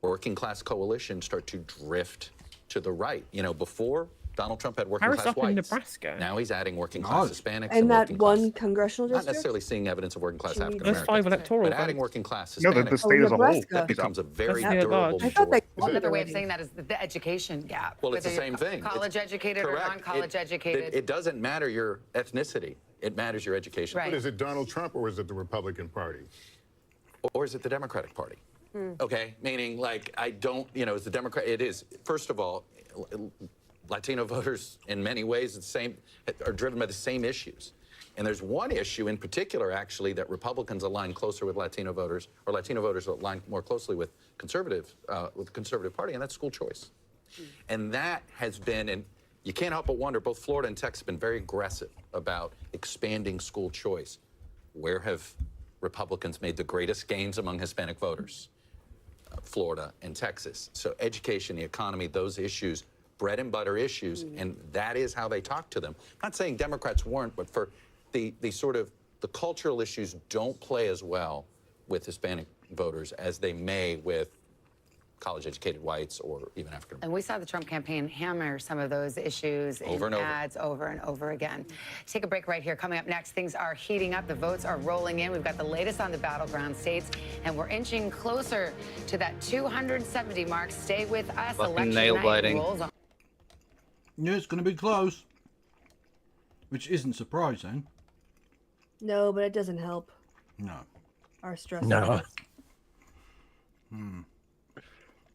working class coalitions start to drift to the right. You know, before Donald Trump had working class whites. In Nebraska. Now he's adding working class Hispanics and that working one class, congressional not district. necessarily seeing evidence of working class Should we African do- Americans, There's 5 electoral but adding votes. working class No, Hispanics. the state as a whole. Nebraska. Becomes a very That's durable I thought they Well, another way of already. saying that is the education gap. Well, it's the Whether same you're thing. College It's educated or correct. non-college educated. It doesn't matter your ethnicity. It matters your education. Right. But is it Donald Trump or is it the Republican Party? Or is it the Democratic Party? Okay, meaning like I don't, you know, it's the Democrat. It is, first of all, Latino voters in many ways the same are driven by the same issues. And there's one issue in particular, actually, that Republicans align closer with Latino voters, or Latino voters align more closely with the Conservative Party, and that's school choice. And that has been, and you can't help but wonder, both Florida and Texas have been very aggressive about expanding school choice. Where have Republicans made the greatest gains among Hispanic voters? Florida and Texas. So education, the economy, those issues, bread and butter issues, and that is how they talk to them. I'm not saying Democrats weren't, but for the sort of the cultural issues don't play as well with Hispanic voters as they may with college-educated whites or even African Americans. And we saw the Trump campaign hammer some of those issues Over in and over. ads over and over again. Take a break right here. Coming up next, things are heating up. The votes are rolling in. We've got the latest on the battleground states, and we're inching closer to that 270 mark. Stay with us. Fucking Election nail night biting. rolls on. Yeah, it's going to be close. Which isn't surprising. No, but it doesn't help No. our stress. No. levels.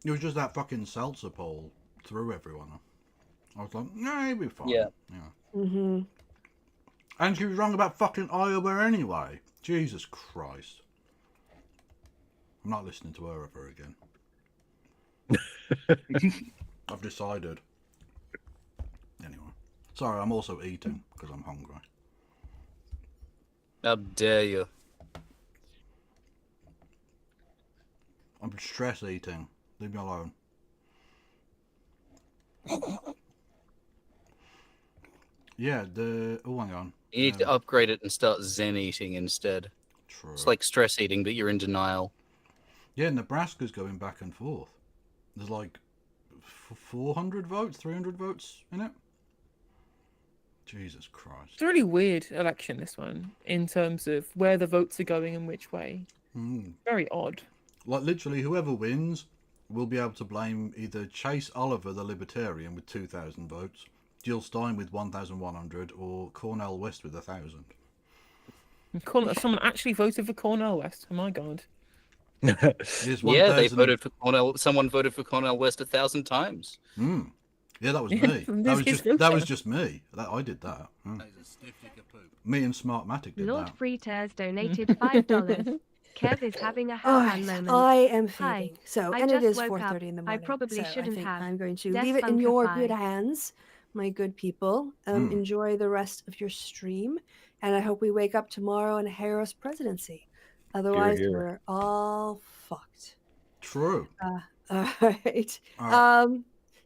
It was just that fucking Seltzer poll threw everyone. I was like, nah, he'll be fine. Yeah. Mm-hmm. And she was wrong about fucking Iowa anyway. Jesus Christ. I'm not listening to her ever again. I've decided. Anyway. Sorry, I'm also eating because I'm hungry. How dare you? I'm stress eating. Leave me alone. Yeah, oh, hang on. You need to upgrade it and start Zen eating instead. True. It's like stress eating, but you're in denial. Yeah, Nebraska's going back and forth. There's like 400 votes, 300 votes in it. Jesus Christ. It's a really weird election, this one, in terms of where the votes are going and which way. Very odd. Like, literally, whoever wins will be able to blame either Chase Oliver, the Libertarian, with 2,000 votes, Jill Stein with 1,100, or Cornel West with 1,000. Someone actually voted for Cornel West. Oh my god. Here's Yeah, they 1,000 voted for Cornel. Someone voted for Cornel West 1,000 times. Yeah, that was me. That was just me. I did that. Me and Smartmatic did Lord that. Freeters donated $5. Kev is having a Haran moment. I am Hi. feeding. So, I and it just is woke 4:30 up. in the I morning. probably so shouldn't think have. I'm going to Death leave it in your good Funkify. hands, my good people. Enjoy the rest of your stream, and I hope we wake up tomorrow in a Harris presidency. Otherwise, hear. we're all fucked. True. All right.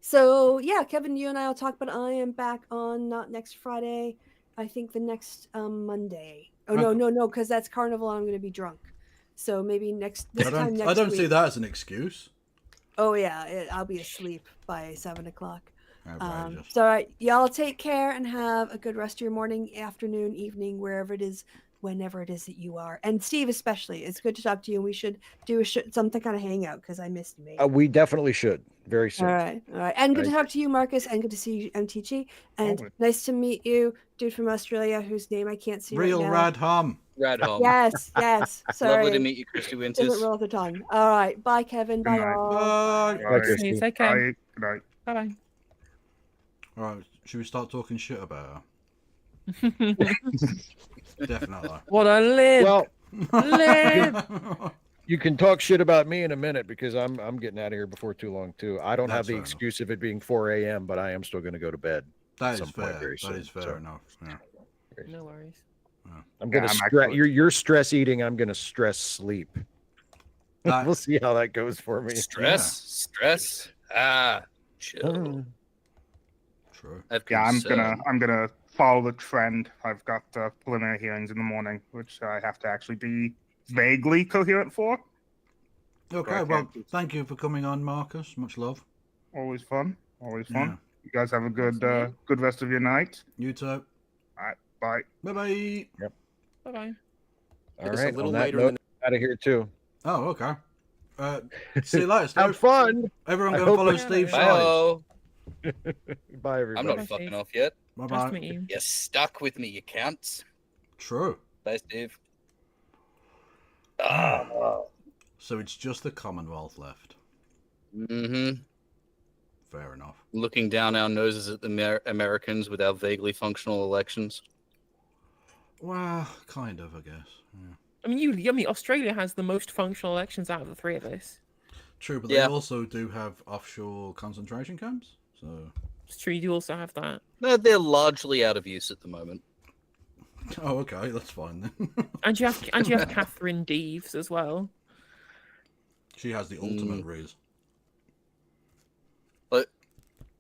So yeah, Kevin, you and I will talk, but I am back on not next Friday. I think the next Monday. Oh no, because that's Carnival and I'm going to be drunk. So maybe this time next week. I don't see that as an excuse. Oh yeah, I'll be asleep by 7 o'clock. Outrageous. So all right, y'all take care and have a good rest of your morning, afternoon, evening, wherever it is, whenever it is that you are. And Steve especially, it's good to talk to you. We should do something kind of hangout because I missed you. We definitely should very soon. All right. And good to talk to you, Marcus, and good to see you, MTG. And nice to meet you, dude from Australia, whose name I can't see Real right now. Rad Hum. Rad Hum. Yes. Sorry. Lovely to meet you, Christy Winters. Doesn't roll off the tongue. All right. Bye, Kevin. Bye, all. Bye. Take care. Good night. Bye-bye. All right, should we start talking shit about her? Definitely. What a live. Well, live. you can talk shit about me in a minute because I'm getting out of here before too long too. I don't have That's the fair excuse of it being 4 a.m., but I am still going to go to bed. That at is some point fair. very That soon, is fair so. enough. Yeah. No worries. I'm gonna I'm stress. actually- You're stress eating. I'm gonna stress sleep. Uh, We'll see how that goes for me. Stress. Chill. True. Yeah, I'm gonna follow the trend. I've got preliminary hearings in the morning, which I have to actually be vaguely coherent for. Okay, well, thank you for coming on, Marcus. Much love. Always fun. Always fun. Yeah. You guys have a good rest of your night. You too. All right. Bye. Bye-bye. Yep. Bye bye. All Just a right. little On that later note, in out of here too. Oh, okay. See you later, Steve. Have fun. Everyone I go hope follow it's- Steve Bye. Bye, everybody. I'm not fucking off yet. Bye-bye. Nice to meet you. You're stuck with me, you cunts. True. Bye, Steve. So it's just the Commonwealth left. Mm-hmm. Fair enough. Looking down our noses at the Americans with our vaguely functional elections. Well, kind of, I guess. Yeah. I mean, Australia has the most functional elections out of the three of us. True, but Yeah. they also do have offshore concentration camps. So. It's true. You do also have that. No, they're largely out of use at the moment. Oh, okay, that's fine then. And you have Catherine Deves as well. She has the ultimate raise. But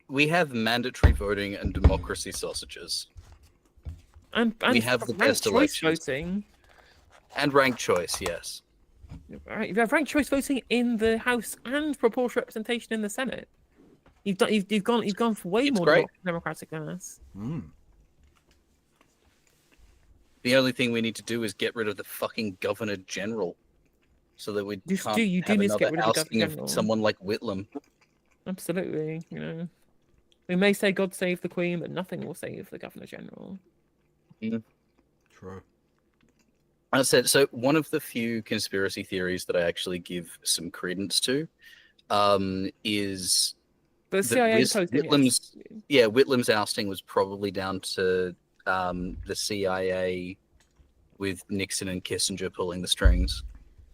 we have mandatory voting and democracy sausages. And we have the ranked best choice elections. voting. And ranked choice, yes. Right, you have ranked choice voting in the House and proportional representation in the Senate. You've gone for way more great. democratic than us. The only thing we need to do is get rid of the fucking Governor General, so that we can't you do have need to get another rid of the ousting Governor General. of someone like Whitlam. Absolutely, we may say God save the Queen, but nothing will save the Governor General. True. I said so. One of the few conspiracy theories that I actually give some credence to is the CIA Whitlam's ousting was probably down to the CIA with Nixon and Kissinger pulling the strings.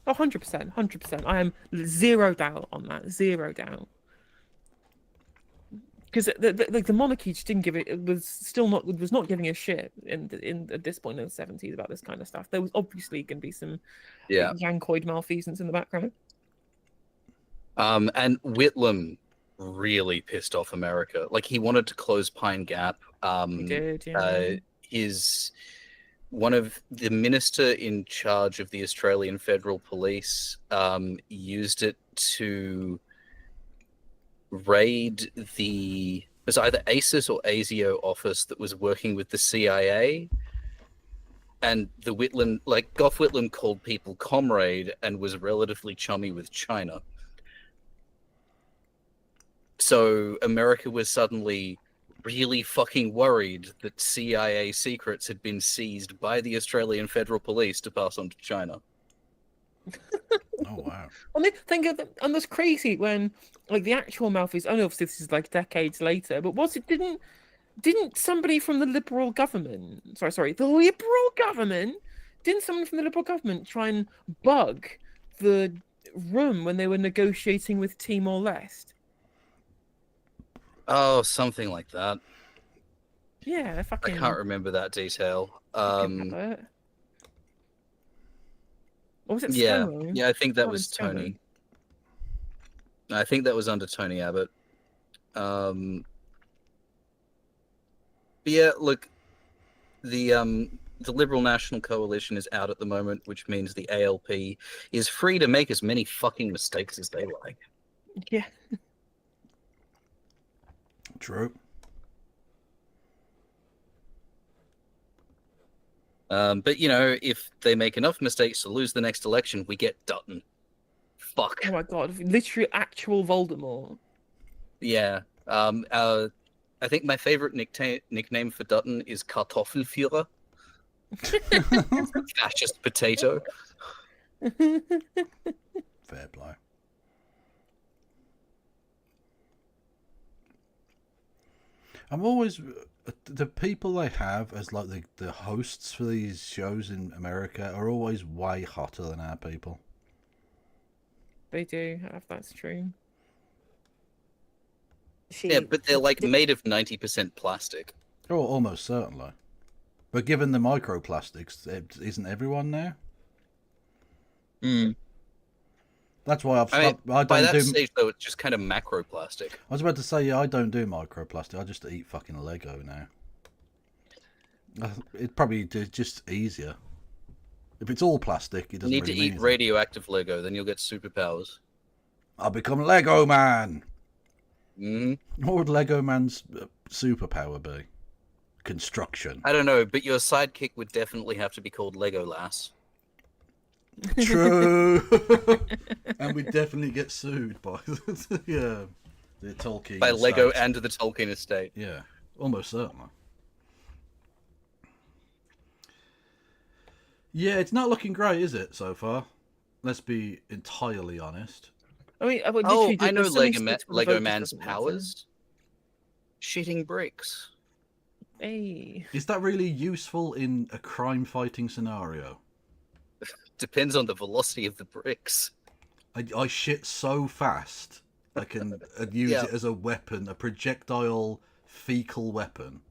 100%, 100%. I am zero doubt on that. Zero doubt. Because the monarchy just didn't give it was not giving a shit at this point in the 70s about this kind of stuff. There was obviously going to be some Yankoid malfeasance in the background. And Whitlam really pissed off America. Like, he wanted to close Pine Gap. He did, yeah. One of the minister in charge of the Australian Federal Police used it to raid it was either ASIS or ASIO office that was working with the CIA. And the Gough Whitlam called people comrade and was relatively chummy with China. So America was suddenly really fucking worried that CIA secrets had been seized by the Australian Federal Police to pass on to China. Oh wow! Think of and that's crazy when the actual malfeasance. I know obviously this is decades later, but didn't somebody from the Liberal government? The Liberal government. Didn't someone from the Liberal government try and bug the room when they were negotiating with Timor-Leste? Oh, something like that. Yeah, they're fucking. I can't remember that detail. Or was it Yeah, Stone? yeah, I think that Oh, was it's Stone. Tony. I think that was under Tony Abbott. But yeah, look, the Liberal National Coalition is out at the moment, which means the ALP is free to make as many fucking mistakes as they like. Yeah. True. But if they make enough mistakes to lose the next election, we get Dutton. Fuck. Oh my god! Literally, actual Voldemort. Yeah. I think my favorite nickname for Dutton is Kartoffelführer. Fascist potato. Fair play. I'm always the people they have as the hosts for these shows in America are always way hotter than our people. They do. That's true. Yeah, but they're made of 90% plastic. Oh, almost certainly. But given the microplastics, isn't everyone now? That's why I've stopped. By that stage, though, it's just kind of macroplastic. I was about to say, yeah, I don't do microplastic. I just eat fucking Lego now. It's probably just easier. If it's all plastic, it doesn't You need really to mean eat anything. radioactive Lego, then you'll get superpowers. I'll become Lego Man. Mm-hmm. What would Lego Man's superpower be? Construction. I don't know, but your sidekick would definitely have to be called Legolas. True. And we'd definitely get sued by the Tolkien By Lego estate. and the Tolkien estate. Yeah, almost certainly. Yeah, it's not looking great, is it, so far? Let's be entirely honest. I mean, I know Lego Man's powers. Shitting bricks. Hey. Is that really useful in a crime-fighting scenario? Depends on the velocity of the bricks. I shit so fast, I can use it as a weapon, a projectile fecal weapon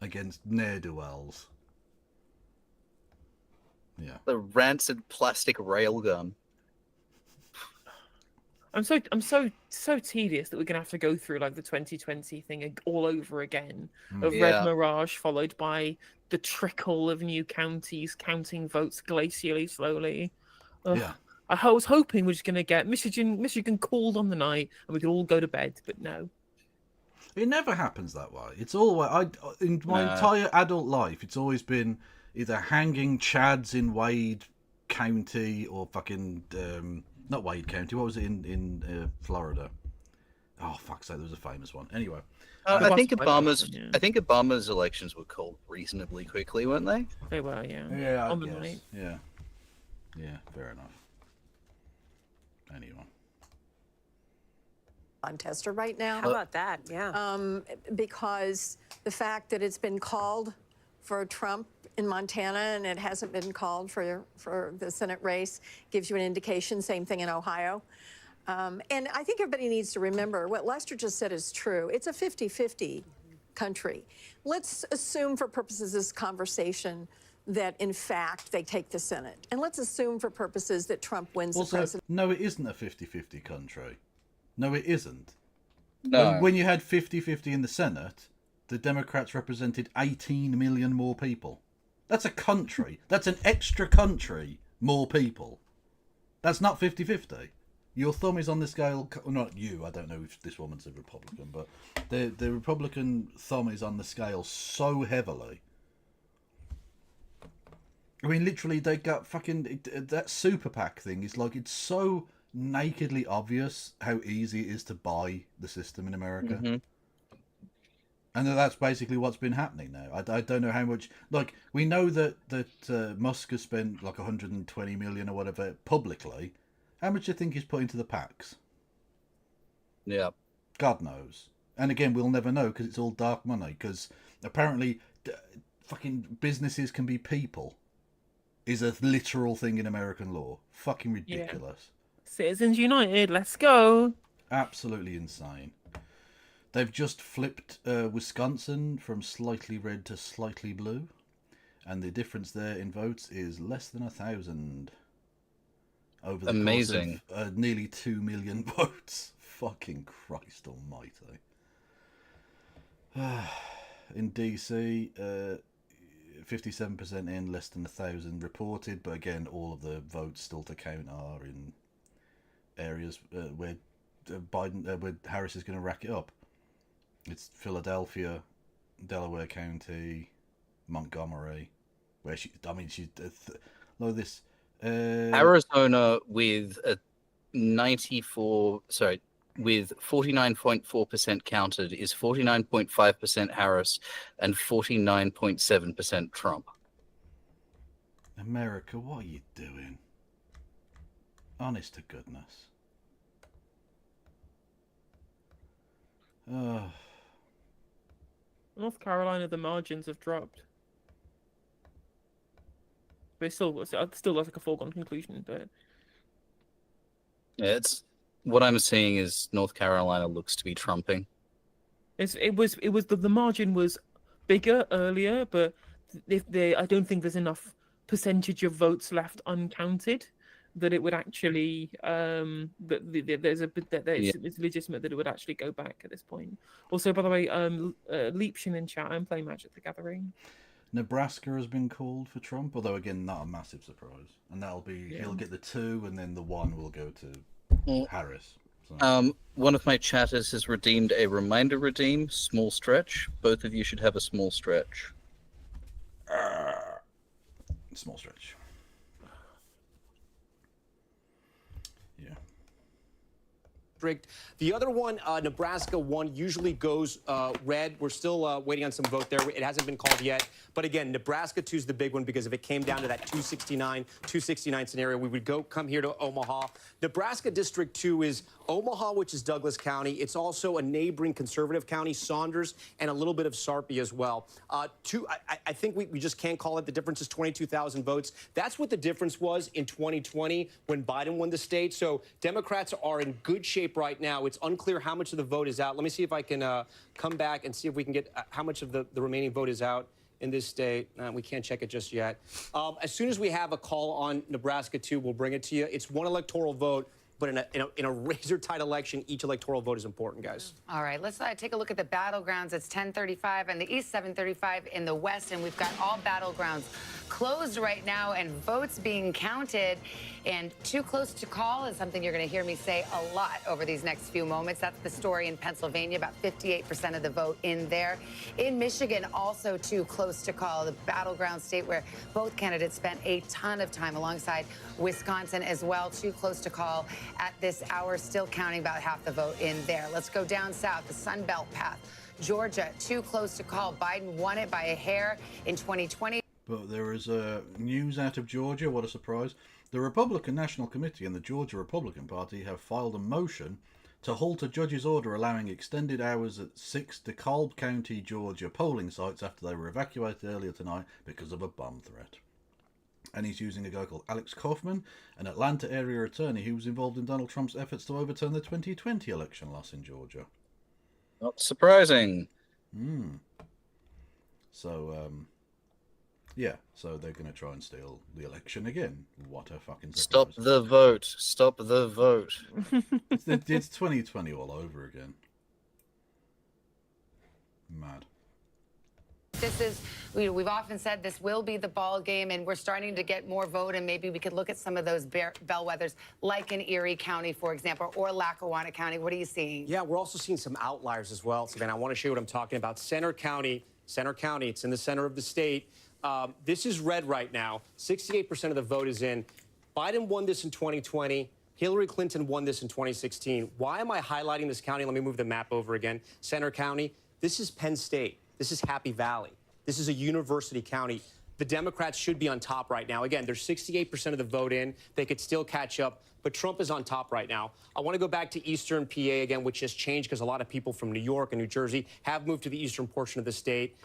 against ne'er-do-wells. Yeah. The rancid plastic railgun. I'm so tedious that we're gonna have to go through like the 2020 thing all over again of Red Mirage, followed by the trickle of new counties counting votes glacially slowly. Ugh. Yeah. I was hoping we're just gonna get Michigan called on the night and we could all go to bed, but no. It never happens that way. It's always in my entire adult life, it's always been either hanging chads in Wade County or fucking not Wade County. What was it in Florida? Oh fuck's sake, there was a famous one. Anyway, I think Obama's elections were called reasonably quickly, weren't they? They were, yeah. Yeah, on the night. Yeah, fair enough. Anyway. Contester right now. How about that? Yeah. Because the fact that it's been called for Trump in Montana and it hasn't been called for the Senate race gives you an indication. Same thing in Ohio. And I think everybody needs to remember what Lester just said is true. It's a 50-50 country. Let's assume for purposes of this conversation that, in fact, they take the Senate. And let's assume for purposes that Trump wins the presidency. No, it isn't a 50-50 country. No, it isn't. No. When you had 50-50 in the Senate, the Democrats represented 18 million more people. That's a country. That's an extra country, more people. That's not 50-50. Your thumb is on the scale. Not you. I don't know if this woman's a Republican, but the Republican thumb is on the scale so heavily. I mean, literally, they got fucking that super PAC thing. Is like, it's so nakedly obvious how easy it is to buy the system in America. Mm-hmm. And that's basically what's been happening now. I don't know how much. Like, we know that Musk has spent like 120 million or whatever publicly. How much do you think he's put into the PACs? Yeah. God knows. And again, we'll never know because it's all dark money. Because apparently, fucking businesses can be people. Is a literal thing in American law. Fucking ridiculous. Yeah. Citizens United, let's go. Absolutely insane. They've just flipped Wisconsin from slightly red to slightly blue. And the difference there in votes is less than 1,000. Over the Amazing. course of nearly 2 million votes. Fucking Christ almighty. In DC, 57% in, less than 1,000 reported. But again, all of the votes still to count are in areas where where Harris is going to rack it up. It's Philadelphia, Delaware County, Montgomery, where she's look at this. Arizona with a 49.4% counted is 49.5% Harris and 49.7% Trump. America, what are you doing? Honest to goodness. North Carolina, the margins have dropped. But it's still like a foregone conclusion, but Yeah, it's what I'm seeing is North Carolina looks to be trumping. the margin was bigger earlier, but I don't think there's enough percentage of votes left uncounted that it would actually it's legitimate that it would actually go back at this point. Also, by the way, Leapshin in chat, I'm playing Magic the Gathering. Nebraska has been called for Trump, although again not a massive surprise, and that'll be he'll get the 2 and then the 1 will go to Harris. So. One of my chatters has redeemed a reminder redeem, small stretch. Both of you should have a small stretch. Small stretch. Yeah. The other one, Nebraska 1, usually goes red. We're still waiting on some vote there. It hasn't been called yet. But again, Nebraska 2 is the big one, because if it came down to that 269 scenario, we would come here to Omaha. Nebraska District 2 is Omaha, which is Douglas County. It's also a neighboring conservative county, Saunders, and a little bit of Sarpy as well. I think we just can't call it. The difference is 22,000 votes. That's what the difference was in 2020 when Biden won the state. So Democrats are in good shape right now. It's unclear how much of the vote is out. Let me see if I can come back and see if we can get how much of the remaining vote is out in this state. We can't check it just yet. As soon as we have a call on Nebraska 2, we'll bring it to you. It's one electoral vote, but in a razor-tight election, each electoral vote is important, guys. All right, let's take a look at the battlegrounds. It's 10:35 in the east, 7:35 in the west, and we've got all battlegrounds closed right now and votes being counted. And too close to call is something you're going to hear me say a lot over these next few moments. That's the story in Pennsylvania, about 58% of the vote in there. In Michigan, also too close to call, the battleground state where both candidates spent a ton of time, alongside Wisconsin as well. Too close to call at this hour, still counting about half the vote in there. Let's go down south, the Sun Belt path. Georgia, too close to call. Biden won it by a hair in 2020. But there is news out of Georgia. What a surprise. The Republican National Committee and the Georgia Republican Party have filed a motion to halt a judge's order allowing extended hours at 6 DeKalb County, Georgia polling sites after they were evacuated earlier tonight because of a bomb threat. And he's using a guy called Alex Kaufman, an Atlanta area attorney who was involved in Donald Trump's efforts to overturn the 2020 election loss in Georgia. Not surprising. So, yeah, so they're going to try and steal the election again. What a fucking surprise. Stop the vote. Stop the vote. It's 2020 all over again. Mad. This is, we've often said this will be the ball game, and we're starting to get more vote, and maybe we could look at some of those bellwethers, like in Erie County, for example, or Lackawanna County. What are you seeing? Yeah, we're also seeing some outliers as well. So, I want to show you what I'm talking about. Center County, it's in the center of the state. This is red right now. 68% of the vote is in. Biden won this in 2020. Hillary Clinton won this in 2016. Why am I highlighting this county? Let me move the map over again. Center County. This is Penn State. This is Happy Valley. This is a university county. The Democrats should be on top right now. Again, there's 68% of the vote in. They could still catch up, but Trump is on top right now. I want to go back to eastern PA again, which has changed because a lot of people from New York and New Jersey have moved to the eastern portion of the state.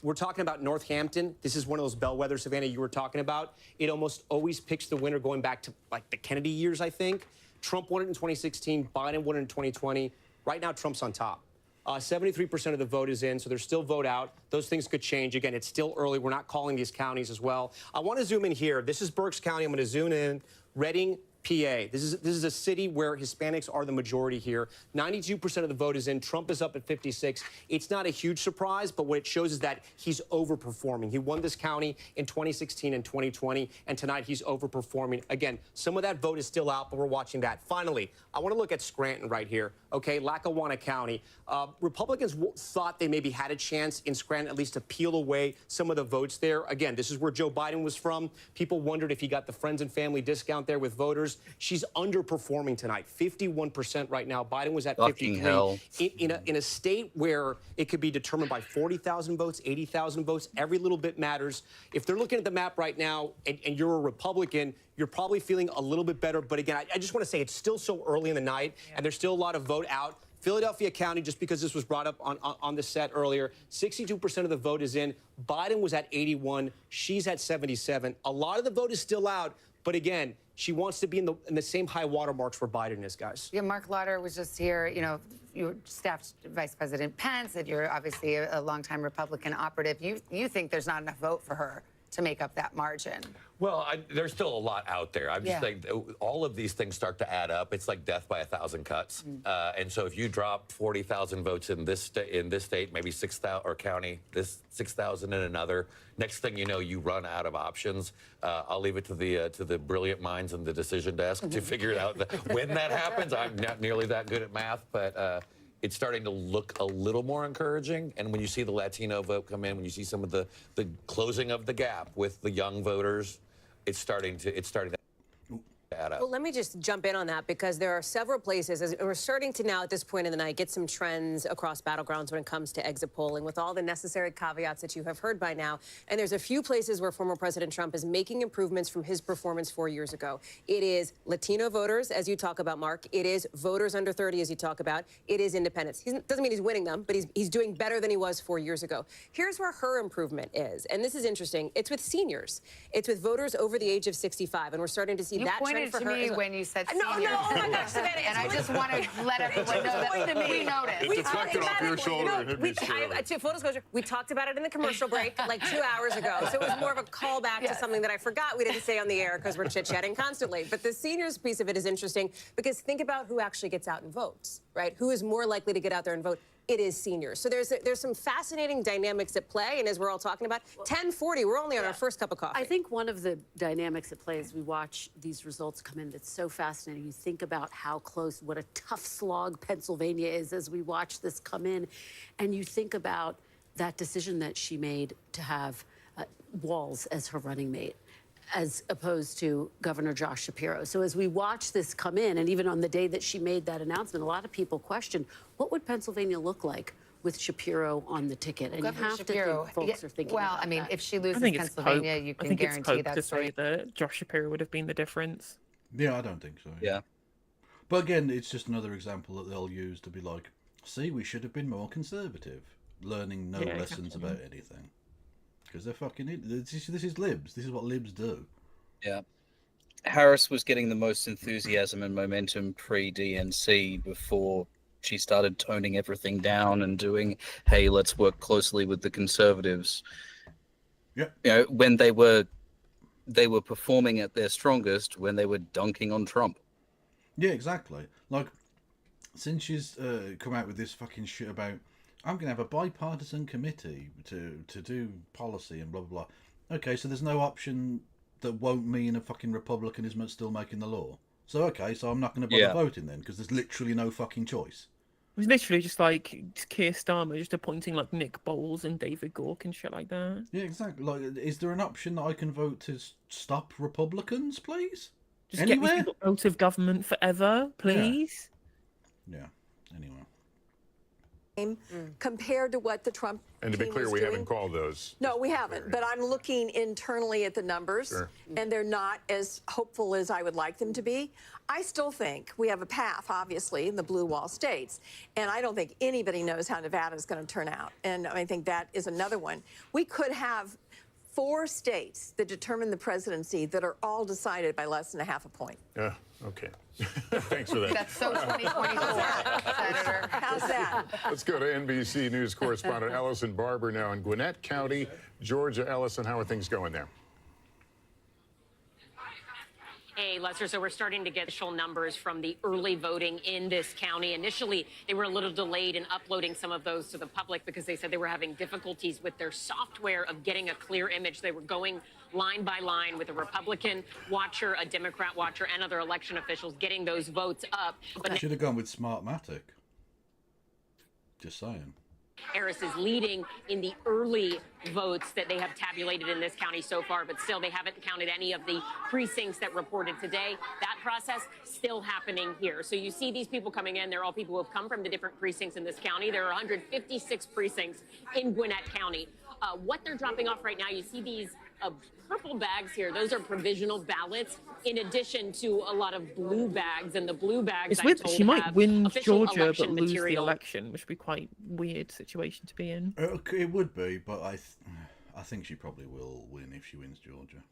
We're talking about Northampton. This is one of those bellwethers, Savannah, you were talking about. It almost always picks the winner going back to like the Kennedy years, I think. Trump won it in 2016. Biden won it in 2020. Right now, Trump's on top. 73% of the vote is in, so there's still vote out. Those things could change. Again, it's still early. We're not calling these counties as well. I want to zoom in here. This is Berks County. I'm going to zoom in. Reading, PA. This is a city where Hispanics are the majority here. 92% of the vote is in. Trump is up at 56. It's not a huge surprise, but what it shows is that he's overperforming. He won this county in 2016 and 2020, and tonight he's overperforming. Again, some of that vote is still out, but we're watching that. Finally, I want to look at Scranton right here. Okay, Lackawanna County. Republicans thought they maybe had a chance in Scranton at least to peel away some of the votes there. Again, this is where Joe Biden was from. People wondered if he got the friends and family discount there with voters. She's underperforming tonight, 51% right now. Biden was at 53. In a state where it could be determined by 40,000 votes, 80,000 votes, every little bit matters. If they're looking at the map right now and you're a Republican, you're probably feeling a little bit better. But again, I just want to say it's still so early in the night, and there's still a lot of vote out. Philadelphia County, just because this was brought up on the set earlier, 62% of the vote is in. Biden was at 81. She's at 77. A lot of the vote is still out. But again, She wants to be in the same high watermarks where Biden is, guys. Yeah, Mark Lauder was just here. You know, you staffed Vice President Pence, and you're obviously a longtime Republican operative. You think there's not enough vote for her to make up that margin? Well, there's still a lot out there. I'm just Yeah. saying, all of these things start to add up. It's like death by 1,000 cuts. And so if you drop 40,000 votes in this state, maybe 6,000 or county, this 6,000 in another, next thing you know, you run out of options. I'll leave it to the brilliant minds in the decision desk to figure it out when that happens. I'm not nearly that good at math, but it's starting to look a little more encouraging. And when you see the Latino vote come in, when you see some of the closing of the gap with the young voters, it's starting to add up. Well, let me just jump in on that, because there are several places, as we're starting to now at this point in the night, get some trends across battlegrounds when it comes to exit polling, with all the necessary caveats that you have heard by now. And there's a few places where former President Trump is making improvements from his performance 4 years ago. It is Latino voters, as you talk about, Mark. It is voters under 30, as you talk about. It is independents. Doesn't mean he's winning them, but he's doing better than he was 4 years ago. Here's where her improvement is, and this is interesting. It's with seniors. It's with voters over the age of 65, and we're starting to see that trend for her. Me when you said no, seniors. oh my gosh, Savannah, and I just want to let everyone know that we noticed. It deflected off your shoulder and hit me squarely. Full disclosure, we talked about it in the commercial break like 2 hours ago, so it was more of a callback to something that I forgot we didn't say on the air because we're chit-chatting constantly. But the seniors piece of it is interesting, because think about who actually gets out and votes, right? Who is more likely to get out there and vote? It is seniors. So there's some fascinating dynamics at play, and as we're all talking about, 10:40, we're only on our first cup of coffee. I think one of the dynamics at play as we watch these results come in that's so fascinating, you think about how close, what a tough slog Pennsylvania is as we watch this come in, and you think about that decision that she made to have Walz as her running mate, as opposed to Governor Josh Shapiro. So as we watch this come in, and even on the day that she made that announcement, a lot of people questioned, what would Pennsylvania look like with Shapiro on the ticket? And Governor you have Shapiro, to think folks are thinking well, about I mean, that. if she loses I think Pennsylvania, you can guarantee to that's say that Josh Shapiro would have been the difference. Yeah, I don't think so. Yeah. But again, it's just another example that they'll use to be like, see, we should have been more conservative, learning no lessons about anything. Because they're fucking... This is libs. This is what libs do. Yeah. Harris was getting the most enthusiasm and momentum pre-DNC before she started toning everything down and doing, hey, let's work closely with the conservatives. Yeah. You know, when they were performing at their strongest when they were dunking on Trump. Yeah, exactly. Like, since she's come out with this fucking shit about, I'm going to have a bipartisan committee to do policy and blah, blah, blah. Okay, so there's no option that won't mean a fucking Republican is still making the law. So, okay, so I'm not going to bother voting then, because there's literally no fucking choice. It was literally just like Keir Starmer just appointing like Nick Bowles and David Gork and shit like that. Yeah, exactly. Like, is there an option that I can vote to stop Republicans, please? Just get these people out of government forever, please. Yeah. Anyway. Compared to what the Trump And to be team clear, was we doing. haven't called those. No, we haven't. But I'm looking internally at the numbers, and they're not as hopeful as I would like them to be. I still think we have a path, obviously, in the blue wall states, and I don't think anybody knows how Nevada is going to turn out. And I think that is another one. We could have 4 states that determine the presidency that are all decided by less than a half a point. Yeah, okay. Thanks for that. That's so 2024, Senator. How's that? Let's go to NBC News correspondent Ellison Barber now in Gwinnett County, Georgia. Ellison, how are things going there? Hey, Lester, so we're starting to get initial numbers from the early voting in this county. Initially, they were a little delayed in uploading some of those to the public because they said they were having difficulties with their software of getting a clear image. They were going line by line with a Republican watcher, a Democrat watcher, and other election officials getting those votes up. But Should have gone with Smartmatic. Just saying. Harris is leading in the early votes that they have tabulated in this county so far, but still they haven't counted any of the precincts that reported today. That process still happening here. So you see these people coming in. They're all people who have come from the different precincts in this county. There are 156 precincts in Gwinnett County. What they're dropping off right now, you see these purple bags here. Those are provisional ballots, in addition to a lot of blue bags. And the blue bags, It's weird that she might win Georgia but lose the material. election, which would be quite weird situation to be in. It would be, but I think she probably will win if she wins Georgia.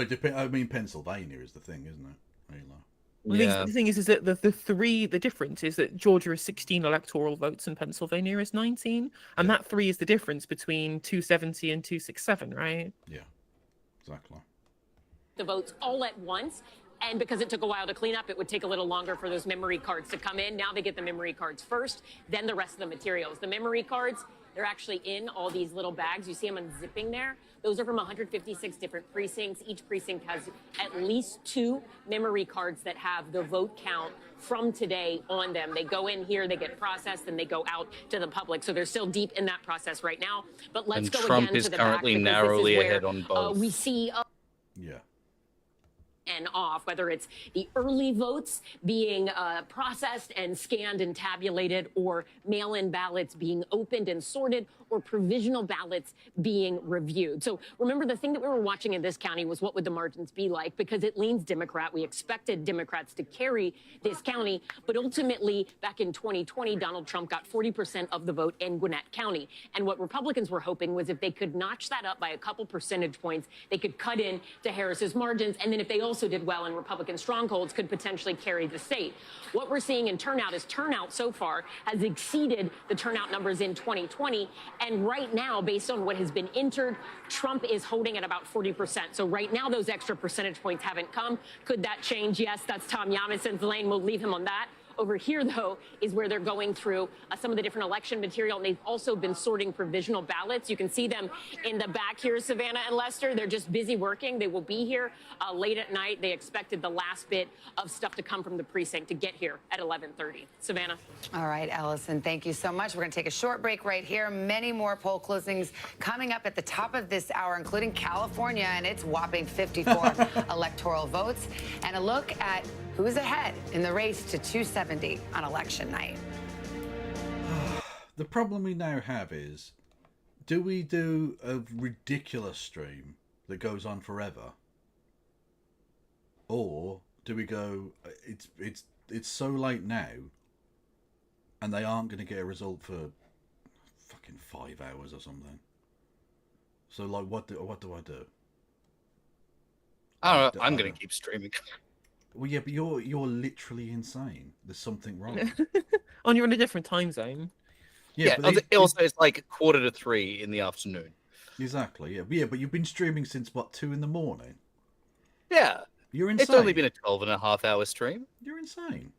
But I mean, Pennsylvania is the thing, isn't it? Really? Well, the thing is that the difference is that Georgia is 16 electoral votes and Pennsylvania is 19, and that 3 is the difference between 270 and 267, right? Yeah, exactly. The votes all at once. And because it took a while to clean up, it would take a little longer for those memory cards to come in. Now they get the memory cards first, then the rest of the materials. The memory cards, they're actually in all these little bags. You see them unzipping there. Those are from 156 different precincts. Each precinct has at least 2 memory cards that have the vote count from today on them. They go in here, they get processed, and they go out to the public. So they're still deep in that process right now. But let's go Trump again is to the currently back, narrowly this is ahead where, on both. we see. Yeah. And off, whether it's the early votes being processed and scanned and tabulated, or mail-in ballots being opened and sorted, or provisional ballots being reviewed. So remember, the thing that we were watching in this county was what would the margins be like, because it leans Democrat. We expected Democrats to carry this county, but ultimately back in 2020, Donald Trump got 40% of the vote in Gwinnett County. And what Republicans were hoping was if they could notch that up by a couple percentage points, they could cut in to Harris's margins. And then if they also did well in Republican strongholds, could potentially carry the state. What we're seeing in turnout is turnout so far has exceeded the turnout numbers in 2020. And right now, based on what has been entered, Trump is holding at about 40%. So right now, those extra percentage points haven't come. Could that change? Yes, that's Tom Yamison's lane. We'll leave him on that. Over here, though, is where they're going through some of the different election material, and they've also been sorting provisional ballots. You can see them in the back here, Savannah and Lester. They're just busy working. They will be here late at night. They expected the last bit of stuff to come from the precinct to get here at 11:30. Savannah. All right, Ellison, thank you so much. We're going to take a short break right here. Many more poll closings coming up at the top of this hour, including California and its whopping 54 electoral votes, and a look at who's ahead in the race to 270 on election night. The problem we now have is, do we do a ridiculous stream that goes on forever, or do we go, it's so late now, and they aren't going to get a result for fucking 5 hours or something? So like, what do I do? I don't know. I'm going to keep streaming. Well, yeah, but you're literally insane. There's something wrong. Oh, you're in a different time zone. Yeah, but also it's like 2:45 in the afternoon. Exactly. Yeah, but you've been streaming since what, 2 in the morning? Yeah. You're insane. It's only been a 12.5-hour stream. You're insane.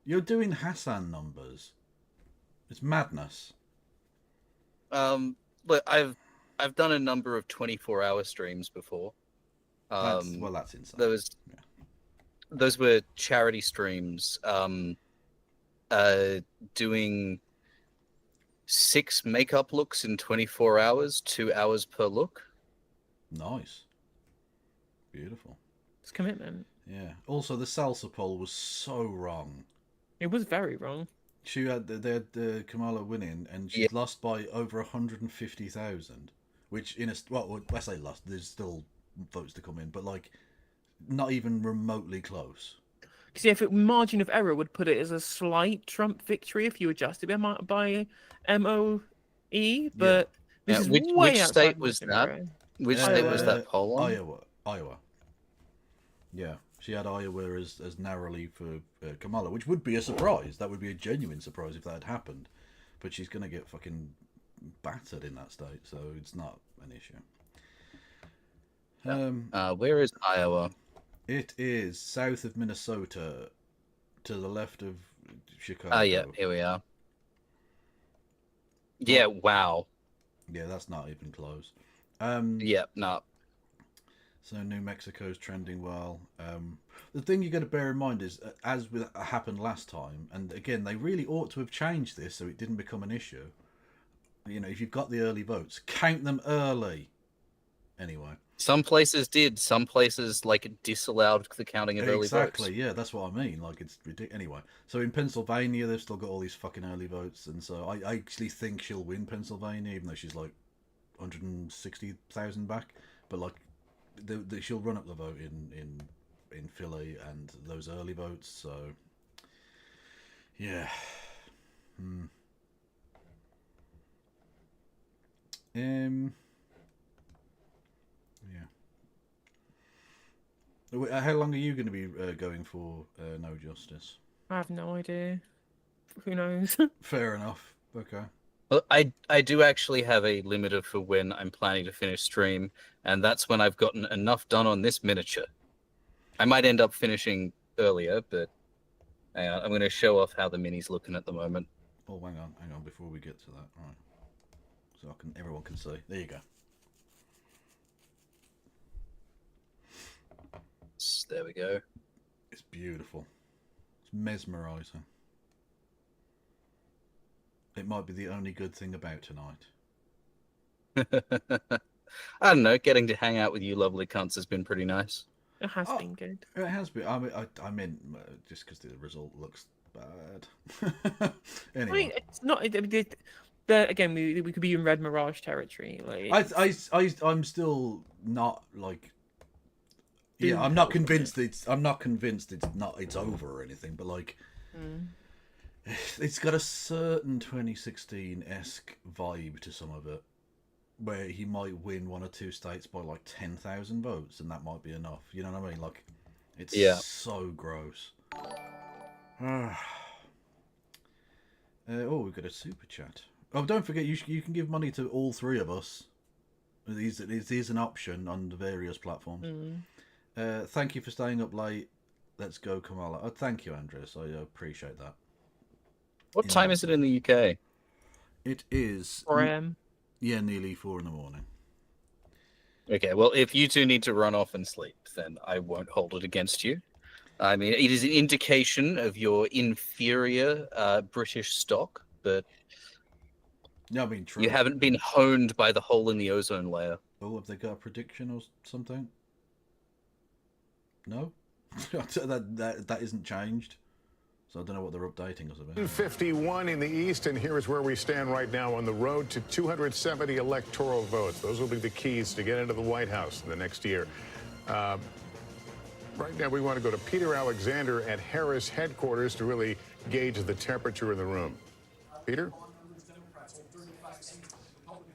You're doing Hassan numbers. It's madness. But I've done a number of 24-hour streams before. That's insane. Those were charity streams. Doing 6 makeup looks in 24 hours, 2 hours per look. Nice. Beautiful. It's commitment. Yeah. Also, the salsa poll was so wrong. It was very wrong. She had Kamala winning, and she lost by over 150,000. Which I say lost. There's still votes to come in, but like, not even remotely close. Because if margin of error would put it as a slight Trump victory if you adjust it by MOE, but this is which way state was that? Which state was that poll on? Iowa. Yeah, she had Iowa as narrowly for Kamala, which would be a surprise. That would be a genuine surprise if that had happened. But she's going to get fucking battered in that state, so it's not an issue. Where is Iowa? It is south of Minnesota, to the left of Chicago. Oh, yeah, here we are. Yeah, wow. Yeah, that's not even close. Yeah, no. So New Mexico's trending well. The thing you got to bear in mind is, as happened last time, and again, they really ought to have changed this so it didn't become an issue. You know, if you've got the early votes, count them early. Anyway. Some places did. Some places disallowed the counting of early votes. Exactly. Yeah, that's what I mean. Like, it's ridiculous. Anyway, so in Pennsylvania, they've still got all these fucking early votes, and so I actually think she'll win Pennsylvania, even though she's like 160,000 back. But like, she'll run up the vote in Philly and those early votes. So yeah. Yeah. How long are you going to be going for No Justice? I have no idea. Who knows? Fair enough. Okay. Well, I do actually have a limiter for when I'm planning to finish stream, and that's when I've gotten enough done on this miniature. I might end up finishing earlier, but hang on, I'm going to show off how the mini's looking at the moment. Oh, hang on, before we get to that, right? So everyone can see. There you go. There we go. It's beautiful. It's mesmerizing. It might be the only good thing about tonight. I don't know. Getting to hang out with you lovely cunts has been pretty nice. It has been good. It has been. I mean, just because the result looks bad. Anyway. I mean, it's not. Again, we could be in Red Mirage territory. Like, I'm still not like. Yeah, I'm not convinced it's over or anything, but like. It's got a certain 2016-esque vibe to some of it, where he might win one or two states by like 10,000 votes, and that might be enough. You know what I mean? Like, it's so gross. Oh, we've got a super chat. Oh, don't forget, you can give money to all three of us. It is an option on the various platforms. Thank you for staying up late. Let's go, Kamala. Oh, thank you, Andres. I appreciate that. What time is it in the UK? It is 4 a.m. Yeah, nearly 4 in the morning. Okay, well, if you two need to run off and sleep, then I won't hold it against you. I mean, it is an indication of your inferior British stock, but no, I mean, true. You haven't been honed by the hole in the ozone layer. Oh, have they got a prediction or something? No? that isn't changed. So I don't know what they're updating us about. 51 in the East, and here is where we stand right now on the road to 270 electoral votes. Those will be the keys to get into the White House in the next year. Right now, we want to go to Peter Alexander at Harris headquarters to really gauge the temperature in the room. Peter?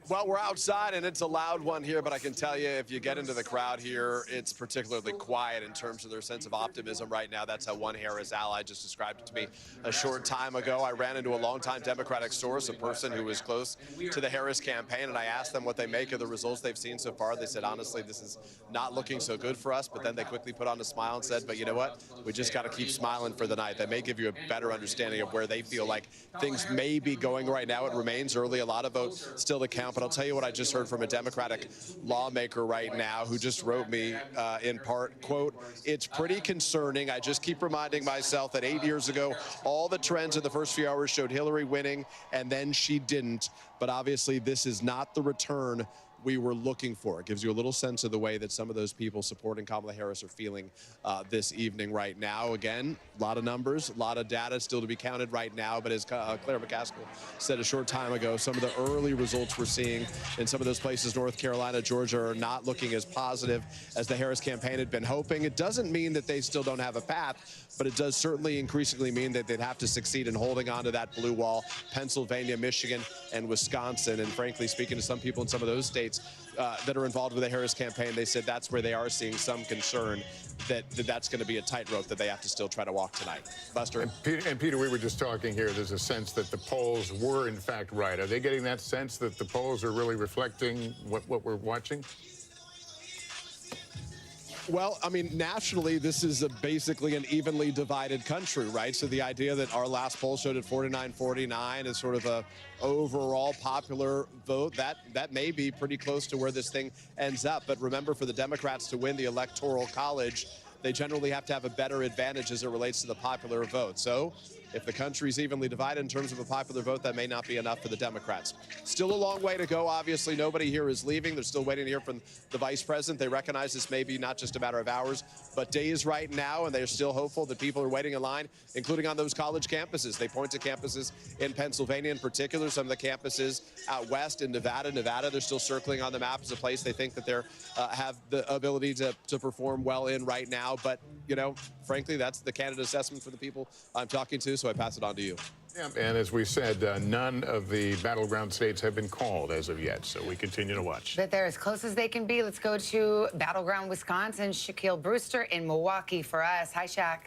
Well, we're outside, and it's a loud one here, but I can tell you, if you get into the crowd here, it's particularly quiet in terms of their sense of optimism right now. That's how one Harris ally just described it to me a short time ago. I ran into a longtime Democratic source, a person who was close to the Harris campaign, and I asked them what they make of the results they've seen so far. They said, honestly, this is not looking so good for us, but then they quickly put on a smile and said, but you know what? We just got to keep smiling for the night. That may give you a better understanding of where they feel like things may be going right now. It remains early, a lot of votes still to count. But I'll tell you what I just heard from a Democratic lawmaker right now who just wrote me in part, quote, "It's pretty concerning. I just keep reminding myself that 8 years ago, all the trends in the first few hours showed Hillary winning, and then she didn't. But obviously, this is not the return we were looking for." It gives you a little sense of the way that some of those people supporting Kamala Harris are feeling this evening right now. Again, a lot of numbers, a lot of data still to be counted right now. But as Claire McCaskill said a short time ago, some of the early results we're seeing in some of those places, North Carolina, Georgia, are not looking as positive as the Harris campaign had been hoping. It doesn't mean that they still don't have a path, but it does certainly increasingly mean that they'd have to succeed in holding on to that blue wall. Pennsylvania, Michigan, and Wisconsin. And frankly, speaking to some people in some of those states that are involved with the Harris campaign, they said that's where they are seeing some concern that that's going to be a tightrope that they have to still try to walk tonight. Buster? And Peter, we were just talking here. There's a sense that the polls were, in fact, right. Are they getting that sense that the polls are really reflecting what we're watching? Well, I mean, nationally, this is basically an evenly divided country, right? So the idea that our last poll showed at 49-49 is sort of a overall popular vote, that may be pretty close to where this thing ends up. But remember, for the Democrats to win the Electoral College, they generally have to have a better advantage as it relates to the popular vote. So if the country's evenly divided in terms of a popular vote, that may not be enough for the Democrats. Still a long way to go. Obviously, nobody here is leaving. They're still waiting to hear from the vice president. They recognize this may be not just a matter of hours, but days right now, and they're still hopeful that people are waiting in line, including on those college campuses. They point to campuses in Pennsylvania in particular, some of the campuses out west in Nevada. They're still circling on the map as a place they think that they have the ability to perform well in right now. now. But, you know, frankly, that's the candidate assessment for the people I'm talking to, so I pass it on to you. Yeah, and as we said, none of the battleground states have been called as of yet, so we continue to watch. But they're as close as they can be. Let's go to battleground Wisconsin. Shaquille Brewster in Milwaukee for us. Hi, Shaq.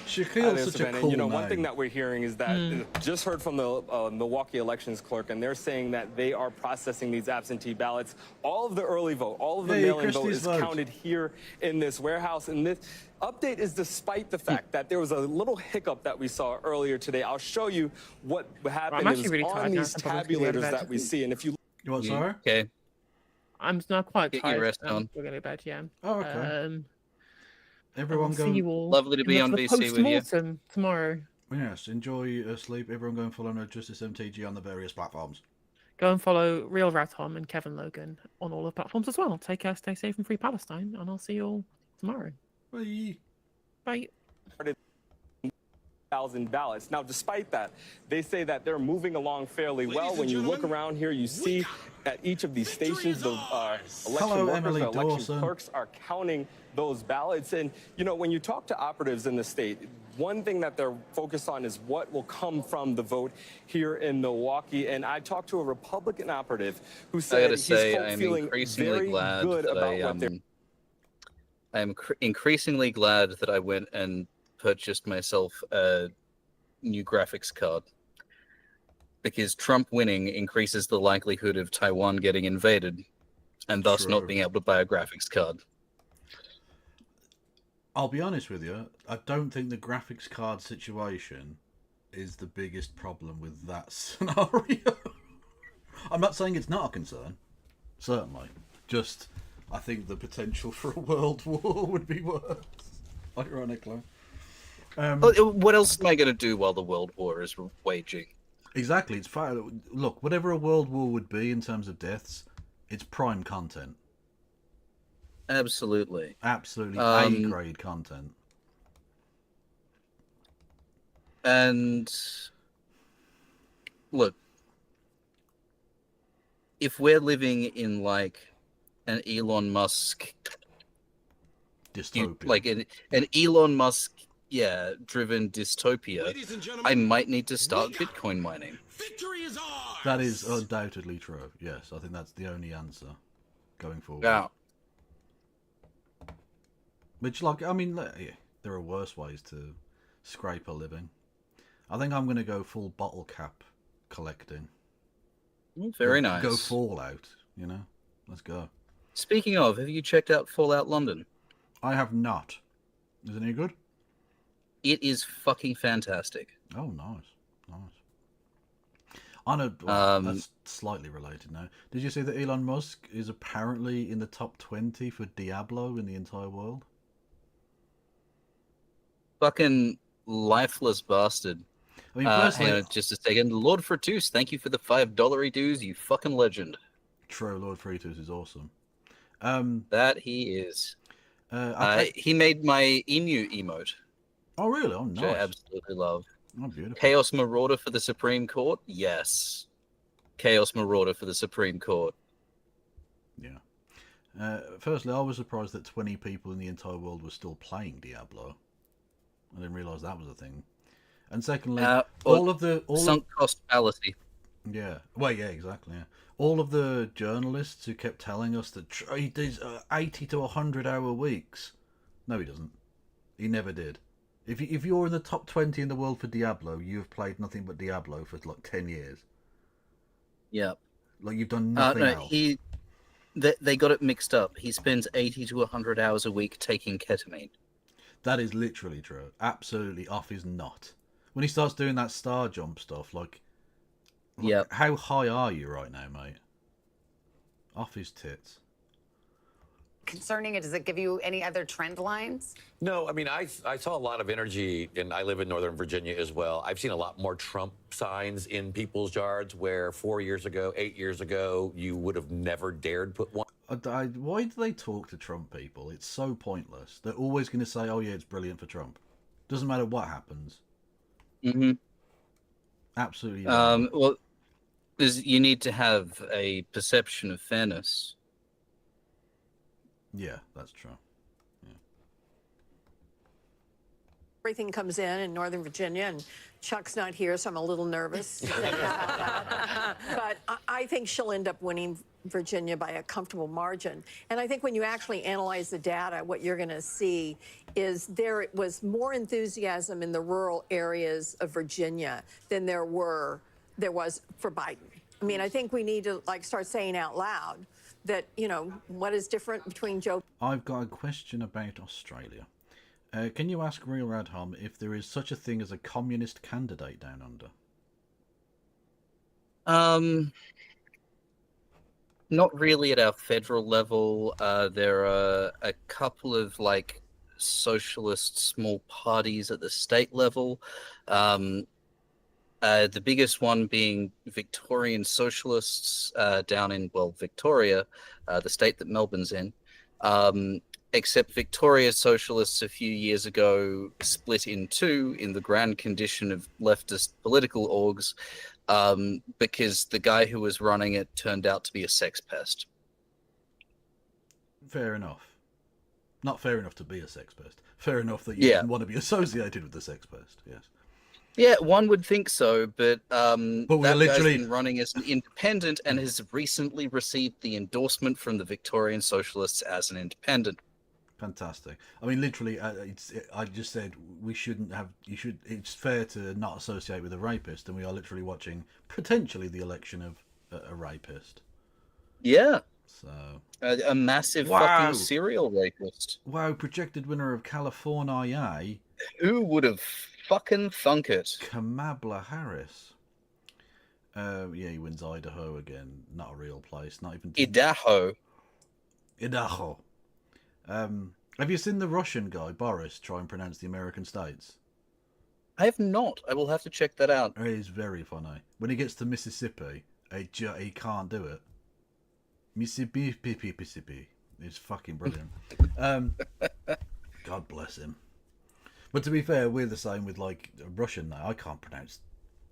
Shaquille's such a Savannah. cool You know, name. one thing that we're hearing is that just heard from the Milwaukee elections clerk, and they're saying that they are processing these absentee ballots. All of the early vote, all of the mail-in vote is counted here in this warehouse. And this update is despite the fact that there was a little hiccup that we saw earlier today. I'll show you what happened is really on these tabulators that we see. And if you what, sorry? Okay. I'm not quite Get tired. your rest on. We're going to bed, yeah. Oh, okay. Everyone I'll go. see you all Lovely to be on the VC with you. post-mortem tomorrow. Yes, enjoy sleep. Everyone go and follow No Justice MTG on the various platforms. Go and follow Real Ratom and Kevin Logan on all the platforms as well. Take care, stay safe, and free Palestine, and I'll see you all tomorrow. Bye. Bye. 1,000 ballots. Now, despite that, they say that they're moving along fairly well. When you look around here, you see at each of these stations, the election workers, Emily the election Dawson. clerks are counting those ballots. And, you know, when you talk to operatives in the state, one thing that they're focused on is what will come from the vote here in Milwaukee. And I talked to a Republican operative who said he's feeling very good about what they're... I'm increasingly glad that I went and purchased myself a new graphics card, because Trump winning increases the likelihood of Taiwan getting invaded and thus not being able to buy a graphics card. I'll be honest with you, I don't think the graphics card situation is the biggest problem with that scenario. I'm not saying it's not a concern, certainly. Just, I think the potential for a world war would be worse, ironically. What else am I going to do while the world war is waging? Exactly, it's fine. Look, whatever a world war would be in terms of deaths, it's prime content. Absolutely. Absolutely A-grade content. And look, if we're living in like an Elon Musk dystopia, like an Elon Musk driven dystopia, I might need to start Bitcoin mining. That is undoubtedly true. Yes, I think that's the only answer going forward. Yeah. Which, like, I mean, there are worse ways to scrape a living. I think I'm going to go full bottle cap collecting. Very nice. Go Fallout, you know? Let's go. Speaking of, have you checked out Fallout London? I have not. Is it any good? It is fucking fantastic. Oh, nice. I know, that's slightly related now. Did you see that Elon Musk is apparently in the top 20 for Diablo in the entire world? Fucking lifeless bastard. I mean, personally, hang on just a second. Lord Fratus, thank you for the $5 dues, you fucking legend. True, Lord Fratus is awesome. That he is. I he made my emu emote. Oh, really? Oh, nice. Which I absolutely love. Oh, beautiful. Chaos Marauder for the Supreme Court? Yes. Chaos Marauder for the Supreme Court. Yeah. Firstly, I was surprised that 20 people in the entire world were still playing Diablo. I didn't realise that was a thing. And secondly, sunk cost fallacy. Yeah. Well, yeah, exactly. Yeah. All of the journalists who kept telling us that he does 80 to 100-hour weeks. No, he doesn't. He never did. If you're in the top 20 in the world for Diablo, you've played nothing but Diablo for like 10 years. Yeah. Like you've done nothing else. They got it mixed up. He spends 80 to 100 hours a week taking ketamine. That is literally true. Absolutely off his nut. When he starts doing that star jump stuff, like how high are you right now, mate? Off his tits. Concerning it, does it give you any other trend lines? No, I mean, I saw a lot of energy, and I live in Northern Virginia as well. I've seen a lot more Trump signs in people's yards where 4 years ago, 8 years ago, you would have never dared put one. Why do they talk to Trump people? It's so pointless. They're always going to say, oh yeah, it's brilliant for Trump. Doesn't matter what happens. Mm-hmm. Absolutely. Well, you need to have a perception of fairness. Yeah, that's true. Everything comes in Northern Virginia, and Chuck's not here, so I'm a little nervous. But I think she'll end up winning Virginia by a comfortable margin. And I think when you actually analyze the data, what you're going to see is there was more enthusiasm in the rural areas of Virginia than there was for Biden. I mean, I think we need to start saying out loud that, what is different between Joe. I've got a question about Australia. Can you ask Real Radham if there is such a thing as a communist candidate down under? Not really at our federal level. There are a couple of socialist small parties at the state level. The biggest one being Victorian Socialists down in, Victoria, the state that Melbourne's in. Except Victoria Socialists a few years ago split in two in the grand condition of leftist political orgs because the guy who was running it turned out to be a sex pest. Fair enough. Not fair enough to be a sex pest. Fair enough that you didn't want to be associated with the sex pest, yes. Yeah, one would think so, but that literally guy's been running as an independent and has recently received the endorsement from the Victorian Socialists as an independent. Fantastic. I mean, literally, I just said we shouldn't have. It's fair to not associate with a rapist, and we are literally watching potentially the election of a rapist. Yeah. So a massive fucking serial rapist. Wow! Projected winner of California. Who would have fucking thunk it? Kamala Harris. Yeah, he wins Idaho again. Not a real place. Not even Idaho. Idaho. Have you seen the Russian guy, Boris, try and pronounce the American states? I have not. I will have to check that out. It is very funny. When he gets to Mississippi, he can't do it. Mississippi. It's fucking brilliant. God bless him. But to be fair, we're the same with Russian now. I can't pronounce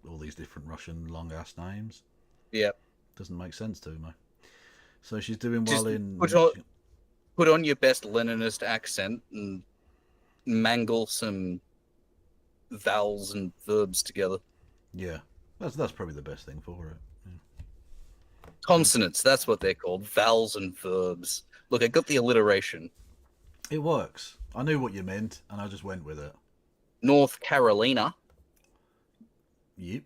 all these different Russian long-ass names. Yeah. Doesn't make sense to me. So she's doing well in... Put on your best Leninist accent and mangle some vowels and verbs together. Yeah, that's probably the best thing for it. Yeah. Consonants, that's what they're called. Vowels and verbs. Look, I got the alliteration. It works. I knew what you meant, and I just went with it. North Carolina. Yep.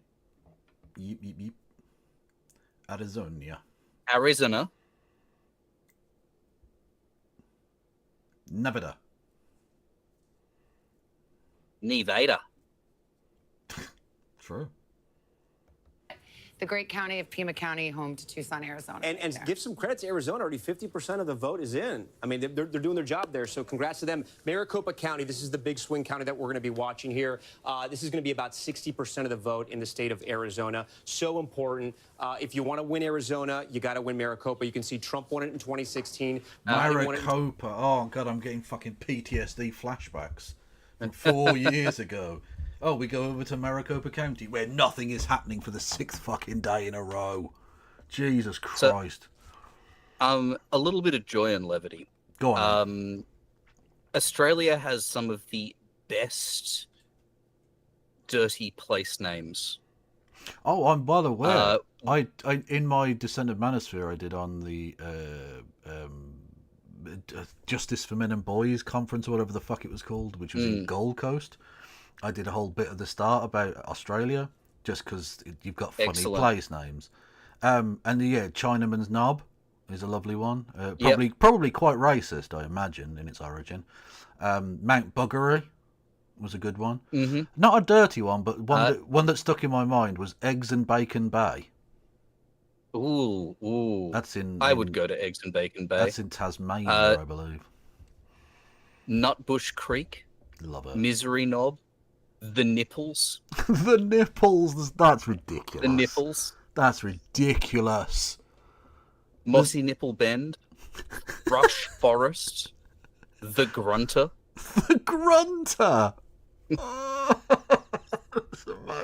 Arizona. Nevada. Nevada. True. The great county of Pima County, home to Tucson, Arizona. And give some credit to Arizona. Already 50% of the vote is in. I mean, they're doing their job there, so congrats to them. Maricopa County, this is the big swing county that we're going to be watching here. This is going to be about 60% of the vote in the state of Arizona. So important. If you want to win Arizona, you got to win Maricopa. You can see Trump won it in 2016. Maricopa. Oh, God, I'm getting fucking PTSD flashbacks from 4 years ago. Oh, we go over to Maricopa County, where nothing is happening for the 6th fucking day in a row. Jesus Christ. So, a little bit of joy and levity. Go on. Australia has some of the best dirty place names. Oh, I'm well aware. I in my Descent of Manosphere I did on the Justice for Men and Boys conference, or whatever the fuck it was called, which was in Gold Coast. I did a whole bit at the start about Australia, just because you've got funny place names. And yeah, Chinaman's Knob is a lovely one. Probably quite racist, I imagine, in its origin. Mount Buggery was a good one. Mm-hmm. Not a dirty one, but one that stuck in my mind was Eggs and Bacon Bay. Ooh. That's in... I would go to Eggs and Bacon Bay. That's in Tasmania, I believe. Nutbush Creek. Love it. Misery Knob. The Nipples. The Nipples. That's ridiculous. The Nipples. That's ridiculous. Mossy Nipple Bend. Brush Forest. The Grunter. The Grunter.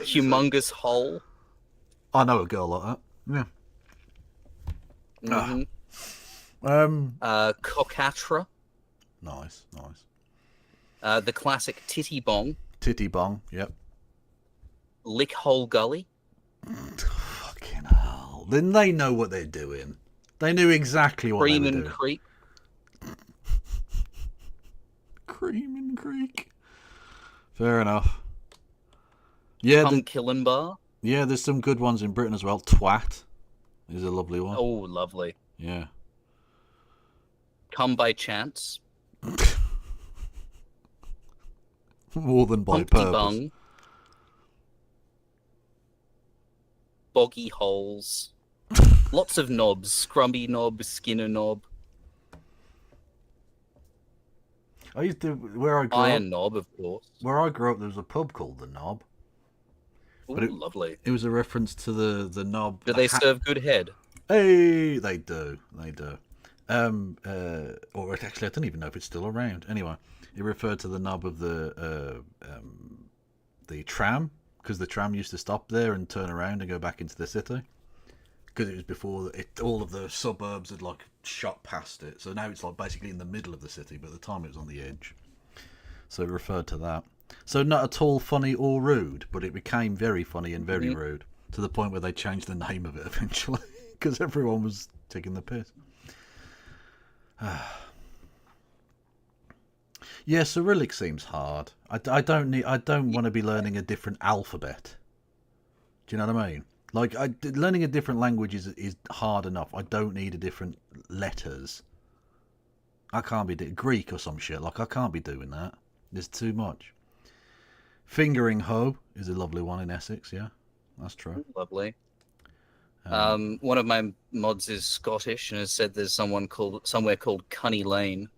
Humongous Hole. I know a girl like that. Yeah. Mm-hmm. Cockatra. Nice, nice. The classic titty bong. Titty bong, yep. Lick hole gully. Fucking hell. Then they know what they're doing. They knew exactly what they were doing. Creek. Cream Creek. Fair enough. Yeah, Killing bar. Yeah, there's some good ones in Britain as well. Twat is a lovely one. Oh, lovely. Yeah. Come by chance. More than by Humpty purpose. bung. Boggy holes. Lots of knobs. Scrumby knob, Skinner knob. I used to where I grew Iron up. knob, of course. Where I grew up, there was a pub called the Knob. Ooh, But lovely. It was a reference to the knob. Do they serve good head? Hey, they do. They do. Or actually, I don't even know if it's still around. Anyway, it referred to the knob of the tram, because the tram used to stop there and turn around and go back into the city. Because it was before all of the suburbs had like shot past it. So now it's like basically in the middle of the city, but at the time it was on the edge. So it referred to that. So not at all funny or rude, but it became very funny and very rude, to the point where they changed the name of it eventually, because everyone was taking the piss. Yeah, Cyrillic seems hard. I don't want to be learning a different alphabet. Do you know what I mean? Like, learning a different language is hard enough. I don't need a different letters. I can't be Greek or some shit. Like, I can't be doing that. There's too much. Fingering hoe is a lovely one in Essex. Yeah, that's true. Lovely. One of my mods is Scottish and has said there's somewhere called Cunny Lane.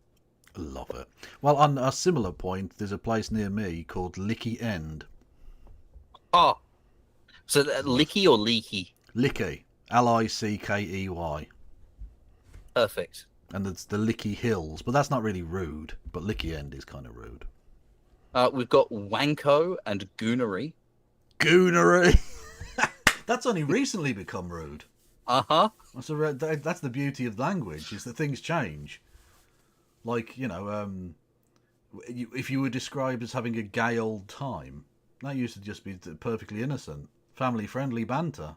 Love it. Well, on a similar point, there's a place near me called Licky End. Oh, so Licky or Leaky? Licky, Lickey. Perfect. And it's the Licky Hills, but that's not really rude. But Licky End is kind of rude. We've got Wanko and Goonery. Goonery. That's only recently become rude. Uh-huh. That's the beauty of language, is that things change. Like, you know, if you were described as having a gay old time, that used to just be perfectly innocent, family-friendly banter.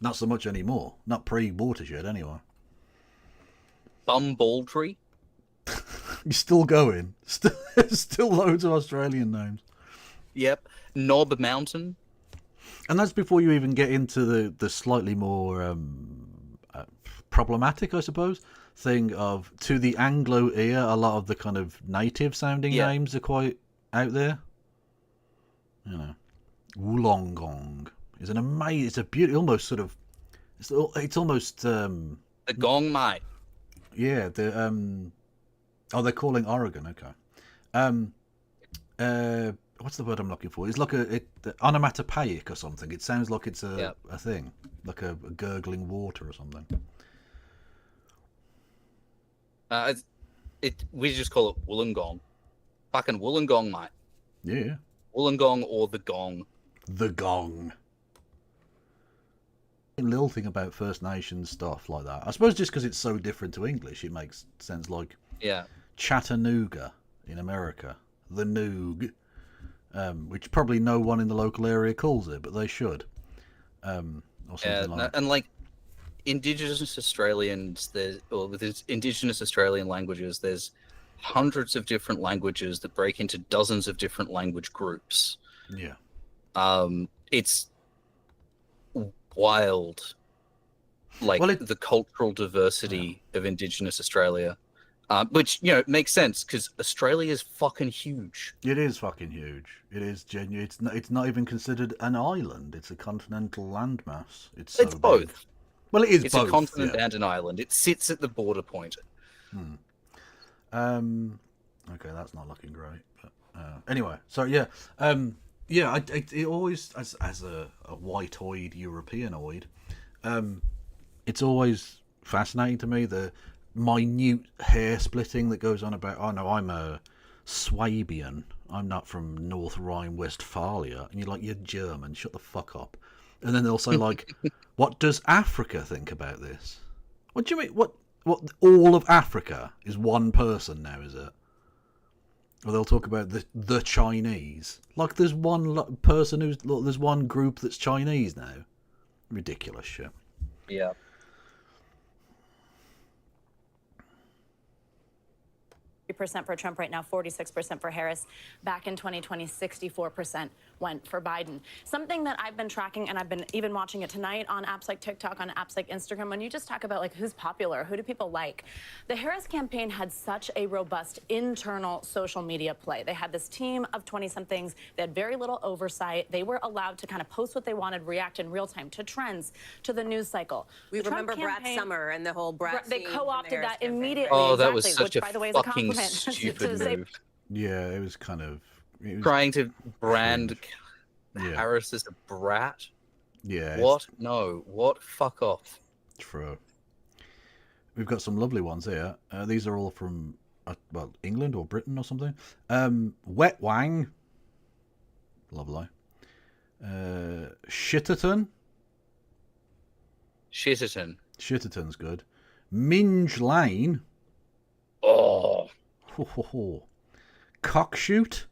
Not so much anymore. Not pre-Watershed, anyway. Bumbaldry. You're still going. Still loads of Australian names. Yep. Knob Mountain. And that's before you even get into the slightly more problematic, I suppose, thing of, to the Anglo ear, a lot of the kind of native sounding names are quite out there. You know, Wollongong is an amazing, it's a beautiful, almost sort of, it's almost the gong mate. Yeah, they're calling Oregon. Okay. What's the word I'm looking for? It's like onomatopoeic or something. It sounds like it's a thing, like a gurgling water or something. We just call it Wollongong. Fucking Wollongong, mate. Yeah. Wollongong or the gong. The gong. A little thing about First Nations stuff like that. I suppose just because it's so different to English, it makes sense. Like Chattanooga in America, the Noog, which probably no one in the local area calls it, but they should. Or something like that. And like Indigenous Australians, with Indigenous Australian languages, there's hundreds of different languages that break into dozens of different language groups. Yeah. It's wild, like the cultural diversity of Indigenous Australia, which, you know, makes sense because Australia is fucking huge. It is fucking huge. It is genuine. It's not even considered an island. It's a continental landmass. It's both. Big. Well, it is it's both. It's a continent and an island. It sits at the border point. Okay, that's not looking great. But anyway, so yeah. It always, as a white-oyed Europeanoid, it's always fascinating to me, the minute hair splitting that goes on about, oh no, I'm a Swabian, I'm not from North Rhine-Westphalia, and you're like, you're German, shut the fuck up. And then they'll say like, what does Africa think about this? What do you mean? What? What, all of Africa is one person now, is it? Or they'll talk about the Chinese. Like there's one person there's one group that's Chinese now. Ridiculous shit. Yeah. percent for Trump right now, 46% for Harris. Back in 2020, 64% went for Biden. Something that I've been tracking, and I've been even watching it tonight on apps like TikTok, on apps like Instagram, when you just talk about like who's popular, who do people like. The Harris campaign had such a robust internal social media play. They had this team of 20-somethings. They had very little oversight. They were allowed to kind of post what they wanted, react in real time to trends, to the news cycle. We The Trump remember Brad campaign- Summer and the whole Brad. They theme from the co-opted Harris that campaign. immediately. Oh, that was exactly, such which, a by the way, is a fucking compliment. stupid To say- move. Yeah, it was kind of... It was Trying to brand Yeah. Harris as a brat? Yeah. What? No. What? Fuck off. True. We've got some lovely ones here. These are all from, well, England or Britain or something. Wet Wang. Lovely. Shitterton. Shitterton. Shitterton's good. Minge Lane. Oh. Ho, ho, ho. Cockshoot.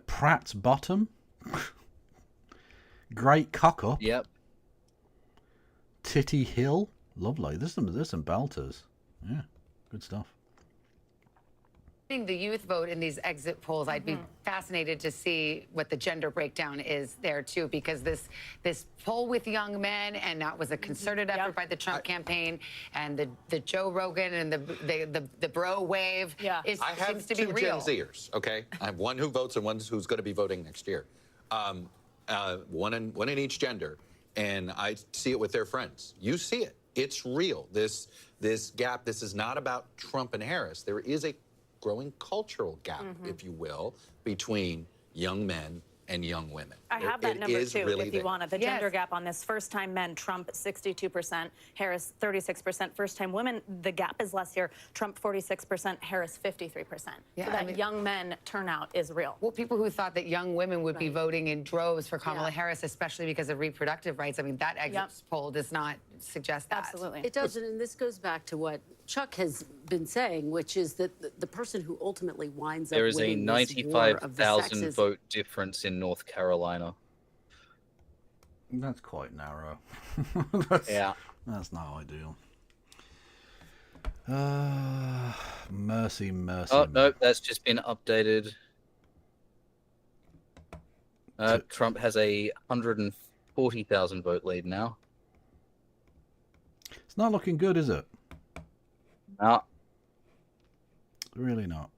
Pratt's Bottom. Great Cock Up. Yep. Titty Hill. Lovely. There's some belters. Yeah, good stuff. The youth vote in these exit polls, I'd be fascinated to see what the gender breakdown is there too, because this poll with young men, and that was a concerted effort by the Trump campaign, and the Joe Rogan and the bro wave is I have seems to be two real. Gen Zers, okay? I have one who votes and one who's going to be voting next year. One in each gender, and I see it with their friends. You see it. It's real. This gap, this is not about Trump and Harris. There is a growing cultural gap, if you will, between young men and young women. I have that It number is too, really if you there. want it. The gender gap on this: first-time men, Trump 62%, Harris 36%. First-time women, the gap is less here. Trump 46%, Harris 53%. Yeah, so that young men turnout is real. Well, people who thought that young women would be voting in droves for Kamala Harris, especially because of reproductive rights, I mean, that exit poll does not suggest that. Absolutely. It doesn't, and this goes back to what Chuck has been saying, which is that the person who ultimately winds up There is a winning this war of the 95,000 sexes- vote difference in North Carolina. That's quite narrow. Yeah. That's not ideal. Mercy. Oh, no, that's just been updated. Trump has a 140,000 vote lead now. It's not looking good, is it? No. Really not.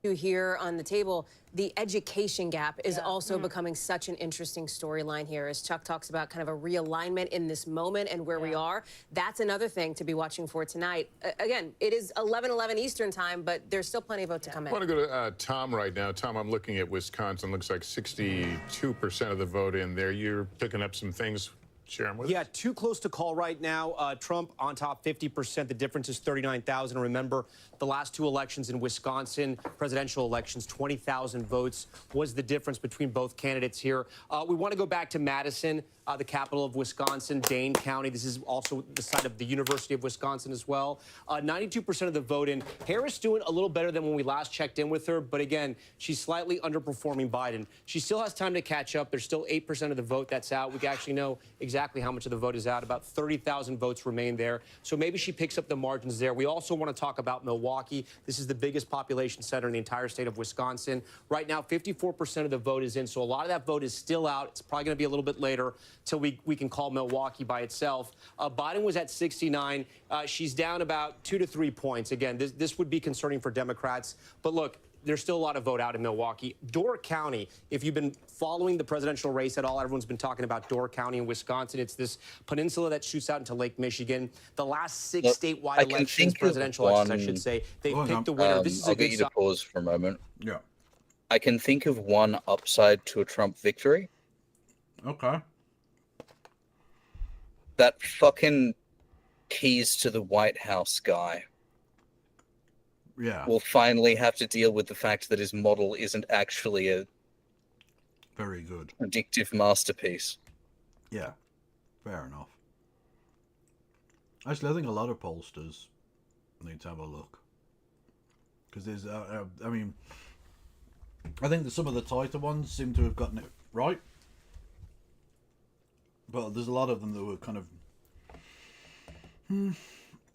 Here on the table, the education gap is also becoming such an interesting storyline here, as Chuck talks about kind of a realignment in this moment and where we are. That's another thing to be watching for tonight. Again, it is 11:11 Eastern time, but there's still plenty of vote to come I in. want to go to Tom right now. Tom, I'm looking at Wisconsin. Looks like 62% of the vote in there. You're picking up some things. Share them with us. Too close to call right now. Trump on top 50%. The difference is 39,000. Remember, the last two elections in Wisconsin, presidential elections, 20,000 votes was the difference between both candidates here. We want to go back to Madison, the capital of Wisconsin, Dane County. This is also the site of the University of Wisconsin as well. 92% of the vote in. Harris doing a little better than when we last checked in with her, but again, she's slightly underperforming Biden. She still has time to catch up. There's still 8% of the vote that's out. We actually know exactly how much of the vote is out. About 30,000 votes remain there. So maybe she picks up the margins there. We also want to talk about Milwaukee. This is the biggest population center in the entire state of Wisconsin. Right now, 54% of the vote is in, so a lot of that vote is still out. It's probably going to be a little bit later till we can call Milwaukee by itself. Biden was at 69. She's down about 2 to 3 points. Again, this would be concerning for Democrats. But look, there's still a lot of vote out in Milwaukee. Door County, if you've been following the presidential race at all, everyone's been talking about Door County in Wisconsin. It's this peninsula that shoots out into Lake Michigan. The last 6 statewide elections, presidential elections, I should say, they picked the winner. This is I'll a get good you to sign. pause for a moment. Yeah. I can think of one upside to a Trump victory. Okay. That fucking keys to the White House guy Yeah. will finally have to deal with the fact that his model isn't actually a Very good. addictive masterpiece. Yeah. Fair enough. Actually, I think a lot of pollsters need to have a look. Because there's, I mean, I think that some of the tighter ones seem to have gotten it right. But there's a lot of them that were kind of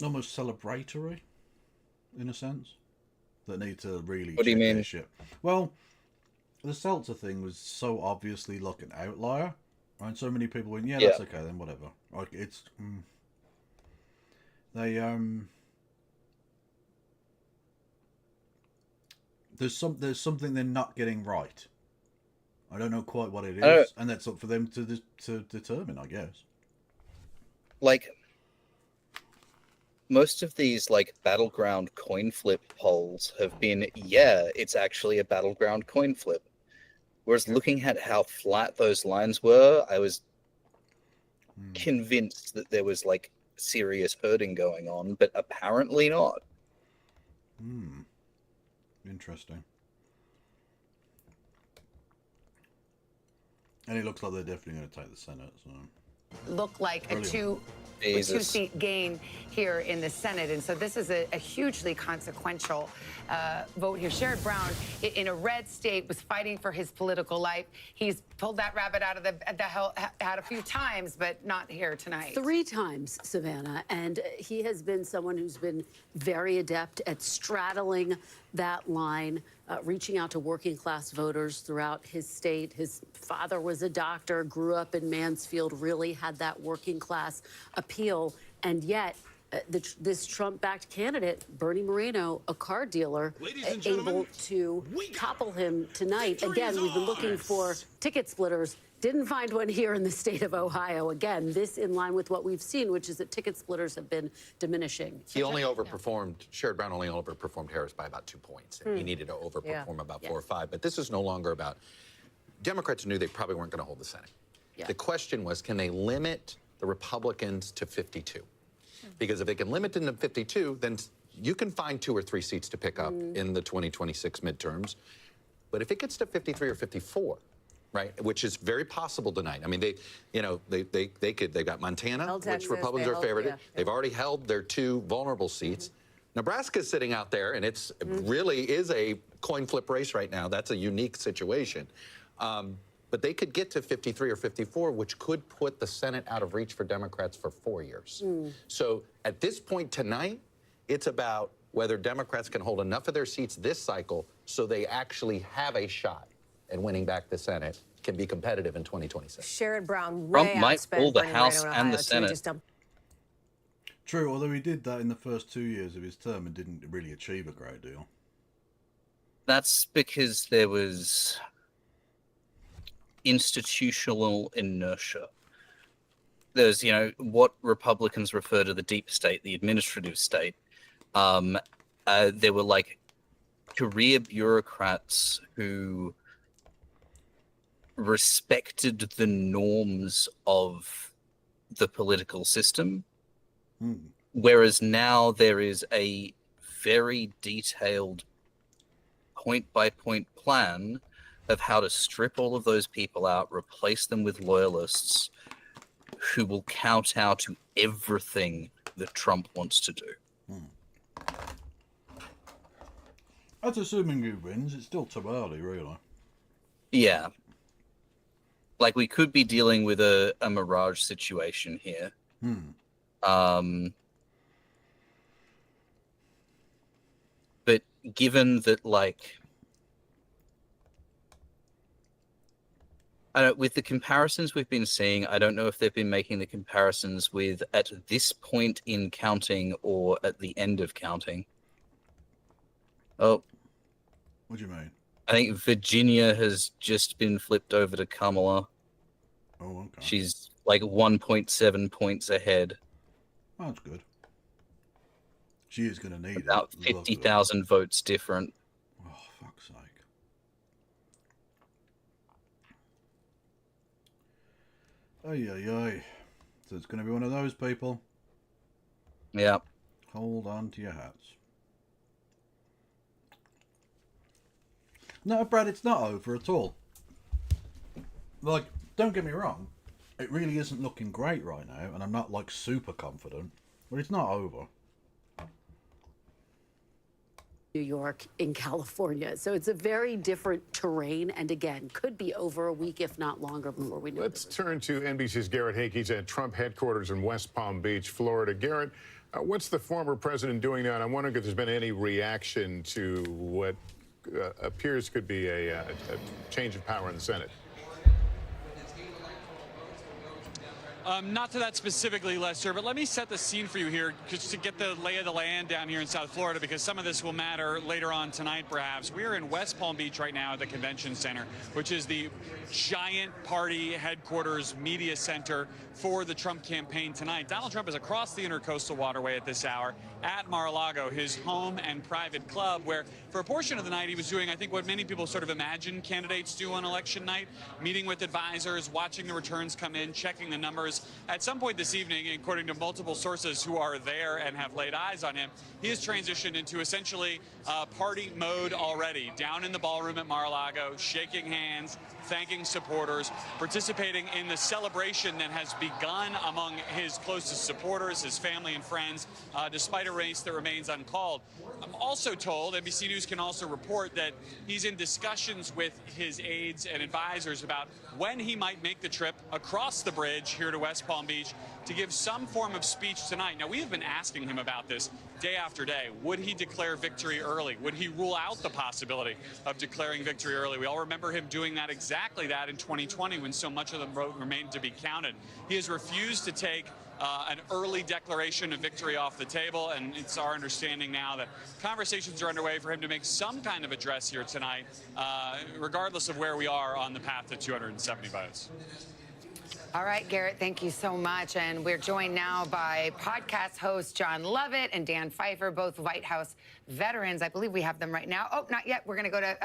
almost celebratory, in a sense, that need to really What do you check mean? their shit. Well, the Seltzer thing was so obviously like an outlier, and so many people went, yeah, that's okay, then whatever. Like, it's... There's something they're not getting right. I don't know quite what it is, and that's up for them to determine, I guess. Like, most of these, like, battleground coin flip polls have been, yeah, it's actually a battleground coin flip. Whereas looking at how flat those lines were, I was convinced that there was, like, serious herding going on, but apparently not. Interesting. And it looks like they're definitely going to take the Senate, so... Look like Brilliant. a two-seat gain here in the Senate. And so this is a hugely consequential vote here. Sherrod Brown, in a red state, was fighting for his political life. He's pulled that rabbit out of the hat a few times, but not here tonight. 3 times, Savannah. And he has been someone who's been very adept at straddling that line, reaching out to working class voters throughout his state. His father was a doctor, grew up in Mansfield, really had that working class appeal. And yet, this Trump-backed candidate, Bernie Moreno, a car dealer, able to topple him tonight. Again, we've been looking for ticket splitters. Didn't find one here in the state of Ohio. Again, this in line with what we've seen, which is that ticket splitters have been diminishing. He only overperformed, Sherrod Brown only overperformed Harris by about 2 points. And he needed to overperform about 4 or 5. But this is no longer about, Democrats knew they probably weren't going to hold the Senate. The question was, can they limit the Republicans to 52? Because if they can limit them to 52, then you can find 2 or 3 seats to pick up in the 2026 midterms. But if it gets to 53 or 54, right, which is very possible tonight. I mean, they've got Montana, which Republicans are favored. They've already held their 2 vulnerable seats. Nebraska's sitting out there, and it's really is a coin flip race right now. That's a unique situation. But they could get to 53 or 54, which could put the Senate out of reach for Democrats for 4 years. So at this point tonight, it's about whether Democrats can hold enough of their seats this cycle so they actually have a shot at winning back the Senate, can be competitive in 2026. Sherrod Brown Trump might pull the House and the Senate. True, although he did that in the first 2 years of his term and didn't really achieve a great deal. That's because there was institutional inertia. There's, what Republicans refer to the deep state, the administrative state. There were, like, career bureaucrats who respected the norms of the political system, whereas now there is a very detailed point-by-point plan of how to strip all of those people out, replace them with loyalists who will kowtow to everything that Trump wants to do. That's assuming he wins. It's still too early, really. Yeah. Like, we could be dealing with a mirage situation here. But given that, like, with the comparisons we've been seeing, I don't know if they've been making the comparisons with at this point in counting or at the end of counting. Oh. What do you mean? I think Virginia has just been flipped over to Kamala. Oh, okay. She's like 1.7 points ahead. Oh, that's good. She is going to need about 50,000 votes different. Oh, fuck's sake. Ay. So it's going to be one of those people. Yeah. Hold on to your hats. No, Brad, it's not over at all. Like, don't get me wrong. It really isn't looking great right now, and I'm not, like, super confident. Well, it's not over. New York, in California. So it's a very different terrain, and again, could be over a week, if not longer, before we know. Let's turn to NBC's Garrett Haake. He's at Trump headquarters in West Palm Beach, Florida. Garrett, what's the former president doing now? And I'm wondering if there's been any reaction to what appears could be a change of power in the Senate. Not to that specifically, Lester, but let me set the scene for you here just to get the lay of the land down here in South Florida, because some of this will matter later on tonight, perhaps. We are in West Palm Beach right now at the Convention Center, which is the giant party headquarters media center for the Trump campaign tonight. Donald Trump is across the Intercoastal Waterway at this hour at Mar-a-Lago, his home and private club, where for a portion of the night he was doing, I think, what many people sort of imagine candidates do on election night, meeting with advisors, watching the returns come in, checking the numbers. At some point this evening, according to multiple sources who are there and have laid eyes on him, he has transitioned into essentially party mode already, down in the ballroom at Mar-a-Lago, shaking hands, thanking supporters, participating in the celebration that has begun among his closest supporters, his family and friends, despite a race that remains uncalled. I'm also told, NBC News can also report, that he's in discussions with his aides and advisors about when he might make the trip across the bridge here to West Palm Beach to give some form of speech tonight. Now, we have been asking him about this day after day. Would he declare victory early? Would he rule out the possibility of declaring victory early? We all remember him doing exactly that in 2020 when so much of the vote remained to be counted. He has refused to take an early declaration of victory off the table, and it's our understanding now that conversations are underway for him to make some kind of address here tonight, regardless of where we are on the path to 270 votes. All right, Garrett, thank you so much. And we're joined now by podcast hosts John Lovett and Dan Pfeiffer, both White House veterans. I believe we have them right now. Oh, not yet. We're going to go to,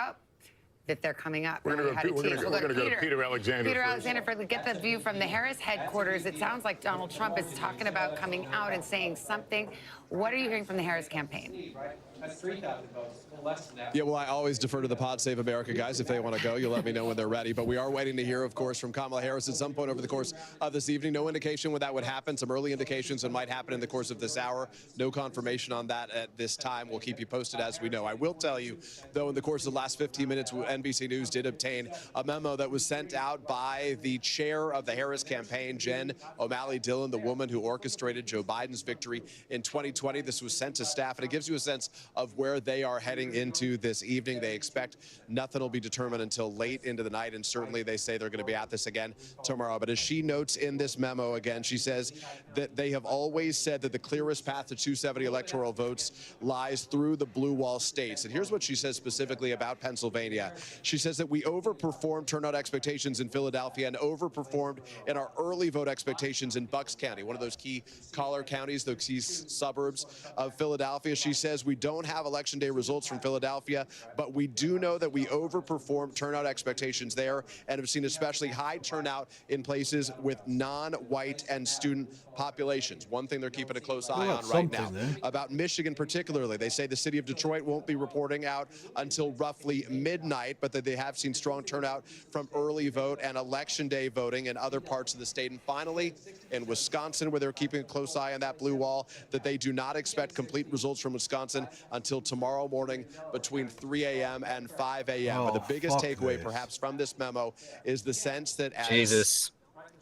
that they're coming up. We're going to go to Peter Alexander. Peter Alexander, get the view from the Harris headquarters. It sounds like Donald Trump is talking about coming out and saying something. What are you hearing from the Harris campaign? That's 3,000 votes. Less than that. Yeah, well, I always defer to the Pod Save America guys. If they want to go, you'll let me know when they're ready. But we are waiting to hear, of course, from Kamala Harris at some point over the course of this evening. No indication when that would happen. Some early indications it might happen in the course of this hour. No confirmation on that at this time. We'll keep you posted as we know. I will tell you, though, in the course of the last 15 minutes, NBC News did obtain a memo that was sent out by the chair of the Harris campaign, Jen O'Malley Dillon, the woman who orchestrated Joe Biden's victory in 2020. This was sent to staff, and it gives you a sense of where they are heading into this evening. They expect nothing will be determined until late into the night, and certainly they say they're going to be at this again tomorrow. But as she notes in this memo again, she says that they have always said that the clearest path to 270 electoral votes lies through the blue wall states. And here's what she says specifically about Pennsylvania. She says that we overperformed turnout expectations in Philadelphia and overperformed in our early vote expectations in Bucks County, one of those key collar counties, those key suburbs of Philadelphia. She says we don't have election day results from Philadelphia, but we do know that we overperformed turnout expectations there and have seen especially high turnout in places with non-white and student populations. One thing they're keeping a close eye on right now. About Michigan particularly, they say the city of Detroit won't be reporting out until roughly midnight, but that they have seen strong turnout from early vote and election day voting in other parts of the state. And finally, in Wisconsin, where they're keeping a close eye on that blue wall, that they do not expect complete results from Wisconsin until tomorrow morning between 3 a.m. and 5 a.m. But the biggest takeaway perhaps from this memo is the sense that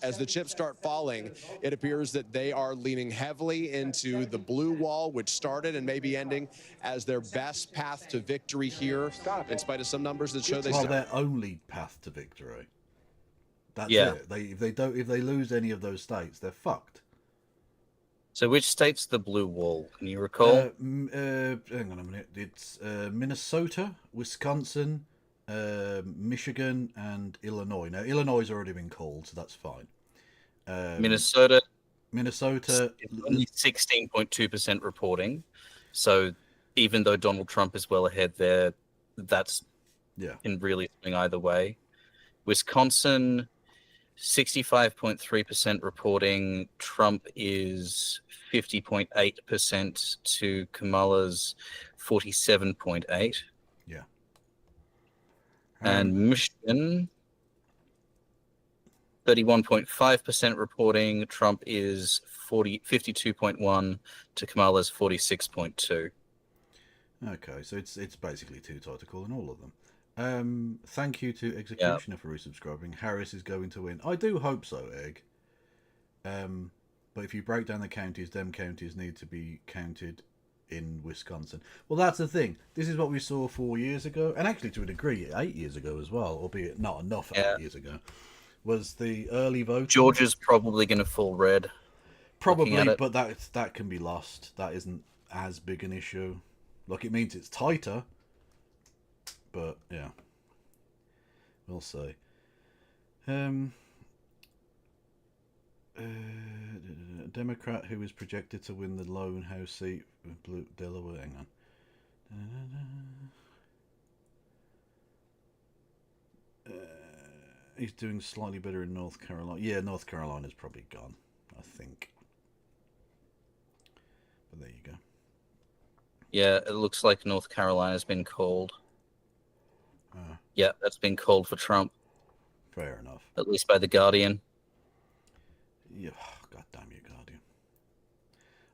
as the chips start falling, it appears that they are leaning heavily into the blue wall, which started and may be ending as their best path to victory here, in spite of some numbers that show their only path to victory. That's it. If they lose any of those states, they're fucked. So which state's the blue wall? Can you recall? Hang on a minute. It's Minnesota, Wisconsin, Michigan, and Illinois. Now, Illinois has already been called, so that's fine. Minnesota is only 16.2% reporting. So even though Donald Trump is well ahead there, that's can really swing either way. Wisconsin, 65.3% reporting. Trump is 50.8% to Kamala's 47.8%. Yeah. And Michigan 31.5% reporting. Trump is 52.1 to Kamala's 46.2. Okay, so it's basically too tight to call in all of them. Thank you to Executioner for resubscribing. Harris is going to win. I do hope so, Egg. But if you break down the counties, them counties need to be counted in Wisconsin. Well, that's the thing. This is what we saw 4 years ago, and actually to a degree 8 years ago as well, albeit not enough 8 years ago. Was the early vote. Georgia's probably going to fall red. Probably, but that can be lost. That isn't as big an issue. Like, it means it's tighter, but yeah, we'll see. Democrat who is projected to win the lone House seat with Blue Delaware. Hang on. He's doing slightly better in North Carolina. Yeah, North Carolina's probably gone, I think. But there you go. Yeah, it looks like North Carolina's been called. Yeah, that's been called for Trump. Fair enough. At least by The Guardian. Yeah, God damn you, Guardian.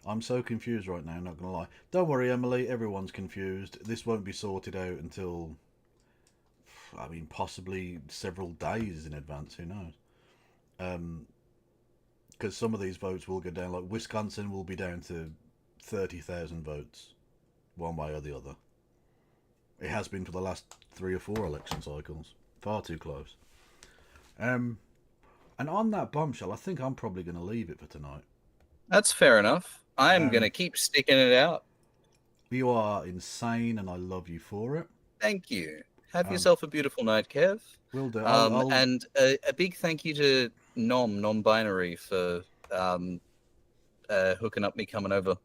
I'm so confused right now, not going to lie. Don't worry, Emily, everyone's confused. This won't be sorted out until, I mean, possibly several days in advance, who knows? Because some of these votes will go down, like Wisconsin will be down to 30,000 votes, one way or the other. It has been for the last 3 or 4 election cycles. Far too close. And on that bombshell, I think I'm probably going to leave it for tonight. That's fair enough. I'm going to keep sticking it out. You are insane, and I love you for it. Thank you. Have yourself a beautiful night, Kev. Will do. And a big thank you to non-binary for hooking up me coming over.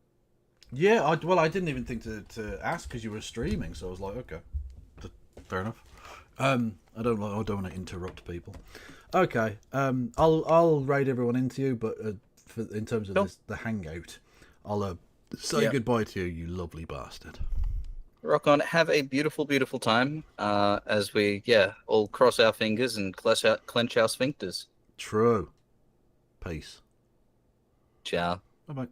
Yeah, I didn't even think to ask because you were streaming, so I was like, okay, fair enough. I don't want to interrupt people. Okay, I'll raid everyone into you, but in terms of the hangout, I'll say goodbye to you, you lovely bastard. Rock on. Have a beautiful, beautiful time as we all cross our fingers and clench our sphincters. True. Peace. Ciao. Bye bye.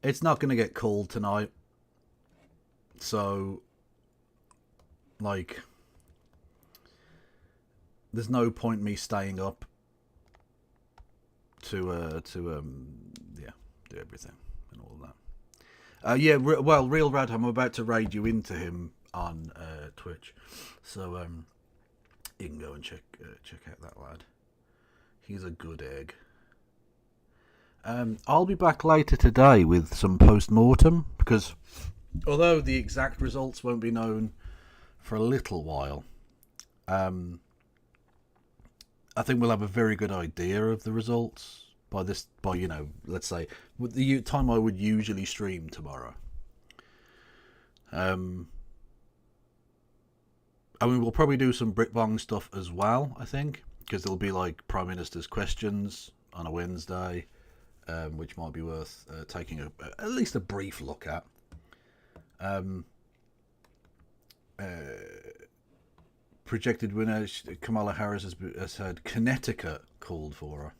It's not going to get cold tonight, so like there's no point me staying up to do everything and all that. Real Radham, I'm about to raid you into him on Twitch, so you can go and check out that lad. He's a good egg. I'll be back later today with some post-mortem, because although the exact results won't be known for a little while, I think we'll have a very good idea of the results by let's say with the time I would usually stream tomorrow. I mean, we'll probably do some Britbong stuff as well, I think, because there'll be like Prime Minister's questions on a Wednesday. Which might be worth taking at least a brief look at. Projected winner, Kamala Harris has had Connecticut called for her.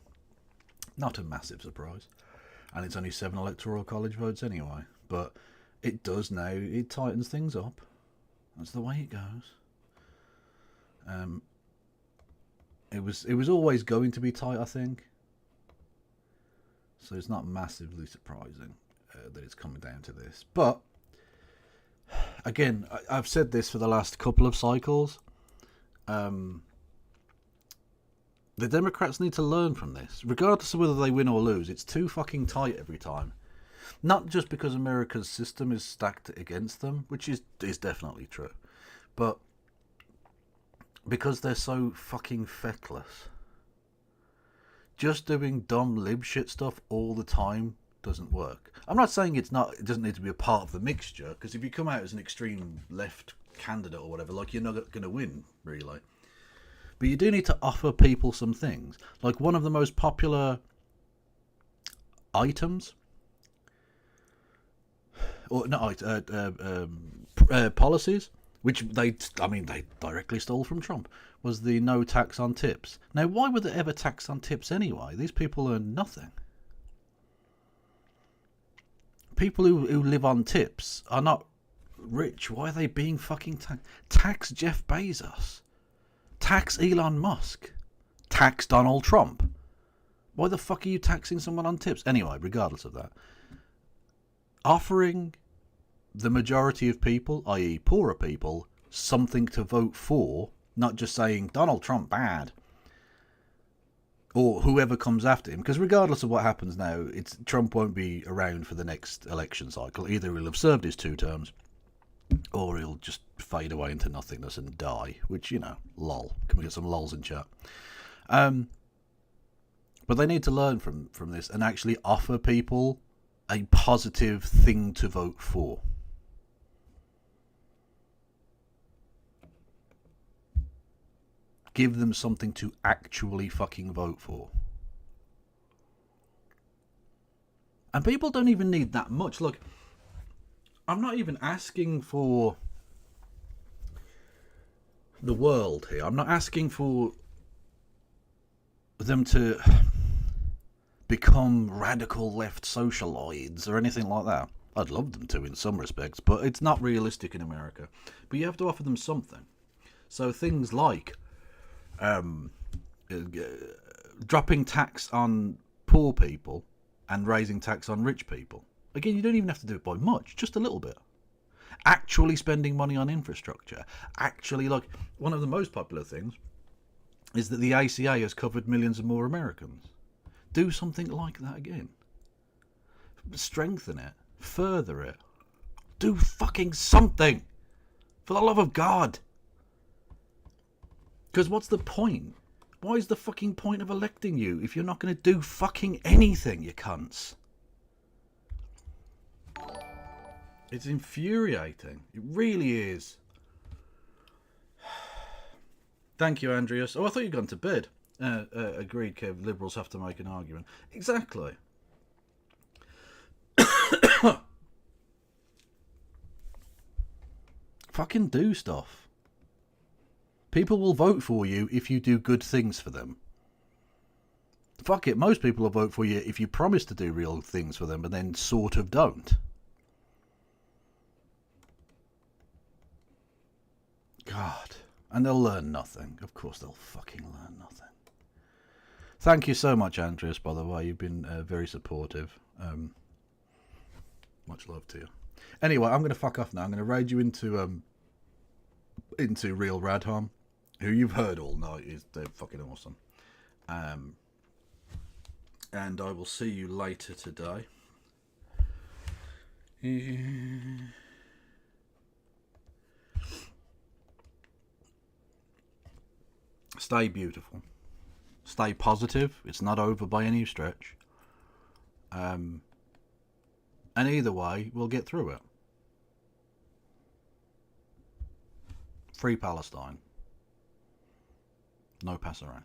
Not a massive surprise. And it's only 7 electoral college votes anyway. But it does now, it tightens things up. That's the way it goes. It was always going to be tight, I think. So it's not massively surprising that it's coming down to this. But, again, I've said this for the last couple of cycles. The Democrats need to learn from this. Regardless of whether they win or lose, it's too fucking tight every time. Not just because America's system is stacked against them, which is definitely true, but because they're so fucking feckless. Just doing dumb lib shit stuff all the time doesn't work. I'm not saying it doesn't need to be a part of the mixture, because if you come out as an extreme left candidate or whatever, like, you're not going to win, really. But you do need to offer people some things. Like, one of the most popular items, or not policies, which they directly stole from Trump, was the no tax on tips. Now, why would they ever tax on tips anyway? These people earn nothing. People who live on tips are not rich. Why are they being fucking taxed? Tax Jeff Bezos. Tax Elon Musk. Tax Donald Trump. Why the fuck are you taxing someone on tips? Anyway, regardless of that, offering the majority of people, i.e. poorer people, something to vote for, not just saying Donald Trump bad, or whoever comes after him, because regardless of what happens now, Trump won't be around for the next election cycle. Either he'll have served his 2 terms, or he'll just fade away into nothingness and die, which, you know, lol. Can we get some lols in chat? But they need to learn from this and actually offer people a positive thing to vote for. Give them something to actually fucking vote for. And people don't even need that much. Look, I'm not even asking for the world here. I'm not asking for them to become radical left socialoids or anything like that. I'd love them to in some respects, but it's not realistic in America. But you have to offer them something. So things like dropping tax on poor people and raising tax on rich people. Again, you don't even have to do it by much, just a little bit. Actually spending money on infrastructure. Actually, like, one of the most popular things is that the ACA has covered millions of more Americans. Do something like that again. Strengthen it. Further it. Do fucking something. For the love of God. Because what's the point? Why is the fucking point of electing you if you're not going to do fucking anything, you cunts? It's infuriating. It really is. Thank you, Andreas. Oh, I thought you'd gone to bed. Agreed, Kev. Liberals have to make an argument. Exactly. Fucking do stuff. People will vote for you if you do good things for them. Fuck it, most people will vote for you if you promise to do real things for them, but then sort of don't. God. And they'll learn nothing. Of course they'll fucking learn nothing. Thank you so much, Andreas, by the way. You've been very supportive. Much love to you. Anyway, I'm going to fuck off now. I'm going to raid you into Real Radham, who you've heard all night. They're fucking awesome. And I will see you later today. Stay beautiful. Stay positive. It's not over by any stretch. And either way, we'll get through it. Free Palestine. No pass around.